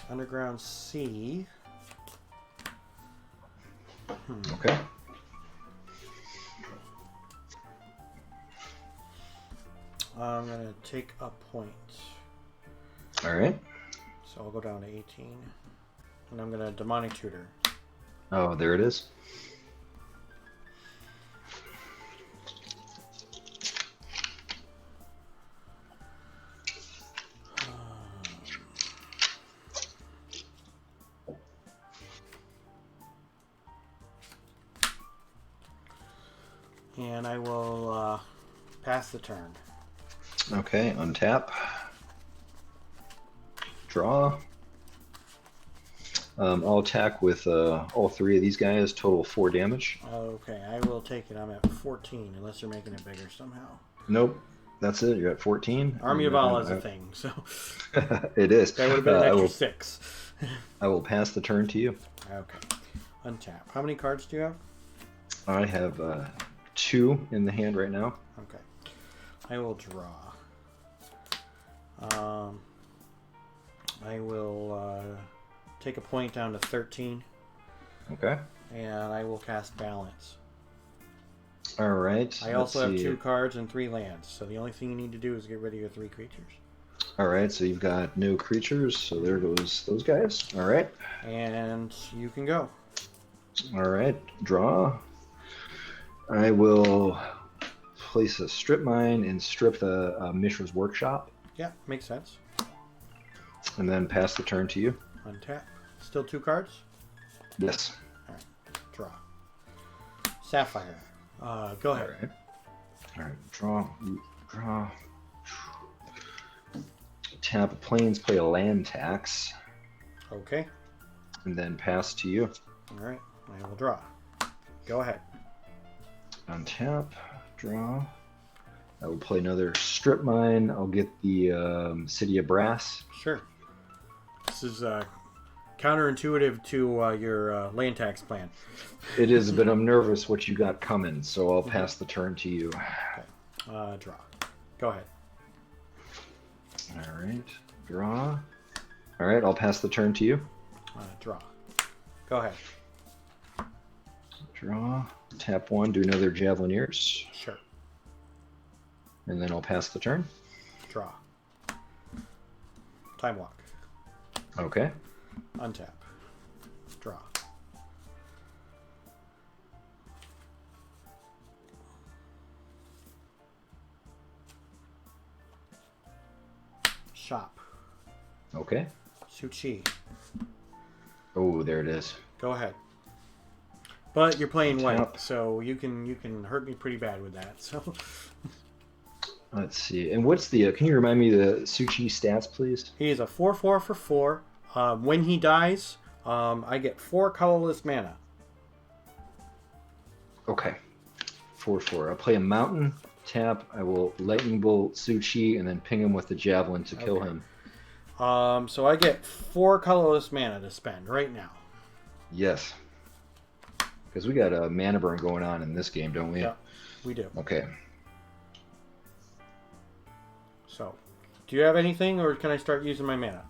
Underground Sea. Okay. I'm going to take a point. All right. So I'll go down to 18. And I'm going to Demonic Tutor. Oh, there it is. And I will pass the turn. Okay, untap. Draw. I'll attack with all 3 of these guys, total 4 damage. Okay, I will take it. I'm at 14, unless you're making it bigger somehow. Nope, that's it. You're at 14. Army of Allah is a thing, so it is. that would have been an extra 6. I will pass the turn to you. Okay, untap. How many cards do you have? I have 2 in the hand right now. Okay, I will draw. I will take a point down to 13. Okay. And I will cast Balance. All right. I also have 2 cards and 3 lands, so the only thing you need to do is get rid of your 3 creatures. All right, so you've got no creatures, so there goes those guys. All right. And you can go. All right, draw. I will place a strip mine and strip the Mishra's Workshop. Yeah, makes sense. And then pass the turn to you. Untap. Still 2 cards? Yes. All right, draw. Sapphire. Go ahead. All right, draw. Tap a Plains, play a land tax. Okay. And then pass to you. All right, I will draw. Go ahead. Untap, draw. I will play another strip mine. I'll get the City of Brass. Sure. This is counterintuitive to your land tax plan. It is, but I'm nervous what you got coming, so I'll pass the turn to you. Okay. Draw. Go ahead. All right, draw. All right, I'll pass the turn to you. Draw. Go ahead. Draw. Tap 1, do another Javelineers. Sure. And then I'll pass the turn. Draw. Time Walk. Okay. Untap. Draw. Shop. Okay. Suchi. Oh, there it is. Go ahead. But you're playing white, Tap. so you can hurt me pretty bad with that. So Let's see. And what's the? Can you remind me the Suchi stats, please? he is a 4/4 for 4. When he dies, I get 4 colorless mana. Okay. 4/4. I'll play a mountain. Tap. I will lightning bolt Suchi and then ping him with the javelin to kill Okay. him. So I get 4 colorless mana to spend right now. Yes. Because we got a mana burn going on in this game, don't we? Yeah, we do. Okay. So, do you have anything, or can I start using my mana?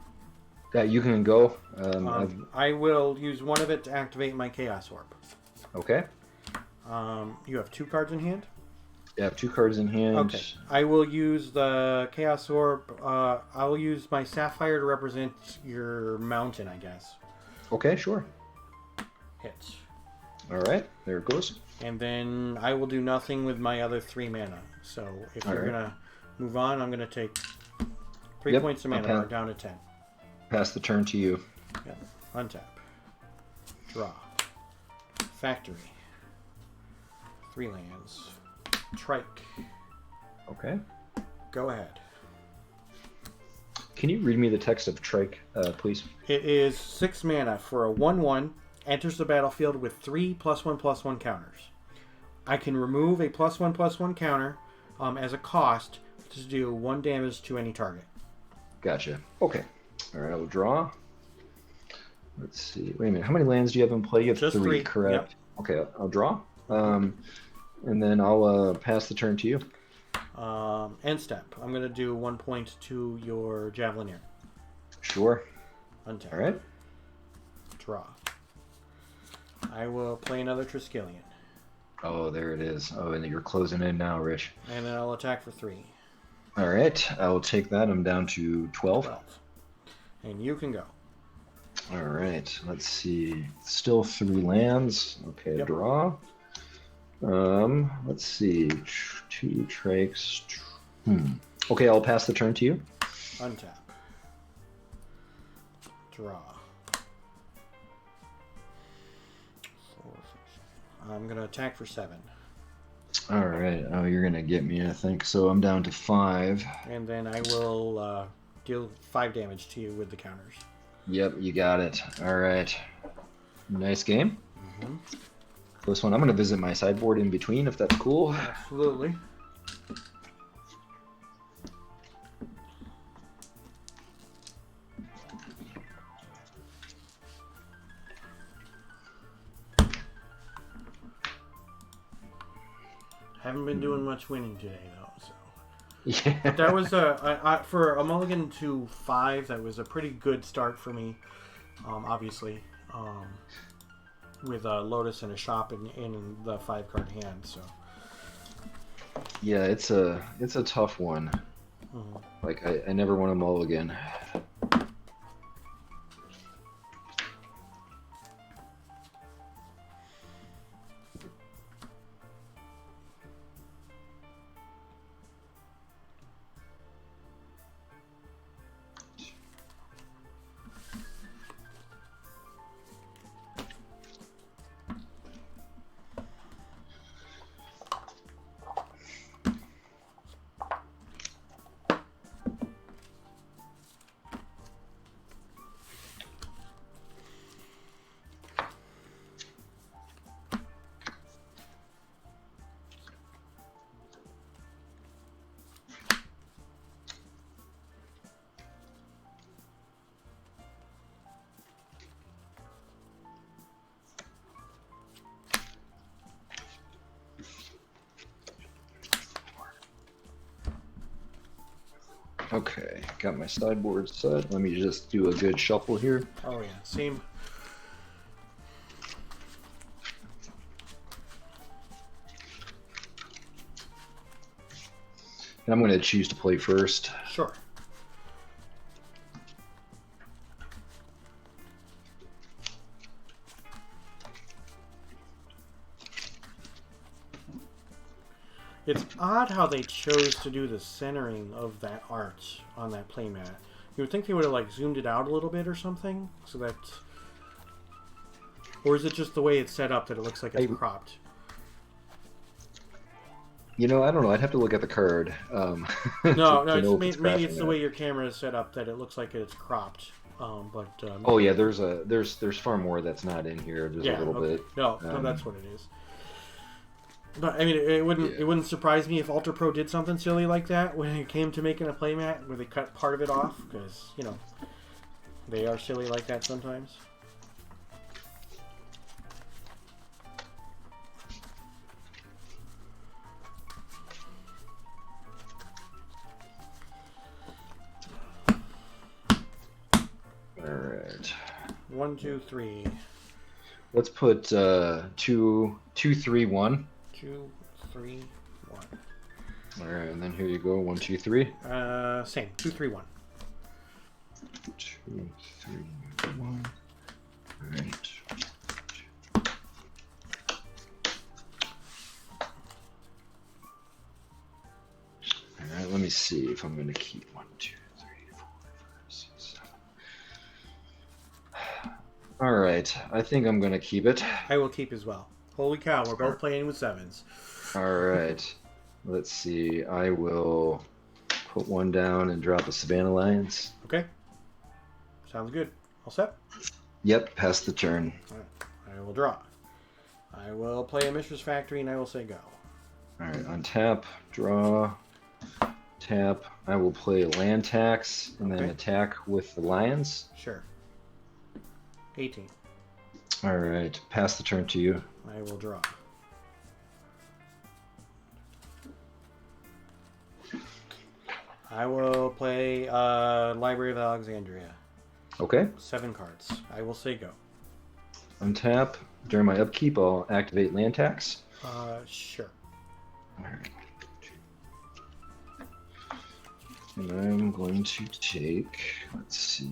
Yeah, you can go. I've- I will use one of it to activate my Chaos Orb. okay. You have 2 cards in hand? I have 2 cards in hand. Okay. I will use the Chaos Orb. I will use my Sapphire to represent your mountain, I guess. Okay, sure. Hits. All right, there it goes. And then I will do nothing with my other 3 mana. So if All you're right. going to move on, I'm going to take 3 Yep, points of mana. okay. We're down to 10. Pass the turn to you. Yep. Untap. Draw. Factory. 3 lands. Trike. Okay. Go ahead. Can you read me the text of Trike, please? It is 6 mana for a 1/1. Enters the battlefield with 3 +1/+1 counters. I can remove a +1/+1 counter as a cost to do 1 damage to any target. Gotcha. Okay. All right, I will draw. Let's see. Wait a minute. How many lands do you have in play? You have Just 3, 3, correct? Okay, I'll draw. And then I'll pass the turn to you. End step. I'm going to do 1 point to your Javelineer. Sure. Untap. All right. Draw. I will play another Triskelion. Oh, there it is. Oh, and you're closing in now, Rich. And then I'll attack for 3. All right. I will take that. I'm down to 12. 12. And you can go. All right. Let's see. Still 3 lands. Okay, Yep. draw. Let's see. 2 Trakes. Okay, I'll pass the turn to you. Untap. Draw. 4, 6. I'm going to attack for 7. All right. Oh, you're gonna get me, I think. So I'm down to 5. And then I will deal 5 damage to you with the counters. Yep, you got it. All right. Nice game. Mm-hmm. Close one. I'm gonna visit my sideboard in between, if that's cool. Absolutely. Haven't been doing much winning today, though. So. Yeah. But that was for a mulligan to 5. That was a pretty good start for me. Obviously, with a Lotus and a shop in the 5-card hand. So. Yeah, it's a tough one. Mhm. Like I never want to mulligan. Okay, got my sideboard set. Let me just do a good shuffle here. Oh yeah, same. And I'm going to choose to play first. Sure. It's odd how they chose to do the centering of that art on that playmat. You would think they would have like zoomed it out a little bit or something, so that. Or is it just the way it's set up that it looks like it's cropped? You know, I don't know. I'd have to look at the card. No, maybe it's the way your camera is set up that it looks like it's cropped. Oh yeah, there's far more that's not in here. There's a little bit. No, that's what it is. But I mean, it wouldn't surprise me if Ultra Pro did something silly like that when it came to making a playmat where they cut part of it off, because you know they are silly like that sometimes. All right. 1, 2, 3. Let's put 2, 3, 1. 2, 3, 1. All right, and then here you go. 1, 2, 3. Same. 2, 3, 1. 2, 3, 1. All right. All right. Let me see if I'm going to keep 1, 2, 3, 4, 5, 6, 7. All right. I think I'm going to keep it. I will keep as well. Holy cow, we're both playing with 7s. All right. Let's see. I will put 1 down and drop a Savannah Lions. Okay. Sounds good. All set? Yep, pass the turn. All right. I will draw. I will play a Mishra's Factory and I will say go. All right, untap, draw, tap. I will play land tax and then attack with the lions. Sure. 18. All right, pass the turn to you. I will draw. I will play Library of Alexandria. Okay. 7 cards. I will say go. Untap. During my upkeep, I'll activate land tax. Sure. All right. And I'm going to take, let's see,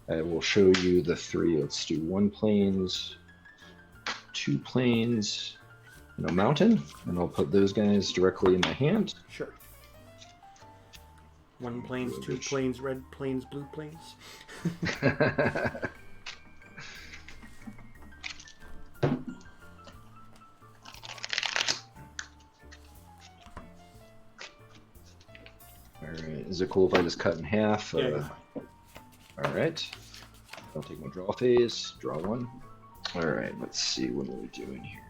I will show you the 3. Let's do 1 plains, 2 plains, and a mountain, and I'll put those guys directly in my hand. Sure. 1 plains, 2 plains, red plains, blue plains. Alright, is it cool if I just cut in half? Yeah, you're fine. Alright. I'll take my draw phase, draw 1. Alright, let's see, what are we doing here?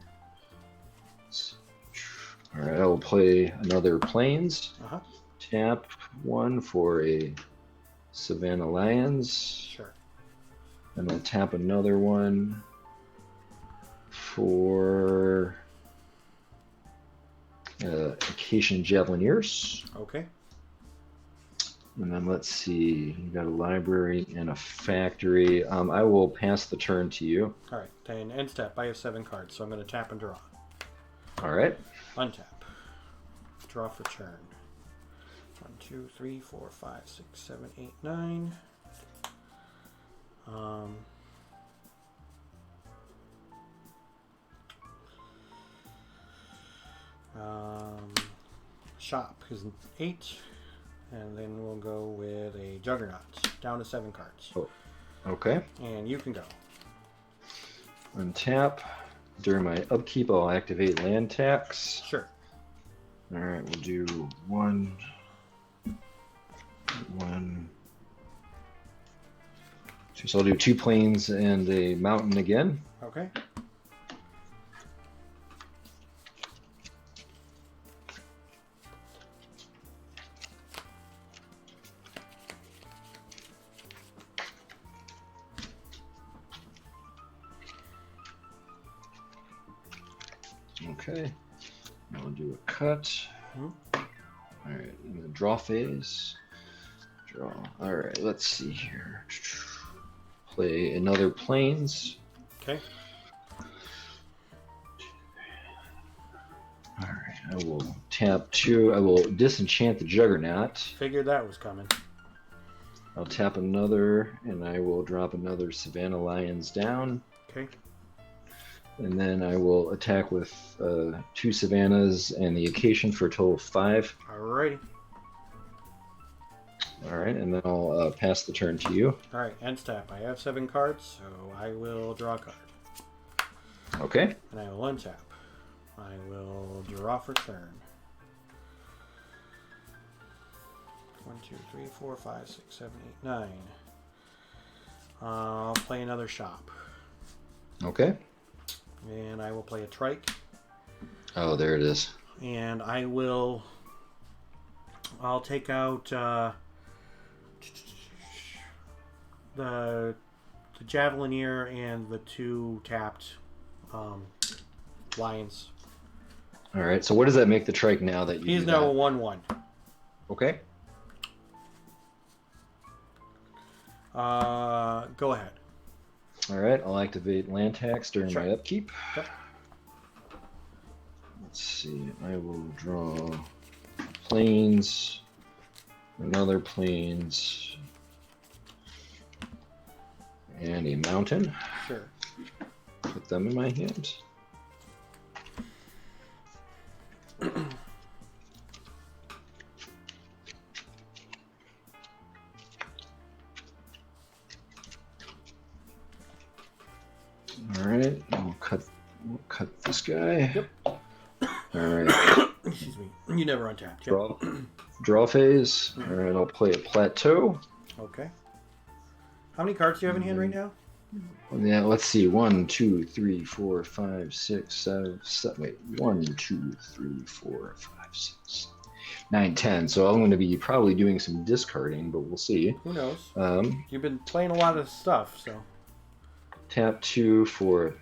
Alright, I will play another plains. Tap 1 for a Savannah Lions. Sure. And I'll tap another one for Acacian Javelineers. Okay. And then let's see, you got a library and a factory. I will pass the turn to you. All right, then end step. I have 7 cards, so I'm going to tap and draw. All right. Untap. Draw for turn. 1, 2, 3, 4, 5, 6, 7, 8, 9. Shop is 8. And then we'll go with a Juggernaut. Down to 7 cards. Oh, okay. And you can go. Untap. During my upkeep, I'll activate land tax. Sure. Alright, we'll do 1. So I'll do 2 plains and a mountain again. Okay. Okay, now we'll do a cut. Alright, in the draw phase. Draw. Alright, let's see here. Play another plains. Okay. Alright, I will tap 2. I will disenchant the Juggernaut. Figured that was coming. I'll tap another, and I will drop another Savannah Lions down. Okay. And then I will attack with 2 Savannas and the Acacian for a total of 5. Alrighty. All right, and then I'll pass the turn to you. Alright, end step. I have 7 cards, so I will draw a card. Okay. And I will untap. I will draw for turn. 1, 2, 3, 4, 5, 6, 7, 8, 9. I'll play another shop. Okay. And I will play a trike. Oh, there it is. And I'll take out the Javelineer and the 2 tapped lions. All right, so what does that make the trike now that you He's do now that? a 1/1. Okay. Go ahead. All right, I'll activate land tax during my upkeep. Yep. Let's see, I will draw plains, another plains, and a mountain. Sure. Put them in my hand. All right, we'll cut this guy. Yep. All right. Excuse me. You never untapped. Yep. Draw phase. All right, I'll play a plateau. Okay. How many cards do you have in hand right now? Yeah, let's see. 1, 2, 3, 4, 5, 6, 7. Wait, 1, 2, 3, 4, 5, 6, 9, 10. So I'm going to be probably doing some discarding, but we'll see. Who knows? You've been playing a lot of stuff, so. Tap 2 for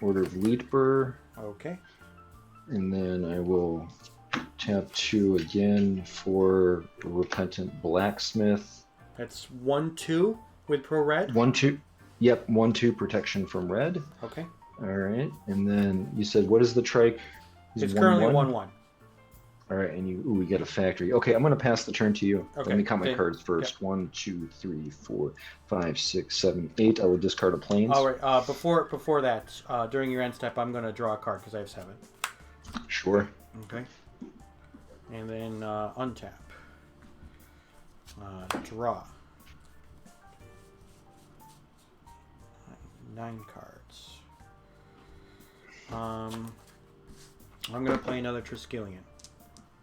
Order of Leetbur. Okay. And then I will tap 2 again for Repentant Blacksmith. That's 1/2 with pro red. 1, 2. Yep, 1, 2 protection from red. Okay. All right, and then you said what is the trike? It's currently 1/1. All right, and we get a factory. Okay, I'm going to pass the turn to you. Okay. Let me count my Okay. cards first. Yep. 1, 2, 3, 4, 5, 6, 7, 8. I will discard a plains. All right. Before that, during your end step, I'm going to draw a card because I have 7. Sure. Okay. And then untap. Draw. 9 cards. I'm going to play another Triskelion.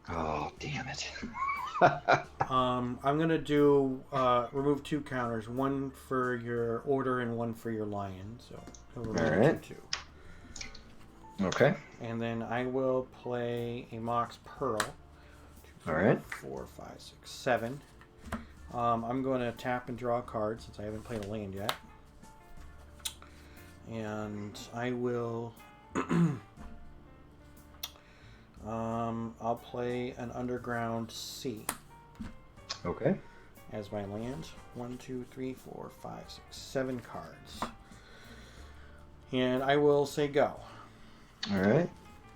Oh, damn it. I'm going to do remove 2 counters, 1 for your order and 1 for your lion. So he'll remove All right. 2. Okay. And then I will play a Mox Pearl. 2, 3, All right. 4, 5, 6, 7. I'm going to tap and draw a card since I haven't played a land yet. And I will... I'll play an Underground Sea. Okay. As my land. 1, 2, 3, 4, 5, 6, 7 cards. And I will say go. All right.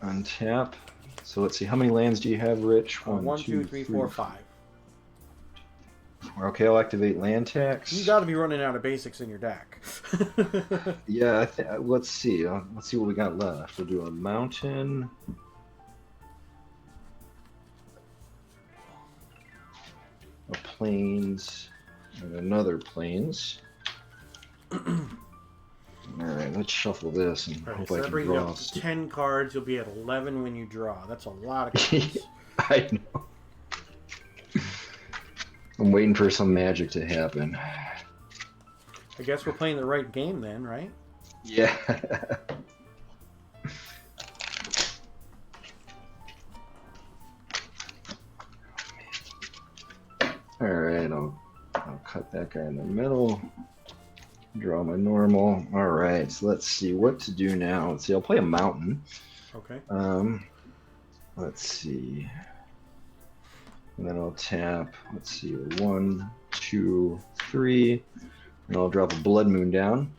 Untap. So let's see. How many lands do you have, Rich? 1, 2, 3, 4, 5. Okay, I'll activate land tax. You got to be running out of basics in your deck. Yeah, let's see. Let's see what we got left. We'll do a mountain. A plains. And another plains. Alright, let's shuffle this and All right, hope so I that can brings you draw. up to 10 cards. You'll be at 11 when you draw. That's a lot of cards. I know. I'm waiting for some magic to happen. I guess we're playing the right game then, right? Yeah. Alright, I'll cut that guy in the middle. Draw my normal. Alright, so let's see what to do now. Let's see, I'll play a mountain. Okay. Let's see. And then I'll tap, let's see, 1, 2, 3. And I'll drop a Blood Moon down.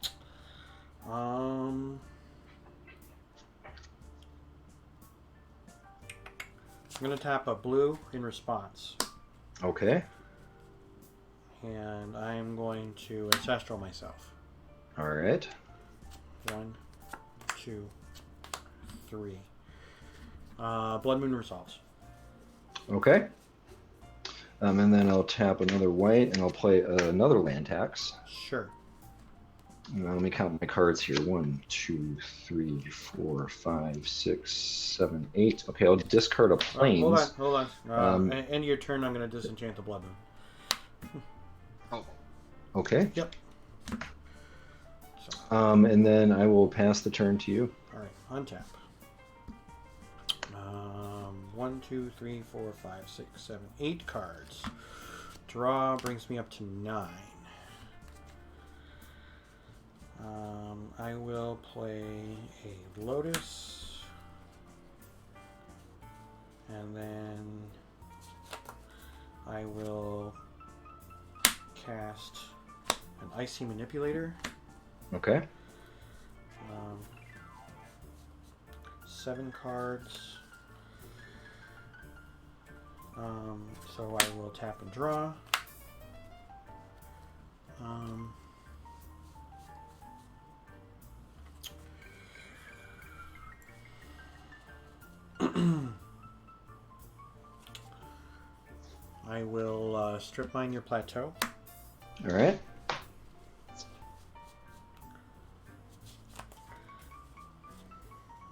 I'm going to tap a blue in response. Okay. And I'm going to Ancestral myself. Alright. 1, 2, 3. Blood Moon resolves. Okay. And then I'll tap another white, and I'll play another land tax. Sure. Now let me count my cards here. 1, 2, 3, 4, 5, 6, 7, 8. Okay, I'll discard a plains. Hold on. End of your turn, I'm going to disenchant the Blood Moon. Okay. Yep. And then I will pass the turn to you. All right, untap. 1, 2, 3, 4, 5, 6, 7, 8 cards. Draw brings me up to 9. I will play a Lotus, and then I will cast an Icy Manipulator. Okay. 7 cards. So I will tap and draw. I will strip mine your plateau. All right.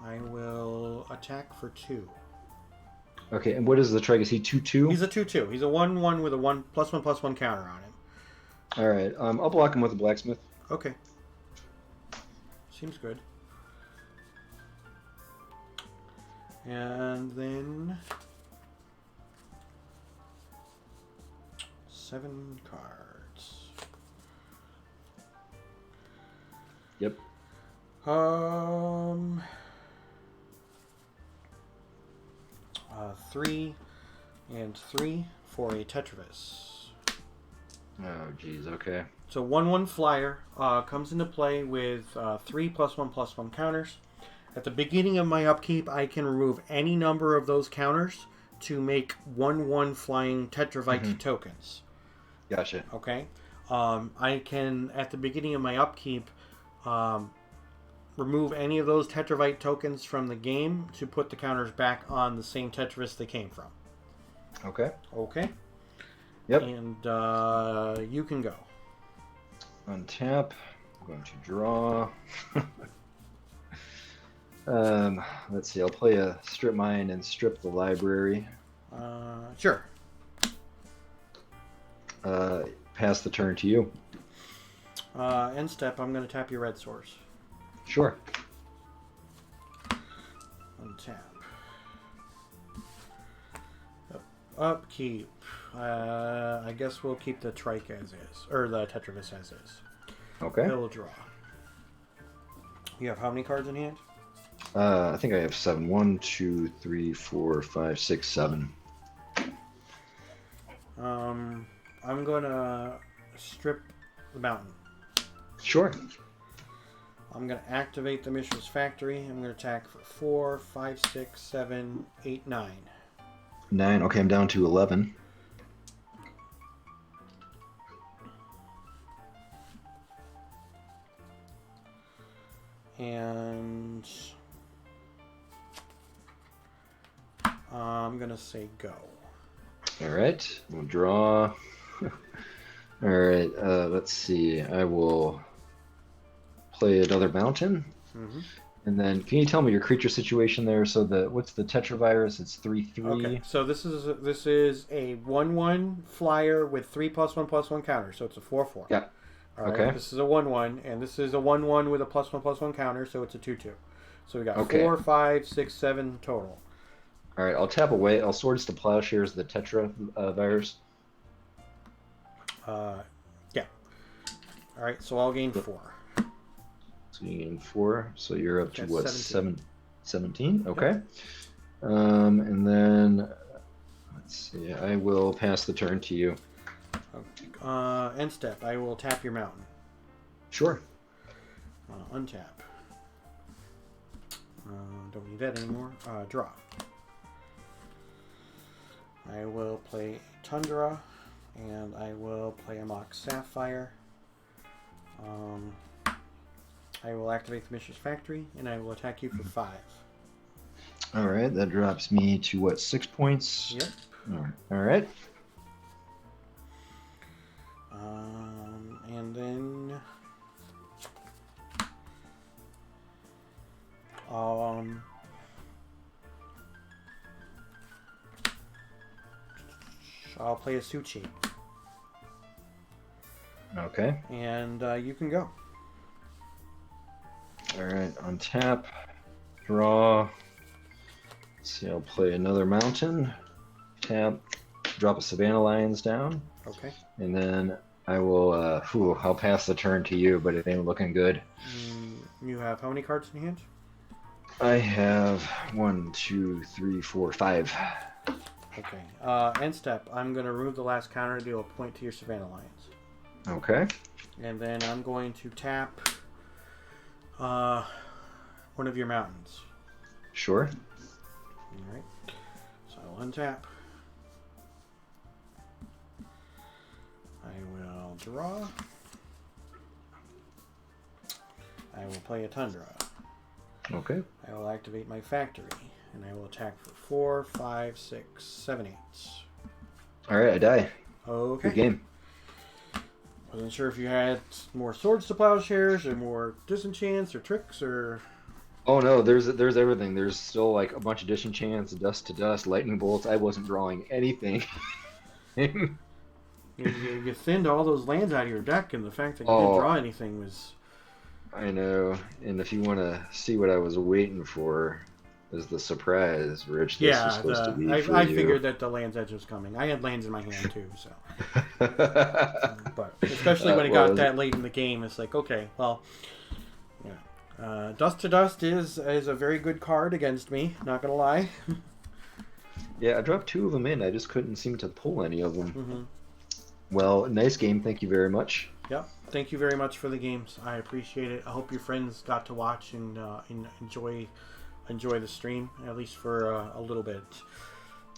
I will attack for 2. Okay, and what is the trigger? Is he 2/2? He's a 2/2. He's a 1/1 with a 1+1/+1 counter on him. All right. I'll block him with a blacksmith. Okay. Seems good. And then 7 cards. Yep. 3 and 3 for a Tetravis. Oh, geez. Okay. So 1/1 flyer comes into play with 3 +1/+1 counters. At the beginning of my upkeep, I can remove any number of those counters to make 1/1 flying Tetravite tokens. Gotcha. Okay. I can, at the beginning of my upkeep, remove any of those Tetravite tokens from the game to put the counters back on the same Tetravis they came from. Okay. Okay. Yep. And you can go. Untap. I'm going to draw. Let's see. I'll play a strip mine and strip the library. Sure. Pass the turn to you. End step, I'm going to tap your red source. Sure. Untap. Upkeep. I guess we'll keep the Trike as is, or the Tetravis as is. Okay. It'll draw. You have how many cards in hand? I think I have 7. 1, 2, 3, 4, 5, 6, 7. I'm gonna strip the mountain. Sure. I'm gonna activate the Mishra's Factory. I'm gonna attack for 4, 5, 6, 7, 8, 9. 9. Okay, I'm down to 11. And I'm gonna say go. All right. We'll draw. All right. Let's see. I will play another mountain. Mm-hmm. And then, can you tell me your creature situation there? So what's the Tetravirus? It's 3/3. Okay, so this is a 1/1 flyer with 3 +1/+1 counter, so it's a 4/4. Yeah. All right. Okay. This is a 1/1, and this is a 1/1 with a +1/+1 counter, so it's a 2/2. So we got Okay. 4, 5, 6, 7 total. All right. I'll tap away. I'll Swords to Plowshares the Tetravirus. Yeah. All right, so I'll gain 4. So you gain 4. So you're up to That's what? 17. 17. Okay. And then let's see. I will pass the turn to you. End step. I will tap your mountain. Sure. Untap. Don't need that anymore. Draw. I will play Tundra, and I will play a Mock Sapphire. I will activate the Mishra's Factory, and I will attack you for 5. All right, that drops me to what, 6 points? Yep. All right. And then I'll play a Suchi. Okay. And you can go. All right, on tap, draw. Let's see, I'll play another mountain. Tap, drop a Savannah Lions down. Okay. And then I will, I'll pass the turn to you, but it ain't looking good. You have how many cards in your hand? I have 1, 2, 3, 4, 5. Okay. End step. I'm going to remove the last counter and deal a point to your Savannah Lions. Okay. And then I'm going to tap one of your mountains. Sure. Alright. So I'll untap. I will draw. I will play a Tundra. Okay. I will activate my factory. And I will attack for 4, 5, 6, 7, 8. All right, I die. Okay. Good game. Wasn't sure if you had more swords to plowshares or more disenchants or tricks or... Oh no, there's everything. There's still like a bunch of disenchants, dust to dust, lightning bolts. I wasn't drawing anything. You thinned all those lands out of your deck, and the fact that you didn't draw anything was... I know. And if you want to see what I was waiting for, is the surprise, Rich. This was supposed to be for I you. figured that the Land's Edge was coming. I had lands in my hand too, so. But especially when it got that late in the game, it's like, okay, well, yeah. Dust to Dust is a very good card against me. Not gonna lie. Yeah, I dropped 2 of them in. I just couldn't seem to pull any of them. Mm-hmm. Well, nice game. Thank you very much. Yep. Thank you very much for the games. I appreciate it. I hope your friends got to watch and enjoy the stream, at least for a little bit.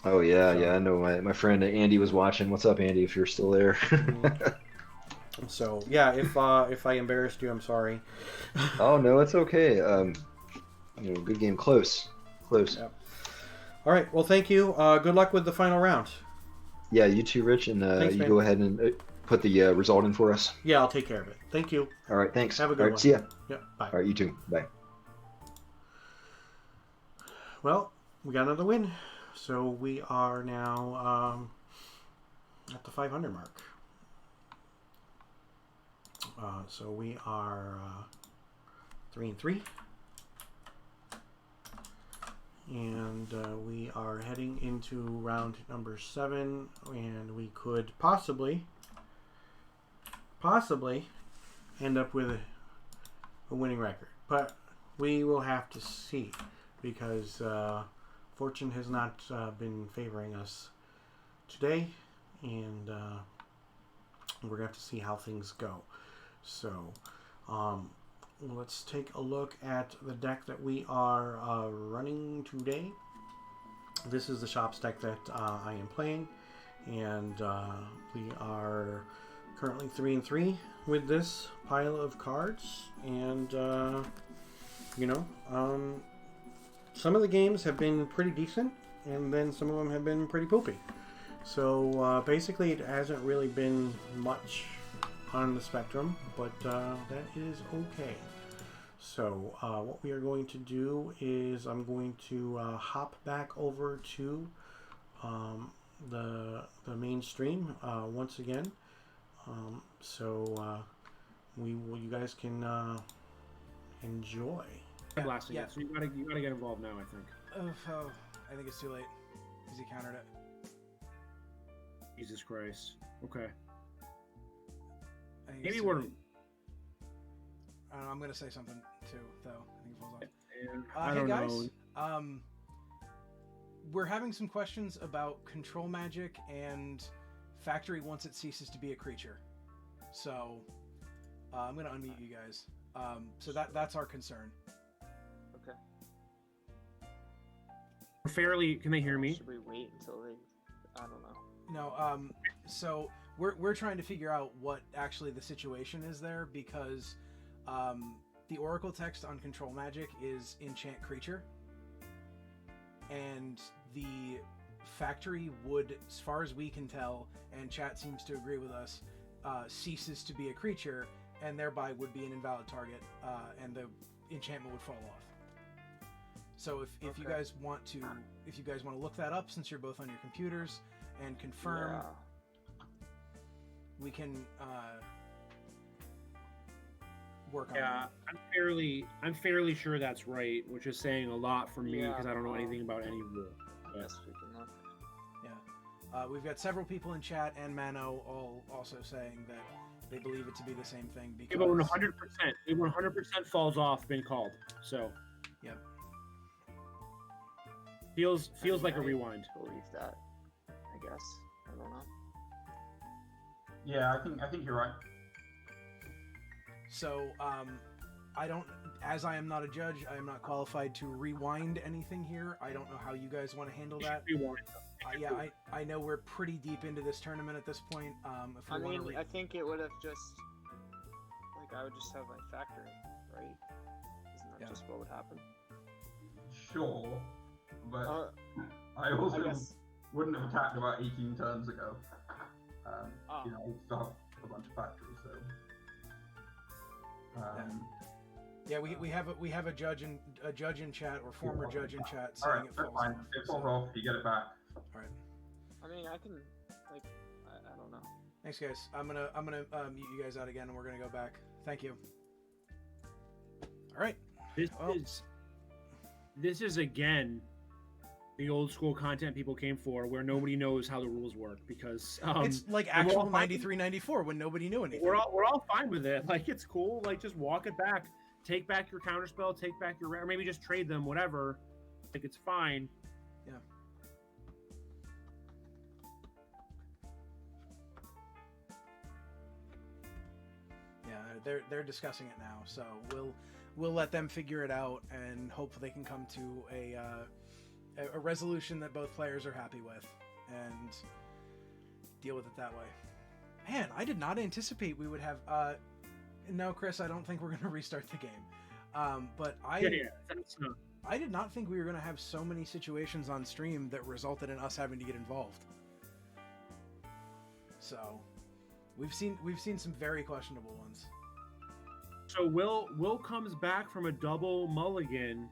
Oh yeah, I know my friend Andy was watching. What's up, Andy? If you're still there. So yeah, if I embarrassed you, I'm sorry. Oh no, it's okay. Good game, close. Yep. All right. Well, thank you. Good luck with the final round. Yeah, you too, Rich, and Thanks, you man. go ahead and put the result in for us. Yeah, I'll take care of it. Thank you. All right, thanks. Have a good All right, one. see ya. Yep. Bye. All right, you too. Bye. Well, we got another win, so we are now at the 500 mark. So we are 3-3, and we are heading into round number 7, and we could possibly end up with a winning record, but we will have to see, because fortune has not been favoring us today, and we're going to have to see how things go. So let's take a look at the deck that we are running today. This is the Shops deck that I am playing, and we are currently 3-3 with this pile of cards, and some of the games have been pretty decent, and then some of them have been pretty poopy. So basically, it hasn't really been much on the spectrum, but that is okay. So what we are going to do is I'm going to hop back over to the mainstream once again. You guys can enjoy. I'm blasting Yeah. it, so you gotta get involved now, I think. I think it's too late because he countered it. Jesus Christ. Okay. I think Maybe it's too we're. late. I don't know, I'm gonna say something too, though. I think it falls off. I Hey don't guys, know. we're having some questions about control magic and factory once it ceases to be a creature. So I'm gonna unmute you guys. So that's our concern. Okay. Fairly, can they hear me? Should we wait until they? I don't know. No, so we're trying to figure out what actually the situation is there, because the Oracle text on control magic is enchant creature. and the factory would, as far as we can tell, and chat seems to agree with us, ceases to be a creature, and thereby would be an invalid target, and the enchantment would fall off. So if you guys want to look that up, since you're both on your computers, and confirm, we can work on that. I'm fairly sure that's right, which is saying a lot for me because I don't know anything about any rule. Yes, we can look. Yeah. We've got several people in chat and Mano all also saying that they believe it to be the same thing because... Yeah, but it 100% falls off being called. So... Yep. Feels like a rewind. Believe that, I guess. I don't know. Yeah, I think you're right. So, I don't, as I am not a judge, I am not qualified to rewind anything here. I don't know how you guys want to handle that. Rewind. I know we're pretty deep into this tournament at this point. I think it would have just, like, I would just have my factory, right? Isn't that just what would happen? Sure, but I also wouldn't have attacked about 18 turns ago. You know, I still have a bunch of factories, so. Yeah, we have a judge in chat or former judge in chat saying Alright, it that's falls fine. off. It falls off, you get it back. Alright. I mean, I can, like, I don't know. Thanks, guys. I'm gonna mute you guys out again, and we're gonna go back. Thank you. All right. This is again the old school content people came for, where nobody knows how the rules work because it's like actual 93-94 when nobody knew anything. We're all fine with it. Like, it's cool. Like, just walk it back. Take back your counterspell. Take back your or maybe just trade them. Whatever. Like, it's fine. Yeah. Yeah, they're discussing it now, so we'll let them figure it out, and hopefully they can come to a resolution that both players are happy with, and deal with it that way. Man, I did not anticipate we would have. No, Chris, I don't think we're going to restart the game. But I did not think we were going to have so many situations on stream that resulted in us having to get involved. So, we've seen some very questionable ones. So Will comes back from a double mulligan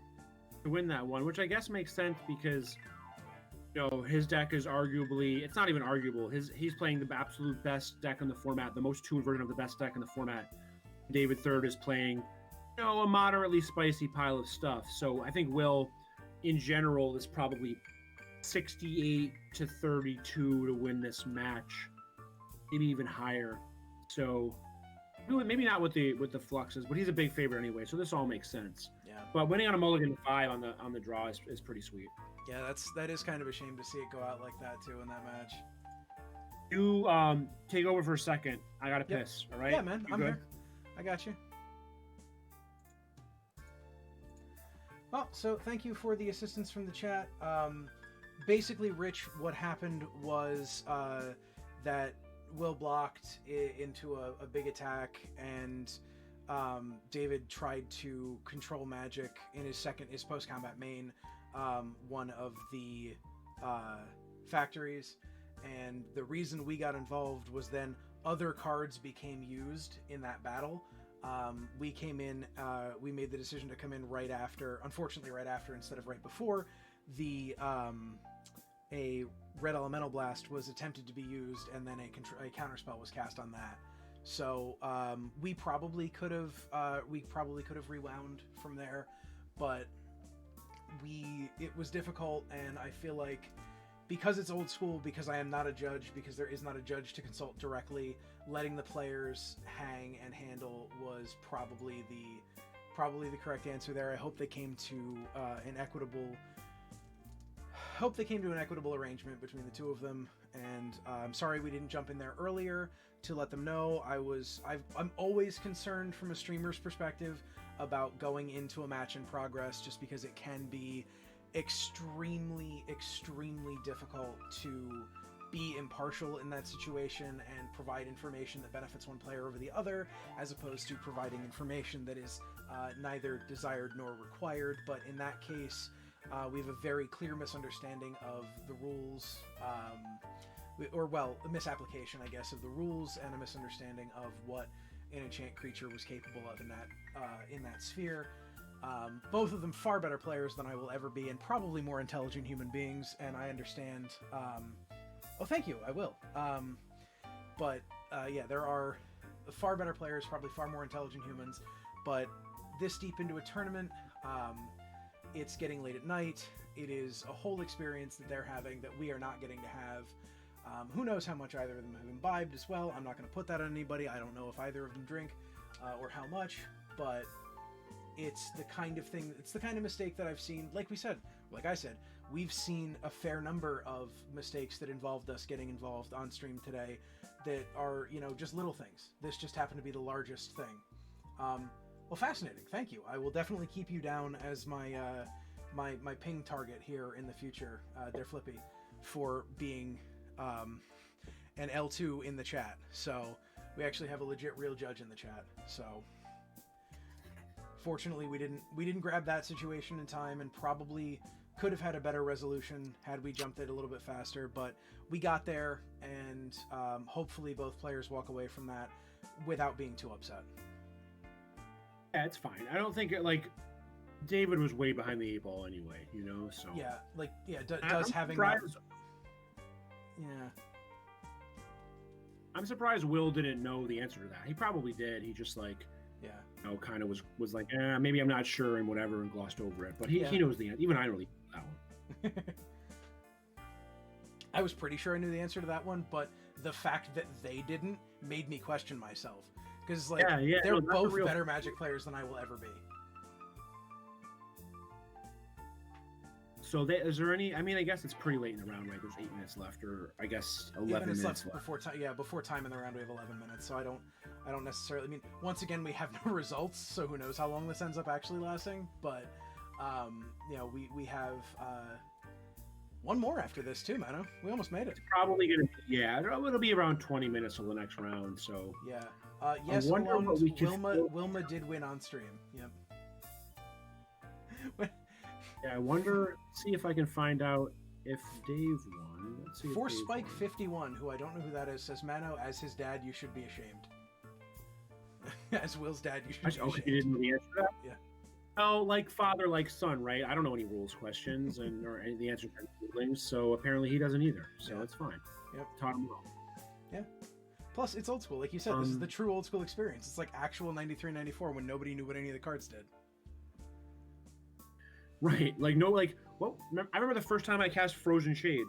to win that one, which I guess makes sense because, you know, his deck is arguably, it's not even arguable. He's playing the absolute best deck in the format, the most tuned version of the best deck in the format. David Third is playing, you know, a moderately spicy pile of stuff. So I think Will, in general, is probably 68 to 32 to win this match, maybe even higher. So maybe not with the fluxes, but he's a big favorite anyway. So this all makes sense. Yeah. But winning on a mulligan 5 on the draw is pretty sweet. Yeah, that is kind of a shame to see it go out like that too in that match. You take over for a second. I gotta piss. All right. Yeah, man. I'm here. I got you. Well, so thank you for the assistance from the chat. Basically, Rich, what happened was that Will blocked into a big attack, and David tried to control magic in his post-combat main, one of the factories, and the reason we got involved was then other cards became used in that battle. We came in, we made the decision to come in right after, unfortunately right after instead of right before, a red elemental blast was attempted to be used, and then a counterspell was cast on that. So we probably could have rewound from there, but it was difficult, and I feel like because it's old school, because I am not a judge, because there is not a judge to consult directly, letting the players hang and handle was probably the correct answer there. I hope they came to an equitable arrangement between the two of them, and I'm sorry we didn't jump in there earlier to let them know. I'm always concerned from a streamer's perspective about going into a match in progress, just because it can be extremely difficult to be impartial in that situation and provide information that benefits one player over the other, as opposed to providing information that is neither desired nor required. But in that case, We have a very clear misunderstanding of the rules, a misapplication, I guess, of the rules, and a misunderstanding of what an enchant creature was capable of in that sphere. Both of them far better players than I will ever be, and probably more intelligent human beings. And I understand. Oh, thank you. I will. Yeah, there are far better players, probably far more intelligent humans. But this deep into a tournament, it's getting late at night. It is a whole experience that they're having that we are not getting to have. Who knows how much either of them have imbibed as well. I'm not going to put that on anybody. I don't know if either of them drink or how much, but it's the kind of thing, it's the kind of mistake that I've seen. Like I said, we've seen a fair number of mistakes that involved us getting involved on stream today that are, just little things. This just happened to be the largest thing. Well, fascinating. Thank you. I will definitely keep you down as my my ping target here in the future, Der Flippy, for being an L2 in the chat. So we actually have a legit real judge in the chat. So fortunately we didn't grab that situation in time, and probably could have had a better resolution had we jumped it a little bit faster, but we got there, and hopefully both players walk away from that without being too upset. Yeah, it's fine. I don't think David was way behind the 8 ball anyway, so. Yeah, does having that... Yeah. I'm surprised Will didn't know the answer to that. He probably did. He just kind of was like, maybe I'm not sure and whatever, and glossed over it. But he knows the answer. Even I don't really know that one. I was pretty sure I knew the answer to that one, but the fact that they didn't made me question myself. Because they're both better Magic players than I will ever be. So is there any? I mean, I guess it's pretty late in the round, right? There's 8 minutes left, or I guess 11 minutes left. Before time in the round we have 11 minutes. So I don't necessarily. I mean, once again, we have no results, so who knows how long this ends up actually lasting? But we have one more after this too, Mano. We almost made it. It's probably gonna it'll be around 20 minutes till the next round. So yeah. Yes, Wilma did win on stream. Yep. Yeah, I wonder. See if I can find out if Dave won. Let's see. For Spike 51, who I don't know who that is, says Mano, as his dad, you should be ashamed. As Will's dad, you should be ashamed. Okay, you didn't know the answer to that? Yeah. Oh, like father, like son, right? I don't know any rules questions or any the answers to siblings, so apparently he doesn't either. So it's fine. Yep. Taught him well. Yeah. Plus, it's old school. Like you said, this is the true old school experience. It's like actual 93, 94 when nobody knew what any of the cards did. Right. I remember the first time I cast Frozen Shade.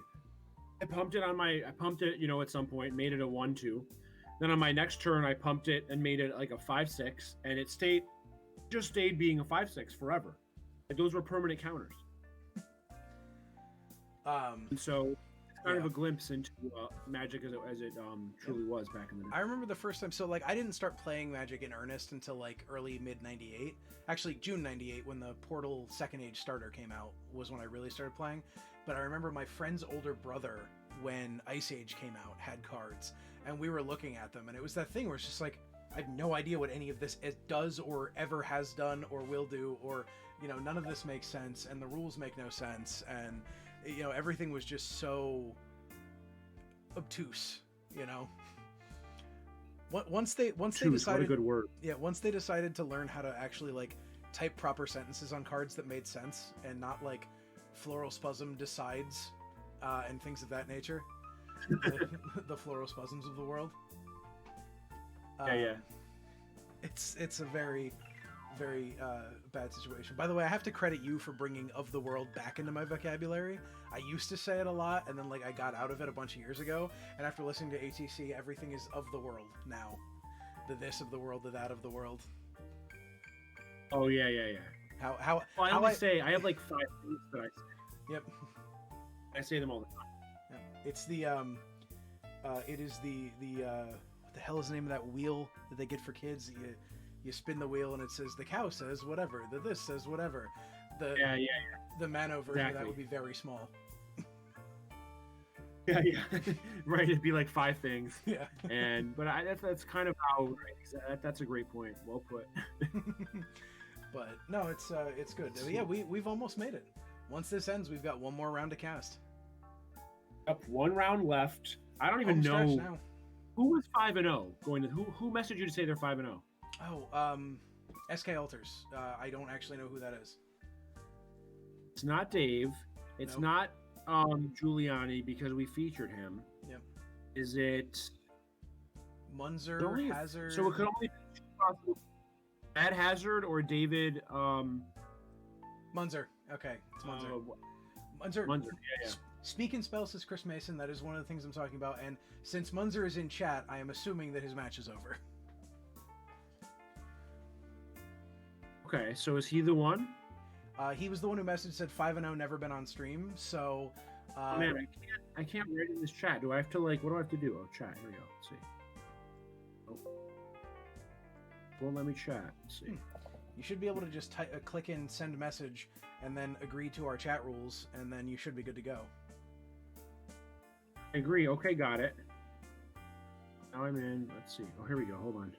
I pumped it, at some point, made it a 1/2. Then on my next turn, I pumped it and made it like a 5/6, and it stayed being a 5/6 forever. Like, those were permanent counters. And so it's kind of a glimpse into Magic as it truly was back in the day. I remember the first time. So I didn't start playing Magic in earnest until early mid '98. Actually, June '98, when the Portal Second Age starter came out, was when I really started playing. But I remember my friend's older brother, when Ice Age came out, had cards, and we were looking at them, and it was that thing where it's just I have no idea what any of this does or ever has done or will do, or none of this makes sense, and the rules make no sense, and everything was just so obtuse. Once they decided, what a good word. Yeah, once they decided to learn how to actually type proper sentences on cards that made sense and not floral spasm decides and things of that nature, the floral spasms of the world. It's a very, very bad situation. By the way, I have to credit you for bringing "of the world" back into my vocabulary. I used to say it a lot, and then I got out of it a bunch of years ago. And after listening to ATC, everything is "of the world" now. The this of the world, the that of the world. Oh yeah. How? Well, I always say I have 5 things that I say. Yep. I say them all the time. Yep. It's the it is the what the hell is the name of that wheel that they get for kids? You spin the wheel and it says the cow says whatever, the this says whatever. The Mano version of that would be very small. Yeah. Right, it'd be 5 things. Yeah. But that's kind of how. That's a great point. Well put. But no, it's good. Yeah, we've almost made it. Once this ends, we've got one more round to cast. Up 1 round left. I don't even Home stretch know now. who was 5-0 going to who messaged you to say they're 5-0. Oh, SK Alters. I don't actually know who that is. It's not Dave. It's Nope. not Giuliani because we featured him. Yep. Is it Munzer, only- Hazard. So it could only be possible Ed Hazard or David Munzer. Okay, it's Munzer. Munzer. Munzer. Yeah. Speak and spell, says Chris Mason. That is one of the things I'm talking about. And since Munzer is in chat, I am assuming that his match is over. Okay, so is he the one? He was the one who messaged, said 5-0, never been on stream. So, Oh, man, I can't write in this chat. Do I have to what do I have to do? Oh, chat. Here we go. Let's see. Oh. Won't let me chat. Let's see. you should be able to just click in send message and then agree to our chat rules, and then you should be good to go. I agree. Okay, got it. Now I'm in. Let's see. Oh, here we go. Hold on.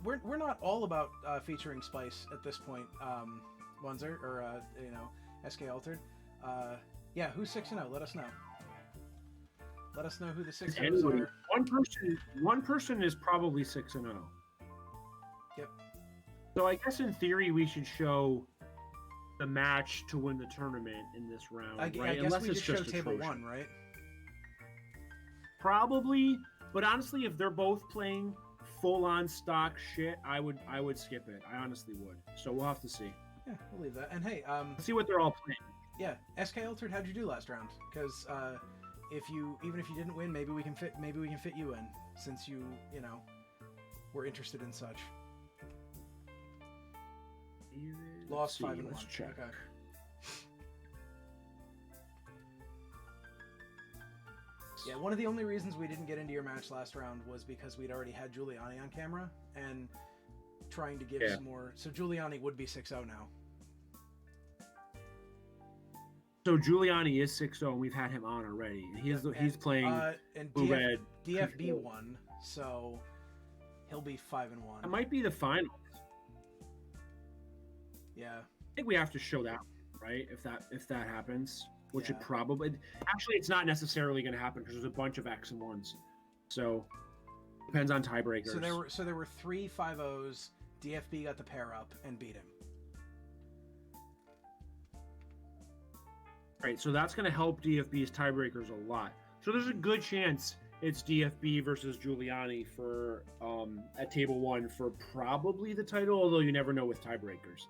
We're not all about featuring Spice at this point, Munzer, or SK Altered. Yeah, who's 6-0? Let us know. Let us know who the 6-0s Anybody. are. One person is probably 6-0. Yep. So I guess in theory we should show the match to win the tournament in this round, I right? guess Unless we it's just show just table atrocious. 1, right? Probably, but honestly, if they're both playing full-on stock shit, I would skip it. I honestly would. So we'll have to see. Yeah, we'll leave that. And hey, Let's see what they're all playing. yeah, SK Altered, how'd you do last round? Because even if you didn't win, maybe we can fit you in, since you were interested in such. Lost see, 5-1. let's check. Okay. Yeah, one of the only reasons we didn't get into your match last round was because we'd already had Giuliani on camera and trying to give some more. So Giuliani would be 6-0 now. So Giuliani is 6-0, and we've had him on already. He's playing and Blue Red. DFB Control. won, so he'll be 5-1. That might be the finals. Yeah. I think we have to show that, right? If that happens, which it Yeah. probably actually it's not necessarily going to happen because there's a bunch of X and ones, so depends on tiebreakers. So there were 3 5-0s. DFB got the pair up and beat him. Right, so that's going to help DFB's tiebreakers a lot. So there's a good chance it's DFB versus Giuliani for at table 1 for probably the title, although you never know with tiebreakers.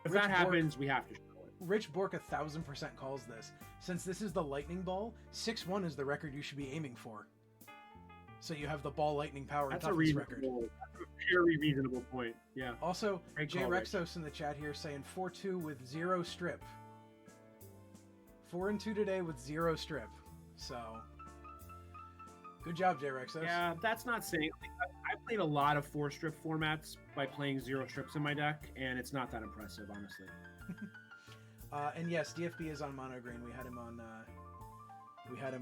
If that happens, we have to show it. Rich Bork 1000% calls this. Since this is the lightning ball, 6-1 is the record you should be aiming for. So you have the ball lightning power and That's a toughness record. very reasonable point. Yeah. Also, Great Jay call, Rich. Rexos in the chat here saying 4-2 with 0 strip. 4-2 today with 0 strip. So, good job, Jay Rexos. Yeah, that's not saying. I played a lot of 4-strip formats by playing 0 strips in my deck, and it's not that impressive, honestly. And yes, DFB is on mono green. We had him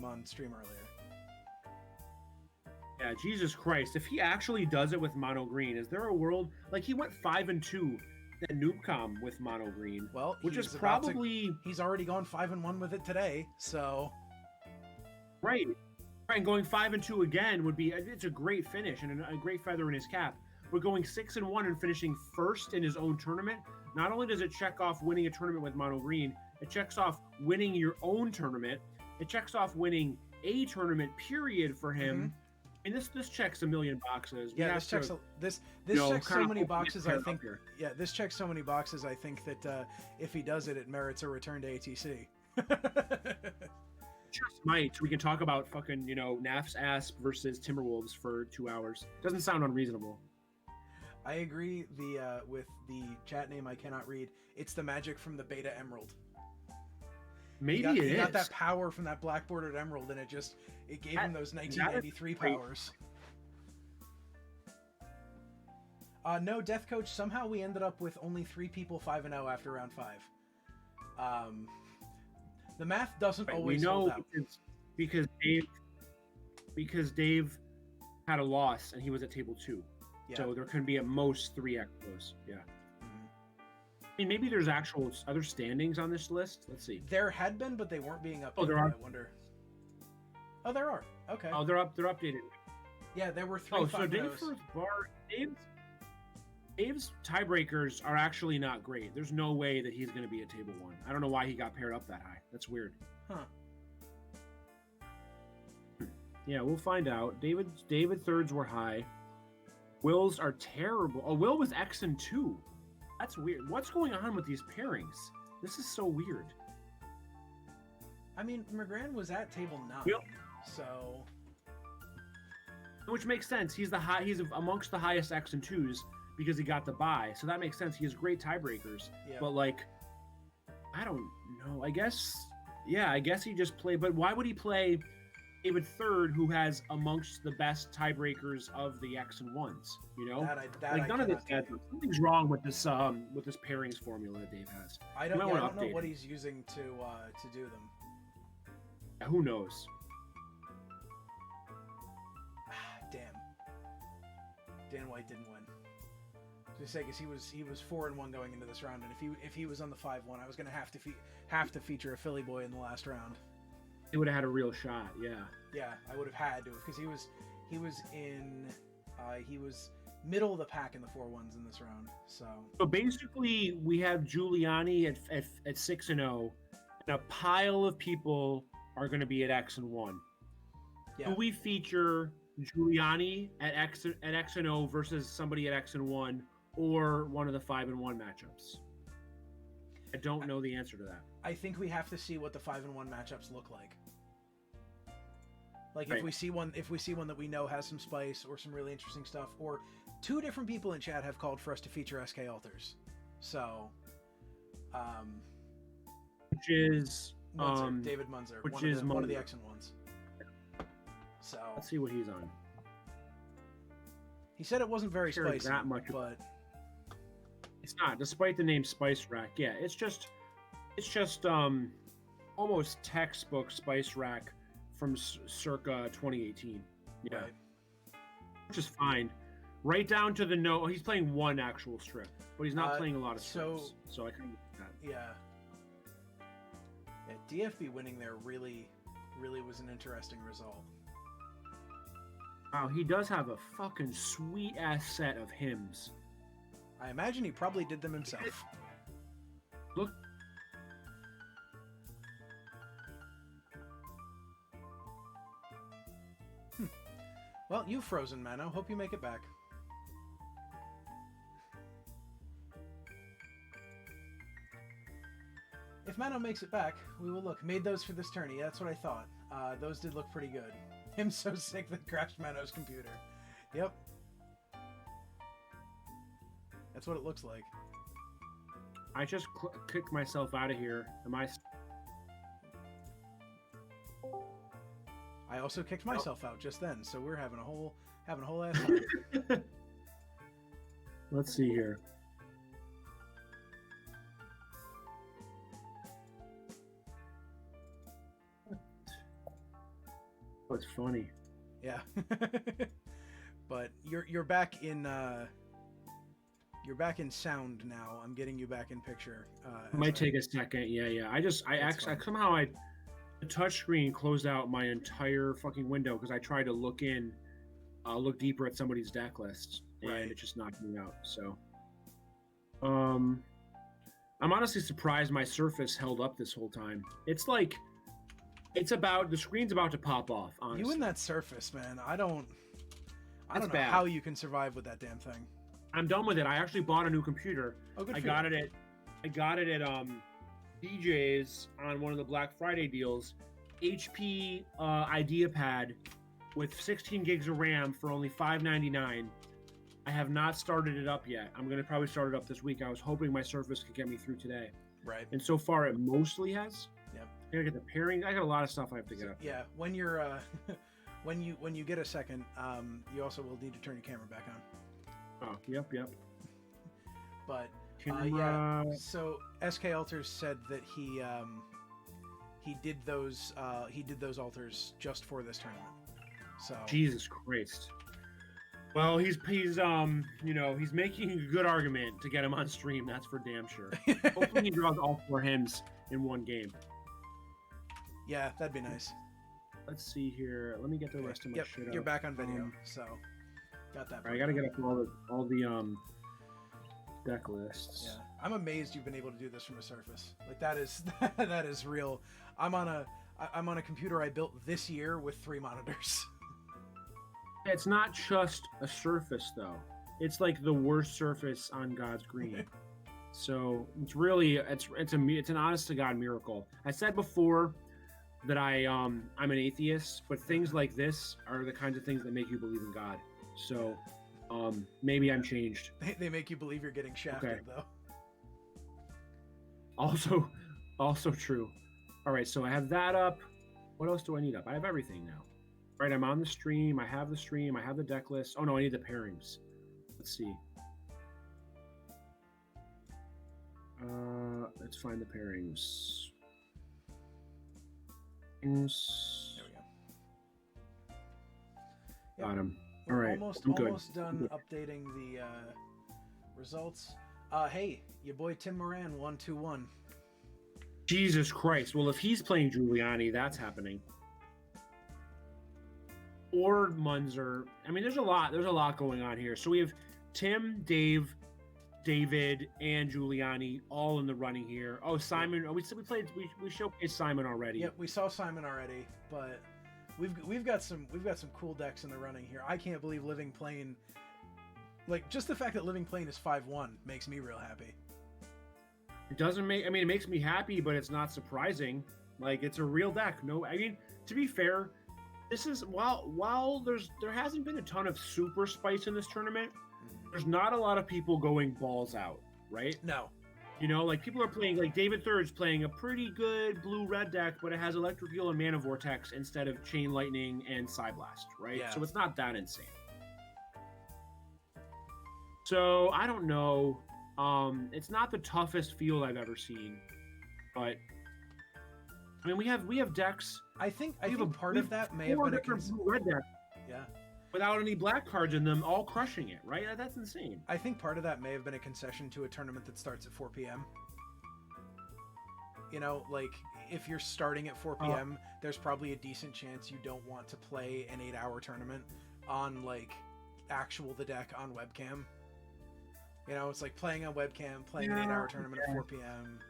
on stream earlier. Yeah, Jesus Christ! If he actually does it with mono green, is there a world like he went 5-2 at Noobcom with mono green? Well, which is he's about to- probably he's already gone 5-1 with it today. So, right. And going 5-2 again would be it's a great finish and a great feather in his cap. But going 6-1 and finishing first in his own tournament, not only does it check off winning a tournament with mono green, it checks off winning your own tournament. It checks off winning a tournament period for him. And this checks a million boxes. We yeah, have this checks to, this you know, checks so kinda many hope we get boxes. paired I up think. here. Yeah, this checks so many boxes. I think that if he does it, it merits a return to ATC. Just might. We can talk about fucking, Naf's Asp versus Timberwolves for 2 hours. Doesn't sound unreasonable. I agree. With the chat name I cannot read. It's the magic from the Beta Emerald. Maybe he got is. that power from that black bordered emerald, and it gave him those 1993 great. powers. No, Death Coach. Somehow we ended up with only 3 people 5-0 after round 5. The math doesn't Right, always we know hold out. because Dave had a loss and he was at table 2. Yeah. So there can be at most 3 expos. Yeah. mean, maybe there's actual other standings on this list. Let's see. There had been, but they weren't being updated. Oh, there are. I wonder. Oh, there are. Okay. Oh, they're updated. Yeah, there were 3 Oh, so 5-0s. Dave's tiebreakers are actually not great. There's no way that he's going to be at table 1. I don't know why he got paired up that high. That's weird. Huh. Yeah, we'll find out. David thirds were high. Will's are terrible. Oh, Will was X and 2. That's weird. What's going on with these pairings? This is so weird. I mean, McGran was at table 9, Will, so which makes sense. He's amongst the highest X and 2s because he got the bye. So that makes sense. He has great tiebreakers. Yeah. But like, I don't know. I guess he just played. But why would he play David third, who has amongst the best tiebreakers of the X and 1s? You know, none of this. Something's wrong with this pairings formula that Dave has. I don't know what he's using to do them. Who knows? Damn. Dan White didn't win. Just say, because he was 4-1 going into this round, and if he was on the 5-1, I was gonna have to feature a Philly boy in the last round. He would have had a real shot. Yeah. Yeah, I would have had to, because he was middle of the pack in the 4-1s in this round. So basically, we have Giuliani at 6-0, and a pile of people are going to be at X and 1. Yeah. Do we feature Giuliani at X and 0 versus somebody at X and 1, or one of the 5-1 matchups? I don't know the answer to that. I think we have to see what the 5-1 matchups look like. Like, right. if we see one that we know has some spice or some really interesting stuff, or 2 different people in chat have called for us to feature SK Alters. So, which is Munzer, David Munzer, one of the X and 1s. So let's see what he's on. He said it wasn't very spicy, that much, but it's not. Despite the name Spice Rack, yeah, it's just almost textbook Spice Rack from circa 2018. Yeah, right. Which is fine. Right down to the no. He's playing 1 actual strip, but he's not playing a lot of strips. So I can get that. Yeah. DFB winning there really was an interesting result. Wow, he does have a fucking sweet ass set of hymns. I imagine he probably did them himself. Look. Well, you've frozen, Mano. Hope you make it back. If Mano makes it back, we will look. Made those for this tourney. That's what I thought. Those did look pretty good. Him so sick that crashed Mano's computer. Yep. That's what it looks like. I just kicked myself out of here. Am I? I also kicked myself out just then, so we're having a whole ass time. Let's see here. Oh, it's funny. Yeah. But you're back in sound now. I'm getting you back in picture. It might take a second. Yeah. I somehow the touchscreen closed out my entire fucking window because I tried to look deeper at somebody's deck list, and it just knocked me out. So, I'm honestly surprised my Surface held up this whole time. It's like, the screen's about to pop off. Honestly, you and that Surface, man. I don't know bad. how you can survive with that damn thing. I'm done with it. I actually bought a new computer. Oh, good. I got it at DJ's on one of the Black Friday deals. HP IdeaPad with 16 gigs of RAM for only $599. I have not started it up yet. I'm gonna probably start it up this week. I was hoping my Surface could get me through today. Right. And so far, it mostly has. Yep. I gotta get the pairing. I got a lot of stuff I have to get up. Yeah. When you're when you get a second, you also will need to turn your camera back on. Oh, yep. But Camera. so SK Alters said that he did those alters just for this tournament. So Jesus Christ. Well, he's making a good argument to get him on stream. That's for damn sure. Hopefully, he draws all 4 hymns in one game. Yeah, that'd be nice. Let's see here. Let me get the rest of my shit. You're up. back on video, so got that. I gotta get up all the deck lists. Yeah, I'm amazed you've been able to do this from a Surface. Like that is real. I'm on a computer I built this year with 3 monitors. It's not just a Surface though. It's like the worst Surface on God's green. So it's really it's an honest to God miracle. I said before that I'm an atheist, but things like this are the kinds of things that make you believe in God. So maybe I'm changed. They make you believe you're getting shafted though. Also true. All right, so I have that up. What else do I need up? I have everything now. Right, I'm on the stream. I have the stream. I have the deck list. Oh no, I need the pairings. Let's see. Let's find the pairings. There we go. Got him. All right. Almost done updating the results. Hey, your boy Tim Moran 1-2-1. Jesus Christ. Well, if he's playing Giuliani, that's happening. Or Munzer. I mean, there's a lot going on here. So we have Tim, Dave, David, and Giuliani all in the running here. Oh, Simon. We showcased Simon already. Yep, we saw Simon already, but we've got some cool decks in the running here. I can't believe Living Plane. Like, just the fact that Living Plane is 5-1 makes me real happy. It doesn't make. I mean, it makes me happy, but it's not surprising. Like, it's a real deck. No, I mean, to be fair, this is while there hasn't been a ton of super spice in this tournament. There's not a lot of people going balls out, right? No. You know, like people are playing, like David Third's playing a pretty good blue-red deck, but it has Electric Eel and Mana Vortex instead of Chain Lightning and Psyblast, right? Yeah. So it's not that insane. So I don't know. It's not the toughest field I've ever seen, but I mean, we have decks. I think part of that may have been a red deck. Yeah. Without any black cards in them, all crushing it, right? That's insane. I think part of that may have been a concession to a tournament that starts at 4 p.m. You know, like, if you're starting at 4 p.m., there's probably a decent chance you don't want to play an 8-hour tournament on, like, the deck on webcam. You know, it's like playing on webcam, playing an 8-hour tournament at 4 p.m.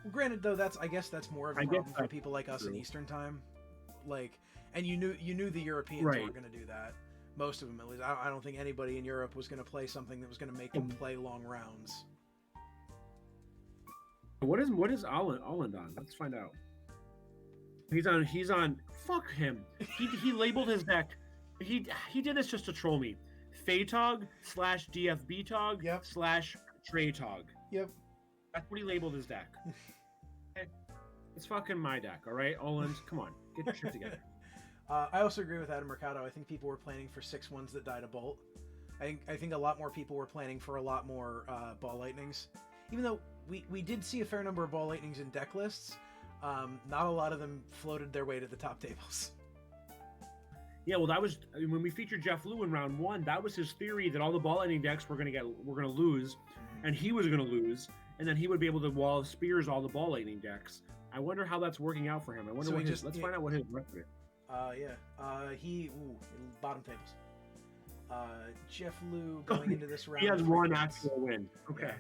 Well, granted, though, I guess that's more of a problem for people like us in Eastern Time. Like, and you knew the Europeans weren't going to do that. Most of them, at least. I don't think anybody in Europe was going to play something that was going to make them play long rounds. What is Alland on? Let's find out. He's on. Fuck him. He labeled his deck. He did this just to troll me. Phaetog / DFB-Tog / Trey-Tog. Yep. That's what he labeled his deck. Okay. It's fucking my deck, all right, Oland? Come on, get your shit together. I also agree with Adam Mercado. I think people were planning for 6 ones that died a bolt. I think a lot more people were planning for a lot more ball lightnings. Even though we did see a fair number of ball lightnings in deck lists, not a lot of them floated their way to the top tables. Yeah, well, that was when we featured Jeff Liu in round 1. That was his theory that all the ball lightning decks were gonna lose, and he was gonna lose, and then he would be able to wall of spears all the ball lightning decks. I wonder how that's working out for him. I wonder let's find out what his record is. He bottom tables. Jeff Liu going into this round. He has one actual win. Okay.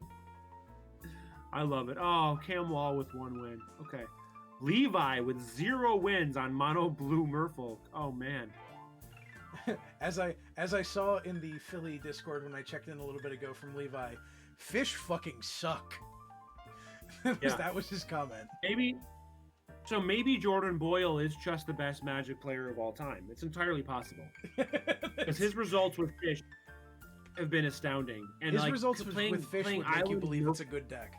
Yeah. I love it. Oh, Cam Wall with 1 win. Okay. Levi with 0 wins on mono blue Merfolk. Oh man. As I saw in the Philly Discord when I checked in a little bit ago from Levi, fish fucking suck. That was his comment. Maybe Jordan Boyle is just the best Magic player of all time. It's entirely possible. Because his results with Fish have been astounding. And his results with Fish would make you believe it's a good deck.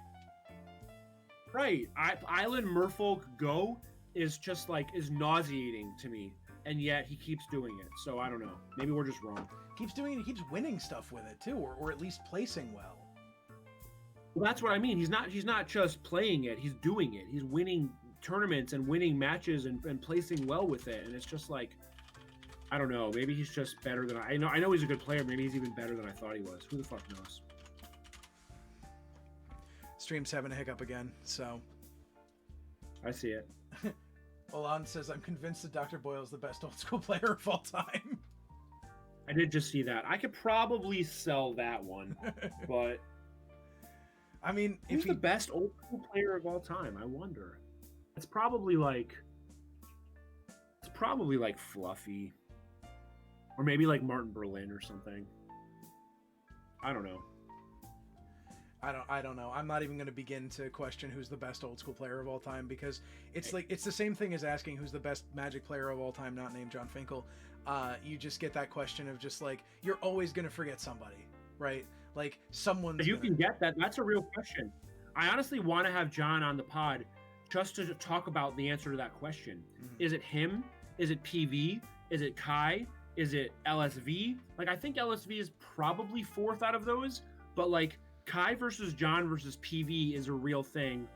Right. Island Merfolk Go is just is nauseating to me. And yet he keeps doing it. So I don't know. Maybe we're just wrong. Keeps doing it. He keeps winning stuff with it too, or at least placing well. Well, that's what I mean. He's not just playing it. He's doing it. He's winning tournaments and winning matches and placing well with it. And it's just I don't know. Maybe he's just better than I know. I know he's a good player. Maybe he's even better than I thought he was. Who the fuck knows? Stream's having a hiccup again, so. I see it. Olan says, I'm convinced that Dr. Boyle's the best old school player of all time. I did just see that. I could probably sell that one, but I mean, who's the best old school player of all time? I wonder. It's probably like Fluffy, or maybe like Martin Berlin or something. I don't know. I don't know. I'm not even going to begin to question who's the best old school player of all time, because it's like it's the same thing as asking who's the best Magic player of all time not named John Finkel. You just get that question of just like, you're always going to forget somebody, right? Like someone's You can get that. That's a real question. I honestly want to have John on the pod just to talk about the answer to that question. Mm-hmm. Is it him? Is it PV? Is it Kai? Is it LSV? Like, I think LSV is probably fourth out of those, but like Kai versus John versus PV is a real thing.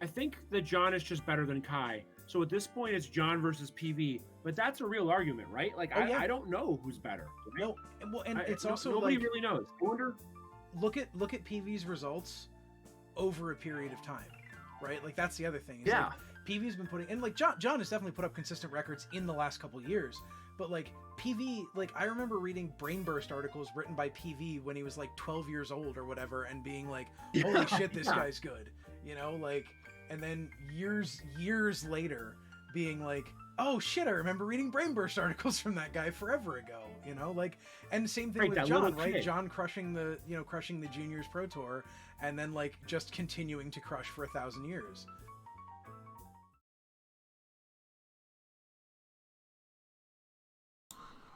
I think that John is just better than Kai. So at this point, it's John versus PV, but that's a real argument, right? Like, I don't know who's better. Right? No, well, and it's also nobody like, really knows. I wonder. Look at PV's results over a period of time, right? Like that's the other thing. Yeah. Like, PV's been putting, and like John has definitely put up consistent records in the last couple years, but like PV, like I remember reading Brainburst articles written by PV when he was like 12 years old or whatever, and being like, holy shit, this guy's good, you know, like, and then years later being like, oh shit, I remember reading Brainburst articles from that guy forever ago, you know, like, and same thing with John, right? Kid. John crushing the Juniors Pro Tour, and then like just continuing to crush for 1,000 years.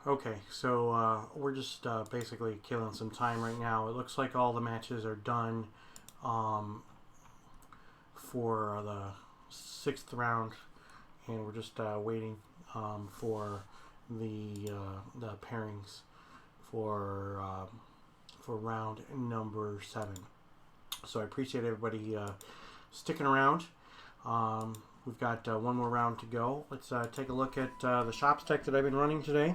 Okay, so we're just basically killing some time right now. It looks like all the matches are done for the 6th round, and we're just waiting for the pairings for round number 7. So I appreciate everybody sticking around. We've got one more round to go. Let's take a look at the shop deck that I've been running today.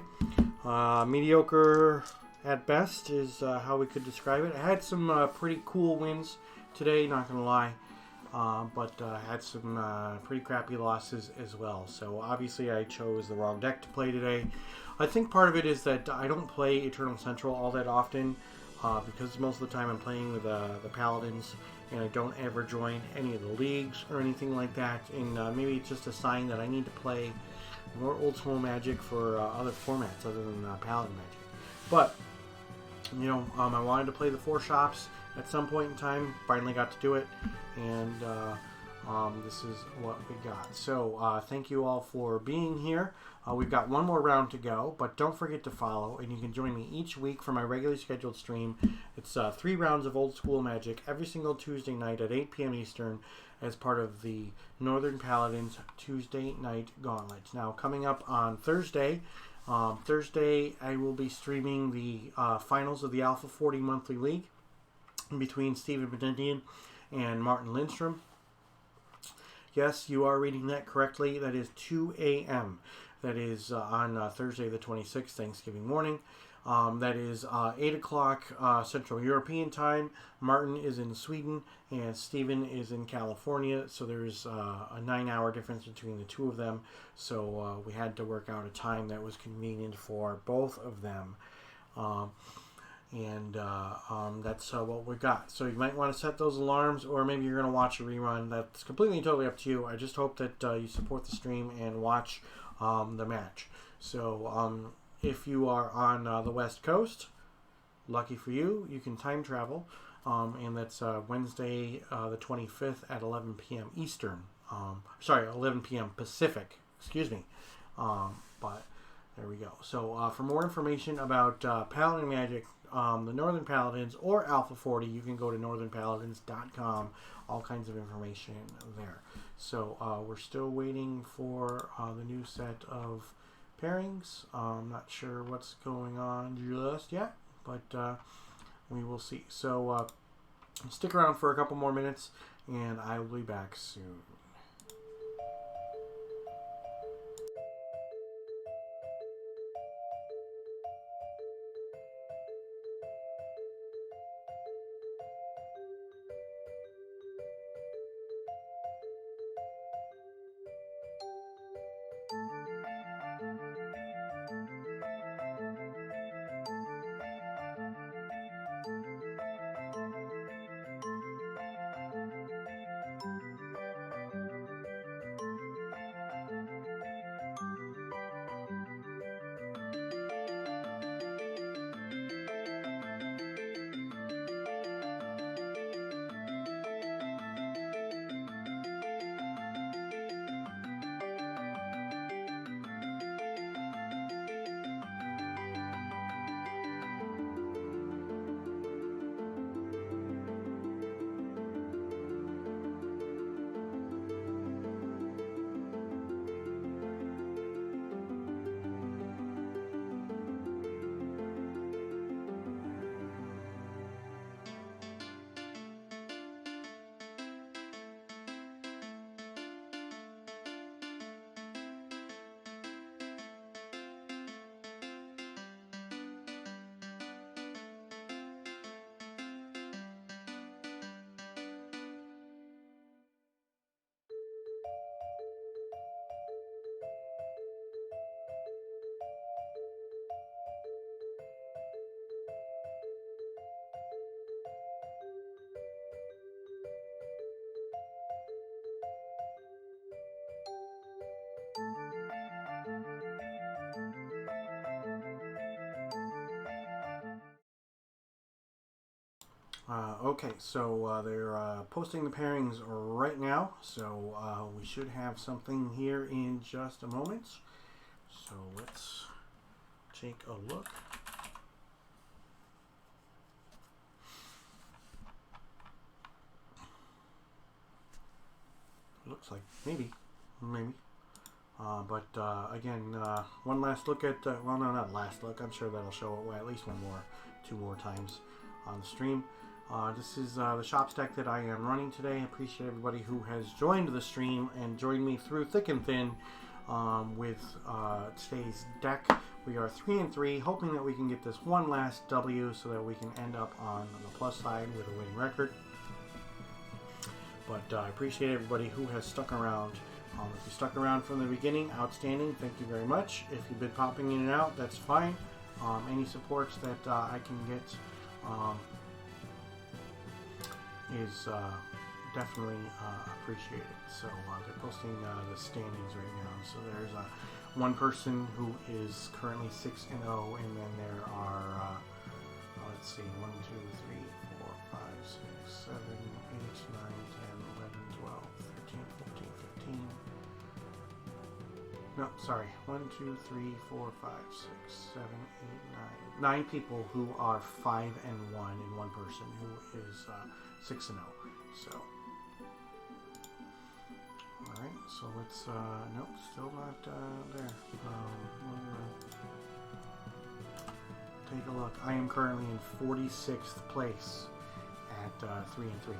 Mediocre at best is how we could describe it. I had some pretty cool wins today, not going to lie. But had some pretty crappy losses as well. So obviously I chose the wrong deck to play today. I think part of it is that I don't play Eternal Central all that often because most of the time I'm playing with the Paladins, and I don't ever join any of the leagues or anything like that. And maybe it's just a sign that I need to play more old school Magic for other formats other than Paladin Magic. But you know, I wanted to play the 4 shops at some point in time. Finally got to do it, and this is what we got. So thank you all for being here. We've got one more round to go, but don't forget to follow, and you can join me each week for my regularly scheduled stream. It's 3 rounds of old school Magic every single Tuesday night at 8 p.m. Eastern as part of the Northern Paladins Tuesday Night Gauntlets. Now, coming up on Thursday, I will be streaming the finals of the Alpha 40 Monthly League between Steven Benedian and Martin Lindstrom. Yes, you are reading that correctly. That is 2 a.m. That is on Thursday the 26th, Thanksgiving morning. That is 8 o'clock Central European time. Martin is in Sweden and Steven is in California. So there's a 9-hour difference between the two of them. So we had to work out a time that was convenient for both of them. That's what we got. So you might want to set those alarms, or maybe you're going to watch a rerun. That's completely totally up to you. I just hope that you support the stream and watch the match. So if you are on the West Coast, lucky for you, you can time travel, and that's Wednesday the 25th at 11 p.m. Eastern. 11 p.m. Pacific. Excuse me. But there we go. So for more information about Paladin Magic, the Northern Paladins, or Alpha 40, you can go to northernpaladins.com. All kinds of information there. So we're still waiting for the new set of pairings. I'm not sure what's going on just yet, but we will see. So stick around for a couple more minutes, and I will be back soon. Okay, so they're posting the pairings right now, so we should have something here in just a moment. So let's take a look. Looks like maybe. But again, one last look at, well, no, not last look. I'm sure that'll show it at least two more times on the stream. This is the shops deck that I am running today. I appreciate everybody who has joined the stream and joined me through thick and thin with today's deck. We are 3-3, hoping that we can get this one last W so that we can end up on the plus side with a winning record. But I appreciate everybody who has stuck around. If you stuck around from the beginning, outstanding. Thank you very much. If you've been popping in and out, that's fine. Any supports that I can get is definitely appreciated. So they're posting the standings right now. So there's one person who is currently 6-0, and then there are let's see, 1, 2, 3, 4, 5, 6, 7, 8, 9, 10, 11, 12, 13, 14, 15. No, sorry. 1, 2, 3, 4, 5, 6, 7, 8, 9. 9 people who are 5-1, and one person who is 6-0. So, all right. So let's. Nope, still not there. Take a look. I am currently in 46th place at 3-3.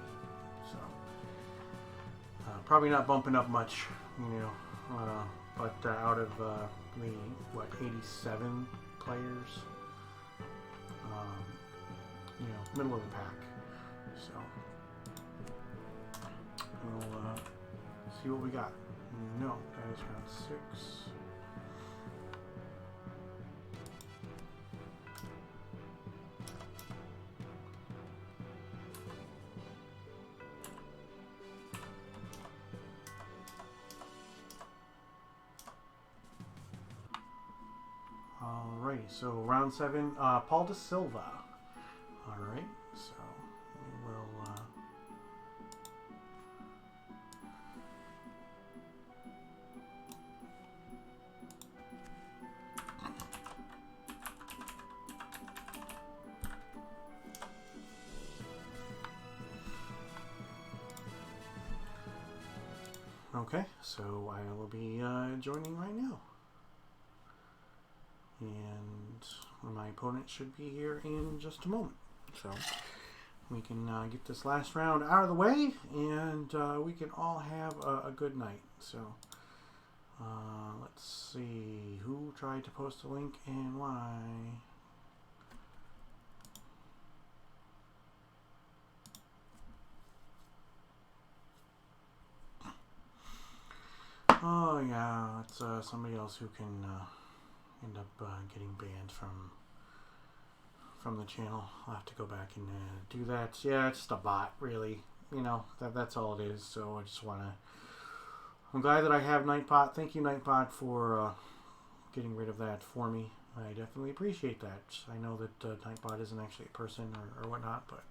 So probably not bumping up much, you know. But out of the 87 players, you know, middle of the pack. So we'll see what we got. No, that is round 6. Alrighty, so round 7, Paul De Silva. Alright, so we will okay, so I will be joining right now. And my opponent should be here in just a moment. So we can get this last round out of the way, and we can all have a good night. So let's see who tried to post a link and why. Oh yeah, it's somebody else who can end up getting banned from the channel. I'll have to go back and do that. Yeah, it's just a bot, really. You know, that's all it is. So I just want to... I'm glad that I have Nightbot. Thank you, Nightbot, for getting rid of that for me. I definitely appreciate that. I know that Nightbot isn't actually a person or whatnot, but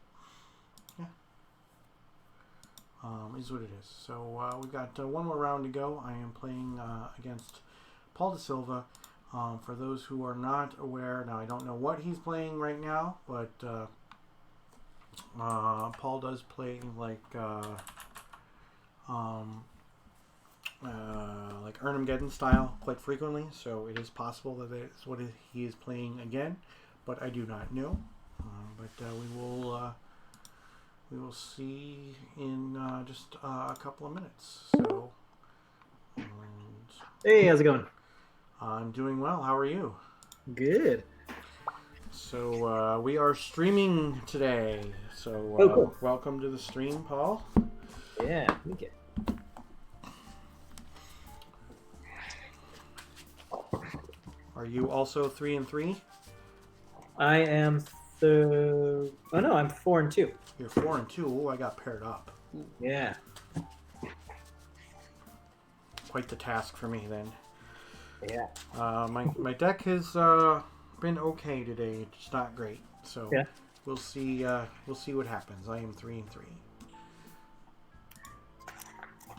yeah. Is what it is. So we've got one more round to go. I am playing against Paul De Silva. For those who are not aware, now I don't know what he's playing right now, but Paul does play like Armageddon style quite frequently, so it is possible that it's what he is playing again, but I do not know. But we will see in just a couple of minutes. So, hey, how's it going? I'm doing well. How are you? Good. So we are streaming today. So cool. Welcome to the stream, Paul. Yeah, okay. Are you also 3-3? I am oh no, I'm 4-2. You're 4-2. Oh, I got paired up. Ooh. Yeah. quite the task for me then. Yeah. My deck has been okay today. It's not great, so Yeah. we'll see. We'll see what happens. I am 3-3.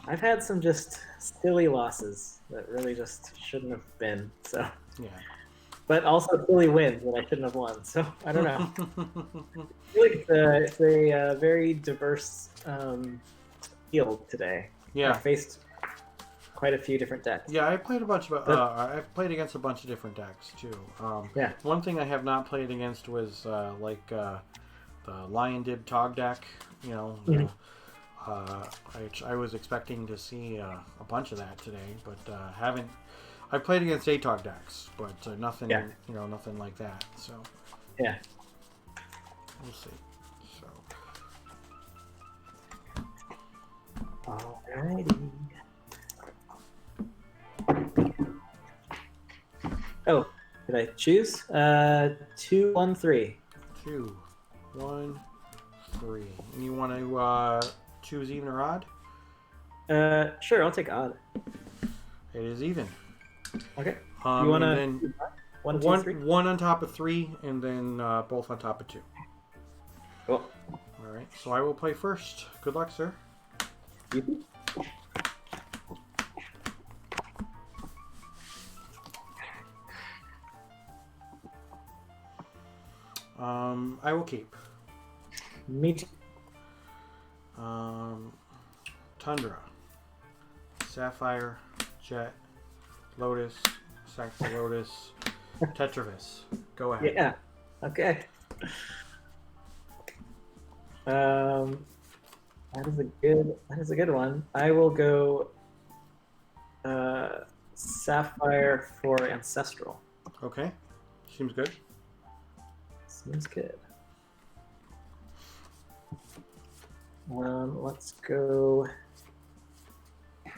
I've had some just silly losses that really just shouldn't have been. So. Yeah. But also silly wins that I shouldn't have won. So I don't know. I feel like it's a very diverse field today. Yeah. I faced quite a few different decks. Yeah, I played a bunch of. I've played against a bunch of different decks too. Yeah. One thing I have not played against was the Lion Dib Tog deck. You know. I was expecting to see a bunch of that today, but haven't. I played against ATOG decks, but nothing. Yeah. You know, nothing like that. So. Yeah. We'll see. So. Alrighty. Oh, did I choose? 2, 1, 3. 2, 1, 3. And you want to choose even or odd? Sure, I'll take odd. It is even. Okay. You want to to 1, 2, 3? One on top of 3, and then both on top of 2. Cool. All right. So I will play first. Good luck, sir. I will keep. Me too. Tundra, Sapphire, Jet, Lotus, Saxon Lotus, Tetravis. Go ahead. Yeah. Okay. That is a good one. I will go Sapphire for Ancestral. Okay. Seems good. Seems good. Let's go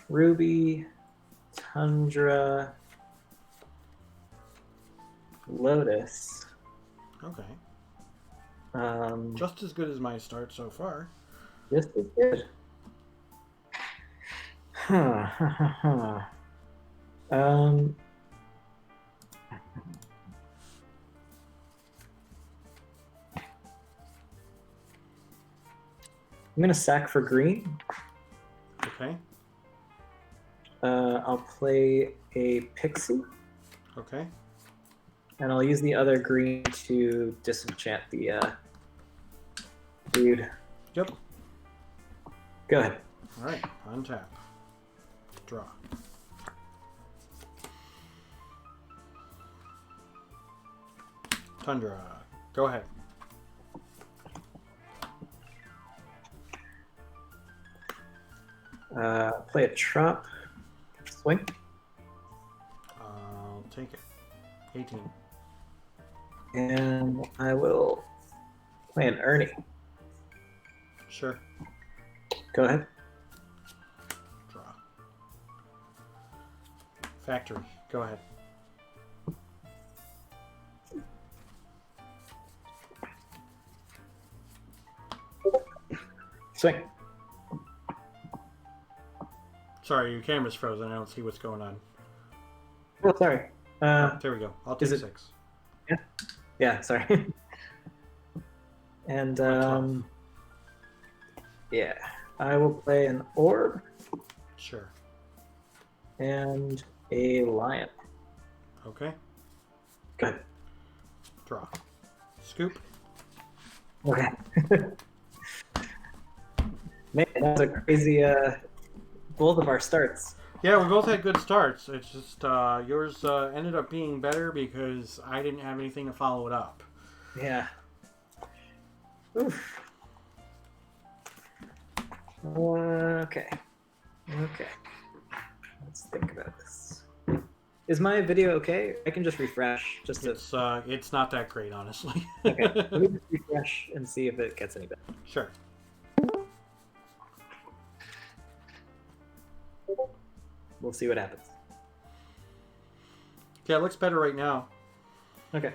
Ruby, Tundra, Lotus. Okay. Um, Just as good as my start so far. This is good. Huh. I'm gonna sack for green. Okay. I'll play a Pixie, Okay. and I'll use the other green to disenchant the dude. Yep. Go ahead. All right. Untap. Draw. Tundra. Go ahead. Play a Trop. Swing. I'll take it. 18. And I will play an Ernie. Sure. Go ahead. Draw. Factory. Go ahead. Swing. Sorry, your camera's frozen. I don't see what's going on. Oh, sorry. There we go. I'll take 6. Yeah. Yeah. Sorry. And yeah, I will play an Orb Sure. and a Lion. Okay. Good. Draw. Scoop. Okay. Man, that was a crazy. Both of our starts. Yeah, we both had good starts. It's just yours ended up being better because I didn't have anything to follow it up. Yeah. Oof. Okay. Okay. Let's think about this. Is my video okay? I can just refresh. Just to... It's not that great, honestly. Okay. Let me just refresh and see if it gets any better. Sure. We'll see what happens. Yeah, it looks better right now. Okay.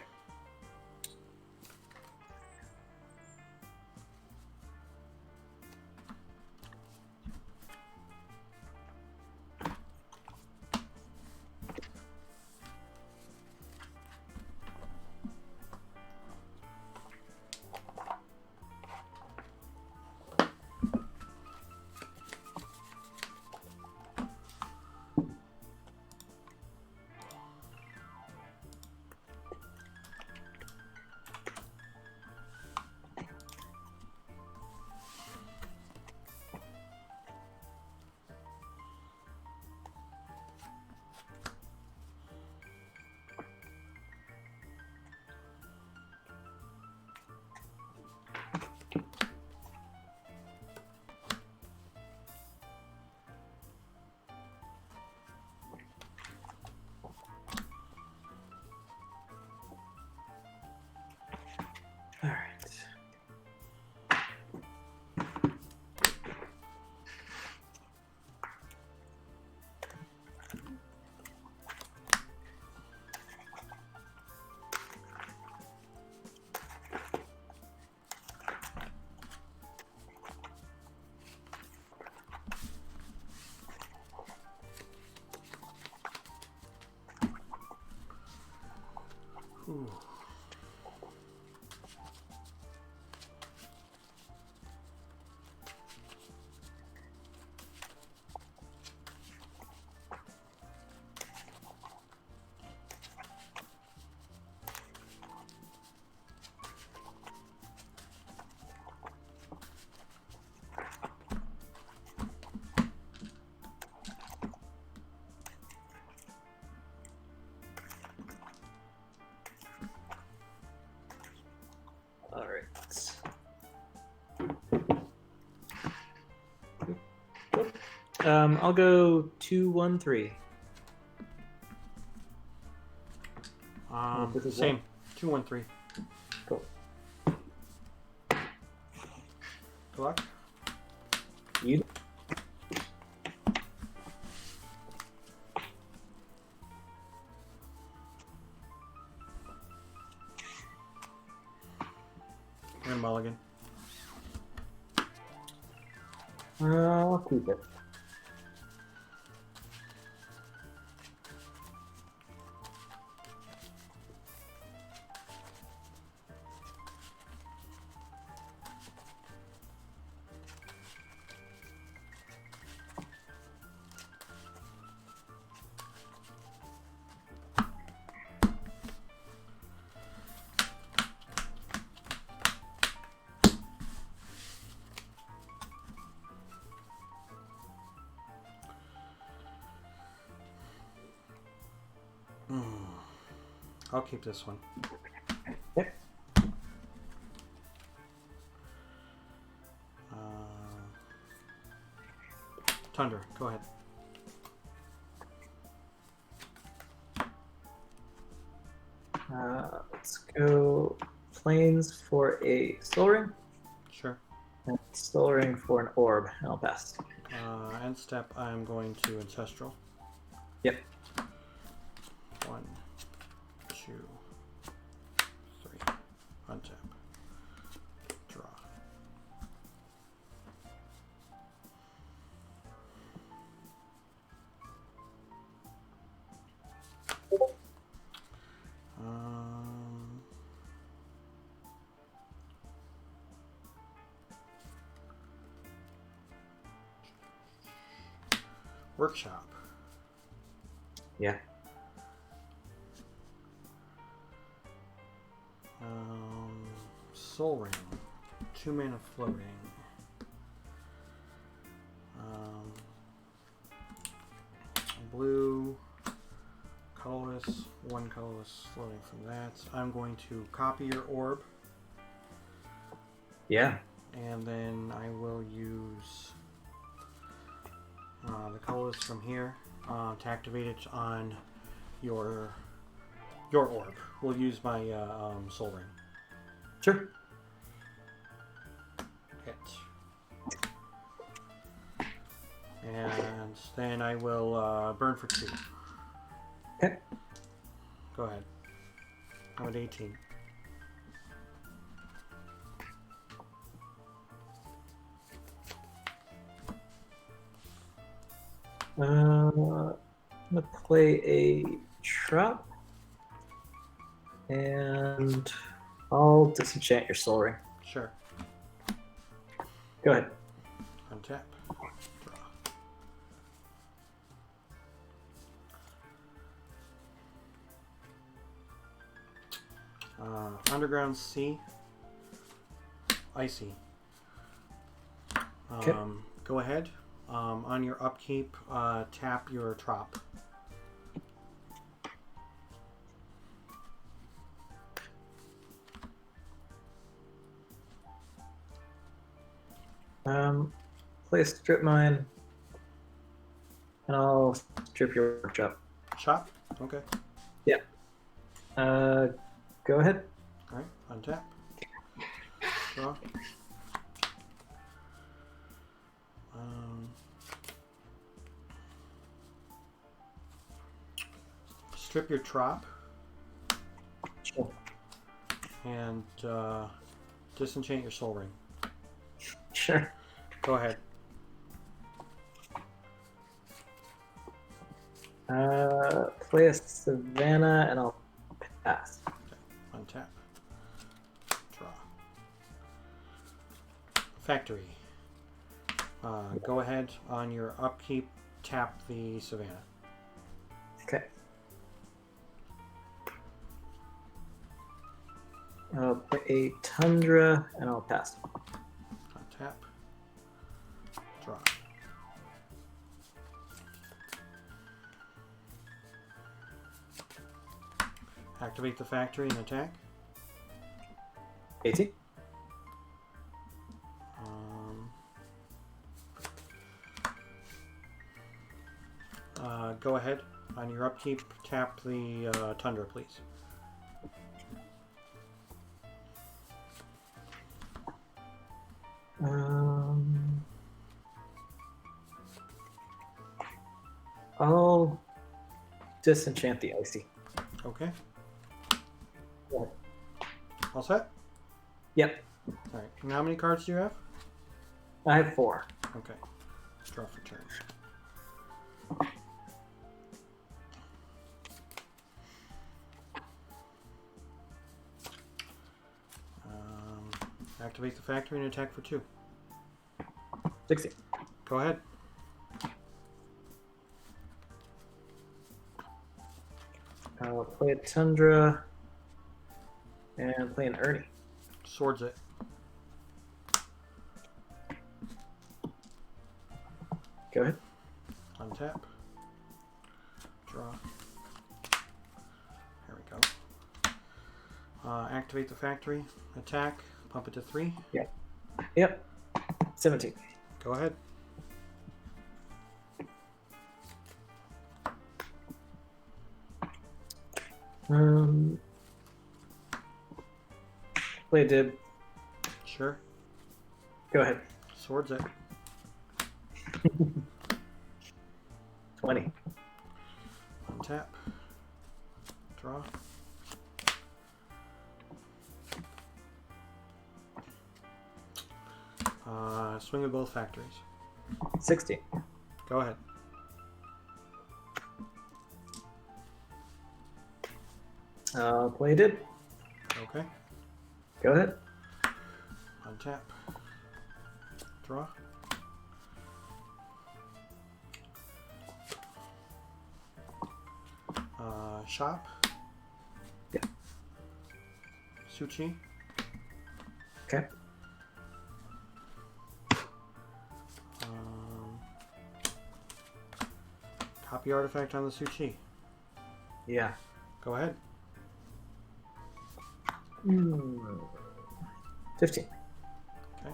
Ooh. All right. I'll go 2-1-3. This is Same. 2-1-3. Cool. Good luck. You. And mulligan. I'll keep it. I'll keep this one. Yep. Tundra, go ahead. Let's go planes for a soul ring. Sure. And soul ring for an orb. And I'll pass. End step, I'm going to Ancestral. Yep. 1, 2, 3. Untap. Draw. Workshop. Yeah. Soul Ring. 2 mana floating. Blue. Colorless. 1 colorless floating from that. I'm going to copy your orb. Yeah. And then I will use the colorless from here to activate it on your orb. We'll use my soul ring. Sure. Hit. And then I will burn for 2. Okay. Go ahead. I'm at 18. I'm gonna play a trap, and I'll disenchant your soul ring. Sure. Go ahead. Untap. Draw. Underground Sea. Icy. Okay. Go ahead. On your upkeep, tap your trop. Play a strip mine, and I'll strip your workshop. Shop? Okay. Yeah. Go ahead. Alright, untap. Draw. Strip your trop. Sure. And disenchant your soul ring. Sure. Go ahead. Play a Savannah, and I'll pass. Okay. Factory. Go ahead on your upkeep. Tap the Savannah. Okay. I'll put a Tundra and I'll pass. Tap. Draw. Activate the factory and attack. 18. Go ahead. On your upkeep, tap the Tundra, please. I'll disenchant the Icy. Okay. Yeah. All set? Yep. Alright. And how many cards do you have? I have 4. Okay. Draw for turn. Activate the factory and attack for 2. 60. Go ahead. I'll play a Tundra and play an Ernie. Swords it. Go ahead. Untap. Draw. There we go. Activate the factory. Attack. Pump it to 3. Yeah. Yep. 17. Go ahead. Play a Dib. Sure. Go ahead. Swords it. 20. Untap. Draw. Swing with both factories. 60. Go ahead. Play a Dib. Okay. Go ahead. Untap. Draw. Shop. Yeah. Suchi. Okay. Copy artifact on the Suchi. Yeah. Go ahead. 15. Okay.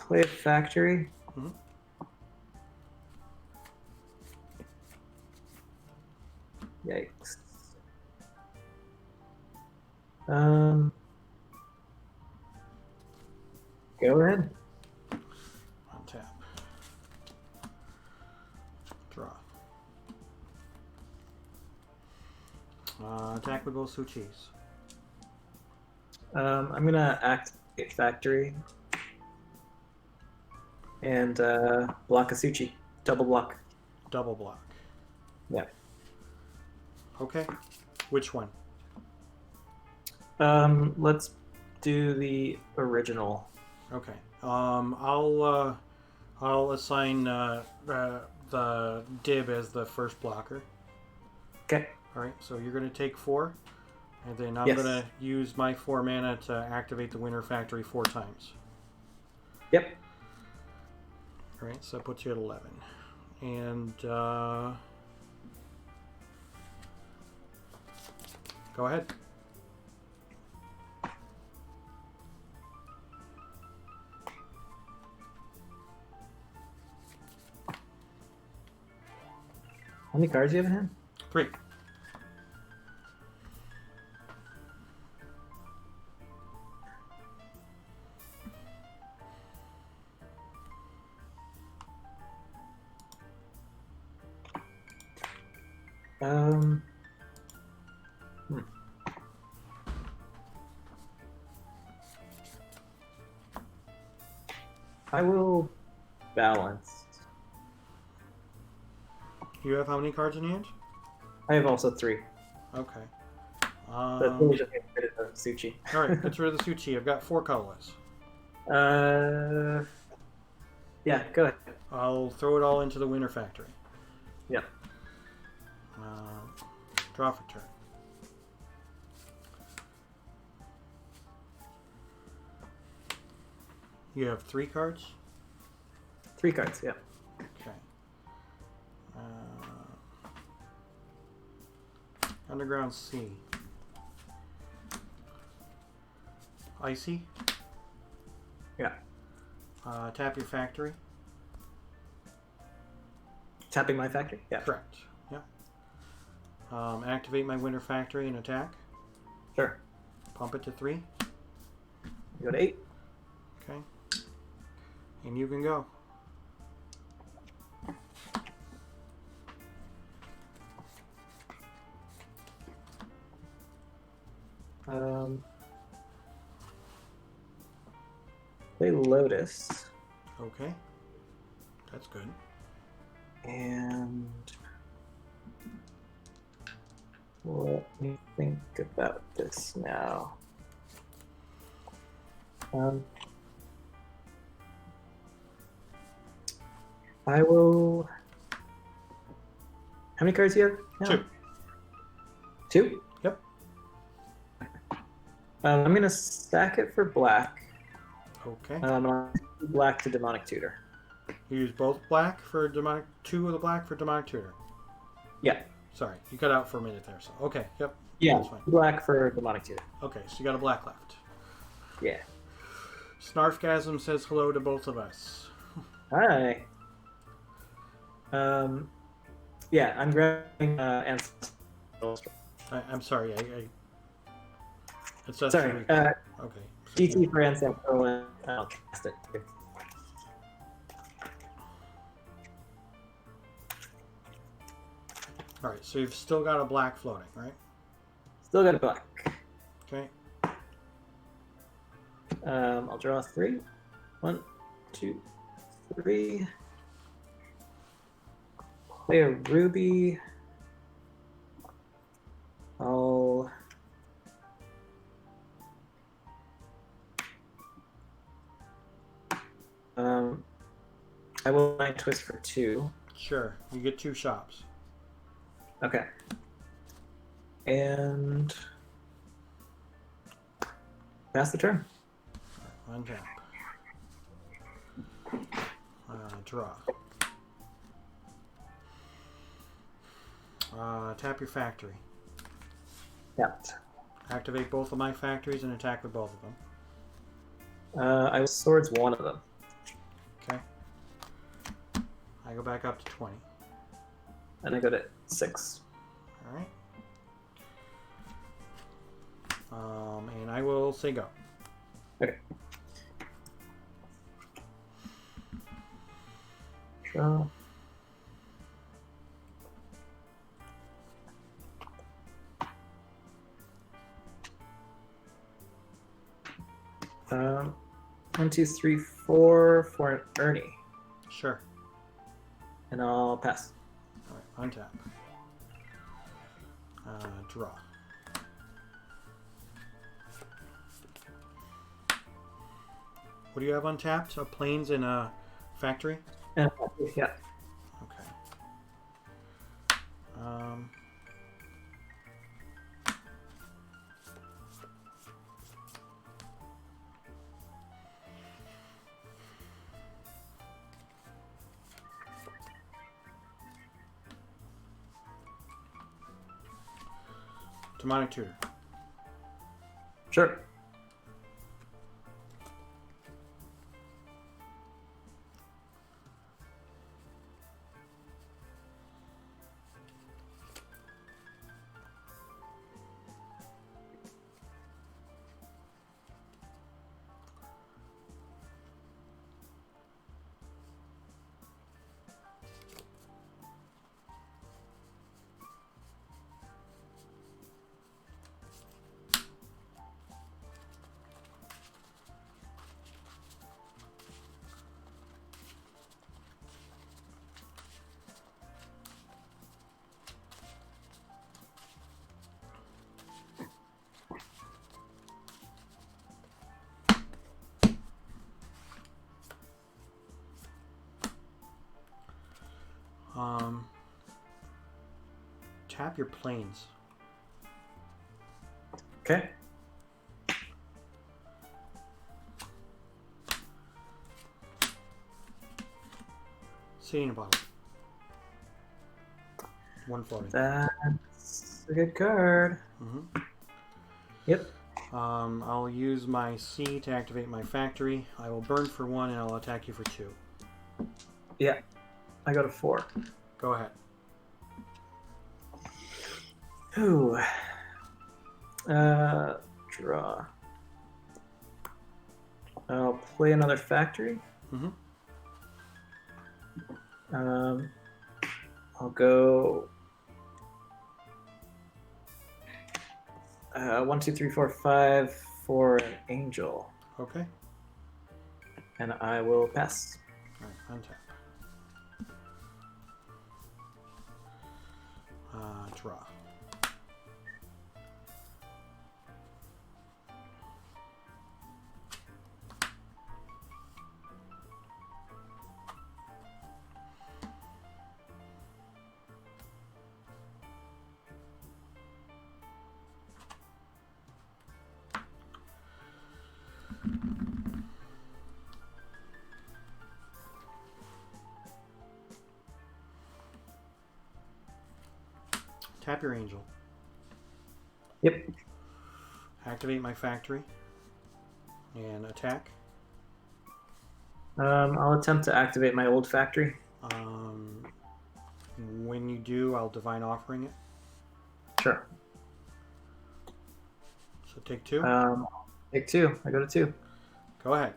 Play a factory. Mm-hmm. Yikes. Go ahead. Untap. Draw. Attack with both Suchis. I'm gonna activate factory and block a Suchi. Double block. Double block. Yeah. Okay. Which one? Let's do the original. Okay. I'll assign the Dib as the first blocker. Okay. All right. So you're going to take 4, and then I'm Yes. going to use my 4 mana to activate the Winter Factory 4 times. Yep. All right. So that puts you at 11, and go ahead. How many cards do you have in hand? 3. I will balanced. You have how many cards in hand? I have also 3. Okay. That's really just get rid of the Suchi. All right, get rid of the Suchi. I've got 4 colorless. Yeah, go ahead. I'll throw it all into the Winter Factory. Yeah. Draw for turn. You have 3 cards? 3 cards, yeah. Okay. Underground Sea. Icy? Yeah. Tap your factory? Tapping my factory? Yeah. Correct. Yeah. Activate my Winter Factory and attack? Sure. Pump it to 3? You go to 8. Okay. And you can go. Play Lotus. Okay. That's good. And let me think about this now. I will. How many cards do you have? now? 2. 2? Yep. I'm gonna stack it for black. Okay. I'll do black to Demonic Tutor. You use both black for demonic, 2 of the black for demonic tutor. Yeah. Sorry, you cut out for a minute there. So okay, yep. Yeah. That's fine. Black for Demonic Tutor. Okay, so you got a black left. Yeah. Snarfgasm says hello to both of us. Hi. Yeah, I'm grabbing Ancestral. I'm sorry. It's Sorry. okay. GT for Ancestral, and I'll cast it. All right, so you've still got a black floating, right? Still got a black. Okay. I'll draw 3. 1, 2, 3. Play a ruby. I'll I will Mind Twist for 2. Sure. You get 2 shops. Okay. And pass the turn. Untap. Draw. Tap your factory. Tapped. Activate both of my factories and attack with both of them. I will swords one of them. Okay. I go back up to 20. And I go to 6. Alright. And I will say go. Okay. Draw. One, two, three, 4 for an Ernie. Sure. And I'll pass. Alright, untap. Draw. What do you have untapped? A plains and a factory? Yeah. Okay. Demonic Tutor. Sure. tap your planes. Okay. Seeing about it. 140. That's a good card. Mm-hmm. Yep. I'll use my C to activate my factory. I will burn for 1 and I'll attack you for 2. Yeah. I go to 4. Go ahead. Ooh. Draw. I'll play another factory. Mm-hmm. I'll go 1, 2, 3, 4, 5 for an angel. Okay. And I will pass. Alright, untap. Draw. Tap your angel. Yep. Activate my factory. And attack. I'll attempt to activate my old factory. When you do, I'll divine offering it. Sure. So take 2. Take 2. I go to 2. Go ahead.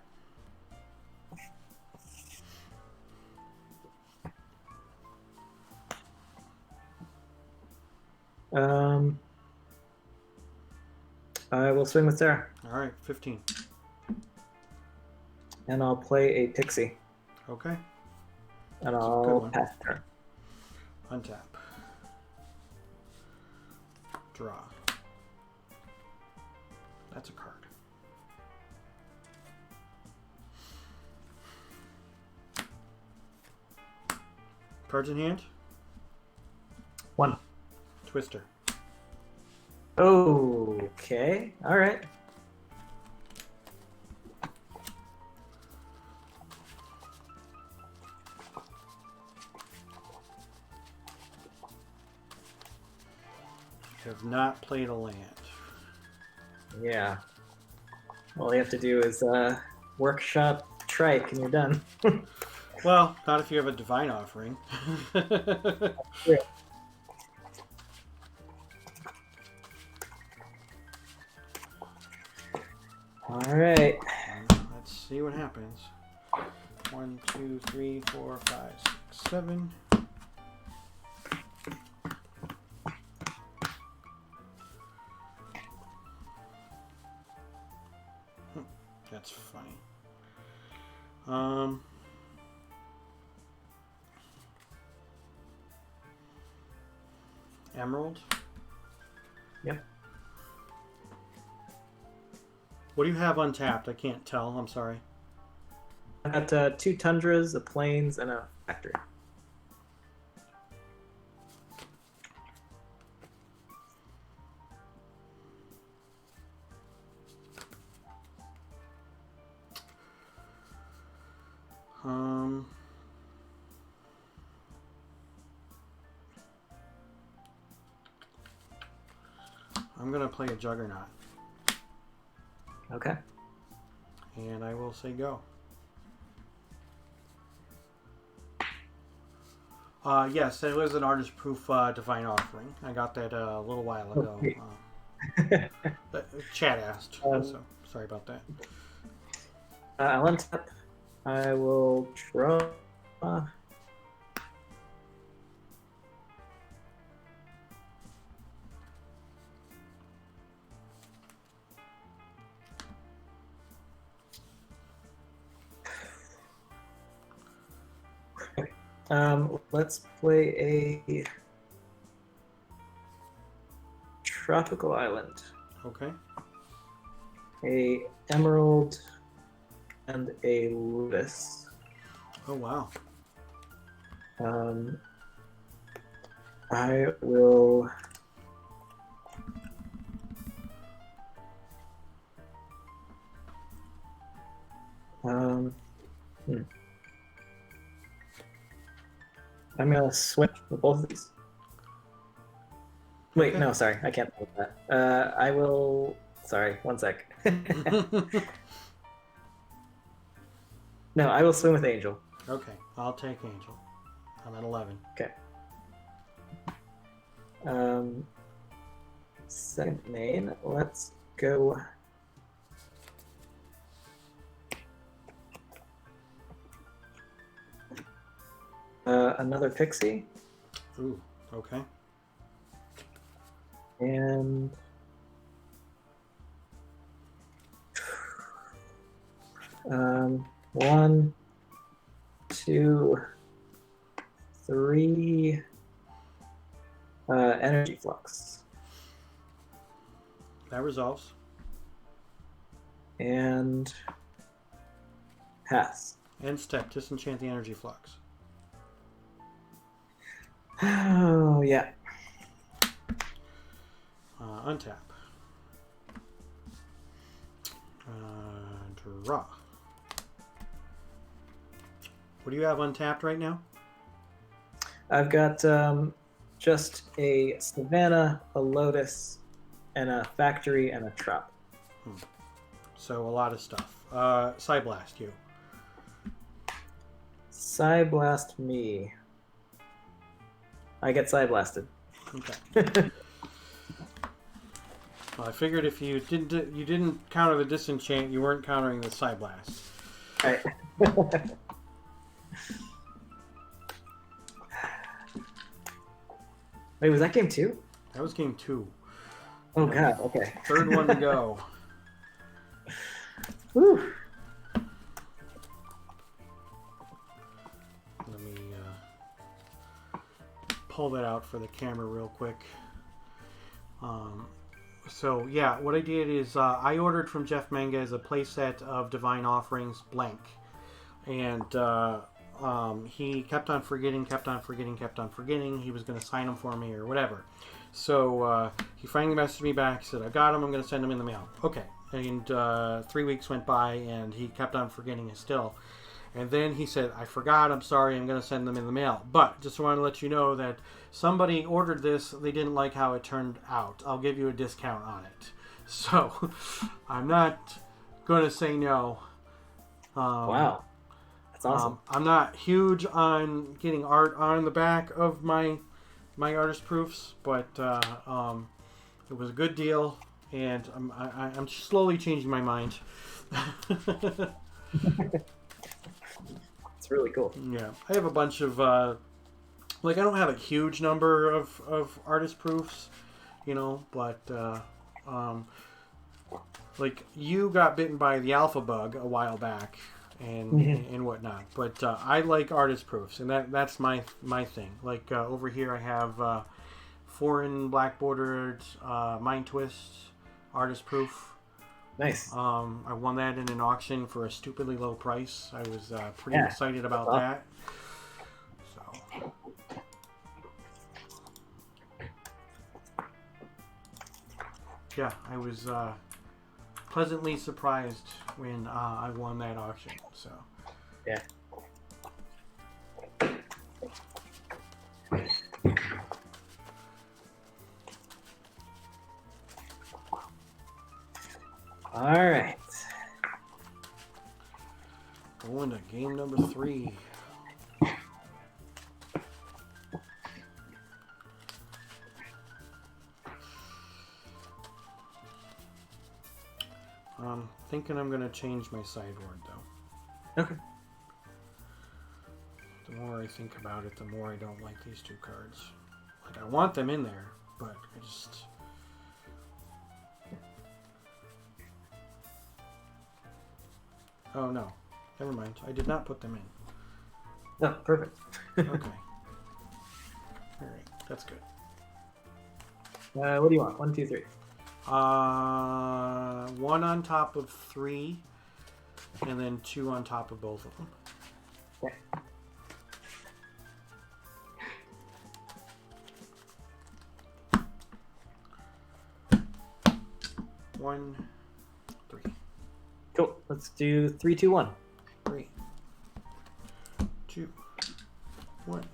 I will swing with Sarah. Alright, 15. And I'll play a pixie. Okay. And That's a good I'll one. pass her. Untap. Draw. That's a card. Cards in hand? 1. Twister. Okay. All right. Have not played a land. Yeah. All you have to do is workshop trike and you're done. Well, not if you have a divine offering. Yeah. All right. Let's see what happens. 1, 2, 3, 4, 5, 6, 7. That's funny. Emerald? Yep. What do you have untapped? I can't tell. I'm sorry. I got 2 tundras, a plains, and a factory. I'm gonna play a Juggernaut. Okay. And I will say go. Yes, it was an artist-proof divine offering. I got that a little while ago. Okay. Chad asked, so sorry about that. I'll untap. I will draw. Let's play a tropical island. Okay. A emerald and a lotus. Oh wow. I will. I'm gonna switch with both of these. Wait, no, sorry, I can't do that. I will. Sorry, one sec. No, I will swim with Angel. Okay, I'll take Angel. I'm at 11. Okay. Second main. Let's go. Another pixie. Ooh, okay. And one, two, three. Energy flux. That resolves. And pass. End step. Disenchant the energy flux. Oh yeah. Untap. Draw. What do you have untapped right now? I've got just a Savannah, a Lotus, and a Factory, and a Trap. So a lot of stuff. Psyblast, you. Psyblast me. I get Psyblasted. Okay. Well, I figured if you didn't counter the disenchant, you weren't countering the Psyblast. Right. Wait, was that game 2? That was game 2. Oh god, okay. Third one to go. Whew. Let me pull that out for the camera real quick. So yeah, what I did is I ordered from Jeff Menges a playset of Divine Offerings blank, and he kept on forgetting. He was going to sign them for me or whatever. So he finally messaged me back. He said, "I got them. I'm going to send them in the mail." Okay. And 3 weeks went by, and he kept on forgetting it still. And then he said, "I forgot. I'm sorry. I'm going to send them in the mail. But just want to let you know that somebody ordered this. They didn't like how it turned out. I'll give you a discount on it." So I'm not going to say no. Wow. That's awesome. I'm not huge on getting art on the back of my artist proofs, but it was a good deal, and I'm slowly changing my mind. It's really cool. Yeah, I have a bunch of I don't have a huge number of artist proofs, but like you got bitten by the alpha bug a while back. And whatnot, but I like artist proofs, and that's my thing. Like over here, I have foreign black bordered Mind Twist artist proof. Nice. I won that in an auction for a stupidly low price. I was pretty excited about that. So. Yeah, I was pleasantly surprised when I won that auction. So yeah. All right. Going to game number 3. Thinking I'm going to change my sideboard, though. Okay. The more I think about it, the more I don't like these 2 cards. Like, I want them in there, but I just... Oh, no. Never mind. I did not put them in. Oh, perfect. Okay. Alright, that's good. What do you want? 1, 2, 3. 1 on top of 3, and then 2 on top of both of them. Okay. 1, 3. Cool. Let's do 3, 2, 1. 3, 2, 1.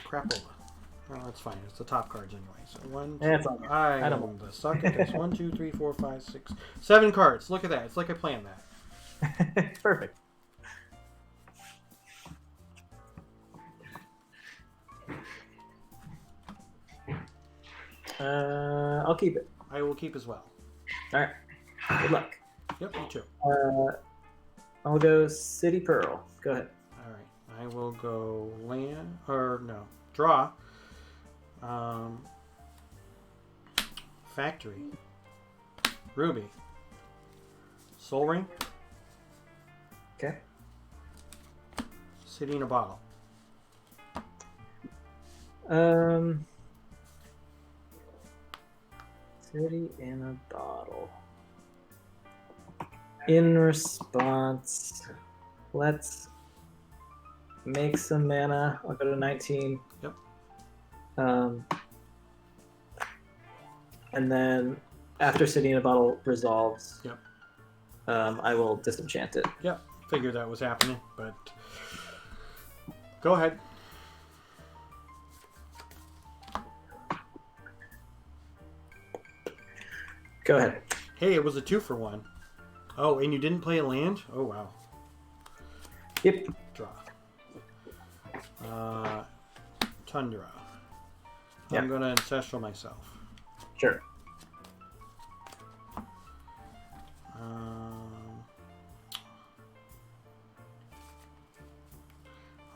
Crapola. Oh, that's fine. It's the top cards anyway. So 1, 2, Yeah, it's all good. I don't am want the sucker. It's 1, 2, 3, 4, 5, 6, 7 cards. Look at that. It's like I planned that. Perfect. I'll keep it. I will keep as well. All right. Good luck. Yep, you too. I'll go City Pearl. Go ahead. All right. I will go land, or no, draw. Factory. Ruby. Soul Ring. Okay. City in a Bottle. City in a Bottle. In response, let's make some mana. I'll go to 19. Yep. And then after City in a Bottle resolves, Yep. I will disenchant it. Yep. Figured that was happening, but go ahead. Go ahead. Hey, it was a 2-for-1. Oh, and you didn't play a land? Oh, wow. Yep. Draw. Tundra. Yep. I'm going to Ancestral myself. Sure.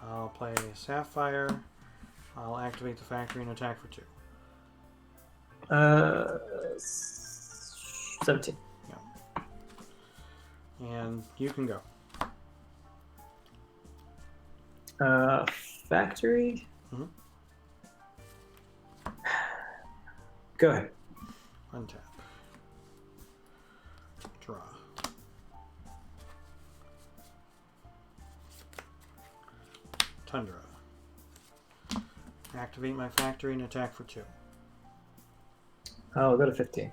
I'll play Sapphire. I'll activate the factory and attack for 2. 17. Yeah. And you can go. Factory? Mhm. Go ahead. Untap. Draw. Tundra. Activate my factory and attack for 2. I'll go to 15.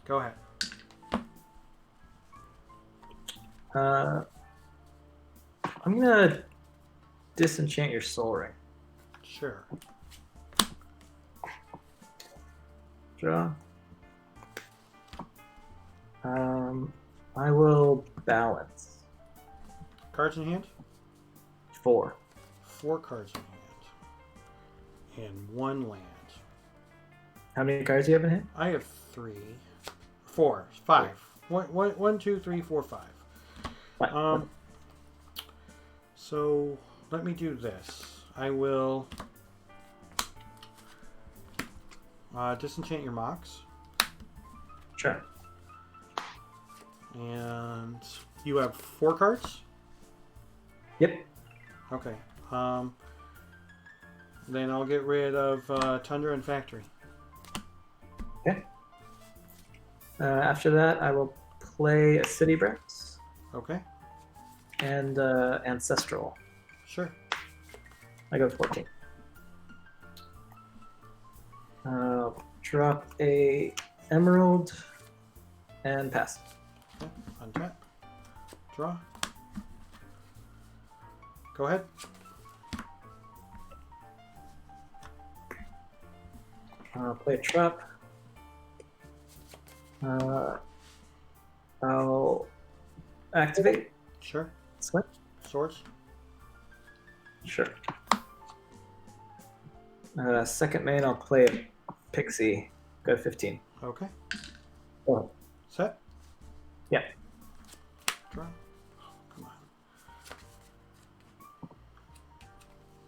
Go ahead. I'm gonna disenchant your Soul Ring. Sure. Draw. I will balance. Cards in hand? 4. 4 cards in hand. And 1 land. How many cards do you have in hand? I have 3. 4. 5. 1, 2, 3, 4, 5. Fine. So let me do this. I will disenchant your Mox. Sure. And you have 4 cards? Yep. Okay. Then I'll get rid of Tundra and Factory. Okay. After that, I will play a City Breaths Okay. and Ancestral. Sure. I go 14. Drop a Emerald and pass. Okay. Untap. Draw. Go ahead. Play a Trap. I'll activate. Sure. Swing. Swords. Sure. Second main, I'll play a Pixie. Go to 15. Okay. Oh. Set. Yeah. Draw. Come on.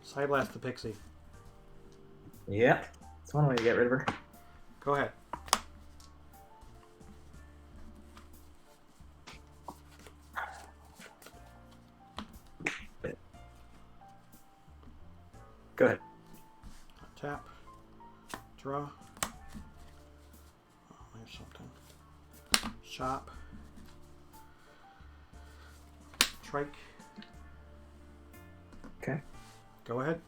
Psyblast the Pixie. Yeah. That's one way to get rid of her. Go ahead. Go ahead. Tap. Draw. Oh, there's something. Shop. Trike. Okay. Go ahead.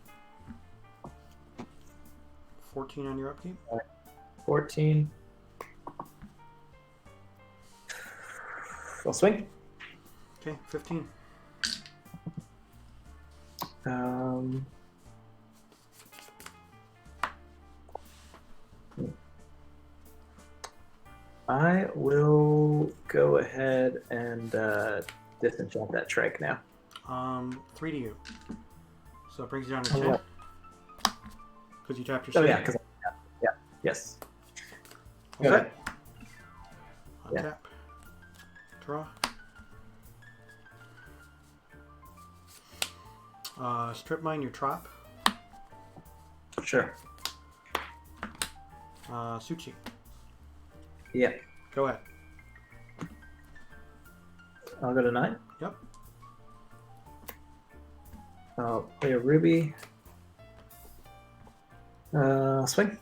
14 on your upkeep. 14. I'll swing. Okay, 15. I will go ahead and disenchant that trike now. 3 to you. So it brings you down to Oh, 10. yeah. Because you tapped your Oh save. yeah, yeah, yes. Okay. Go ahead. Untap. Draw. Strip mine your trop. Sure. Suchi. Yeah. Go ahead. I'll go to 9. Yep. I'll play a ruby. Swing.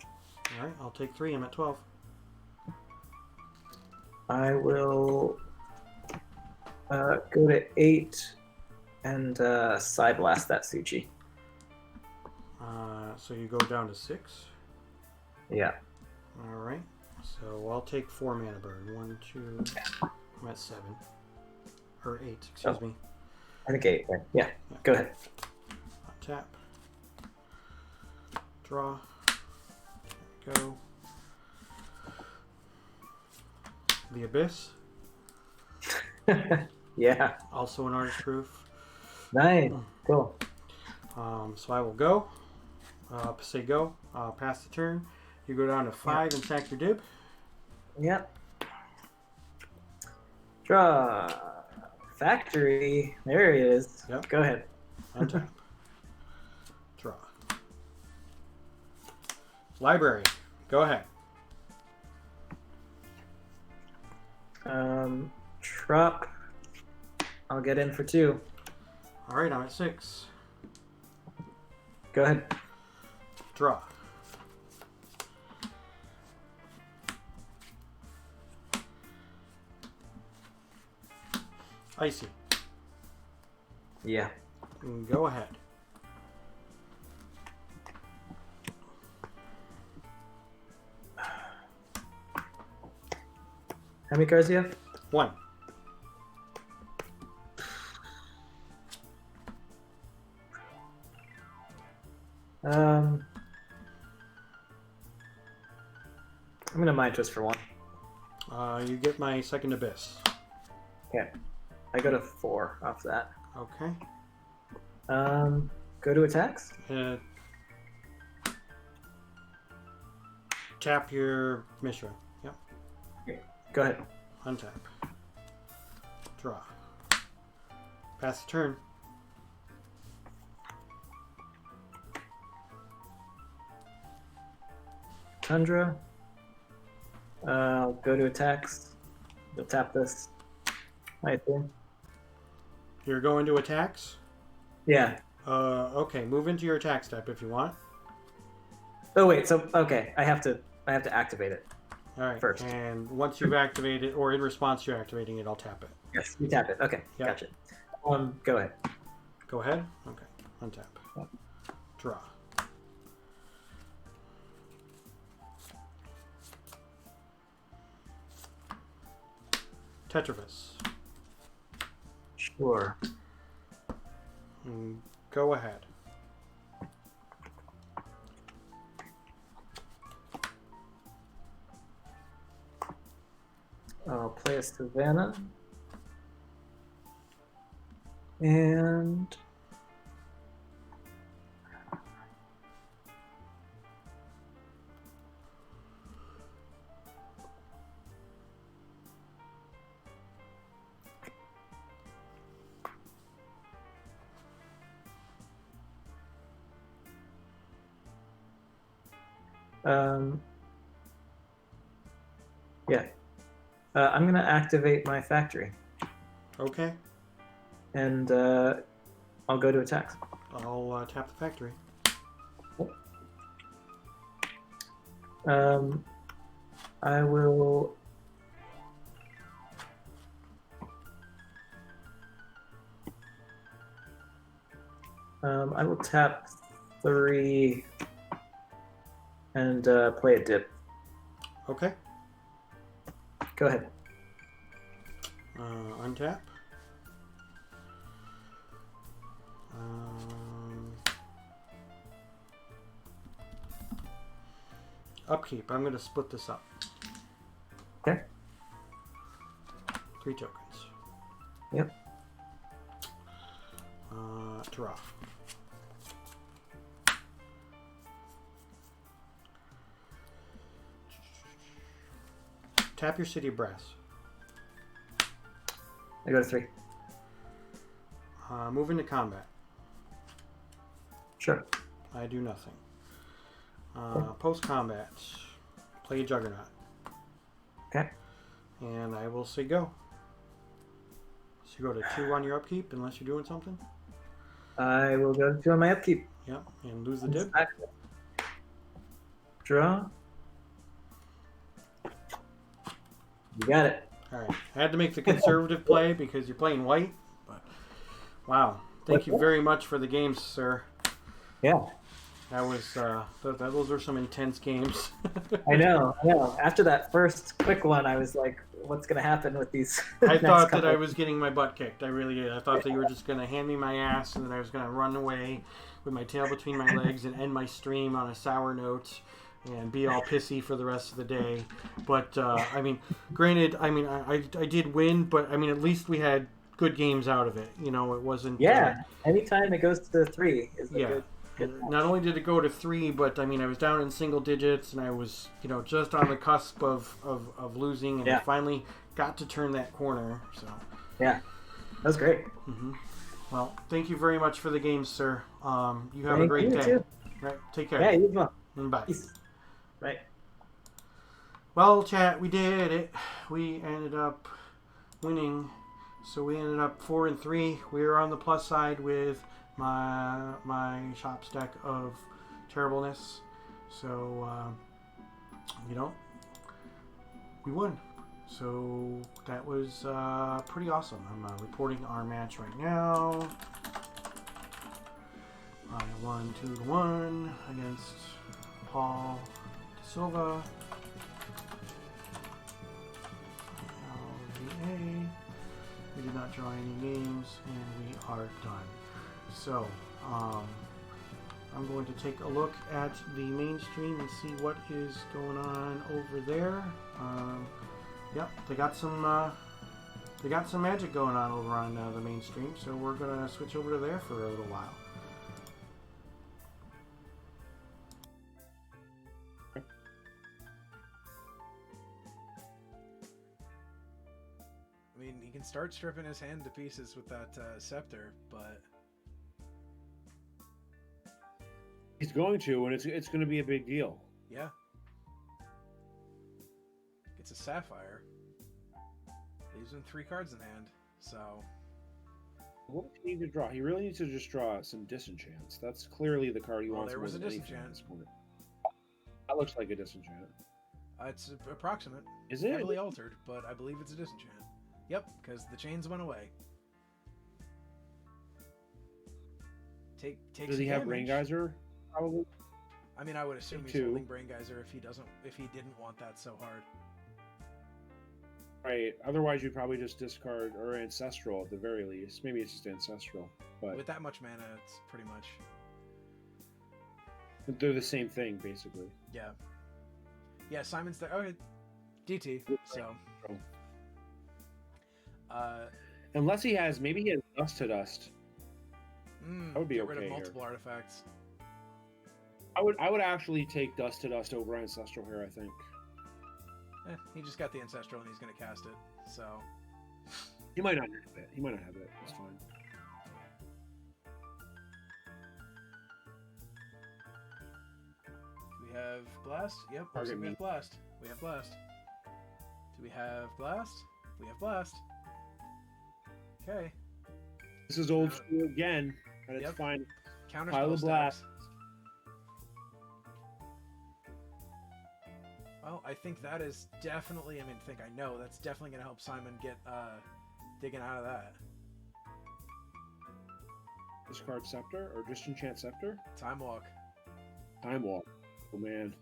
Alright, I'll take 3. I'm at 12. I will go to 8 and side blast that Suchi. So you go down to 6. Yeah. Alright. So I'll take 4 mana burn. 1, 2. I'm at 7. Or 8, excuse me. I think 8. Right? Yeah. Go ahead. Untap. Draw. There we go. The Abyss. Yeah. Also an artist proof. Nice. Cool. So I will go. Say go. Pass the turn. You go down to 5 and sack your dib. Yep. Draw. Factory. There he is. Yep. Go ahead. Untap. Draw. Library. Go ahead. Trop. I'll get in for 2. Alright, I'm at 6. Go ahead. Draw. Icy. Yeah. Go ahead. How many cards do you have? 1. I'm gonna mind twist for 1. You get my second Abyss. Okay. I go to 4 off that. Okay. Go to attacks. Tap your Mishra. Yep. Go ahead. Untap. Draw. Pass the turn. Tundra. I'll go to attacks. You'll tap this. Right there. You're going to attacks? Yeah. Okay. Move into your attack step if you want. Oh wait. So okay, I have to activate it. All right. First. And once you've activated, or in response to activating it, I'll tap it. Yes. You tap it. Okay. Yep. Gotcha. Go ahead. Go ahead. Okay. Untap. Draw. Tetravis. Sure. Go ahead. I'll play a Savannah. And yeah. I'm gonna activate my factory. Okay. And I'll go to attacks. I'll tap the factory. I will. I will tap 3 and play a dip. Okay. Go ahead. Untap. Upkeep. I'm going to split this up. Okay. 3 tokens. Yep. Draw. Tap your City of Brass. I go to 3. Move into combat. Sure. I do nothing. Post combat. Play Juggernaut. Okay. And I will say go. So you go to 2 on your upkeep unless you're doing something. I will go to 2 on my upkeep. Yep. And lose the dip. Draw. You got it. All right. I had to make the conservative play because you're playing white. But wow. Thank you very much for the games, sir. Yeah. That was those were some intense games. I know. After that first quick one, I was like, "What's going to happen with these?" I thought that I was getting my butt kicked. I really did. I thought that you were just going to hand me my ass and that I was going to run away with my tail between my legs and end my stream on a sour note and be all pissy for the rest of the day. But I mean, granted, I mean, I did win, but I mean, at least we had good games out of it. You know, it wasn't. Yeah. Anytime it goes to 3 is a good. Not only did it go to 3, but I mean, I was down in single digits, and I was, you know, just on the cusp of losing, and I finally got to turn that corner. So yeah, that was great. Mm-hmm. Well, thank you very much for the game, sir. You have a great day. Too. Right, take care. Yeah, you as well. Bye. Peace. Right. Well, chat, we did it. We ended up winning, so we ended up 4-3. We were on the plus side with my shop's deck of terribleness, so you know, we won. So that was pretty awesome. I'm reporting our match right now. I won 2-1 against Paul De Silva. LVA. We did not draw any games, and we are done. So, I'm going to take a look at the main stream and see what is going on over there. Yep, they got some magic going on over on the main stream, so we're gonna switch over to there for a little while. I mean, he can start stripping his hand to pieces with that scepter, but he's going to, and it's going to be a big deal. yeah, gets a sapphire. Leaves him 3 cards in hand. So what does he need to draw? He really needs to just draw some disenchants. That's clearly the card he wants. There was a more than anything disenchant. at this point. That looks like a disenchant. It's approximate. Is it? Heavily altered, but I believe it's a disenchant. Yep, because the chains went away. Take. Does he have Rain Geyser? Probably. I mean, I would assume he's holding Brain Geyser if he didn't want that so hard. Right. Otherwise, you'd probably just discard or Ancestral at the very least. Maybe it's just Ancestral, but With that much mana, it's pretty much. they're the same thing basically. Yeah. Yeah, Simon's there. Okay. DT. So. Unless he has, maybe he has Dust to Dust. That would be get okay rid of here. multiple artifacts. I would actually take Dust to Dust over Ancestral here. I think He just got the Ancestral and he's going to cast it. So. he might not have it. He might not have it. It's fine. Do we have Blast? Yep. Looks Target like we me. have Blast. We have Blast. Do we have Blast? We have Blast. Okay. This is old school again, but it's fine. Counter Pile of Blast. Well, I think that is definitely, I know that's definitely going to help Simon get digging out of that. Discard Scepter or Disenchant Scepter? Time Walk. Time Walk. Oh man.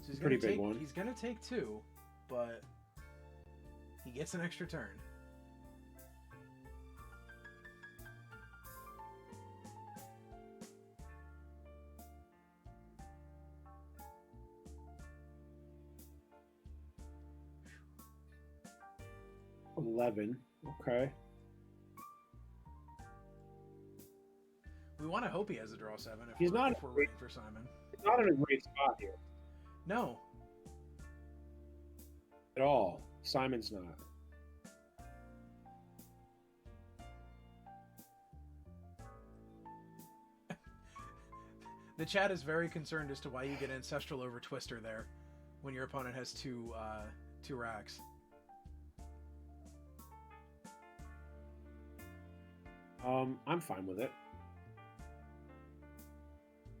So he's Pretty gonna big take, one. He's gonna take 2, but he gets an extra turn. $11. Okay. We want to hope he has a draw 7 if He's we're, not if we're great. rooting for Simon. He's not in a great spot here No. at all. Simon's not. The chat is very concerned as to why you get Ancestral over Twister there when your opponent has 2 racks. I'm fine with it.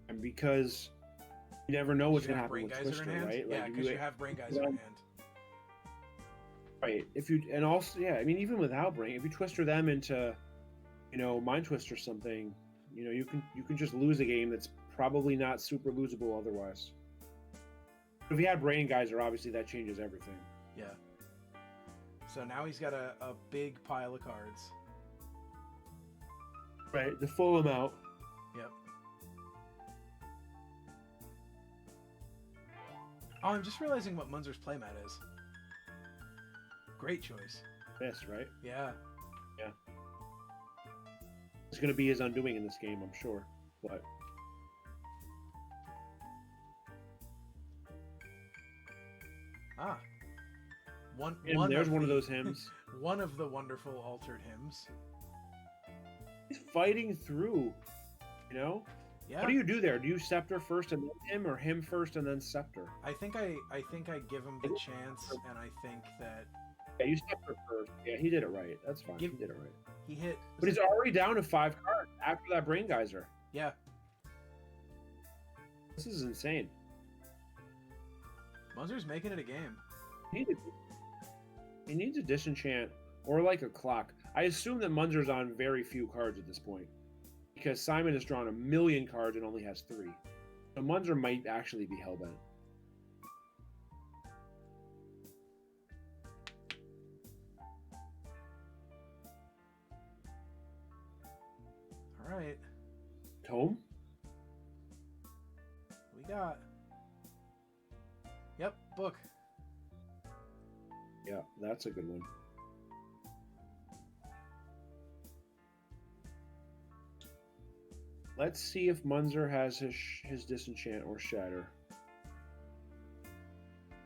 And because you never know what's You going to have happen Brain with Geyser in Twister, hand? right? Yeah, if because you have Brain Geyser in hand. Right. If you and also I mean even without Brain, if you Twister them into, Mind Twist or something, you can just lose a game that's probably not super losable otherwise. If you had Brain Geyser, obviously that changes everything. Yeah. So now he's got a big pile of cards. Right, the full amount. Yep. Oh, I'm just realizing what Munzer's playmat is. Great choice. This, right? Yeah. Yeah. It's going to be his undoing in this game, I'm sure. But there's one of those hymns. One of the wonderful altered hymns. He's fighting through, Yeah. What do you do there? Do you Scepter first and then him, or him first and then Scepter? I think I give him the chance, and I think that Yeah, you Scepter first. Yeah, he did it right. That's fine. He did it right. he hit. But he's already down to 5 cards after that Brain Geyser. Yeah. This is insane. Munzer's making it a game. He needs a Disenchant or like a Clock. I assume that Munzer's on very few cards at this point, because Simon has drawn 1,000,000 cards and only has 3. So Munzer might actually be hellbent. All right. Tome? We got. Yep, book. Yeah, that's a good one. Let's see if Munzer has his Disenchant or Shatter.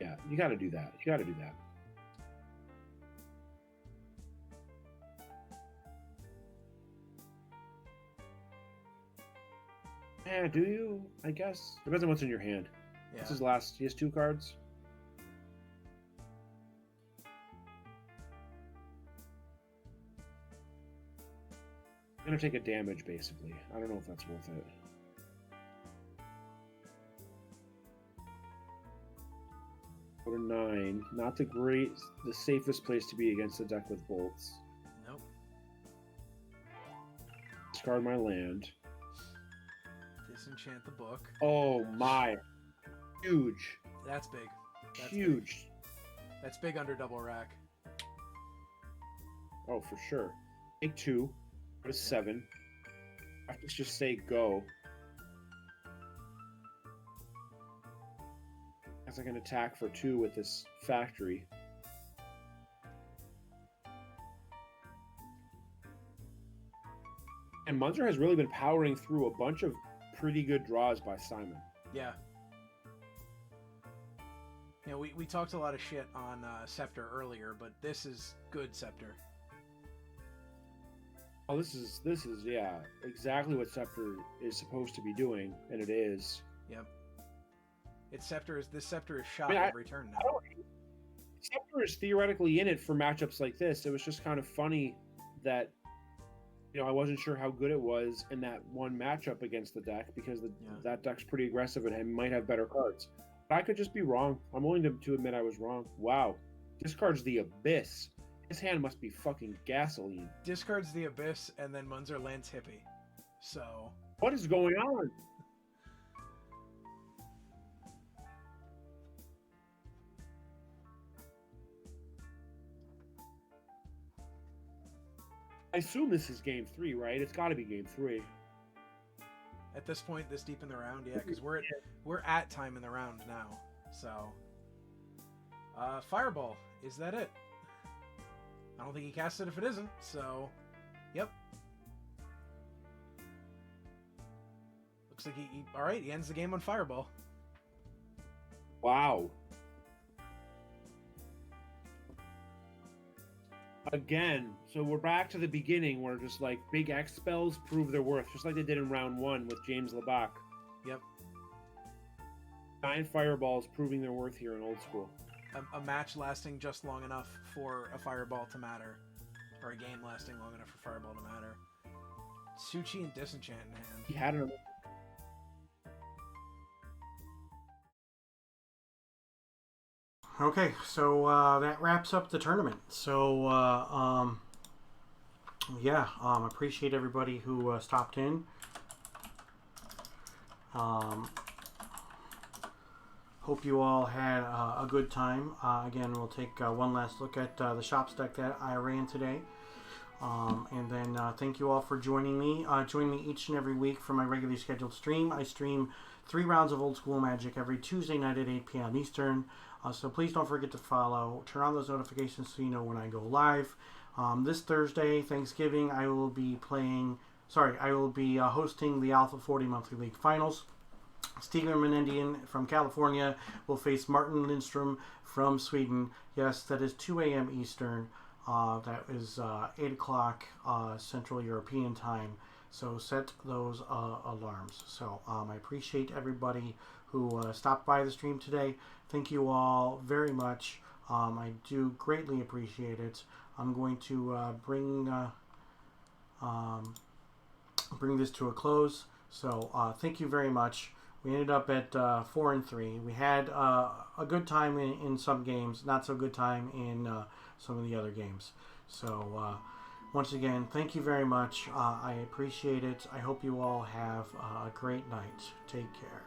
Yeah, you got to do that. You got to do that. Yeah, do you? I guess. Depends on what's in your hand. Yeah. This is last. He has 2 cards. I'm gonna take a damage, basically. I don't know if that's worth it. Go to 9. Not the safest place to be against the deck with bolts. Nope. Discard my land. Disenchant the book. Oh my. Huge. That's big. That's Huge. Big. That's big under double rack. Oh, for sure. Take 2. Go to 7. I have to just say go. Guess I can attack for 2 with this factory. And Munzer has really been powering through a bunch of pretty good draws by Simon. Yeah. You know, we talked a lot of shit on Scepter earlier, but this is good Scepter. Oh, this is yeah, exactly what Scepter is supposed to be doing, and it is. Yep. This Scepter is shot every turn now. Scepter is theoretically in it for matchups like this. It was just kind of funny that I wasn't sure how good it was in that one matchup against the deck, because that deck's pretty aggressive and might have better cards. But I could just be wrong. I'm willing to admit I was wrong. Wow. Discards the Abyss. His hand must be fucking gasoline. Discards the Abyss, and then Munzer lands Hippie. So... What is going on? I assume this is game 3, right? It's got to be game 3. At this point, this deep in the round, yeah, because we're at time in the round now. So, Fireball, is that it? I don't think he cast it if it isn't. So, yep. Looks like he all right. He ends the game on Fireball. Wow. Again, so we're back to the beginning where just like big X spells prove their worth, just like they did in round 1 with James Labak. Yep. 9 fireballs proving their worth here in Old School. A match lasting just long enough for a Fireball to matter, or a game lasting long enough for Fireball to matter. Suchi and Disenchant in hand. He had an. Okay, so that wraps up the tournament. So, appreciate everybody who stopped in. Hope you all had a good time. Again, we'll take one last look at the Shops deck that I ran today. And then thank you all for joining me. Join me each and every week for my regularly scheduled stream. I stream 3 rounds of Old School Magic every Tuesday night at 8 p.m. Eastern. So please don't forget to follow. Turn on those notifications so you know when I go live. This Thursday, Thanksgiving, I will be hosting the Alpha 40 Monthly League Finals. Steven Menendian from California will face Martin Lindstrom from Sweden. Yes, that is 2 a.m. Eastern. That is 8 o'clock Central European Time. So set those alarms. So I appreciate everybody who stopped by the stream today. Thank you all very much. I do greatly appreciate it. I'm going to bring this to a close. So thank you very much. We ended up at 4-3. We had a good time in some games, not so good time in some of the other games. So once again, thank you very much. I appreciate it. I hope you all have a great night. Take care.